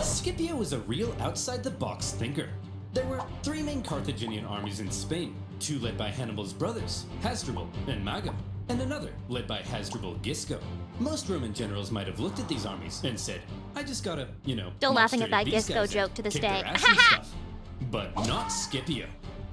Scipio was a real outside-the-box thinker. There were 3 main Carthaginian armies in Spain, 2 led by Hannibal's brothers, Hasdrubal and Mago, and another led by Hasdrubal Gisco. Most Roman generals might have looked at these armies and said, I just gotta, Still march laughing at straight that these Gisco guys joke and to this kick their day. ass and stuff. But not Scipio.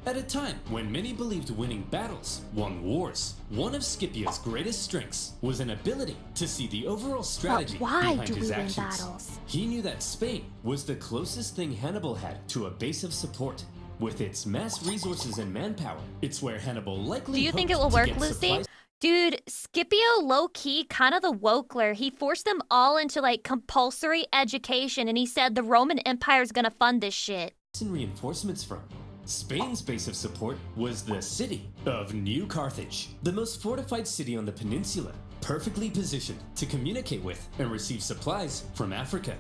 At a time when many believed winning battles won wars, one of Scipio's greatest strengths was an ability to see the overall strategy But why behind do we his win actions. battles? He knew that Spain was the closest thing Hannibal had to a base of support. With its mass resources and manpower, it's where Hannibal likely Do you think it hoped will to work, get Lucy? supplies Dude, Scipio low-key, kind of the wokler. He forced them all into, compulsory education, and he said the Roman Empire's gonna fund this shit. and reinforcements from. Spain's base of support was the city of New Carthage, the most fortified city on the peninsula, perfectly positioned to communicate with and receive supplies from Africa.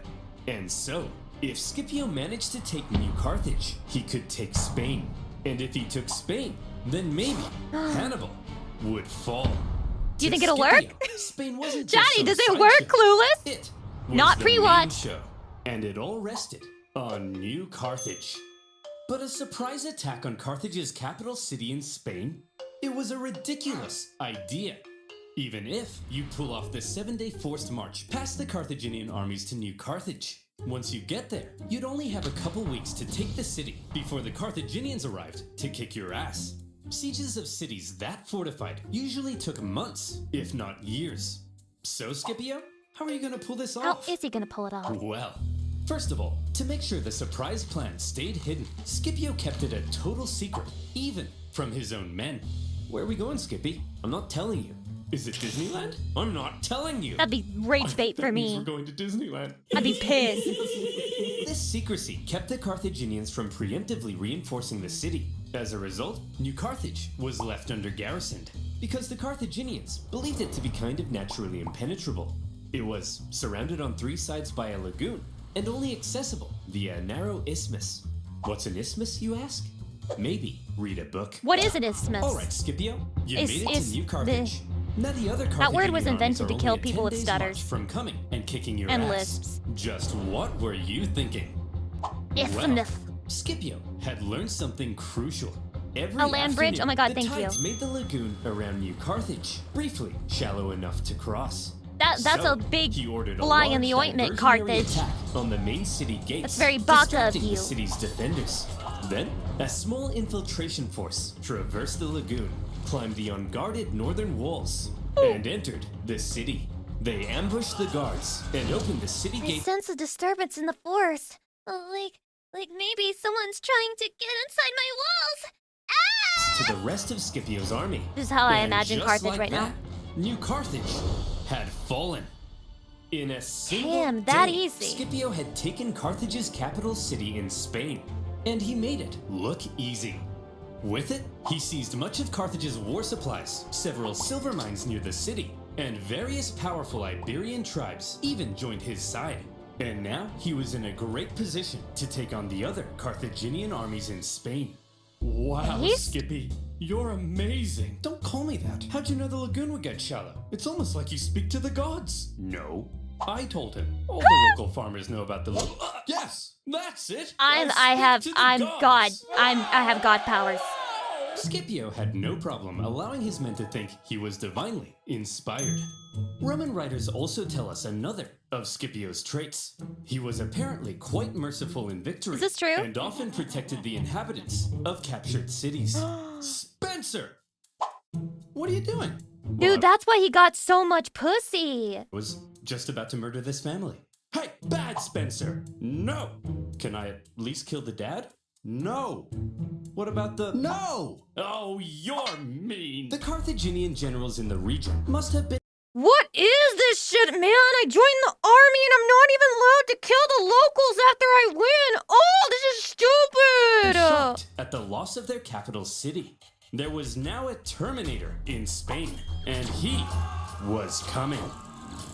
And so, if Scipio managed to take New Carthage, he could take Spain. And if he took Spain, then maybe Hannibal would fall. Do you To think it'll Scipio, work? Spain wasn't just Daddy, some does it side work, show. Clueless? It was Not the pre-watch. main show, and it all rested on New Carthage. But a surprise attack on Carthage's capital city in Spain? It was a ridiculous idea. Even if you pull off the 7-day forced march past the Carthaginian armies to New Carthage. Once you get there, you'd only have a couple weeks to take the city before the Carthaginians arrived to kick your ass. Sieges of cities that fortified usually took months, if not years. So, Scipio, how are you gonna pull this How off? is he gonna pull it off? Well, first of all, to make sure the surprise plan stayed hidden, Scipio kept it a total secret, even from his own men. Where are we going, Skippy? I'm not telling you. Is it Disneyland? I'm not telling you. That'd be rage bait for That means me. we're going to Disneyland. I'd be pissed. This secrecy kept the Carthaginians from preemptively reinforcing the city. As a result, New Carthage was left under garrisoned because the Carthaginians believed it to be kind of naturally impenetrable. It was surrounded on 3 sides by a lagoon and only accessible via a narrow isthmus. What's an isthmus, you ask? Maybe read a book. What is an isthmus? All right, Scipio, you made it to New the- Carthage. Now the other That word was Carthaginian invented armies to are kill only a people 10 with days stutters. march from coming and kicking your And ass. lisps. Just what were you thinking? Isthmus. Scipio had learned something crucial. Every A land bridge? afternoon, Oh my God, the thank you. tides made the lagoon around New Carthage briefly shallow enough to cross. That's So, a big he ordered a fly in the large ointment, diversionary Carthage. attack on the main city gates. That's very Baka of distracting you. the city's defenders. Then, a small infiltration force traversed the lagoon, climbed the unguarded northern walls, and entered the city. They ambushed the guards and opened the city I gate. sense a disturbance in the force. Like maybe someone's trying to get inside my walls. To the rest of Scipio's army. This is how I And imagine just Carthage like right now. that, New Carthage had fallen. In a single Damn, that day, easy. Scipio had taken Carthage's capital city in Spain, and he made it look easy. With it, he seized much of Carthage's war supplies, several silver mines near the city, and various powerful Iberian tribes even joined his side. And now he was in a great position to take on the other Carthaginian armies in Spain. Wow, He's- Skippy, you're amazing. Don't call me that. How'd you know the lagoon would get shallow? It's almost like you speak to the gods. No, I told him. All the local farmers know about the lagoon. Yes, that's it. I'm God. I have God powers. Scipio had no problem allowing his men to think he was divinely inspired. Roman writers also tell us another of Scipio's traits. He was apparently quite merciful in victory. Is this true? And often protected the inhabitants of captured cities. Spencer! What are you doing? Dude, that's why he got so much pussy. Was just about to murder this family. Hey, bad Spencer! No! Can I at least kill the dad? No! What about the... No! Oh, you're mean! The Carthaginian generals in the region must have been... What is this shit, man? I joined the army and I'm not even allowed to kill the locals after I win. Oh, this is stupid. shocked at the loss of their capital city. There was now a Terminator in Spain, and he was coming.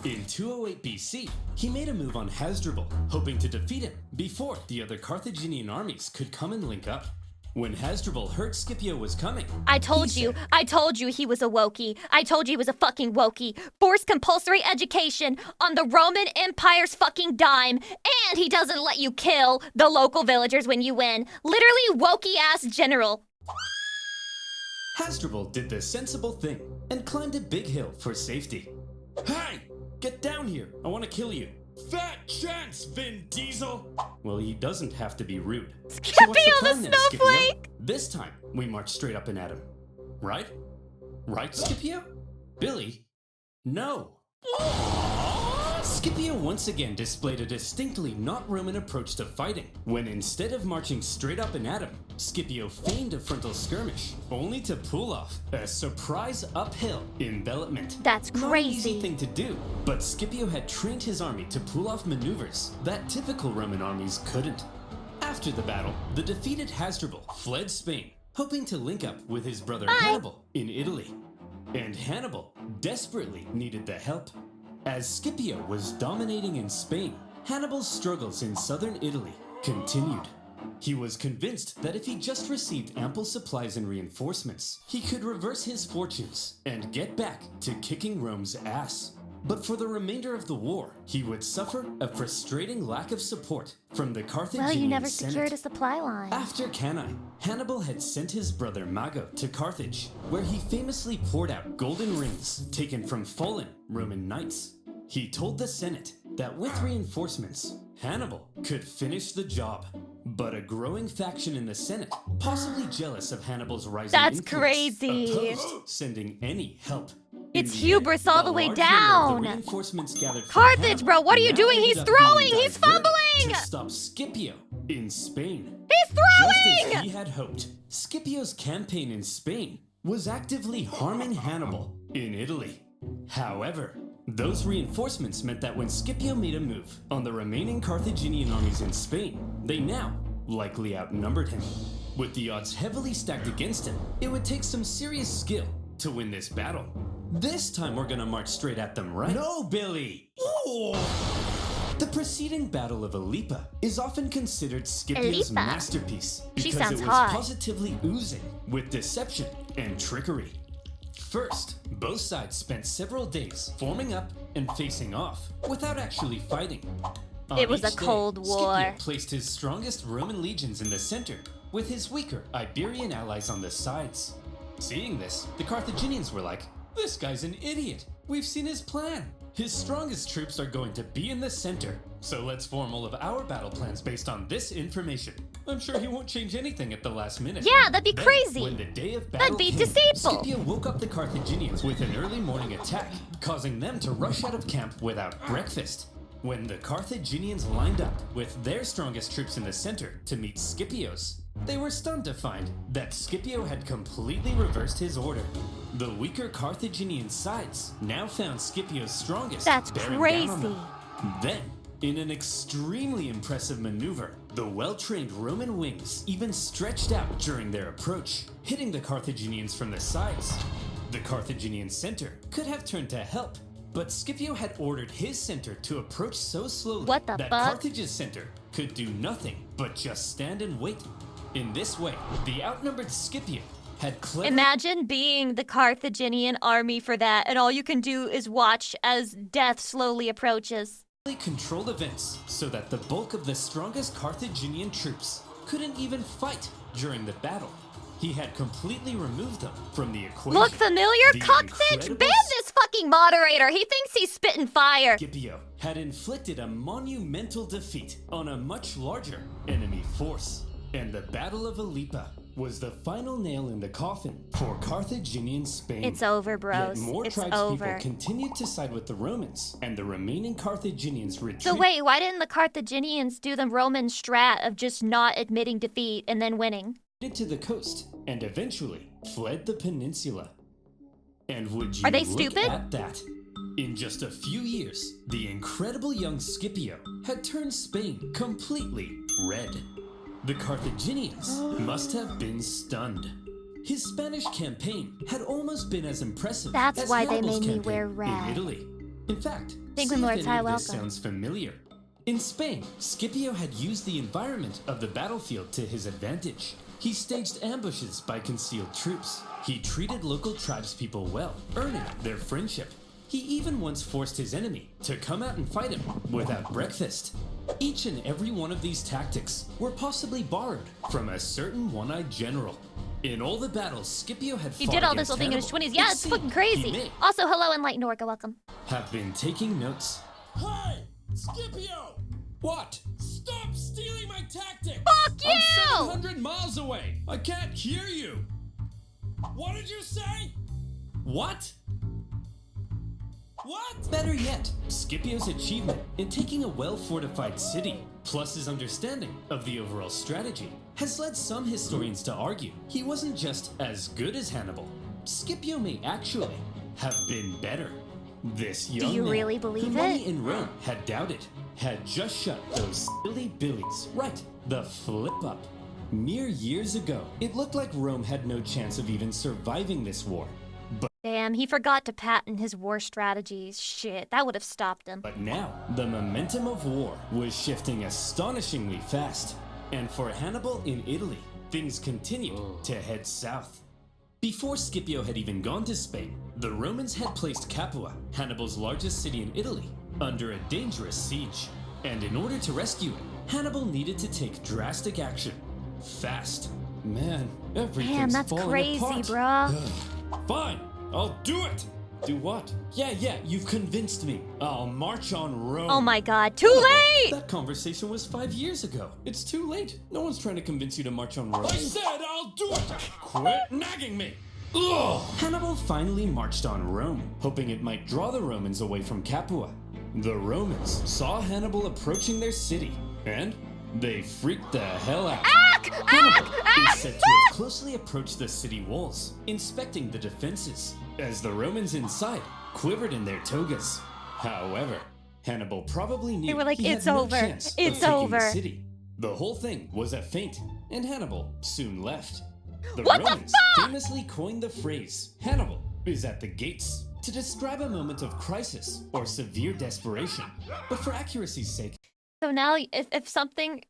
In 208 BC, he made a move on Hasdrubal, hoping to defeat him before the other Carthaginian armies could come and link up. When Hasdrubal heard Scipio was coming, I told you he was a wokey. I told you he was a fucking wokey. Forced compulsory education on the Roman Empire's fucking dime. And he doesn't let you kill the local villagers when you win. Literally wokey ass general. Hasdrubal did the sensible thing and climbed a big hill for safety. Hey! Get down here! I want to kill you! Fat chance, Vin Diesel! Well, he doesn't have to be rude. Scipio plan the then, Scipio? snowflake! This time, we march straight up and at him. Right? Right, Scipio? Billy? No. Scipio once again displayed a distinctly not Roman approach to fighting, when instead of marching straight up and at him, Scipio feigned a frontal skirmish, only to pull off a surprise uphill envelopment. That's Not an crazy. easy thing to do, but Scipio had trained his army to pull off maneuvers that typical Roman armies couldn't. After the battle, the defeated Hasdrubal fled Spain, hoping to link up with his brother Hannibal in Italy. And Hannibal desperately needed the help. As Scipio was dominating in Spain, Hannibal's struggles in southern Italy continued. He was convinced that if he just received ample supplies and reinforcements, he could reverse his fortunes and get back to kicking Rome's ass. But for the remainder of the war, he would suffer a frustrating lack of support from the Carthaginian Well, you never Senate. secured a supply line. After Cannae, Hannibal had sent his brother Mago to Carthage, where he famously poured out golden rings taken from fallen Roman knights. He told the Senate that with reinforcements, Hannibal could finish the job. But a growing faction in the Senate, possibly jealous of Hannibal's rising That's influence, crazy. opposed sending any help. It's In the hubris end, all a the way large number of down. the reinforcements gathered from Carthage, Hannibal bro, what are you now doing? ended He's up being throwing! He's diverted fumbling! To stop Scipio in Spain. He's Just throwing! as he had hoped, Scipio's campaign in Spain was actively harming Hannibal in Italy. However, those reinforcements meant that when Scipio made a move on the remaining Carthaginian armies in Spain, they now likely outnumbered him. With the odds heavily stacked against him, it would take some serious skill to win this battle. This time we're gonna march straight at them, right? No, Billy! Ooh. The preceding Battle of Ilipa is often considered Scipio's Ilipa. masterpiece She because sounds it was hot. positively oozing with deception and trickery. First, both sides spent several days forming up and facing off without actually fighting. On It was a each day, cold war. Scipio placed his strongest Roman legions in the center, with his weaker Iberian allies on the sides. Seeing this, the Carthaginians were like, "This guy's an idiot. We've seen his plan. His strongest troops are going to be in the center, so let's form all of our battle plans based on this information. I'm sure he won't change anything at the last minute." Yeah, that'd be Then, crazy. When the day of battle That'd be came, deceitful. Scipio woke up the Carthaginians with an early morning attack, causing them to rush out of camp without breakfast. When the Carthaginians lined up with their strongest troops in the center to meet Scipio's, they were stunned to find that Scipio had completely reversed his order. The weaker Carthaginian sides now found Scipio's strongest. That's bearing crazy. down on them. Then, in an extremely impressive maneuver, the well-trained Roman wings even stretched out during their approach, hitting the Carthaginians from the sides. The Carthaginian center could have turned to help, but Scipio had ordered his center to approach so slowly What the that fuck? Carthage's center could do nothing but just stand and wait. In this way, the outnumbered Scipio had clever. Imagine being the Carthaginian army for that, and all you can do is watch as death slowly approaches. Controlled events so that the bulk of the strongest Carthaginian troops couldn't even fight during the battle. He had completely removed them from the equation. Look familiar? The Cockfitch, incredible ban this fucking moderator. He thinks he's spitting fire. Scipio had inflicted a monumental defeat on a much larger enemy force. And the Battle of Ilipa was the final nail in the coffin for Carthaginian Spain. It's over, bros. Yet more It's tribespeople over. continued to side with the Romans, and the remaining Carthaginians retreated. So wait, why didn't the Carthaginians do the Roman strat of just not admitting defeat and then winning? To the coast and eventually fled the peninsula. And would you Are they look stupid? at that? In just a few years, the incredible young Scipio had turned Spain completely red. The Carthaginians must have been stunned. His Spanish campaign had almost been as impressive That's as why they Hannibal's made me campaign wear red. in Italy. In fact, Thank see you, if Lord any Ty, of this welcome. sounds familiar. In Spain, Scipio had used the environment of the battlefield to his advantage. He staged ambushes by concealed troops. He treated local tribespeople well, earning their friendship. He even once forced his enemy to come out and fight him without breakfast. Each and every one of these tactics were possibly borrowed from a certain one-eyed general. In all the battles Scipio had He fought did all this against while being in his Hannibal, 20s. Yeah, it it's seemed fucking he crazy. may Also, hello, Enlightened Orca, welcome. have been taking notes. Hey! Scipio! What? Stop stealing my tactics! Fuck you! I'm 700 miles away! I can't hear you! What did you say? What? What? Better yet, Scipio's achievement in taking a well-fortified city, plus his understanding of the overall strategy, has led some historians to argue he wasn't just as good as Hannibal. Scipio may actually have been better. This young you man, really believe who many it? in Rome had doubted, had just shut those silly billies. Right, the flip up. Mere years ago, it looked like Rome had no chance of even surviving this war. Damn, he forgot to patent his war strategies. Shit, that would have stopped him. But now, the momentum of war was shifting astonishingly fast. And for Hannibal in Italy, things continued to head south. Before Scipio had even gone to Spain, the Romans had placed Capua, Hannibal's largest city in Italy, under a dangerous siege. And in order to rescue it, Hannibal needed to take drastic action. Fast. Man, everything's Damn, that's falling crazy, apart. bruh. Fine, I'll do it. Do what? Yeah, you've convinced me. I'll march on Rome. Oh my god, too late! That conversation was 5 years ago. It's too late. No one's trying to convince you to march on Rome. I said I'll do it! Quit nagging me! Ugh. Hannibal finally marched on Rome, hoping it might draw the Romans away from Capua. The Romans saw Hannibal approaching their city, and they freaked the hell out. Hannibal is said to have closely approached the city walls, inspecting the defenses, as the Romans inside quivered in their togas. However, Hannibal probably knew They were like, he had "It's no over. chance of It's taking over." the city. The whole thing was a feint, and Hannibal soon left. The What the Romans famously coined the phrase "Hannibal is at the gates" to describe a moment of crisis or severe desperation. But for accuracy's sake, So now, if something,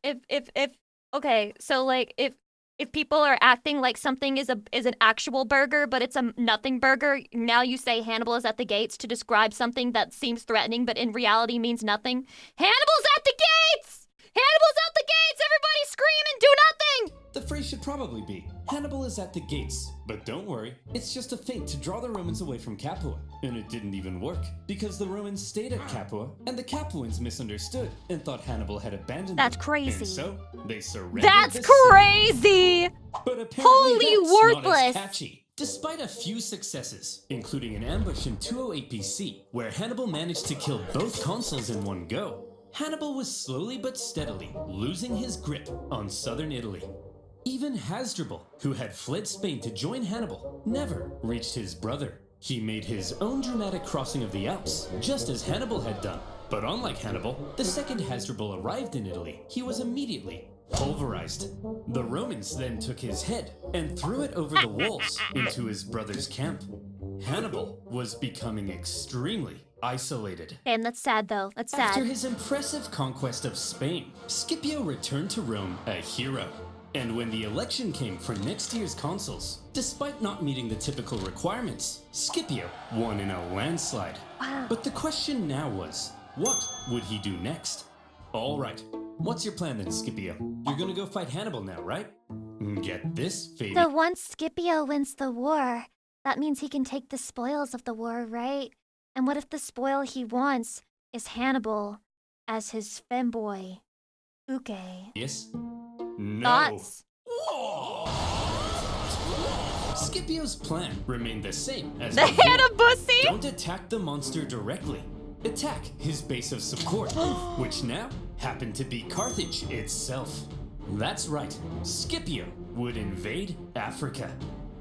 okay, so like if people are acting like something is an actual burger, but it's a nothing burger, now you say Hannibal is at the gates to describe something that seems threatening, but in reality means nothing. Hannibal's at the gates! Hannibal's at the gates! Everybody scream and do nothing! the phrase should probably be "Hannibal is at the gates." But don't worry, it's just a feint to draw the Romans away from Capua. And it didn't even work, because the Romans stayed at Capua, and the Capuans misunderstood and thought Hannibal had abandoned That's them. crazy. And so, they surrendered That's the city. crazy! But apparently Holy that's not as worthless! catchy. Despite a few successes, including an ambush in 208 BC, where Hannibal managed to kill both consuls in one go, Hannibal was slowly but steadily losing his grip on southern Italy. Even Hasdrubal, who had fled Spain to join Hannibal, never reached his brother. He made his own dramatic crossing of the Alps, just as Hannibal had done. But unlike Hannibal, the second Hasdrubal arrived in Italy, he was immediately pulverized. The Romans then took his head and threw it over the walls into his brother's camp. Hannibal was becoming extremely isolated. Damn, that's sad though. That's sad. After his impressive conquest of Spain, Scipio returned to Rome a hero. And when the election came for next year's consuls, despite not meeting the typical requirements, Scipio won in a landslide. Wow. But the question now was, what would he do next? All right, what's your plan then, Scipio? You're gonna go fight Hannibal now, right? Get this, Fady. So once Scipio wins the war, that means he can take the spoils of the war, right? And what if the spoil he wants is Hannibal as his femboy, Uke? Yes? No. Thoughts? Scipio's plan remained the same as The before. Hannibussy? Don't attack the monster directly. Attack his base of support, which now happened to be Carthage itself. That's right, Scipio would invade Africa.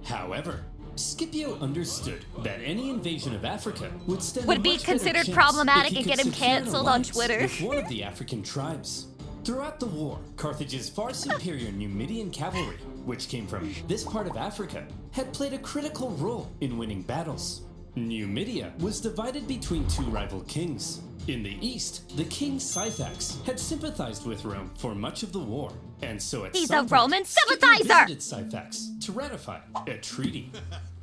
However, Scipio understood that any invasion of Africa would stand Would a be much better considered chance problematic if he and could get him secure an canceled on alliance Twitter. with one of the African tribes. Throughout the war, Carthage's far superior Numidian cavalry, which came from this part of Africa, had played a critical role in winning battles. Numidia was divided between two rival kings. In the east, the king Syphax had sympathized with Rome for much of the war, and so at He's some a point, Roman Scipio sympathizer! visited Syphax to ratify a treaty.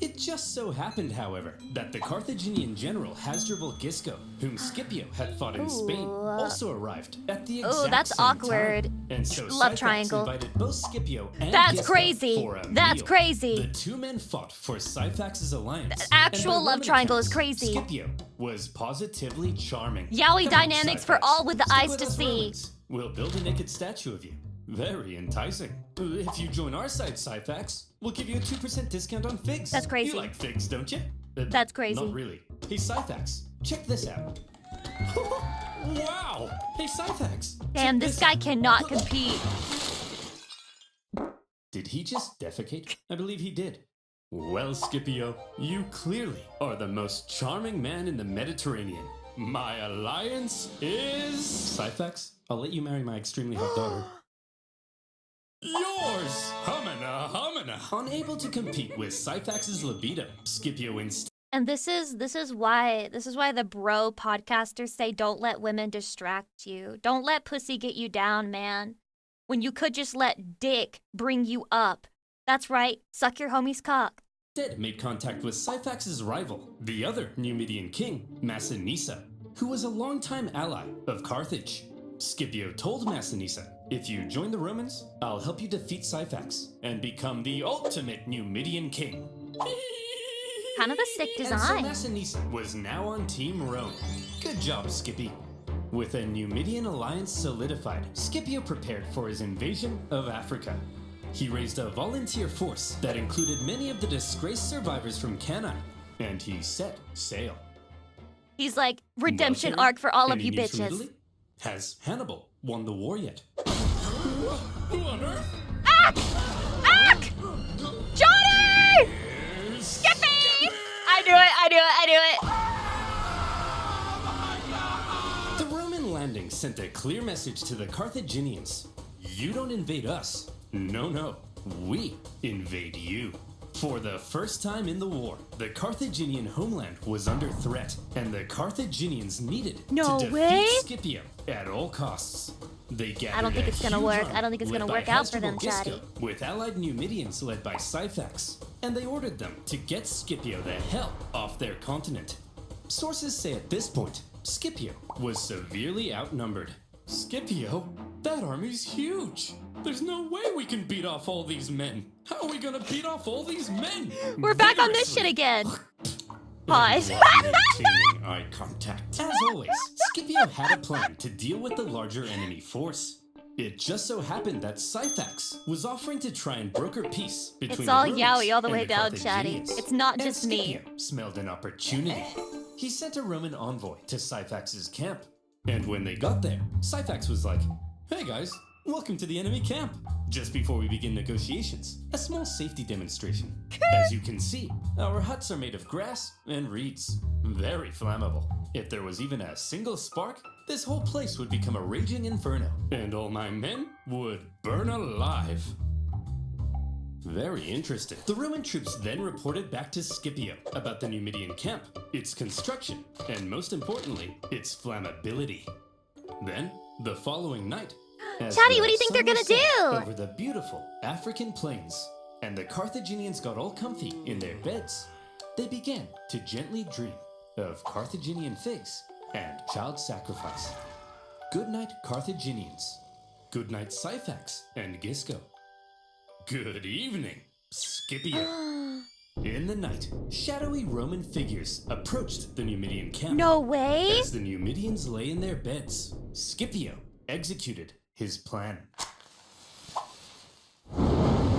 It just so happened, however, that the Carthaginian general Hasdrubal Gisco, whom Scipio had fought in Spain, Ooh. also arrived at the exact Ooh, that's same awkward. time. And so Love Syphax triangle. invited both Scipio and That's Gisco crazy. for a That's meal. crazy. The two men fought for Syphax's alliance. Actual and by love Roman triangle is accounts, crazy. Scipio was positively charming. Yowie Come on, dynamics for Syphax. all with the Stick eyes with to us see. Romans. We'll build a naked statue of you. Very enticing. If you join our side, Syphax, we'll give you a 2% discount on figs. That's crazy. You like figs, don't you? That's crazy. Not really. Hey, Syphax, check this out. Wow! Hey, Syphax. Damn, check this guy out. cannot compete. Did he just defecate? I believe he did. Well, Scipio, you clearly are the most charming man in the Mediterranean. My alliance is... Syphax, I'll let you marry my extremely hot daughter. Yours! Humana, humana! Unable to compete with Syphax's libido, Scipio instead... And this is why the bro podcasters say don't let women distract you. Don't let pussy get you down, man. when you could just let Dick bring you up. That's right, suck your homie's cock. Instead made contact with Syphax's rival, the other Numidian king, Massinissa, who was a longtime ally of Carthage. Scipio told Massinissa, if you join the Romans, I'll help you defeat Syphax and become the ultimate Numidian king. Kind of a sick design. And so Massinissa was now on Team Rome. Good job, Skippy. With a Numidian alliance solidified, Scipio prepared for his invasion of Africa. He raised a volunteer force that included many of the disgraced survivors from Cannae, and he set sail. He's like, redemption Military? arc for all of Any you news from bitches. Italy? Has Hannibal won the war yet? Who on earth? Ack! Ack! Johnny! Skippy! I The Roman landing sent a clear message to the Carthaginians. You don't invade us. No, we invade you. For the first time in the war, the Carthaginian homeland was under threat, and the Carthaginians needed No to defeat way. Scipio at all costs. They gathered I don't think a it's gonna huge work. army I don't think it's led gonna by work out for Hasdrubal them, Gisco, Chatty. with allied Numidians led by Syphax, and they ordered them to get Scipio the hell off their continent. Sources say at this point, Scipio was severely outnumbered. Scipio? That army's huge! There's no way we can beat off all these men! How are we gonna beat off all these men? We're back on this shit again. Pause. Maintaining eye contact. As always, Scipio had a plan to deal with the larger enemy force. It just so happened that Syphax was offering to try and broker peace between It's all the Romans yaoi all the and way down, Chatty. Carthaginians. It's not And just me. Scipio smelled an opportunity. He sent a Roman envoy to Syphax's camp. And when they got there, Syphax was like, hey guys, welcome to the enemy camp. Just before we begin negotiations, a small safety demonstration. As you can see, our huts are made of grass and reeds. Very flammable. If there was even a single spark, this whole place would become a raging inferno, and all my men would burn alive. Very interesting. The Roman troops then reported back to Scipio about the Numidian camp, its construction, and most importantly, its flammability. Then, the following night, as Chatty, the what do you think they're sun gonna set do? over the beautiful African plains, and the Carthaginians got all comfy in their beds, they began to gently dream of Carthaginian figs and child sacrifice. Good night, Carthaginians. Good night, Syphax and Gisco. Good evening, Scipio. In the night, shadowy Roman figures approached the Numidian camp. No way. As the Numidians lay in their beds, Scipio executed his plan.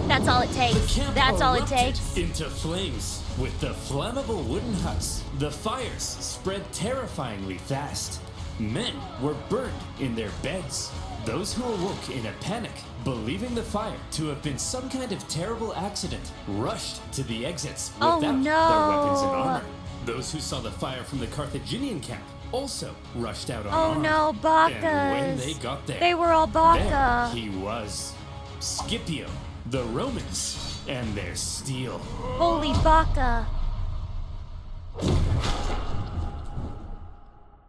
That's all it takes. Camp That's all it erupted takes. into flames. With the flammable wooden huts, the fires spread terrifyingly fast. Men were burned in their beds. Those who awoke in a panic, believing the fire to have been some kind of terrible accident, rushed to the exits Oh, without no. their weapons and armor. Those who saw the fire from the Carthaginian camp also rushed out Oh unarmed. no, And when Bacchus. they got there, They were all there Bacca. he was. Scipio, the Romans, and their steel. Holy Bacca.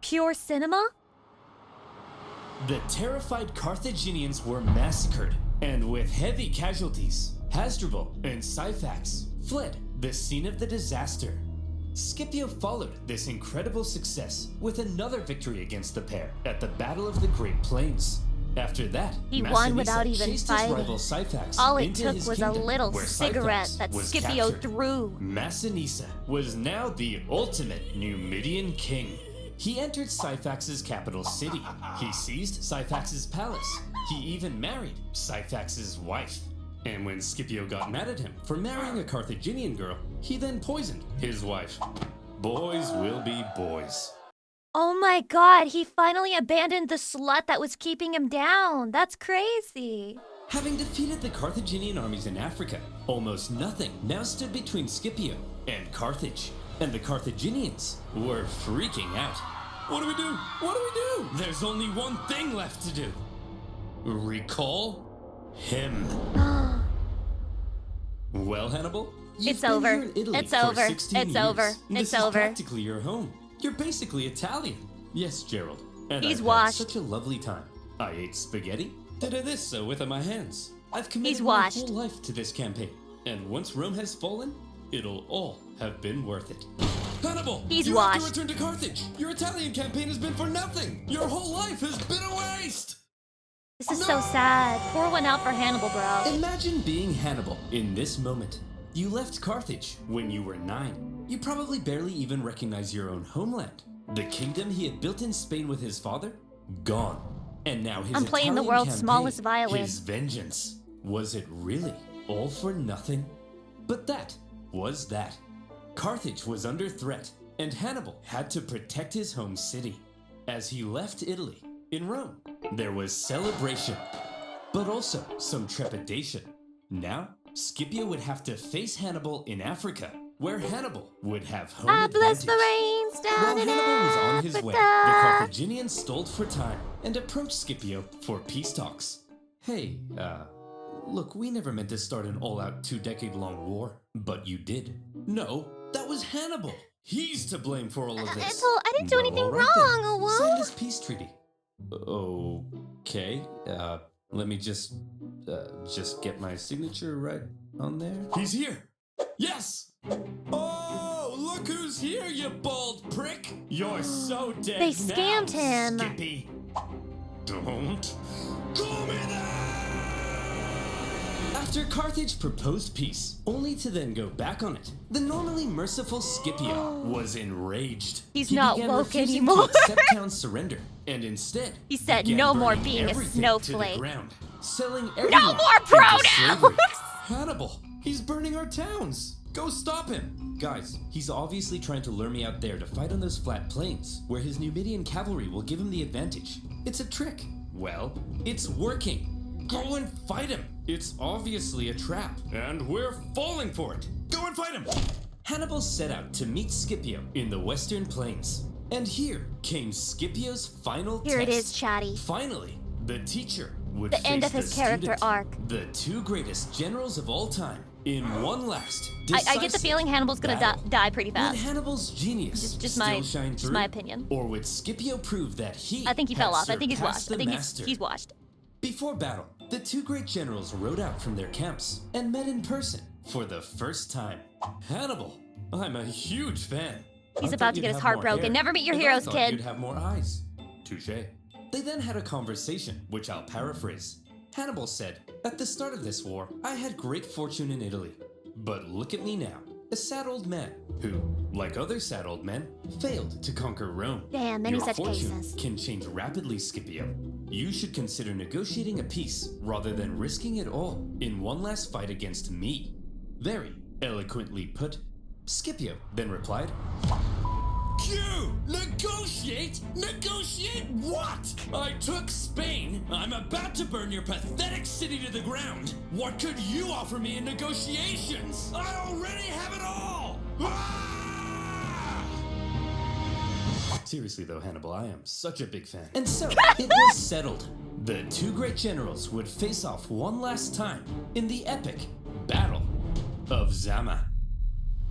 Pure cinema? The terrified Carthaginians were massacred, and with heavy casualties, Hasdrubal and Syphax fled the scene of the disaster. Scipio followed this incredible success with another victory against the pair at the Battle of the Great Plains. After that, He won Massinissa without even chased fighting. his rival Syphax All it into took his was a kingdom, little where cigarette Syphax that was Scipio captured. threw. Massinissa was now the ultimate Numidian king. He entered Syphax's capital city. He seized Syphax's palace. He even married Syphax's wife. And when Scipio got mad at him for marrying a Carthaginian girl, he then poisoned his wife. Boys will be boys. Oh my god, he finally abandoned the slut that was keeping him down. That's crazy. Having defeated the Carthaginian armies in Africa, almost nothing now stood between Scipio and Carthage. And the Carthaginians were freaking out. What do we do? What do we do? There's only one thing left to do. Recall him. Well, Hannibal, you've It's been over. here in Italy It's for over. 16 It's years. over. This It's is over. practically your home. You're basically Italian. Yes, Gerald. And He's I've washed. had such a lovely time. I ate spaghetti, Did this with my hands. I've committed He's my washed. whole life to this campaign, and once Rome has fallen, it'll all have been worth it. Hannibal! He's you washed. have to return to Carthage! Your Italian campaign has been for nothing! Your whole life has been a waste! This is so sad. Pour one out for Hannibal, bro. Imagine being Hannibal in this moment. You left Carthage when you were 9. You probably barely even recognize your own homeland. The kingdom he had built in Spain with his father? Gone. And now his I'm playing the Italian world's campaign, smallest violin. His vengeance. Was it really all for nothing? But that was that. Carthage was under threat, and Hannibal had to protect his home city. As he left Italy, in Rome, there was celebration, but also some trepidation. Now, Scipio would have to face Hannibal in Africa, where Hannibal would have home I bless advantage. the rains down While in Hannibal was on his way, the Africa. Carthaginians stalled for time and approached Scipio for peace talks. Hey, look, we never meant to start an all-out 2-decade-long war, but you did. No, that was Hannibal. He's to blame for all of this. I didn't do Well, anything all right then. wrong, Owo. Sign this peace treaty. Okay, let me just get my signature right on there. He's here. Yes! Oh, look who's here, you bald prick! You're so dead They scammed now, him. Skippy. Don't call me that! After Carthage proposed peace, only to then go back on it, the normally merciful Scipio was enraged. He's He not began woke refusing anymore. to accept town's surrender, and instead He said, began "No more burning being a everything snowflake." to the ground, selling No everyone more into pronouns! slavery. Hannibal, he's burning our towns. Go stop him. Guys, he's obviously trying to lure me out there to fight on those flat plains, where his Numidian cavalry will give him the advantage. It's a trick. Well, it's working. Go and fight him. It's obviously a trap, and we're falling for it. Go and fight him. Hannibal set out to meet Scipio in the western plains. And here came Scipio's final Here it test. is, chatty. Finally, the teacher would The end face of his the character student. arc. The two greatest generals of all time in one last I get the decisive feeling Hannibal's gonna battle. die pretty Would fast. Hannibal's genius Just still my- shine just through? my opinion. Or would Scipio prove that he I think he had fell off. I think he's surpassed washed. I the think master? he's washed. Before battle, the two great generals rode out from their camps and met in person for the first time. Hannibal, I'm a huge fan. He's I about thought to you'd get his have heart more broken. hair, Never meet your and heroes, I thought kid. You'd have more eyes. Touche. They then had a conversation, which I'll paraphrase. Hannibal said, "At the start of this war, I had great fortune in Italy. But look at me now, a sad old man who, like other sad old men, failed to conquer Rome. Damn, many Your such fortune cases. can change rapidly, Scipio. You should consider negotiating a peace rather than risking it all in one last fight against me." Very eloquently put. Scipio then replied, Q! Negotiate? Negotiate what? I took Spain. I'm about to burn your pathetic city to the ground. What could you offer me in negotiations? I already have it all! Ah! Seriously though, Hannibal, I am such a big fan. And so, it was settled. The two great generals would face off one last time in the epic Battle of Zama.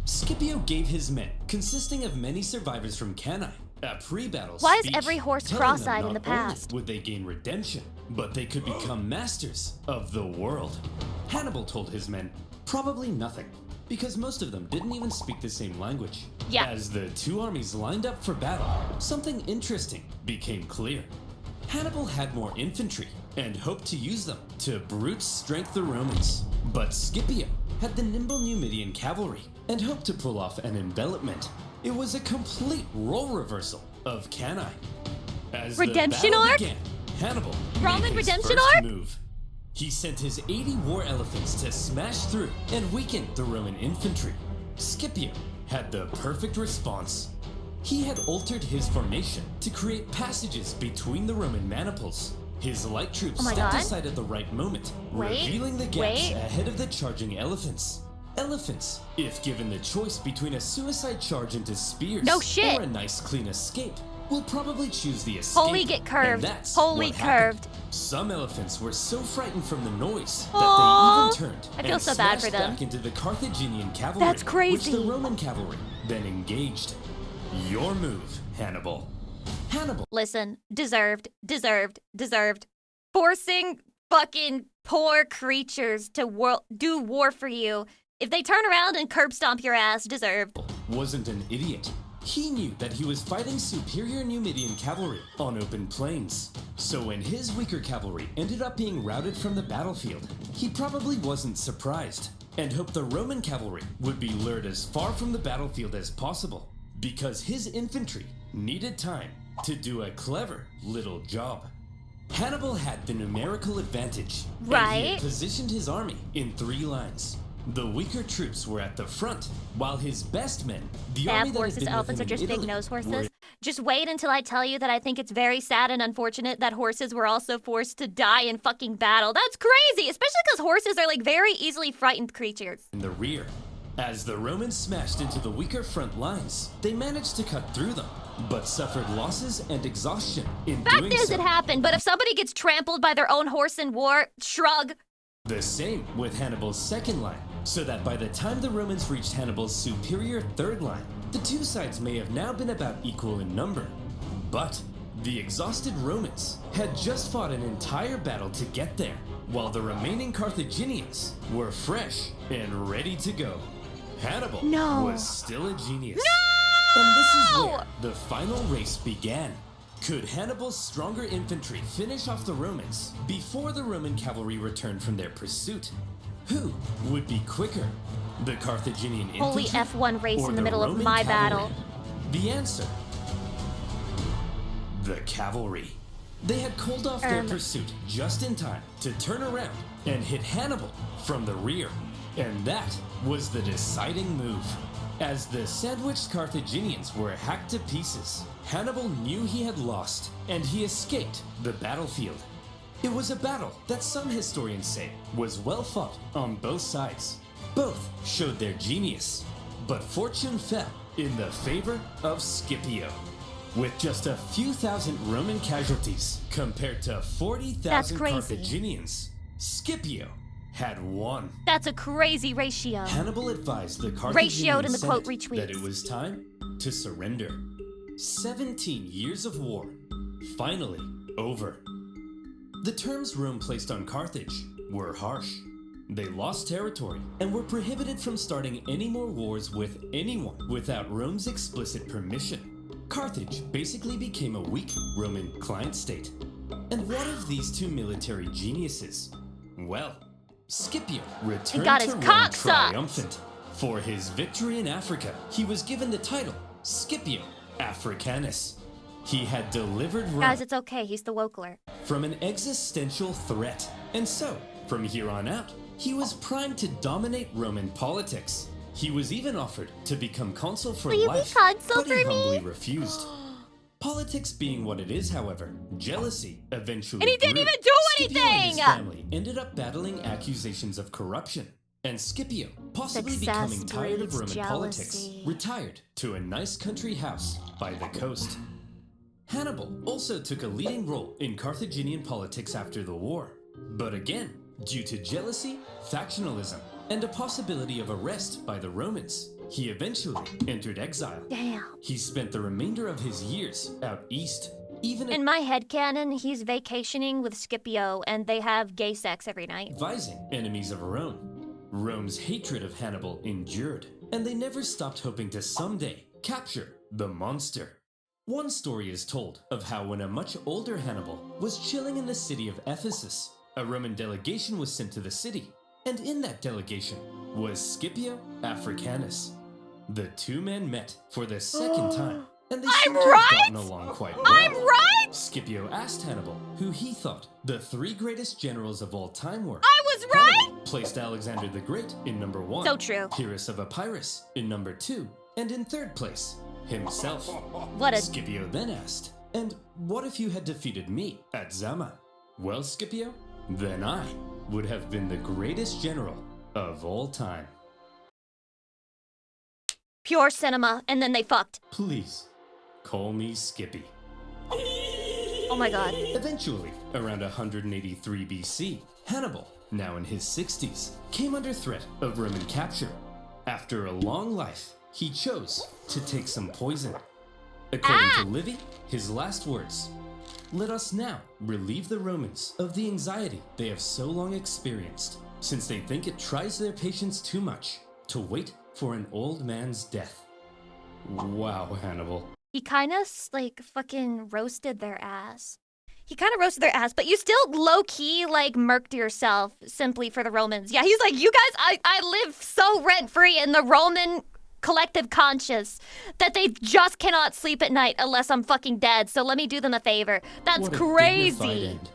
Scipio gave his men, consisting of many survivors from Cannae, a pre-battle Why is speech every horse telling them cross-eyed in not the past? only would they gain redemption, but they could become masters of the world. Hannibal told his men probably nothing, because most of them didn't even speak the same language. Yeah. As the two armies lined up for battle, something interesting became clear. Hannibal had more infantry and hoped to use them to brute strength the Romans. But Scipio had the nimble Numidian cavalry and hoped to pull off an envelopment. It was a complete role reversal of Cannae. As Redemption the battle arc? began, Hannibal Roman made his redemption first arc? move. He sent his 80 war elephants to smash through and weaken the Roman infantry. Scipio had the perfect response. He had altered his formation to create passages between the Roman maniples. His light troops Oh my stepped God. aside at the right moment, Wait, revealing the gaps wait. ahead of the charging elephants. Elephants, if given the choice between a suicide charge into spears No shit. or a nice clean escape, will probably choose the escape. Holy get curved. And that's Holy what happened. curved. Some elephants were so frightened from the noise Aw, that they even turned I feel and so bad for smashed them. back into the Carthaginian cavalry, That's crazy. which the Roman cavalry then engaged. Your move, Hannibal. Hannibal Listen, deserved. Forcing fucking poor creatures to do war for you, if they turn around and curb stomp your ass, deserved. Wasn't an idiot. He knew that he was fighting superior Numidian cavalry on open plains. So when his weaker cavalry ended up being routed from the battlefield, he probably wasn't surprised and hoped the Roman cavalry would be lured as far from the battlefield as possible because his infantry needed time to do a clever little job. Hannibal had the numerical advantage, and he had positioned his army in 3 lines. The weaker troops were at the front, while his best men, the army that had been elephants with are him just in big Italy, nose horses. were Just wait until I tell you that I think it's very sad and unfortunate that horses were also forced to die in fucking battle. That's crazy, especially because horses are like very easily frightened creatures. in the rear. As the Romans smashed into the weaker front lines, they managed to cut through them, but suffered losses and exhaustion in Fact doing is, so. it happened, but if somebody gets trampled by their own horse in war, shrug. The same with Hannibal's second line, so that by the time the Romans reached Hannibal's superior third line, the two sides may have now been about equal in number. But the exhausted Romans had just fought an entire battle to get there, while the remaining Carthaginians were fresh and ready to go. Hannibal was still a genius. And this is where the final race began. Could Hannibal's stronger infantry finish off the Romans before the Roman cavalry returned from their pursuit? Who would be quicker? The Carthaginian Holy infantry F1 race or in the the middle of Roman my cavalry? battle. The answer: the cavalry. They had called off their pursuit just in time to turn around and hit Hannibal from the rear. And that was the deciding move. As the sandwiched Carthaginians were hacked to pieces, Hannibal knew he had lost, and he escaped the battlefield. It was a battle that some historians say was well fought on both sides. Both showed their genius, but fortune fell in the favor of Scipio. With just a few thousand Roman casualties compared to 40,000 Carthaginians, Scipio had won. That's a crazy ratio. Hannibal advised the Carthaginian Ratioed in the quote Senate retweets. that it was time to surrender. 17 years of war, finally over. The terms Rome placed on Carthage were harsh. They lost territory and were prohibited from starting any more wars with anyone without Rome's explicit permission. Carthage basically became a weak Roman client state. And what of these two military geniuses? Well, Scipio returned got to his Rome cock sucked. triumphant. For his victory in Africa, he was given the title Scipio Africanus. He had delivered Rome Guys, it's okay. He's the Wokler. from an existential threat. And so, from here on out, he was primed to dominate Roman politics. He was even offered to become consul for Will you be life, consul but he for me? humbly refused. Politics being what it is, however, jealousy eventually And he didn't grew. even do Scipio and his anything! family ended up battling accusations of corruption, and Scipio, possibly Success becoming tired of breeds Roman politics, jealousy. retired to a nice country house by the coast. Hannibal also took a leading role in Carthaginian politics after the war, but again, due to jealousy, factionalism, and a possibility of arrest by the Romans, he eventually entered exile. Damn. He spent the remainder of his years out east, even In my headcanon, he's vacationing with Scipio, and they have gay sex every night. advising enemies of Rome. Rome's hatred of Hannibal endured, and they never stopped hoping to someday capture the monster. One story is told of how when a much older Hannibal was chilling in the city of Ephesus, a Roman delegation was sent to the city, and in that delegation was Scipio Africanus. The two men met for the second time, and they seemed to have gotten along quite well. I'm right! Scipio asked Hannibal who he thought the 3 greatest generals of all time were. I was right! Hannibal placed Alexander the Great in number 1. So true. Pyrrhus of Epirus in number 2. And in third place, himself. What a- Scipio then asked, and what if you had defeated me at Zama? Well, Scipio, then I would have been the greatest general of all time. Pure cinema, and then they fucked. Please, call me Skippy. Oh my god. Eventually, around 183 BC, Hannibal, now in his 60s, came under threat of Roman capture. After a long life, he chose to take some poison. According to Livy, his last words: let us now relieve the Romans of the anxiety they have so long experienced, since they think it tries their patience too much to wait for an old man's death. Wow, Hannibal. He kind of like fucking roasted their ass. He kind of roasted their ass, but you still low-key like murked yourself simply for the Romans. Yeah, he's like, you guys, I live so rent-free in the Roman collective conscious that they just cannot sleep at night unless I'm fucking dead. So let me do them a favor. That's What a crazy. dignified end.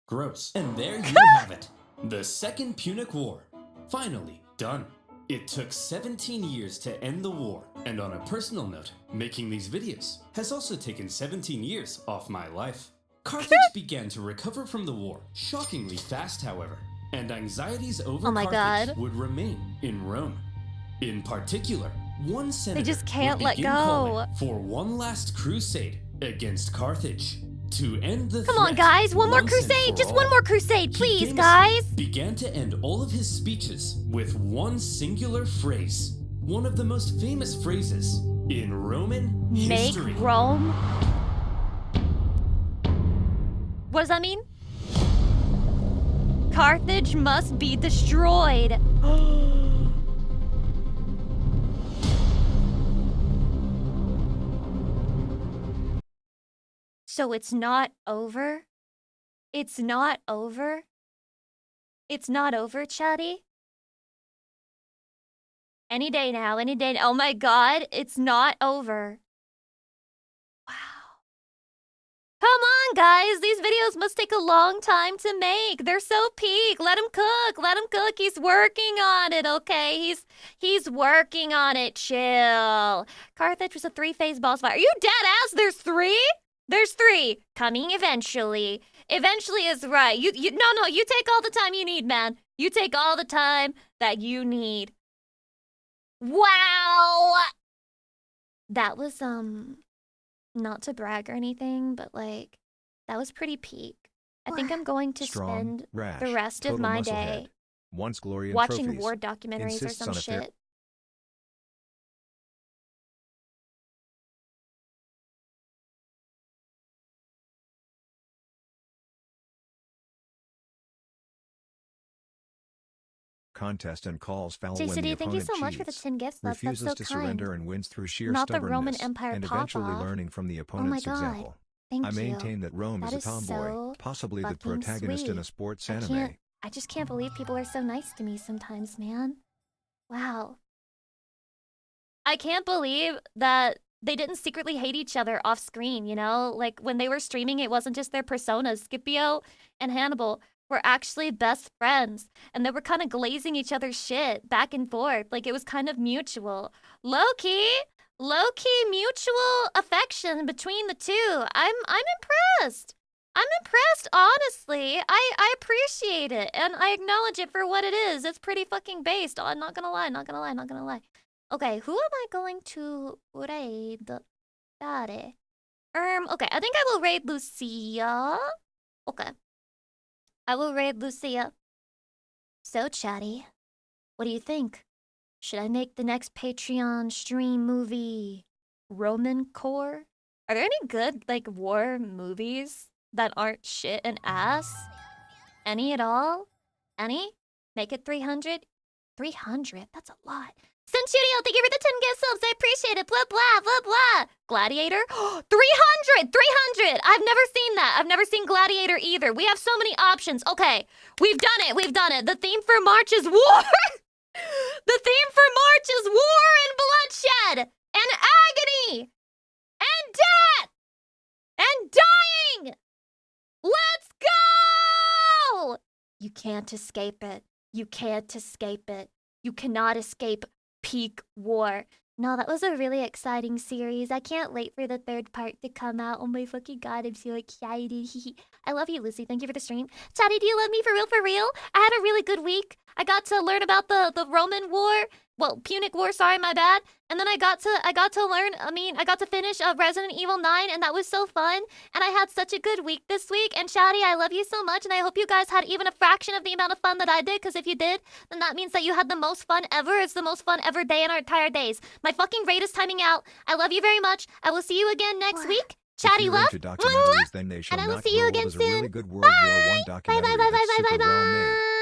Gross. And there you have it. The Second Punic War. Finally done. It took 17 years to end the war, and on a personal note, making these videos has also taken 17 years off my life. Carthage began to recover from the war shockingly fast, however, and anxieties over Carthage would remain in Rome. In particular, one senator just can't would let begin go. calling for one last crusade against Carthage to end the Come on, threat guys, one more once and crusade, for just one all. more crusade, He please, famously guys. began to end all of his speeches with one singular phrase, one of the most famous phrases in Roman Make history. Rome. What does that mean? Carthage must be destroyed. So it's not over? It's not over? It's not over, Chatty? Any day now, any day. Oh my god, it's not over. Wow. Come on, guys. These videos must take a long time to make. They're so peak. Let him cook. Let him cook. He's working on it, okay? He's working on it. Chill. Carthage was a 3-phase boss fight. Are you dead ass? There's 3? There's 3. Coming eventually. Eventually is right. No, you take all the time you need, man. You take all the time that you need. Wow! That was, not to brag or anything, but like, that was pretty peak. I think I'm going to Strong, spend rash, the rest of total my muscle day head. Once glory and watching trophies. war documentaries or Insists some on a fair- shit. Contest and calls foul when the JCD, thank you opponent so much for the cheats, 10 gifts. That's refuses so to kind. surrender and wins through sheer Not the stubbornness, Roman Empire and eventually pop-off. learning from the Oh my opponent's god. example. Thank I you. maintain that Rome That is a is tomboy, so possibly the fucking protagonist in sweet. a sports I anime. just can't believe people are so nice to me sometimes, man. Wow. I can't believe that they didn't secretly hate each other off screen, you know? Like, when they were streaming, it wasn't just their personas. Scipio and Hannibal were actually best friends, and they were kind of glazing each other's shit back and forth. Like, it was kind of mutual. Low-key mutual affection between the two. I'm impressed. I'm impressed, honestly. I appreciate it, and I acknowledge it for what it is. It's pretty fucking based. I'm not gonna lie, not gonna lie, not gonna lie. Okay, who am I going to raid? Okay, I think I will raid Lucia. Okay. I will raid Lucia. So, Chatty, what do you think? Should I make the next Patreon stream movie Roman Core? Are there any good, like, war movies that aren't shit and ass? Any at all? Any? Make it 300? 300? That's a lot. Centurio, thank you for the 10 gift subs. I appreciate it. Blah, blah, blah, blah. Gladiator? 300! 300! I've never seen that. I've never seen Gladiator either. We have so many options. Okay, we've done it. We've done it. The theme for March is war. The theme for March is war and bloodshed and agony and death and dying. Let's go! You can't escape it. You can't escape it. You cannot escape peak war. No, that was a really exciting series. I can't wait for the 3rd part to come out. Oh my fucking god, I'm so excited. I love you, Lucy. Thank you for the stream. Chatty, do you love me for real, for real? I had a really good week. I got to learn about the Roman War. Well, Punic War, sorry, my bad. And then I got to finish Resident Evil 9, and that was so fun. And I had such a good week this week. And Shadi, I love you so much, and I hope you guys had even a fraction of the amount of fun that I did, because if you did, then that means that you had the most fun ever. It's the most fun ever day in our entire days. My fucking raid is timing out. I love you very much. I will see you again next week. Chatty you're love. into documentaries, then They Shall And I will Not see you Grow again Old is a really soon. good World War I Bye bye documentary bye bye that's bye super bye well made. bye.